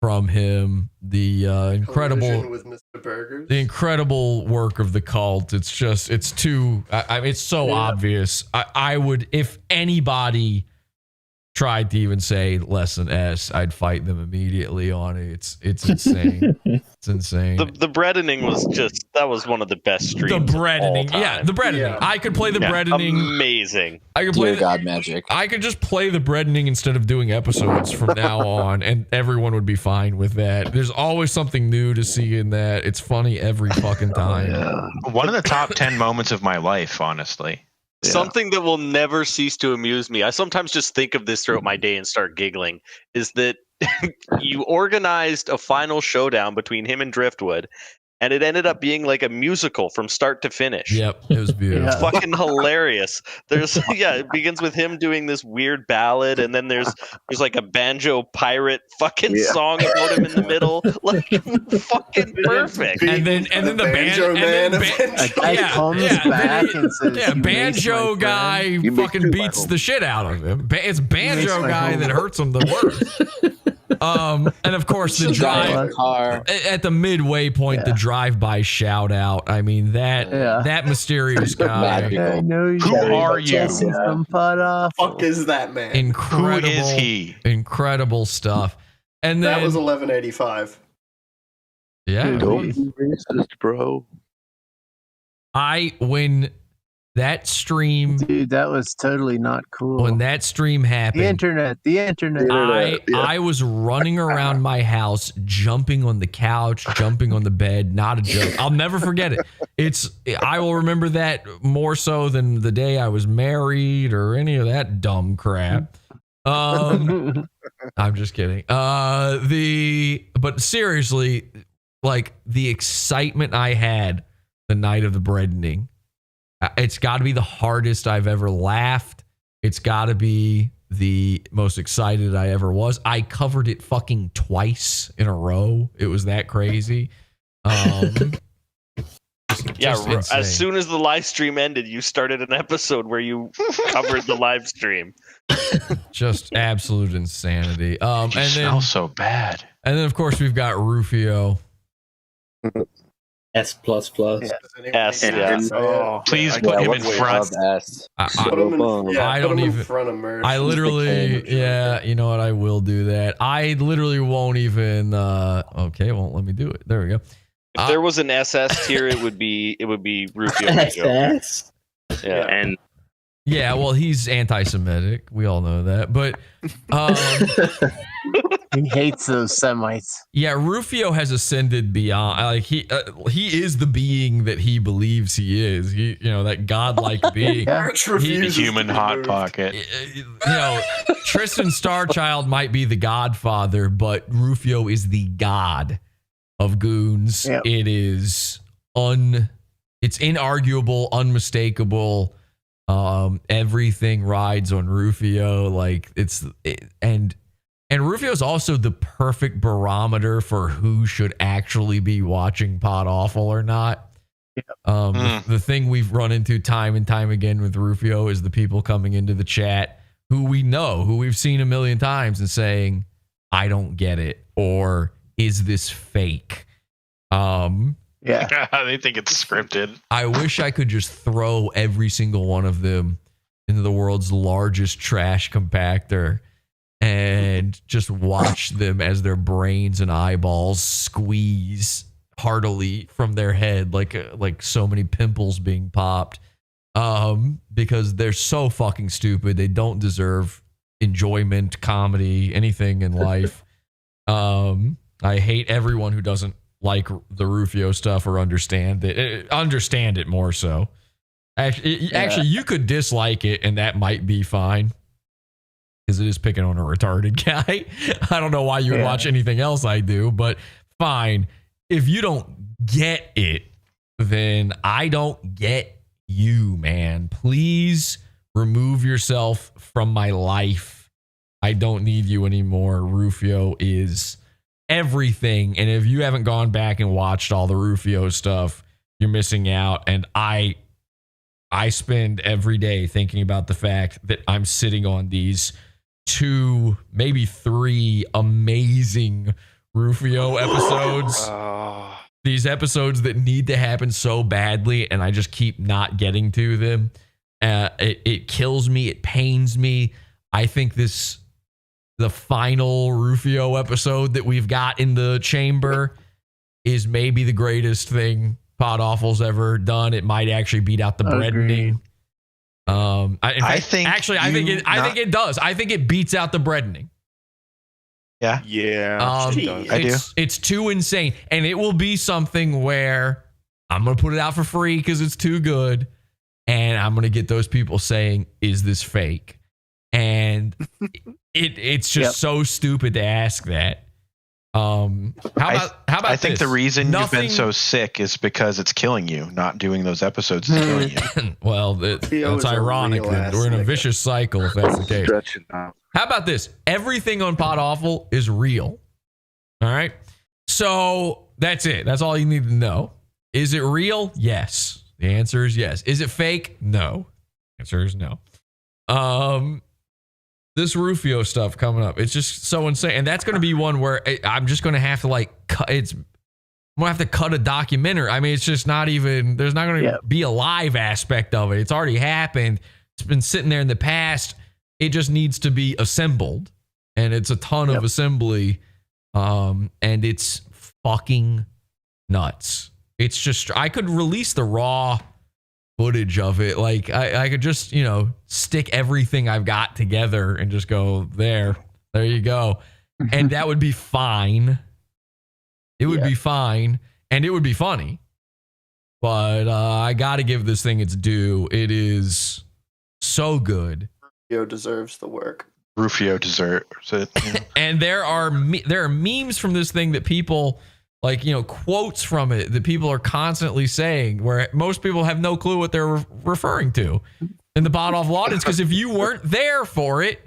from him, the incredible with Mr. Burgers. The incredible work of the cult. It's just, it's so obvious. I would, if anybody tried to even say less than S, I'd fight them immediately on it. It's insane. It's insane. The breadening was one of the best streams. The breadening, the breadening. I could play the breadening. Amazing. I could play God magic. I could just play the breadening instead of doing episodes from now on, and everyone would be fine with that. There's always something new to see in that. It's funny every fucking time. One of the top 10 moments of my life, honestly. Something that will never cease to amuse me. I sometimes just think of this throughout my day and start giggling. Is that you organized a final showdown between him and Driftwood, and it ended up being like a musical from start to finish. Yep, it was beautiful. It's fucking hilarious. It begins with him doing this weird ballad, and then there's like a banjo pirate fucking song about him in the middle, like fucking perfect. And then the banjo man. A guy comes back and says, banjo guy fucking beats the shit out of him. It's banjo guy that hurts him the worst. And of course the drive at the midway point, the drive-by shout out. I mean that mysterious guy. I know Who are you? From Pod Awful. Fuck is that man? Incredible. Who is he? Incredible stuff. And then That was 1185. Yeah. Don't be racist, bro. When that stream, dude, that was totally not cool. When that stream happened, the internet. I was running around my house, jumping on the couch, jumping on the bed. Not a joke. I'll never forget it. I will remember that more so than the day I was married or any of that dumb crap. I'm just kidding. But seriously, like the excitement I had the night of the breadening. It's got to be the hardest I've ever laughed. It's got to be the most excited I ever was. I covered it fucking twice in a row. It was that crazy. Just as soon as the live stream ended, you started an episode where you covered the live stream. Just absolute insanity. And then smells so bad. And then of course we've got Rufio. S plus plus. S. Yeah. Please put him in front. I don't even. I literally, you know what? I will do that. I literally won't even. Okay, it won't let me do it. There we go. If there was an SS tier, it would be Rufio. SS. Yeah, and yeah, well, he's anti-Semitic. We all know that, but he hates those Semites. Yeah, Rufio has ascended beyond. Like he is the being that he believes he is. He, that godlike being. Human hot pocket. Tristan Starchild might be the godfather, but Rufio is the god of goons. Yep. It is It's inarguable, unmistakable. Everything rides on Rufio. Like and Rufio is also the perfect barometer for who should actually be watching Pod Awful or not. The thing we've run into time and time again with Rufio is the people coming into the chat who we know, who we've seen a million times and saying, I don't get it, or is this fake? They think it's scripted. I wish I could just throw every single one of them into the world's largest trash compactor and just watch them as their brains and eyeballs squeeze heartily from their head like so many pimples being popped, because they're so fucking stupid. They don't deserve enjoyment, comedy, anything in life. I hate everyone who doesn't like the Rufio stuff or understand it more so. Actually, you could dislike it and that might be fine because it is picking on a retarded guy. I don't know why you would watch anything else I do, but fine. If you don't get it, then I don't get you, man. Please remove yourself from my life. I don't need you anymore. Rufio is everything. And if you haven't gone back and watched all the Rufio stuff, you're missing out. And I spend every day thinking about the fact that I'm sitting on these 2, maybe 3 amazing Rufio episodes. These episodes that need to happen so badly, and I just keep not getting to them. It kills me. It pains me. I think the final Rufio episode that we've got in the chamber is maybe the greatest thing Pod Awful's ever done. It might actually beat out the Breadening. I think it does. I think it beats out the Breadening. Yeah. I do. It's too insane. And it will be something where I'm going to put it out for free because it's too good. And I'm going to get those people saying, is this fake? And it's just so stupid to ask that. How about I think this? the reason you've been so sick is because it's killing you. Not doing those episodes is killing you. Well, that's ironic. We're in a vicious cycle if that's the case. How about this? Everything on Pod Awful is real. All right. So that's it. That's all you need to know. Is it real? Yes. The answer is yes. Is it fake? No. The answer is no. This Rufio stuff coming up, it's just so insane. And that's going to be one where I'm just going to have to I'm going to have to cut a documentary. I mean, it's just not even, there's not going to be a live aspect of it. It's already happened. It's been sitting there in the past. It just needs to be assembled. And it's a ton of assembly. And it's fucking nuts. It's just, I could release the raw footage of it. Like I could just, stick everything I've got together and just go there you go. And that would be fine. It would be fine. And it would be funny. But I got to give this thing its due. It is so good. Rufio deserves the work. Rufio deserves it. Yeah. And there are memes from this thing that people quotes from it that people are constantly saying where most people have no clue what they're referring to in the Pod Awful audience. Because if you weren't there for it,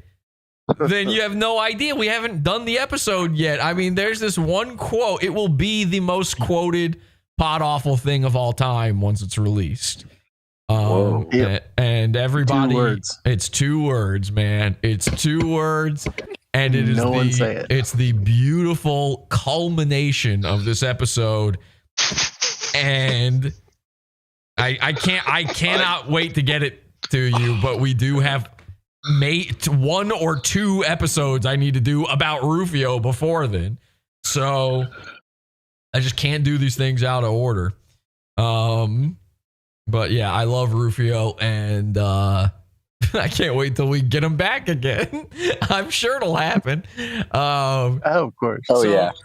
then you have no idea. We haven't done the episode yet. I mean, there's this one quote. It will be the most quoted Pod Awful thing of all time once it's released. And everybody, it's 2 words, man. It's 2 words. And it is it's the beautiful culmination of this episode. And I cannot wait to get it to you, but we do have 1 or 2 episodes I need to do about Rufio before then. So I just can't do these things out of order. But yeah, I love Rufio, and I can't wait till we get him back again. I'm sure it'll happen. Of course.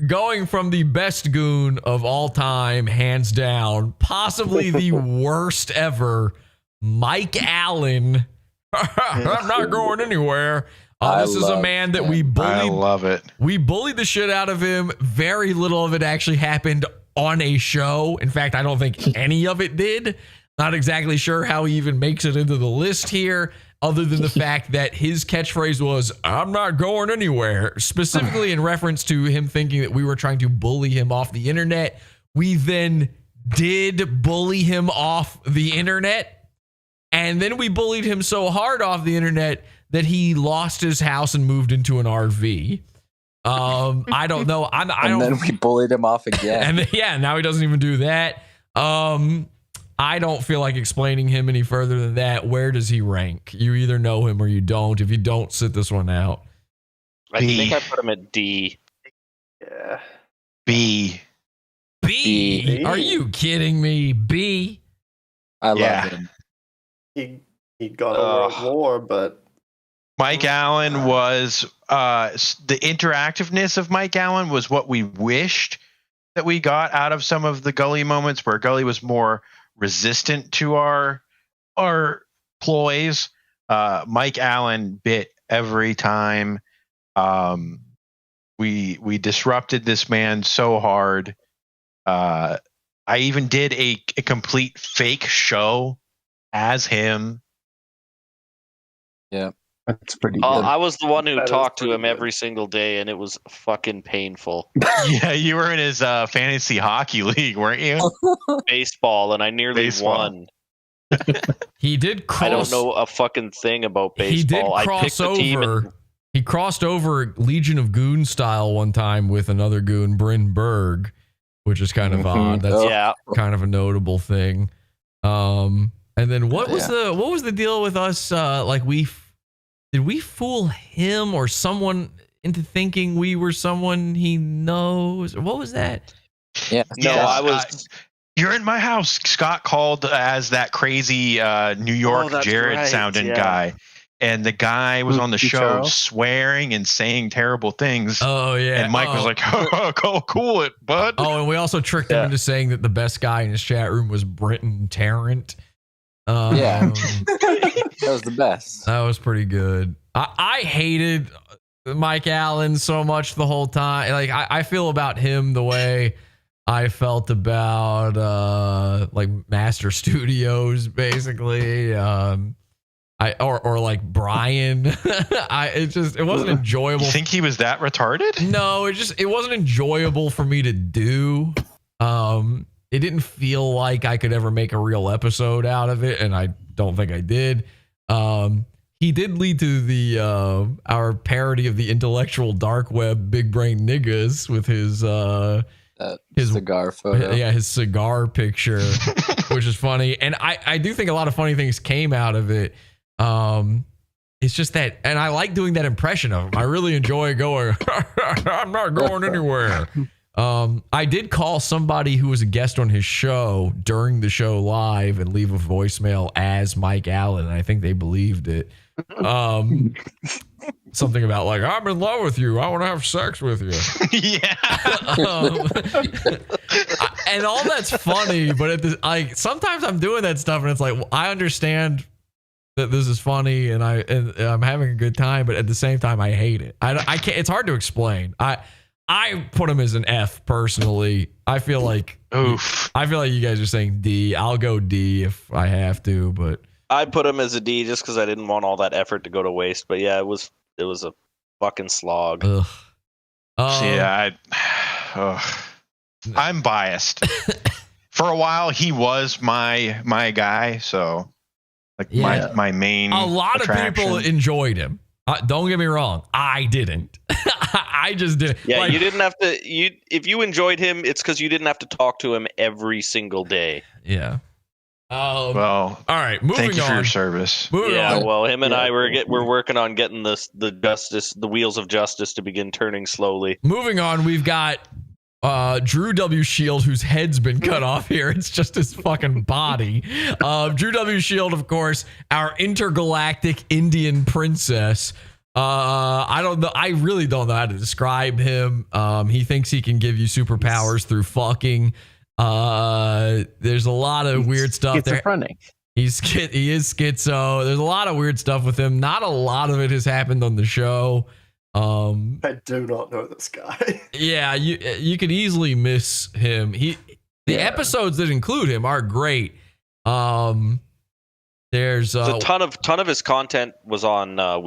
Going from the best Goon of all time, hands down, possibly the worst ever, Mike Allen. I'm not going anywhere. This is a man that we bullied. I love it. We bullied the shit out of him. Very little of it actually happened on a show. In fact, I don't think any of it did. Not exactly sure how he even makes it into the list here, other than the fact that his catchphrase was, "I'm not going anywhere," specifically in reference to him thinking that we were trying to bully him off the internet. We then did bully him off the internet, and then we bullied him so hard off the internet that he lost his house and moved into an RV. I don't know. And then we bullied him off again. And then, yeah, now he doesn't even do that. I don't feel like explaining him any further than that. Where does he rank? You either know him or you don't. If you don't, sit this one out. I think I put him at D. Yeah. B. B. Are you kidding me? B. I love him. He got over war, but Mike Allen was the interactiveness of Mike Allen was what we wished that we got out of some of the Gully moments, where Gully was more resistant to our ploys. Mike Allen bit every time. We disrupted this man so hard. I even did a complete fake show as him. Yeah, that's pretty good. I was the one who talked to him every single day, and it was fucking painful. Yeah, you were in his fantasy hockey league, weren't you? Baseball, and I nearly won. He did cross. I don't know a fucking thing about baseball. He did I cross picked the team over. He crossed over Legion of Goon style one time with another Goon, Bryn Berg, which is kind of odd. That's kind of a notable thing. And then what was the deal with us? Like did we fool him or someone into thinking we were someone he knows? What was that? Yeah. No, I was. You're in my house. Scott called as that crazy New York Jared sounding guy. And the guy was on the show swearing and saying terrible things. Oh, yeah. And Mike was like, oh, cool it, bud. Oh, and we also tricked him into saying that the best guy in his chat room was Britton Tarrant. Yeah. That was the best. That was pretty good. I hated Mike Allen so much the whole time. Like, I feel about him the way I felt about like Master Studios, basically. Or like Brian. It wasn't enjoyable. You think he was that retarded? No, it wasn't enjoyable for me to do. It didn't feel like I could ever make a real episode out of it, and I don't think I did. He did lead to the our parody of the intellectual dark web big brain niggas with his cigar photo. Yeah, his cigar picture, which is funny. And I do think a lot of funny things came out of it. It's just that, and I like doing that impression of him. I really enjoy going, I'm not going anywhere. I did call somebody who was a guest on his show during the show live and leave a voicemail as Mike Allen, and I think they believed it. Something about like, I'm in love with you. I want to have sex with you. Yeah. And all that's funny, but sometimes I'm doing that stuff and it's like, well, I understand that this is funny and I'm having a good time, but at the same time I hate it. I can't. It's hard to explain. I put him as an F personally. I feel like you guys are saying D. I'll go D if I have to, but I put him as a D just because I didn't want all that effort to go to waste. But yeah, it was a fucking slog. I'm biased. For a while, he was my guy. So like my main. A lot attraction. of people enjoyed him. Don't get me wrong. I didn't. I just didn't. Yeah, you didn't have to. If you enjoyed him, it's because you didn't have to talk to him every single day. Yeah. Well, all right. Moving thank you on. for your service. Well, him and I we're working on getting the wheels of justice to begin turning slowly. Moving on, we've got Drew W. Shield, whose head's been cut off here. It's just his fucking body. Drew W. Shield, of course, our intergalactic Indian princess. I don't know. I really don't know how to describe him. He thinks he can give you superpowers through fucking. There's a lot of weird stuff there. He is schizo. There's a lot of weird stuff with him. Not a lot of it has happened on the show. I do not know this guy. Yeah, you could easily miss him. The episodes that include him are great. There's a ton of his content was on the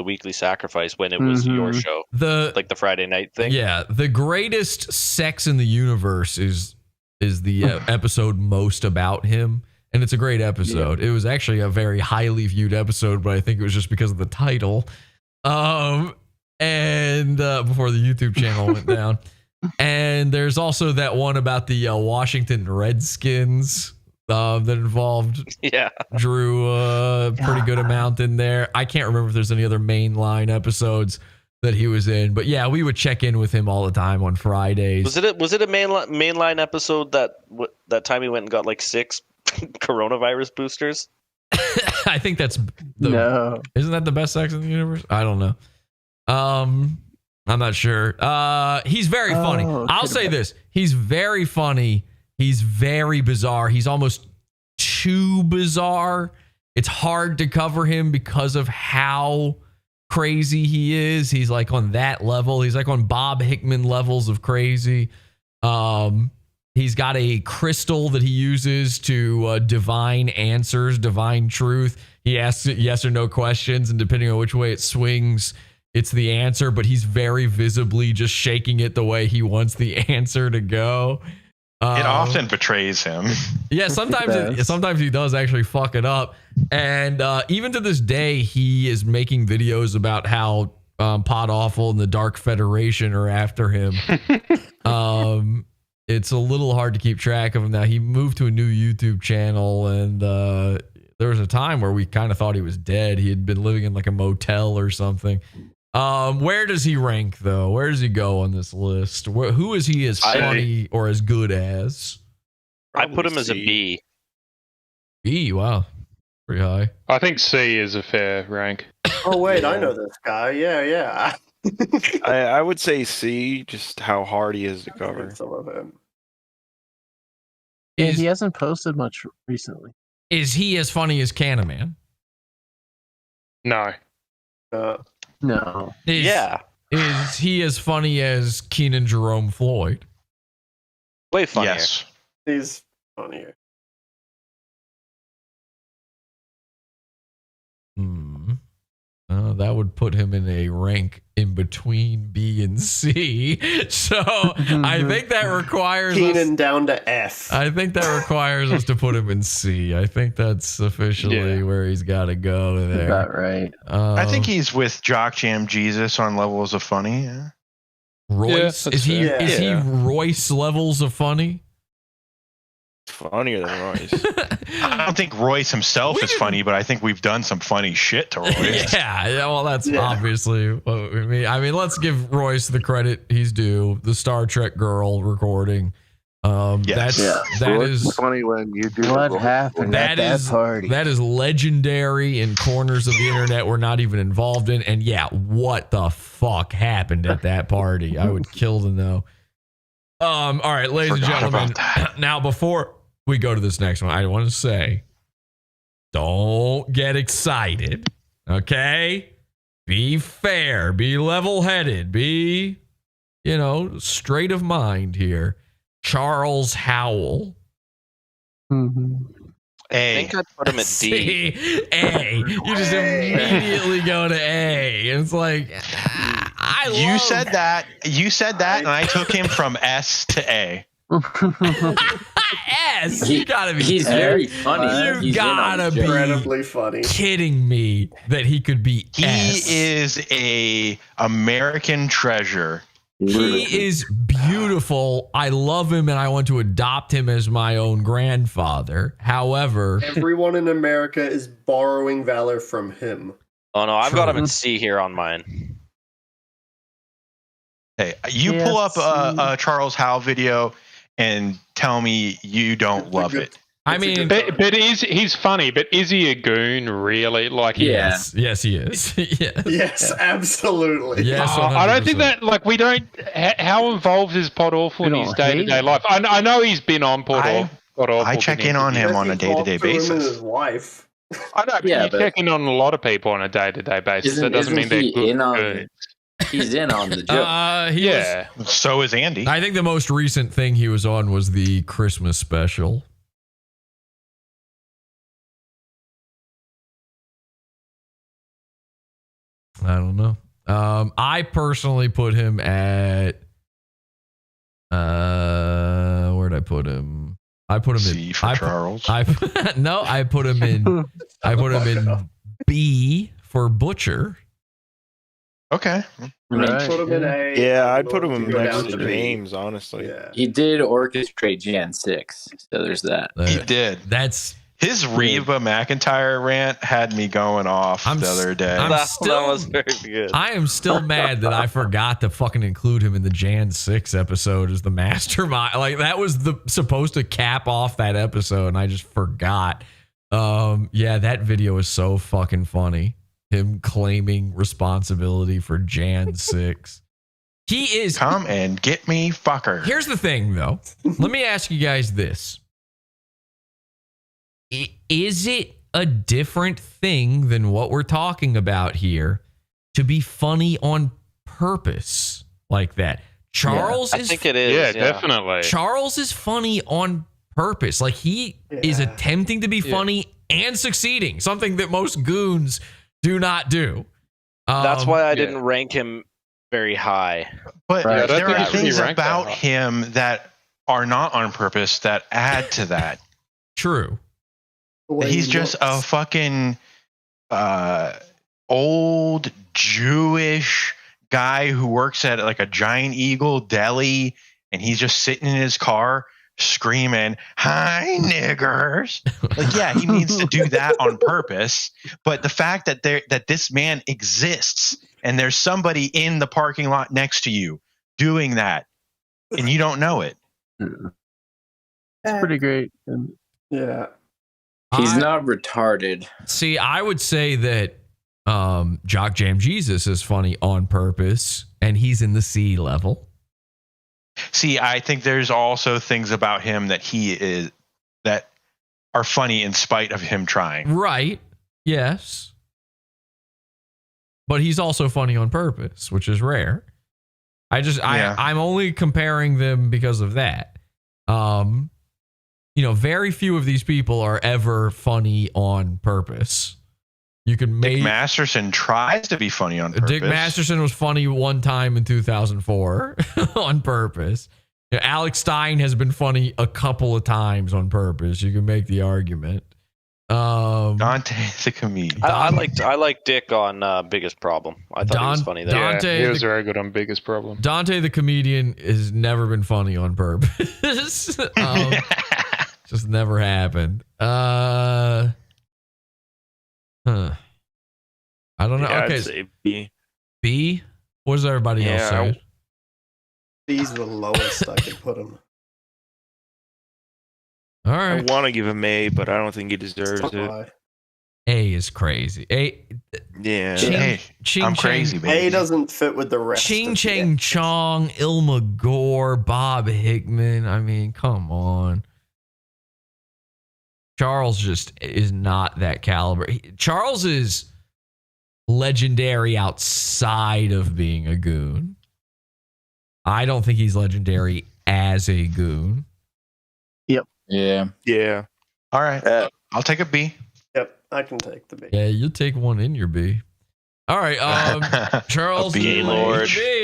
Weekly Sacrifice when it was your show, like the Friday night thing. Yeah, the greatest sex in the universe is the episode most about him, and it's a great episode. It was actually a very highly viewed episode, but I think it was just because of the title. And before the YouTube channel went down. And there's also that one about the Washington Redskins that involved Drew a pretty good amount in there. I can't remember if there's any other mainline episodes that he was in, but yeah, we would check in with him all the time on Fridays. Was it a mainline episode that time he went and got like 6 coronavirus boosters? I think that's isn't that the best sex in the universe? I don't know. I'm not sure. He's very funny. I'll say this. He's very funny. He's very bizarre. He's almost too bizarre. It's hard to cover him because of how crazy he is. He's like on that level. He's like on Bob Hickman levels of crazy. He's got a crystal that he uses to divine answers, divine truth. He asks yes or no questions, and depending on which way it swings, it's the answer, but he's very visibly just shaking it the way he wants the answer to go. It often betrays him. Yeah, sometimes he does actually fuck it up. And even to this day, he is making videos about how Pod Awful and the Dark Federation are after him. It's a little hard to keep track of him now. He moved to a new YouTube channel, and there was a time where we kind of thought he was dead. He had been living in like a motel or something. Where does he rank, though? Where does he go on this list? Who is he as funny or as good as? I put him as a B. B, wow. Pretty high. I think C is a fair rank. Oh, wait, I know this guy. Yeah. I would say C, just how hard he is to cover. Some of him. Yeah, he hasn't posted much recently. Is he as funny as Cannaman? No. No. Is he as funny as Keenan Jerome Floyd? Way funnier. Yes. He's funnier. That would put him in a rank in between B and C. So I think that requires Keenan down to F. I think that requires us to put him in C. I think that's officially where he's got to go there. About right. I think he's with Jock Jam Jesus on levels of funny. Yeah. Royce? Is he Royce levels of funny? Funnier than Royce. I don't think Royce himself is funny, but I think we've done some funny shit to Royce. Well, that's obviously what we mean. I mean, let's give Royce the credit he's due. The Star Trek girl recording. That is funny when you do what happened at that party. That is legendary in corners of the internet we're not even involved in. And what the fuck happened at that party? I would kill to know. All right, ladies and gentlemen. Now, before we go to this next one, I want to say, don't get excited, okay? Be fair, be level-headed, be, straight of mind here. Charles Howell. I think I'd put him at D. A. You just immediately go to A. And it's like, You said that, and I took him from S to A. S. You gotta be. He's very funny. You gotta be incredibly funny. Kidding me that he could be. S. He is a American treasure. He is beautiful. I love him, and I want to adopt him as my own grandfather. However, everyone in America is borrowing valor from him. Oh no, I've got him at C here on mine. Hey, you pull up a Charles Howell video and tell me you don't love it. I mean, but he's funny, but is he a goon really? Like, yes, he is. Yes, absolutely. Yes, I don't think that. Like, we don't. How involved is Pod Awful in his day-to-day life? I know he's been on Pod Awful. I check in on him on a day-to-day basis. His wife. I know, but you check in on a lot of people on a day-to-day basis. That doesn't mean they're good. He's in on the joke. So is Andy. I think the most recent thing he was on was the Christmas special. I don't know. I personally put him at where'd I put him? I put him C in for Charles. I put him in B for Butcher. Okay. Right. Put him in A. Yeah, I'd put him in Go next down to to B. James, honestly. He did orchestrate Jan 6, so there's that. He did. That's his Reba McEntire rant had me going off the other day. That was very good. I am still mad that I forgot to fucking include him in the Jan 6 episode as the mastermind. Like that was supposed to cap off that episode, and I just forgot. Yeah, that video is so fucking funny. Him claiming responsibility for Jan 6. He is come and get me, fucker. Here's the thing, though. Let me ask you guys this. Is it a different thing than what we're talking about here to be funny on purpose like that? Charles I think it is. Yeah, definitely. Charles is funny on purpose. Like he is attempting to be funny and succeeding, something that most goons do not do. That's why I didn't rank him very high. But Right. there I are think he should be things ranked that about high. him that are not on purpose that add to that. True. He's just a fucking old Jewish guy who works at like a Giant Eagle deli, and he's just sitting in his car screaming, "Hi, niggers!" Like, yeah, he needs to do that on purpose. But the fact that this man exists and there's somebody in the parking lot next to you doing that, and you don't know it. It's pretty great. Yeah. He's not retarded. See, I would say that Jock Jam Jesus is funny on purpose, and he's in the C level. See, I think there's also things about him that are funny in spite of him trying. Right. Yes. But he's also funny on purpose, which is rare. I'm only comparing them because of that. Very few of these people are ever funny on purpose. You can make Dick Masterson tries to be funny on purpose. Dick Masterson was funny one time in 2004 on purpose. Alex Stein has been funny a couple of times on purpose. You can make the argument. Dante the comedian. I liked Dick on Biggest Problem. I thought he was funny there. Dante, he was very good on Biggest Problem. Dante the comedian has never been funny on purpose. Just never happened. I don't know. Yeah, Okay, I'd say B. B. What does everybody else say? B's the lowest I could put him. All I right. want to give him A, but I don't think he deserves it. A is crazy. Yeah. I'm crazy, baby. A doesn't fit with the rest. Ching Chang Chong, Ilma Gore, Bob Hickman. I mean, come on. Charles just is not that caliber. Charles is legendary outside of being a goon. I don't think he's legendary as a goon. Yep. Yeah. All right. I'll take a B. Yep, I can take the B. Yeah, you'll take one in your B. All right, Charles A B, Lord. B.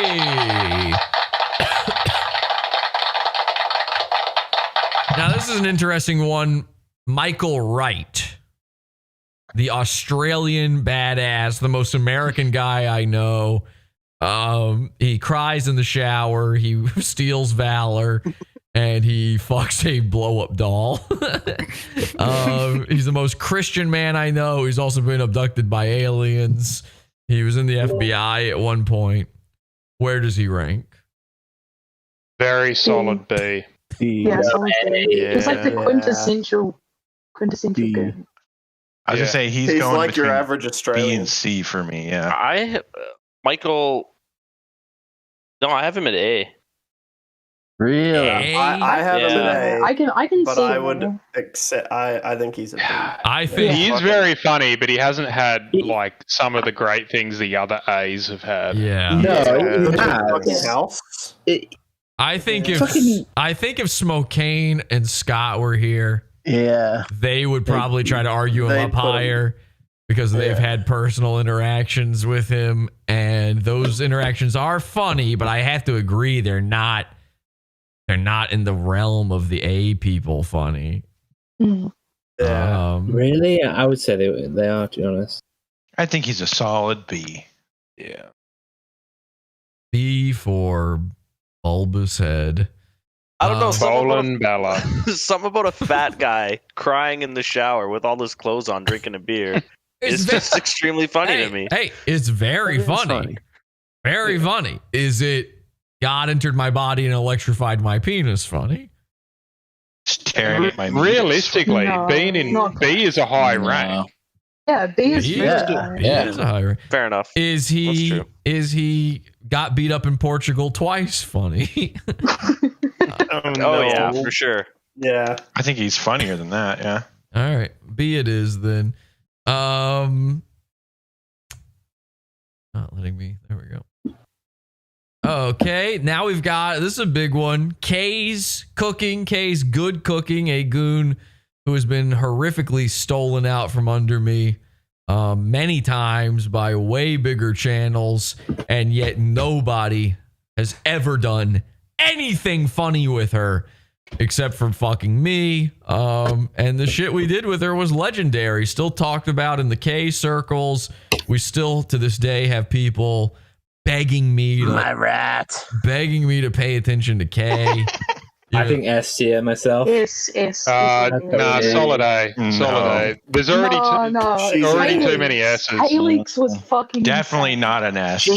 Now, this is an interesting one. Michael Wright, the Australian badass, the most American guy I know. He cries in the shower. He steals valor. And he fucks a blow-up doll. He's the most Christian man I know. He's also been abducted by aliens. He was in the FBI at one point. Where does he rank? Very solid B. Yeah, solid B. He's like the quintessential goon. I was gonna say he's going like your between average Australian. B and C for me. Yeah. Michael. No, I have him at A. Really? I have him in A. I can but see I him would there. accept. I think he's a B. I think He's very funny, but he hasn't had like some of the great things the other A's have had. Yeah. No, he has. House. I think if Smokane and Scott were here, they would probably try to argue him up higher because they've had personal interactions with him, and those interactions are funny. But I have to agree, they're not in the realm of the A people funny. Really, I would say they are. To be honest, I think he's a solid B. Yeah. B for bulbous head. I don't know. Bolin Bella. Something about a fat guy crying in the shower with all his clothes on, drinking a beer. It's just extremely funny to me. Hey, it's very funny. Very funny. Is it God entered my body and electrified my penis funny? Staring at my Realistically, No, being in not B is a high rank. Yeah, B is He very is good. He is a high rank. Fair enough. Is he got beat up in Portugal twice funny? Oh yeah, for sure. Yeah. I think he's funnier than that, yeah. All right. B it is then. Not letting me. There we go. Okay, now we've got, this is a big one. Kay's cooking. Kay's good cooking. A goon who has been horrifically stolen out from under me many times by way bigger channels, and yet nobody has ever done anything funny with her except for fucking me. And the shit we did with her was legendary. Still talked about in the K circles. We still to this day have people begging me to pay attention to K. I think S tier myself. Yes. Nah, solid A. Solid A. There's already already too many S's. K-Leaks was fucking definitely not an S.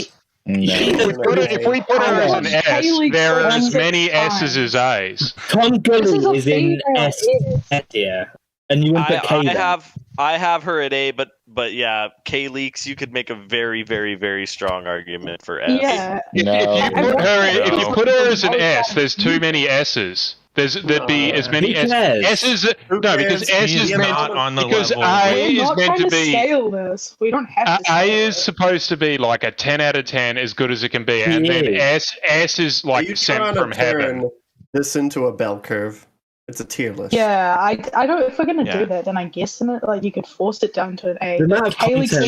If we put her as an S, there are as many S's as A's. Tom Gully is in S tier, and you wouldn't put K there. I have her at A, but yeah, K Leaks, you could make a very, very, very strong argument for S. Yeah. If you put her as an S, there's too many S's. There'd be as many S's. No, because S is not on the because level. A is meant to be. Scale this. We don't have to. A is supposed to be like a 10 out of 10, as good as it can be, and then S is like sent from heaven. Turn this into a bell curve. It's a tier list. Yeah, I don't. If we're gonna do that, then I guess in it, like you could force it down to an A.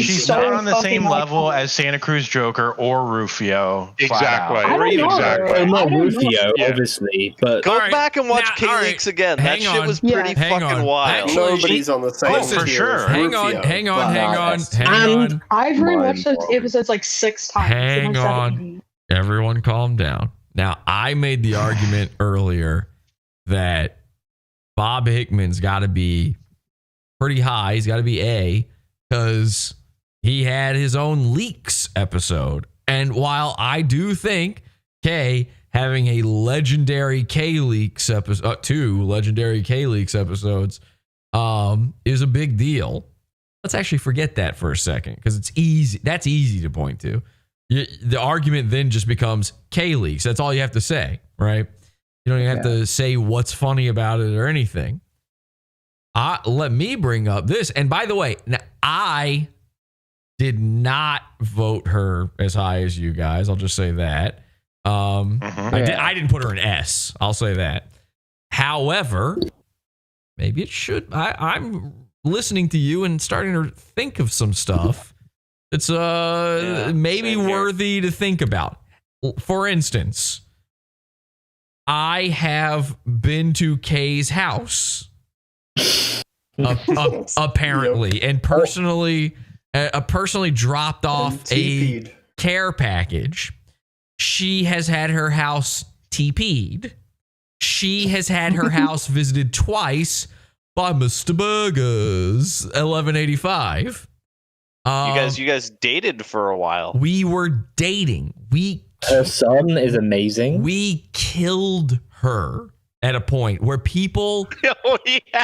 She's not on the same level as Santa Cruz Joker or Rufio. Exactly. Well, not Rufio, obviously, but go back and watch K Leaks again. That shit was pretty fucking wild. Nobody's on the same for sure. Hang on. I've rewatched those episodes like 6 times. Hang on. Everyone calm down. Now, I made the argument earlier that Bob Hickman's got to be pretty high. He's got to be A because he had his own Leaks episode. And while I do think K having a legendary K Leaks episode, 2 legendary K Leaks episodes, is a big deal. Let's actually forget that for a second because it's easy. That's easy to point to. The argument then just becomes K Leaks. That's all you have to say, right? You don't even have to say what's funny about it or anything. Let me bring up this. And by the way, now, I did not vote her as high as you guys. I'll just say that. I didn't put her in S. I'll say that. However, maybe it should. I'm listening to you and starting to think of some stuff. It's maybe worthy to think about. For instance, I have been to Kay's house, apparently, and personally dropped off a care package. She has had her house TP'd. She has had her house visited twice by Mr. Burgers, 1185. You guys dated for a while. We were dating. Her son is amazing. We killed her at a point where people,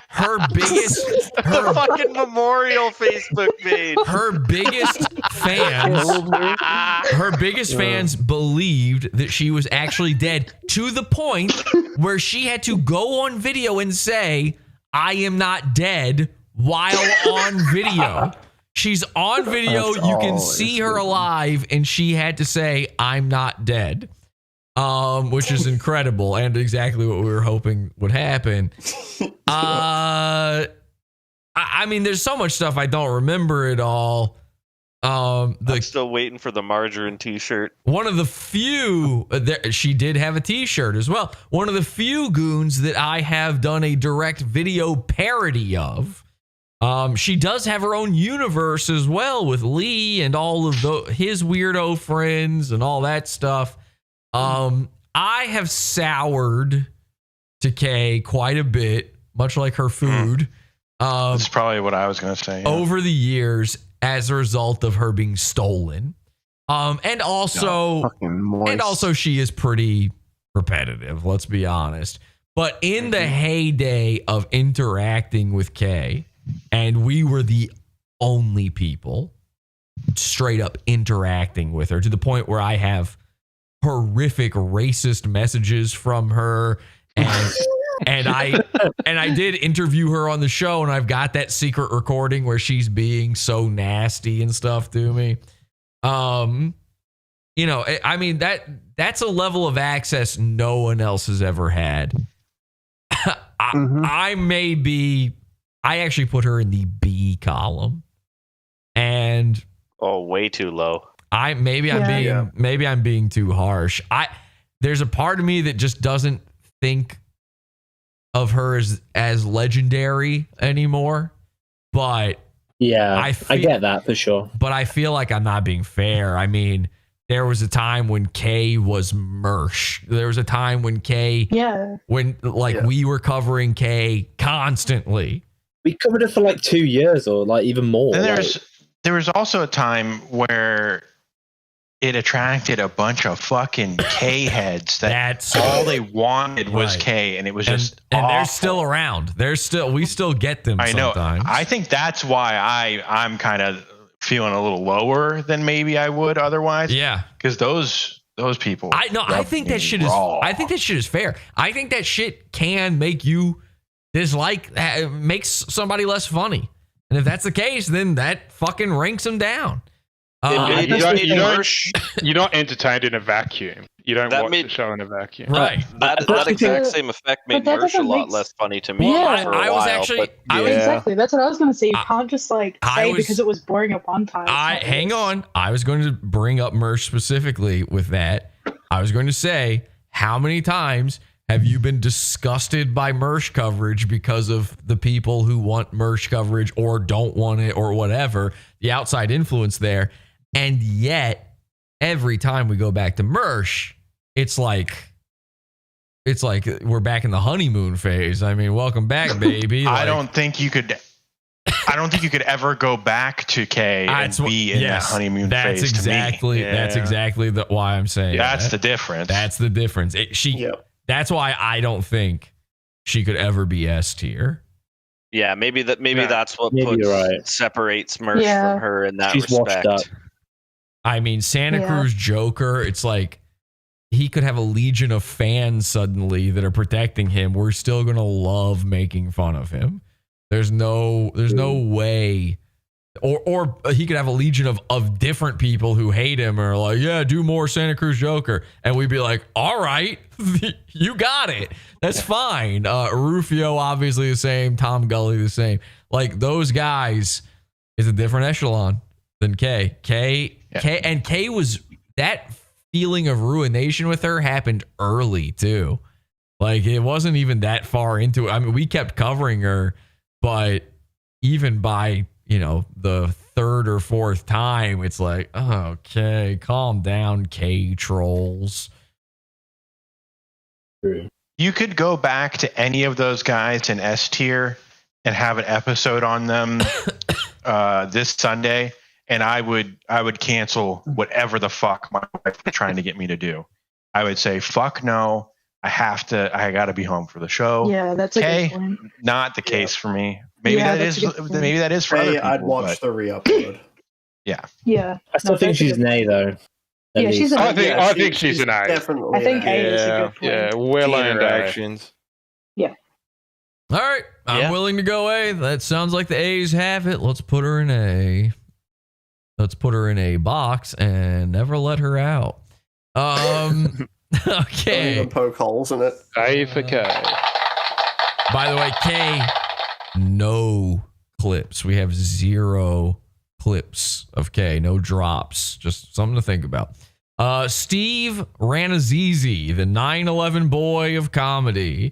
her the fucking memorial Facebook page. Her biggest fans believed that she was actually dead, to the point where she had to go on video and say, "I am not dead," while on video. She's on video. That's You can all see it's her good. alive, and she had to say, "I'm not dead," which is incredible and exactly what we were hoping would happen. I mean, there's so much stuff I don't remember at all. I'm still waiting for the margarine T-shirt. One of the few, she did have a T-shirt as well. One of the few goons that I have done a direct video parody of. She does have her own universe as well with Lee and all of his weirdo friends and all that stuff. I have soured to Kay quite a bit, much like her food. That's probably what I was going to say. Yeah. Over the years as a result of her being stolen. And also she is pretty repetitive, let's be honest. But in the heyday of interacting with Kay, and we were the only people straight up interacting with her to the point where I have horrific racist messages from her, and I did interview her on the show, and I've got that secret recording where she's being so nasty and stuff to me. You know, I mean, that's a level of access no one else has ever had. I actually put her in the B column, and way too low. Maybe I'm being too harsh. There's a part of me that just doesn't think of her as legendary anymore, but yeah, I get that for sure. But I feel like I'm not being fair. I mean, there was a time when Kay was Mersh. There was a time when Kay, we were covering Kay constantly. We covered it for like 2 years or like even more. Then there was also a time where it attracted a bunch of fucking K heads that all they wanted was K, and it was just and they're still around. We still get them. I know. Sometimes. I think that's why I'm kind of feeling a little lower than maybe I would otherwise. Yeah, because those people. I think that shit is. I think that shit is fair. I think that shit can make you makes somebody less funny, and if that's the case, then that fucking ranks them down. You're not entertained in a vacuum. You don't watch the show in a vacuum. Right. That exact same effect made Mersh a lot less funny to me for a while. Exactly. That's what I was going to say. You can't just because it was boring at one time. Hang on. I was going to bring up Mersh specifically with that. I was going to say, how many times have you been disgusted by Mersh coverage because of the people who want Mersh coverage or don't want it or whatever, the outside influence there? And yet, every time we go back to Mersh, it's like we're back in the honeymoon phase. I mean, welcome back, baby. I don't think you could ever go back to Kay and be in that honeymoon phase. Exactly. To me. That's exactly why I'm saying that's the difference. That's the difference. That's why I don't think she could ever be S tier. Yeah, maybe that's what separates Mersh from her in that She's respect. washed up. I mean, Santa Cruz Joker, it's like he could have a legion of fans suddenly that are protecting him. We're still going to love making fun of him. There's no way. Or he could have a legion of different people who hate him or are like, yeah, do more Santa Cruz Joker. And we'd be like, all right, you got it. That's fine. Rufio, obviously the same. Tom Gully, the same. Like, those guys is a different echelon than Kay. Kay was, that feeling of ruination with her happened early too. Like, it wasn't even that far into it. I mean, we kept covering her, but even by, the third or fourth time, it's like, okay, calm down, K trolls. You could go back to any of those guys in S tier and have an episode on them this Sunday, and I would cancel whatever the fuck my wife was trying to get me to do. I would say, fuck no, I gotta be home for the show. Yeah, that's a good point. Not the case for me. Maybe that is for other people. I'd watch the re-upload. Yeah. Yeah. I still think she's an A though. Yeah, she's an A. I think she's an A. Definitely. I think A is a good point. Yeah, well-earned actions. Yeah. All right, I'm willing to go A. That sounds like the A's have it. Let's put her in A. Let's put her in a box and never let her out. Okay. Poke holes in it. A for K. By the way, K, no clips. We have 0 clips of K. No drops. Just something to think about. Steve Ranazizi, the 9/11 boy of comedy.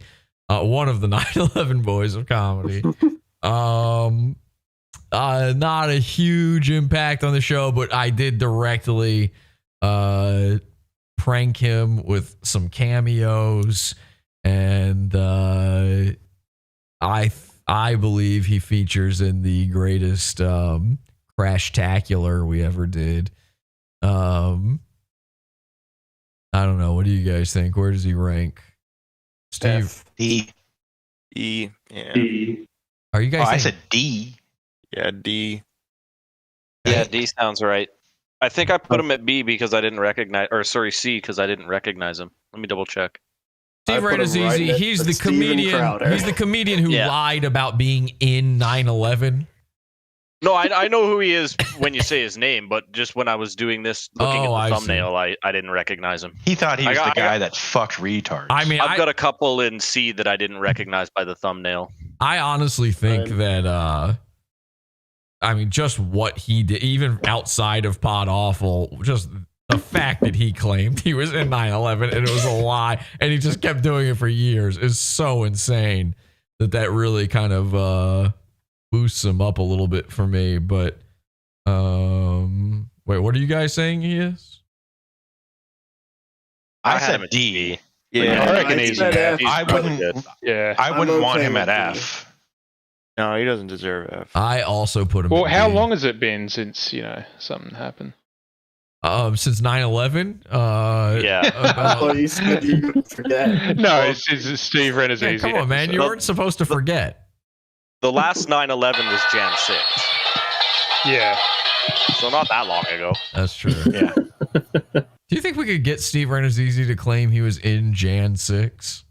One of the 9/11 boys of comedy. Not a huge impact on the show, but I did directly prank him with some cameos, and I believe he features in the greatest Crash-tacular we ever did. I don't know. What do you guys think? Where does he rank? Steve? F. D. E. Yeah. D. Are you guys? I said D. Yeah, D. Yeah, D sounds right. I think I put him at B because I didn't recognize, or sorry, C because I didn't recognize him. Let me double check. Steve Ranazizi, he's the comedian. He's the comedian who lied about being in 9/11. No, I know who he is when you say his name, but just when I was doing this, looking at the thumbnail, I didn't recognize him. He thought he was the guy that fucked retards. I mean, I've got a couple in C that I didn't recognize by the thumbnail. I honestly think that, I mean, just what he did, even outside of Pod Awful, just the fact that he claimed he was in 9/11 and it was a lie, and he just kept doing it for years is so insane that really kind of boosts him up a little bit for me. But wait, what are you guys saying he is? I said D. Yeah, I reckon he's an F. I wouldn't. Yeah, I wouldn't want him at F. No, he doesn't deserve F. I also put him. Well, at how D. long has it been since something happened? Since 9/11. Oh, you said you couldn't forget. No, it's Steve Ranazizi. Yeah, come on, man, you weren't supposed to forget. The last 9/11 was Jan 6. Yeah. So not that long ago. That's true. Yeah. Do you think we could get Steve Ranazizi to claim he was in Jan 6?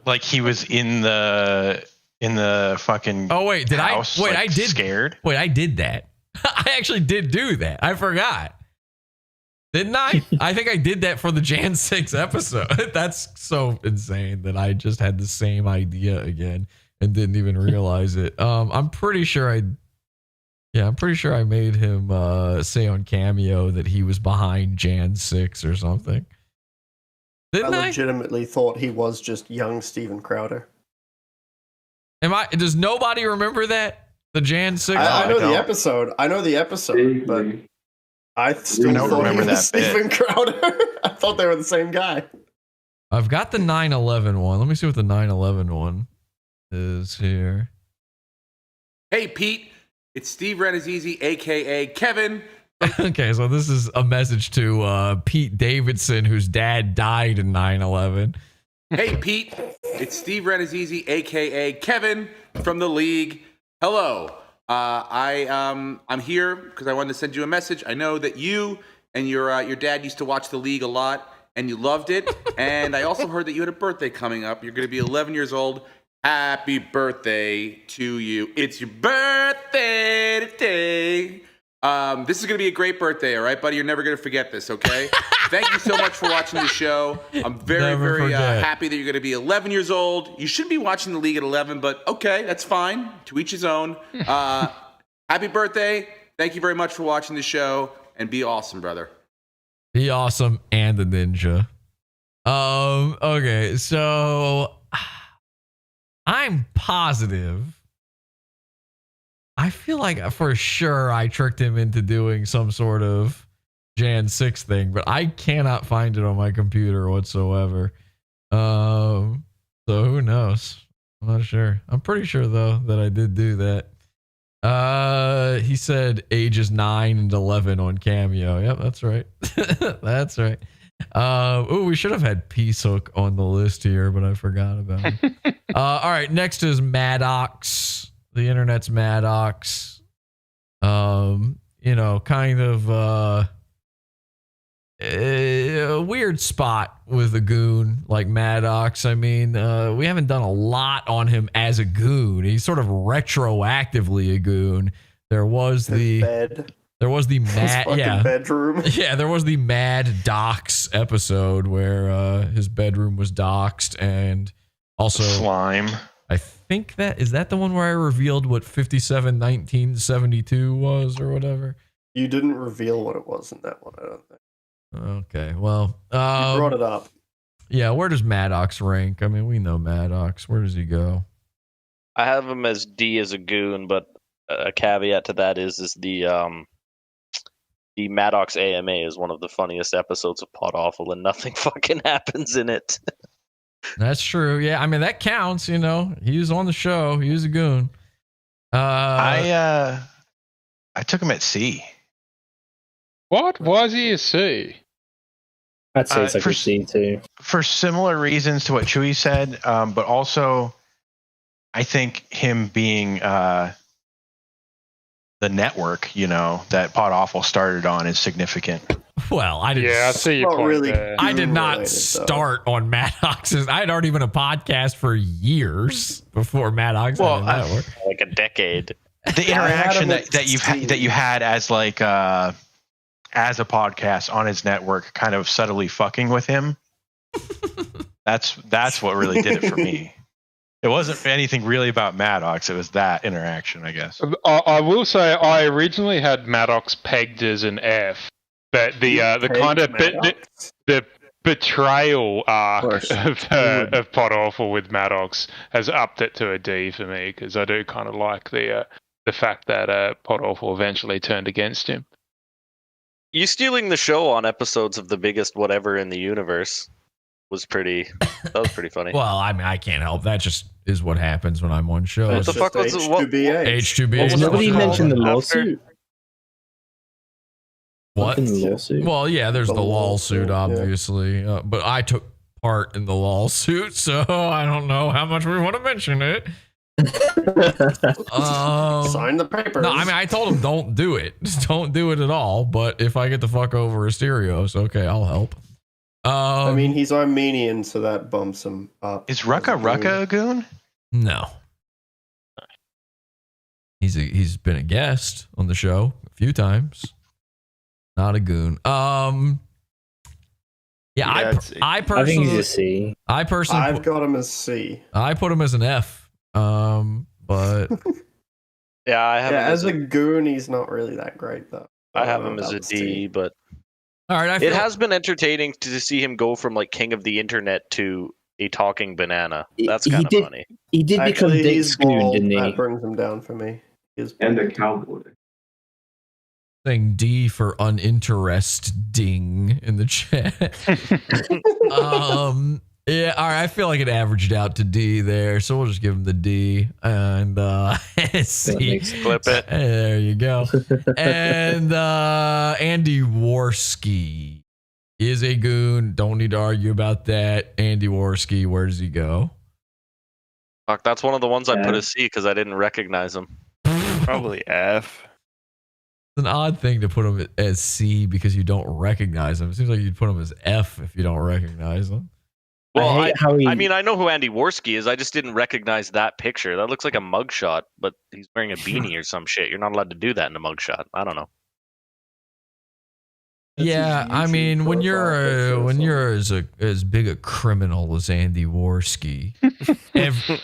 Like he was in the fucking. Oh wait, did house, I? Wait, like, I did. Scared. Wait, I did that. I actually did do that. I forgot. Didn't I? I think I did that for the Jan 6 episode. That's so insane that I just had the same idea again and didn't even realize it. I'm pretty sure I made him say on Cameo that he was behind Jan 6 or something. Didn't I? Legitimately thought he was just young Steven Crowder. Does nobody remember that? The Jan 6? I know the episode. I know the episode, but I still don't remember that Steven Crowder. I thought they were the same guy. I've got the 9/11 one. Let me see what the 9/11 one is here. Hey, Pete. It's Steve Ranazizi, a.k.a. Kevin. Okay, so this is a message to Pete Davidson, whose dad died in 9/11. Hey, Pete. It's Steve Ranazizi, a.k.a. Kevin from the league. Hello. I'm here because I wanted to send you a message. I know that you and your dad used to watch the league a lot, and you loved it. And I also heard that you had a birthday coming up. You're going to be 11 years old. Happy birthday to you. It's your birthday today. This is going to be a great birthday, all right, buddy? You're never going to forget this, okay? Thank you so much for watching the show. I'm very happy that you're going to be 11 years old. You should be watching the league at 11, but okay, that's fine. To each his own. Happy birthday. Thank you very much for watching the show, and be awesome, brother. Be awesome and a ninja. Okay, so I'm positive. I feel like for sure I tricked him into doing some sort of Jan 6 thing, but I cannot find it on my computer whatsoever. So who knows? I'm not sure. I'm pretty sure though that I did do that. He said ages 9 and 11 on Cameo. Yep, that's right. That's right. We should have had Peace Hook on the list here, but I forgot about him. All right, next is Maddox. The internet's Maddox. Kind of a weird spot with a goon like Maddox. I mean, we haven't done a lot on him as a goon. He's sort of retroactively a goon. There was the bed. There was the mad bedroom. Yeah, there was the Mad Dox episode where his bedroom was doxed, and also slime. I think that is that the one where I revealed what 571972 was or whatever. You didn't reveal what it was in that one, I don't think. Okay, well, You brought it up. Yeah, where does Maddox rank? I mean, we know Maddox. Where does he go? I have him as D as a goon, but a caveat to that is the Maddox AMA is one of the funniest episodes of Pod Awful, and nothing fucking happens in it. That's true. Yeah, I mean that counts. He was on the show. He was a goon. I took him at C. What? Why is he a C? I'd say it's like a C too. For similar reasons to what Chewy said, but also I think him being the network, that Pod Awful started on is significant. Well, I didn't. Yeah, I see your point there. I did not start on Maddox's. I had already been a podcast for years before Maddox had a network. Like a decade. The interaction that you had as like as a podcast on his network, kind of subtly fucking with him. That's what really did it for me. It wasn't anything really about Maddox. It was that interaction, I guess. I will say I originally had Maddox pegged as an F, but the kind of the betrayal arc of Pod Awful with Maddox has upped it to a D for me, because I do kind of like the fact that Pod Awful eventually turned against him. You stealing the show on episodes of the biggest whatever in the universe was pretty funny. Well, I mean, I can't help. That just is what happens when I'm on shows. What the fuck was H2BA? Nobody mentioned the lawsuit. What? Well, yeah, there's the lawsuit, obviously, but I took part in the lawsuit, so I don't know how much we want to mention it. Sign the papers. No, I mean, I told him don't do it. Just don't do it at all. But if I get the fuck over Asterios, okay, I'll help. I mean, he's Armenian, so that bumps him up. Is Rucka a goon? No. He's been a guest on the show a few times. Not a goon. I personally, I think he's a C. I've got him as C. I put him as an F. But yeah, I have him as a goon. He's not really that great though. I have him as a D, but all right. It has been entertaining to see him go from like king of the internet to a talking banana. That's kind of funny. He did become Dick Spoon, didn't he? That brings him down for me. And a cowboy. Saying D for uninteresting in the chat. Yeah, all right. I feel like it averaged out to D there, so we'll just give him the D and C. Clip it. There you go. And Andy Worski is a goon. Don't need to argue about that. Andy Worski, where does he go? Fuck, that's one of the ones I put as C because I didn't recognize him. Probably F. It's an odd thing to put him as C because you don't recognize him. It seems like you'd put him as F if you don't recognize him. Well, I mean, I know who Andy Worski is. I just didn't recognize that picture. That looks like a mugshot, but he's wearing a beanie or some shit. You're not allowed to do that in a mugshot. I don't know. Yeah, I mean, when you're as big a criminal as Andy Worski,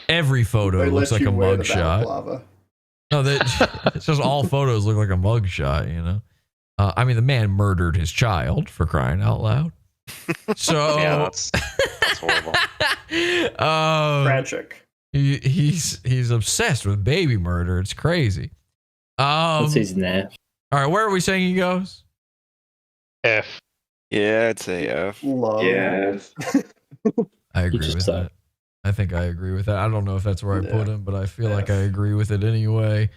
every photo looks like a mugshot. No, it's just all photos look like a mugshot. I mean, the man murdered his child, for crying out loud. So yeah, that's horrible. Tragic. He's obsessed with baby murder. It's crazy. That's his name. All right, where are we saying he goes? F. Yeah, I'd say F. Yes. I agree with that. I think I agree with that. I don't know if that's where I put him, but I feel like I agree with it anyway.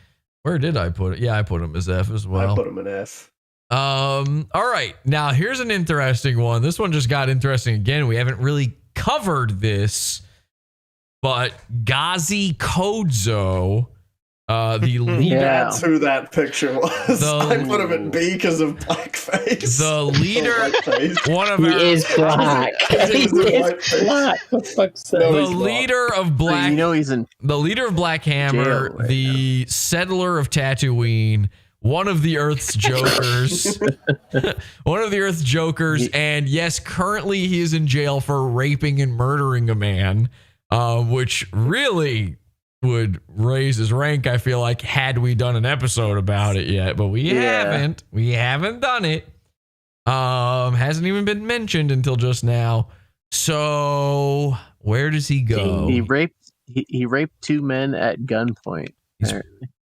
Where did I put it? Yeah, I put him as F as well. I put him in F. All right. Now here's an interesting one. This one just got interesting again. We haven't really covered this, but Ghazi Kodzo, the leader. That's who that picture was. I put him at B because of blackface. The leader, one of He our, is black. He is black. For fuck's sake. the leader of Black. He's in the leader of Black Hammer, jail right the settler of Tatooine, one of the Earth's Jokers, one of the Earth's Jokers, and yes, currently he is in jail for raping and murdering a man, which really would raise his rank. I feel like had we done an episode about it yet, but we haven't. We haven't done it. Hasn't even been mentioned until just now. So where does he go? He raped 2 men at gunpoint.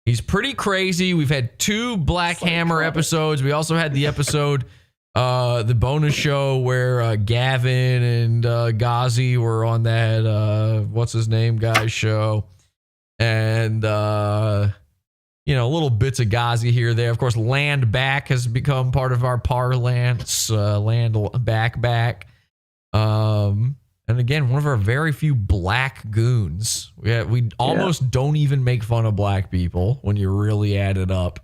He's pretty crazy. We've had 2 Black Hammer episodes. We also had the episode, the bonus show where Gavin and Ghazi were on that what's his name guy's show, and little bits of Ghazi here or there. Of course, Land Back has become part of our parlance. Land back. And again, one of our very few black goons. We almost don't even make fun of black people when you really add it up.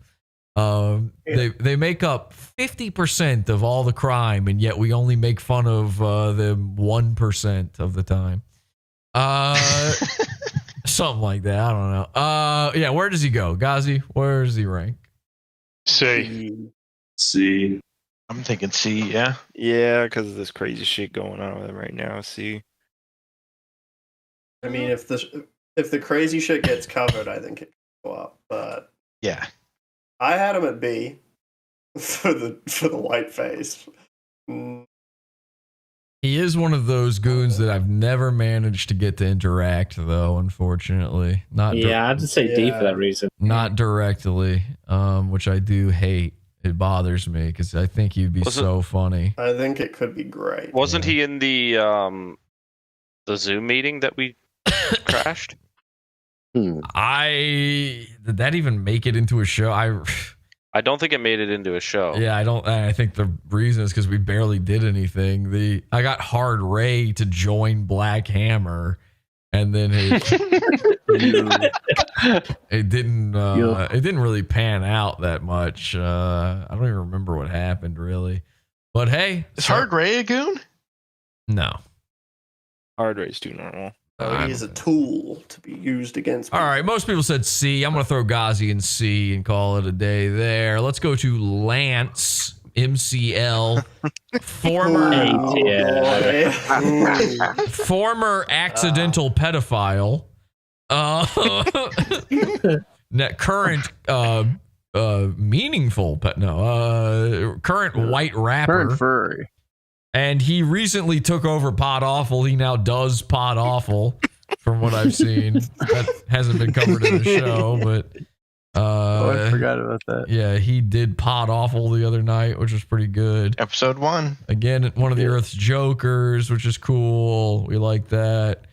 They make up 50% of all the crime, and yet we only make fun of them 1% of the time. Something like that. I don't know. Where does he go? Ghazi, where does he rank? C. I'm thinking C, yeah. Yeah, because of this crazy shit going on with him right now. C. I mean, if the crazy shit gets covered, I think it could go up. But yeah, I had him at B for the white face. He is one of those goons that I've never managed to get to interact, though. Unfortunately, I have to say D for that reason. Not directly, which I do hate. It bothers me because I think he'd be so funny. I think it could be great. Wasn't he in the Zoom meeting that we crashed? Did that even make it into a show? I don't think it made it into a show. Yeah, I don't. I think the reason is because we barely did anything. I got Hard Ray to join Black Hammer, and then it didn't really pan out that much. I don't even remember what happened really. But hey, is Hard Ray a goon? No, Hard Ray's too normal. He is a tool to be used against people. All right, most people said C. I'm going to throw Ghazi in C and call it a day there. Let's go to Lance, MCL, former accidental pedophile, current meaningful, current white rapper. Current furry. And he recently took over Pod Awful. He now does Pod Awful, from what I've seen. That hasn't been covered in the show, but I forgot about that. Yeah, he did Pod Awful the other night, which was pretty good. Episode 1. Again, one of the Earth's Jokers, which is cool. We like that.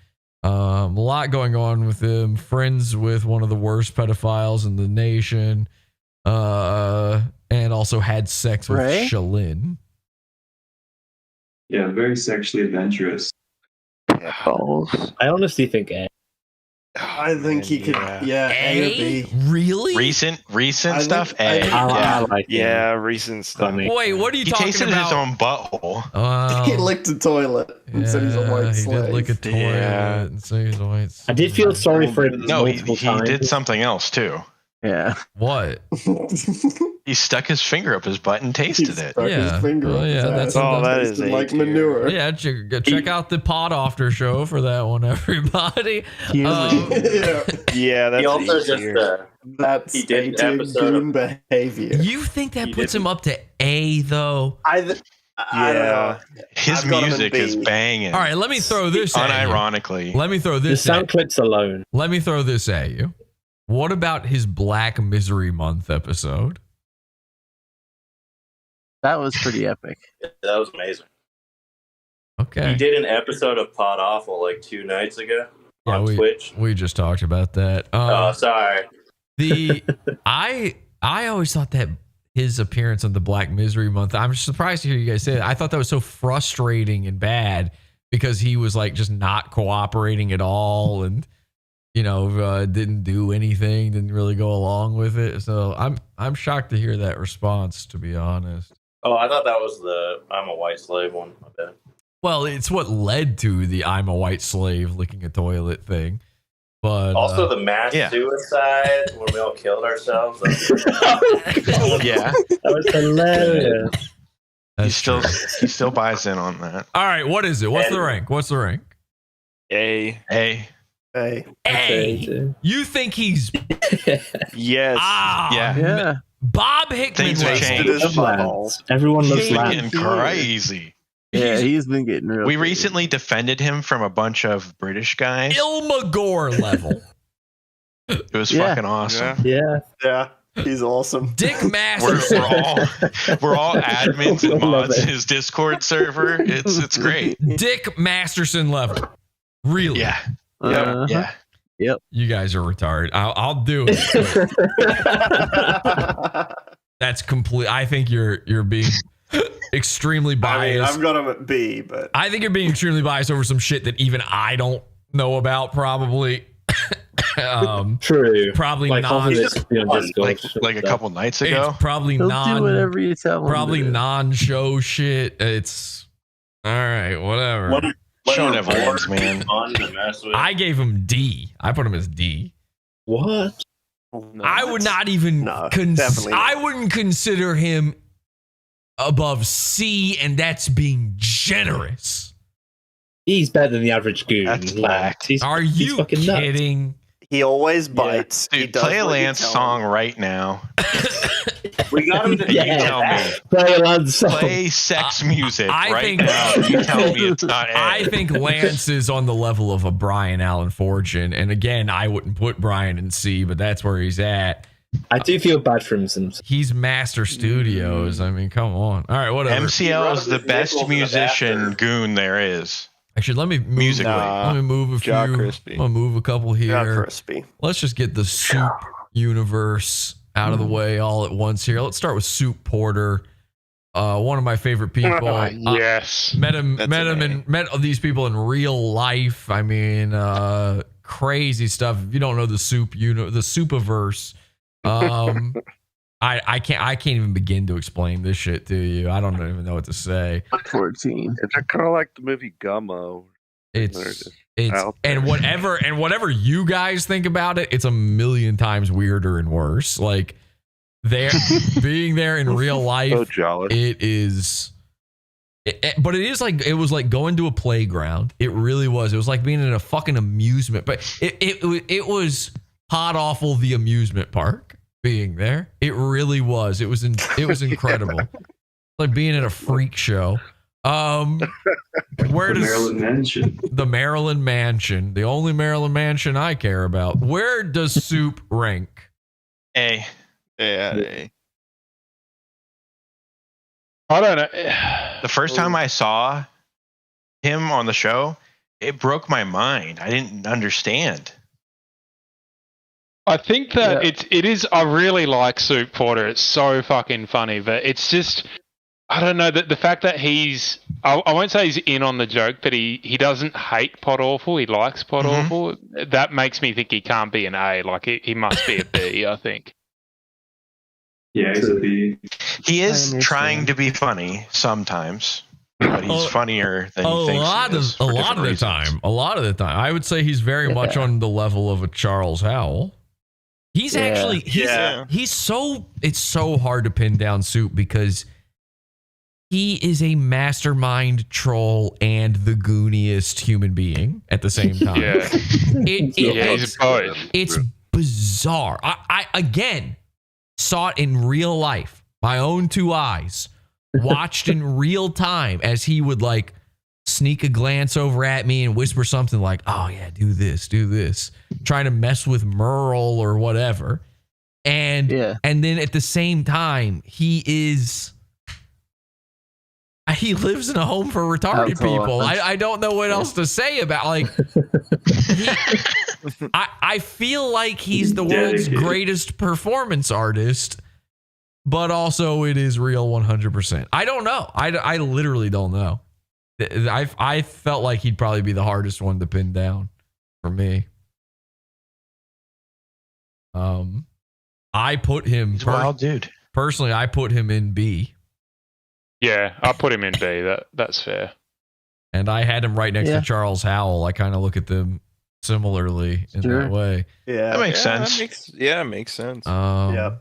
A lot going on with him. Friends with one of the worst pedophiles in the nation. And also had sex with Shalyn. Yeah, very sexually adventurous. I honestly think A. I think he could. Yeah, A or B. Really? Recent stuff. I like recent stuff. Wait, what are you he talking tasted about? his own butthole. He licked a toilet and said he's a white slave. He did lick a toilet and say he's a white slave. I did feel sorry for him. No, he did something else too. Yeah. What? He stuck his finger up his butt and tasted it. That's all that is. Like manure. Yeah, check out the Pod After show for that one, everybody. Yeah, that's he also easier. That's he did an episode of behavior. You think that puts him up to A though? I don't know. His music is banging. All right, let me throw this at you. Unironically. Let me throw this. The sound clips alone. Let me throw this at you. What about his Black Misery Month episode? That was pretty epic. That was amazing. Okay. He did an episode of Pod Awful like 2 nights ago on Twitch. We just talked about that. Sorry. I always thought that his appearance on the Black Misery Month. I'm surprised to hear you guys say that. I thought that was so frustrating and bad because he was like just not cooperating at all, and didn't do anything, didn't really go along with it. So I'm shocked to hear that response, to be honest. Oh, I thought that was the "I'm a white slave" one. My bad. Well, it's what led to the "I'm a white slave" licking a toilet thing. But also the mass suicide when we all killed ourselves. Yeah, that was hilarious. He still buys in on that. All right, what is it? What's the rank? A. You think he's yes? Yeah. Bob Hickman. Things have changed. Everyone loves He's Lance. getting crazy. Yeah, he's been getting real. We recently defended him from a bunch of British guys. Ilmagore level. It was fucking awesome. Yeah. He's awesome. Dick Masterson. We're all admins and mods in his Discord server. It's great. Dick Masterson level. Really? Yeah. Yeah. Yep. You guys are retarded. I'll do it. That's complete. I think you're being extremely biased. I've got him at B, but I think you're being extremely biased over some shit that even I don't know about. Probably. True. Probably like non. Like a couple nights ago. It's probably He'll non. do whatever you tell him. Probably non-show shit. It's all right. Whatever. Show never ends, man. I gave him D. I put him as D. What? no, I would not even. definitely I not. wouldn't consider him above C, and that's being generous. He's better than the average goon. That's fact. Are he's you fucking nuts. kidding? He always bites. Dude, He does play a what you Lance tell him. song right now. We got him to You tell me. Play a Lance song. Play sex music I right think- now. You tell me it's not A. I think Lance is on the level of a Brian Allen Fortune. And again, I wouldn't put Brian in C, but that's where he's at. I do feel bad for him sometimes. He's Master Studios. I mean, come on. All right, whatever. MCL is the best musician goon there is. Actually, let me move, Musically. let me move a few. Jack I'm Crispy. gonna move a couple here. Not crispy. Let's just get the Soup universe out of the way all at once here. Let's start with Soup Porter. One of my favorite people. Yes. Met these people in real life. I mean, crazy stuff. If you don't know the Soup, the Soupiverse. I can't even begin to explain this shit to you. I don't even know what to say. 14. It's kind of like the movie Gummo. It's out there. and whatever you guys think about it, it's a million times weirder and worse. Like being there in real life, So jealous. it is. But it is like it was like going to a playground. It really was. It was like being in a fucking amusement. But it was hot awful the amusement park. Being there, it really was. It was incredible. Like being at a freak show. Where does Maryland Mansion? The Maryland Mansion, the only Maryland Mansion I care about. Where does Soup rank? A. Yeah. I don't know. The first time I saw him on the show, it broke my mind. I didn't understand. I think that it is. I really like Soup Porter. It's so fucking funny, but it's just. I don't know, the fact that he's, I won't say he's in on the joke, but he doesn't hate Pod Awful, he likes Pod Awful. That makes me think he can't be an A, like he must be a B, I think. Yeah, he's a B. He is trying to be funny sometimes, but he's funnier than he thinks he is A for lot of the different time. I would say he's very much on the level of a Charles Howell. He's actually, he's so, it's so hard to pin down Soup because he is a mastermind troll and the gooniest human being at the same time. Yeah. It's bizarre. I again saw it in real life, my own two eyes, watched in real time as he would like sneak a glance over at me and whisper something like, "Oh yeah, do this," trying to mess with Merle or whatever. And then at the same time, he lives in a home for retarded people. I don't know what else to say about I feel like he's the world's greatest performance artist, but also it is real 100%. I don't know. I literally don't know. I felt like he'd probably be the hardest one to pin down for me. I put him. He's a wild dude. Personally, I put him in B. Yeah, I put him in B. That's fair. And I had him right next to Charles Howell. I kind of look at them similarly in that way. Yeah, that makes sense. It makes sense. Yeah,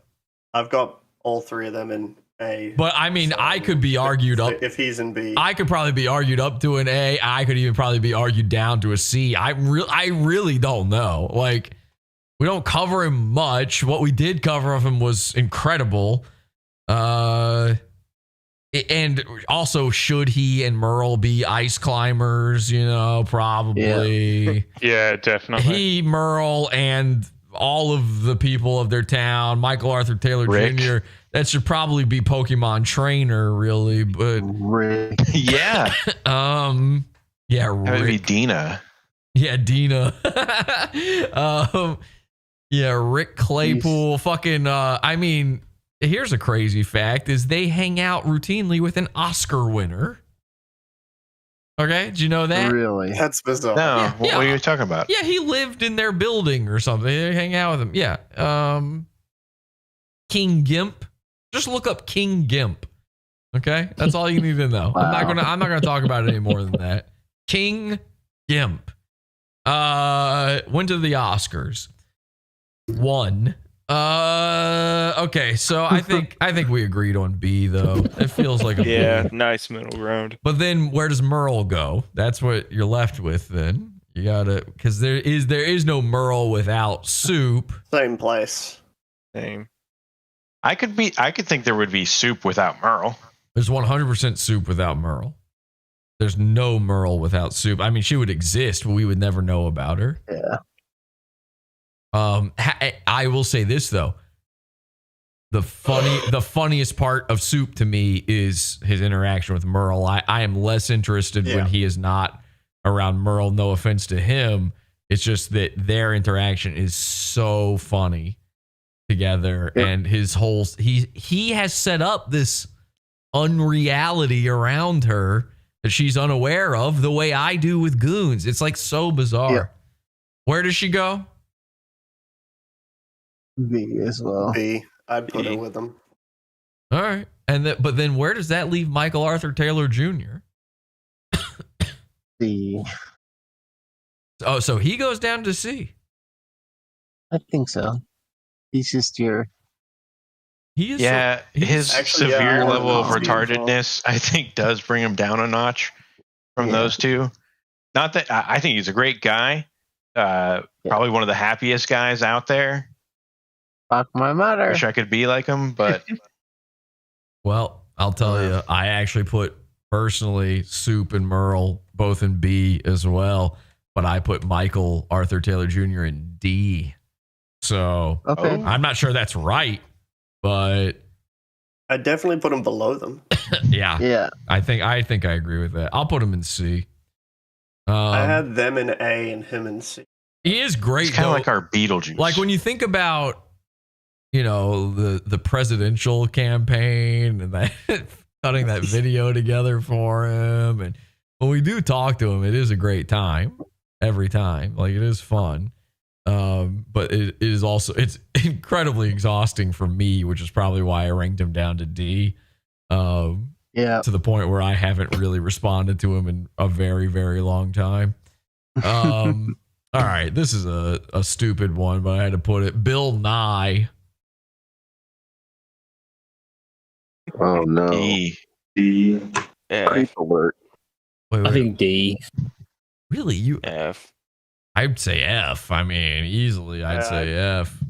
I've got all three of them in A. But I mean, I could be argued up. If he's in B, I could probably be argued up to an A. I could even probably be argued down to a C. I really don't know. Like, we don't cover him much. What we did cover of him was incredible. And also, should he and Merle be ice climbers? You know, probably. Yeah, definitely. He, Merle, and all of the people of their town, Michael Arthur Taylor Jr., that should probably be Pokemon trainer, really. But yeah. Yeah, Rick. That would be Dina. Yeah, Dina. Yeah, Rick Claypool. Fucking, I mean, here's a crazy fact, is they hang out routinely with an Oscar winner. Okay, did you know that? Really? That's bizarre. No, what are you talking about? Yeah, he lived in their building or something. They hang out with him. Yeah. King Gimp. Just look up King Gimp. Okay? That's all you need to know. Wow. I'm not gonna talk about it any more than that. King Gimp. Went to the Oscars. Won. Okay, so I think we agreed on B though. It feels like a yeah, B. nice middle ground. But then where does Merle go? That's what you're left with then. You gotta, because there is no Merle without Soup. Same place. Same. I could think there would be Soup without Merle. There's 100% Soup without Merle. There's no Merle without Soup. I mean, she would exist, but we would never know about her. Yeah. I will say this though. The funniest part of Soup to me is his interaction with Merle. I am less interested when he is not around Merle. No offense to him. It's just that their interaction is so funny together. Yep. And his whole, he has set up this unreality around her that she's unaware of, the way I do with Goons. It's like so bizarre. Yep. Where does she go? B as well. B. I'd put it with them. All right. But then where does that leave Michael Arthur Taylor Jr.? C. Oh, so he goes down to C. I think so. He's just your... He is his severe level of retardedness, I think, does bring him down a notch from those two. Not that I think he's a great guy. Probably one of the happiest guys out there. Fuck my mother. Wish I could be like him, but... Well, I'll tell you, I actually put, personally, Soup and Merle both in B as well, but I put Michael Arthur Taylor Jr. in D. So I'm not sure that's right, but... I definitely put him below them. Yeah. I think I agree with that. I'll put him in C. I had them in A and him in C. He is great. He's kind of like our Beetlejuice. Like when you think about, you know, the presidential campaign and that putting that video together for him, and when we do talk to him, it is a great time every time. Like, it is fun. But it is also, it's incredibly exhausting for me, which is probably why I ranked him down to D. To the point where I haven't really responded to him in a very, very long time. All right, this is a stupid one, but I had to put it. Bill Nye. Oh no. D. Creep alert. Wait. I think D. Really? You F. I'd say F. I mean, easily I'd say F.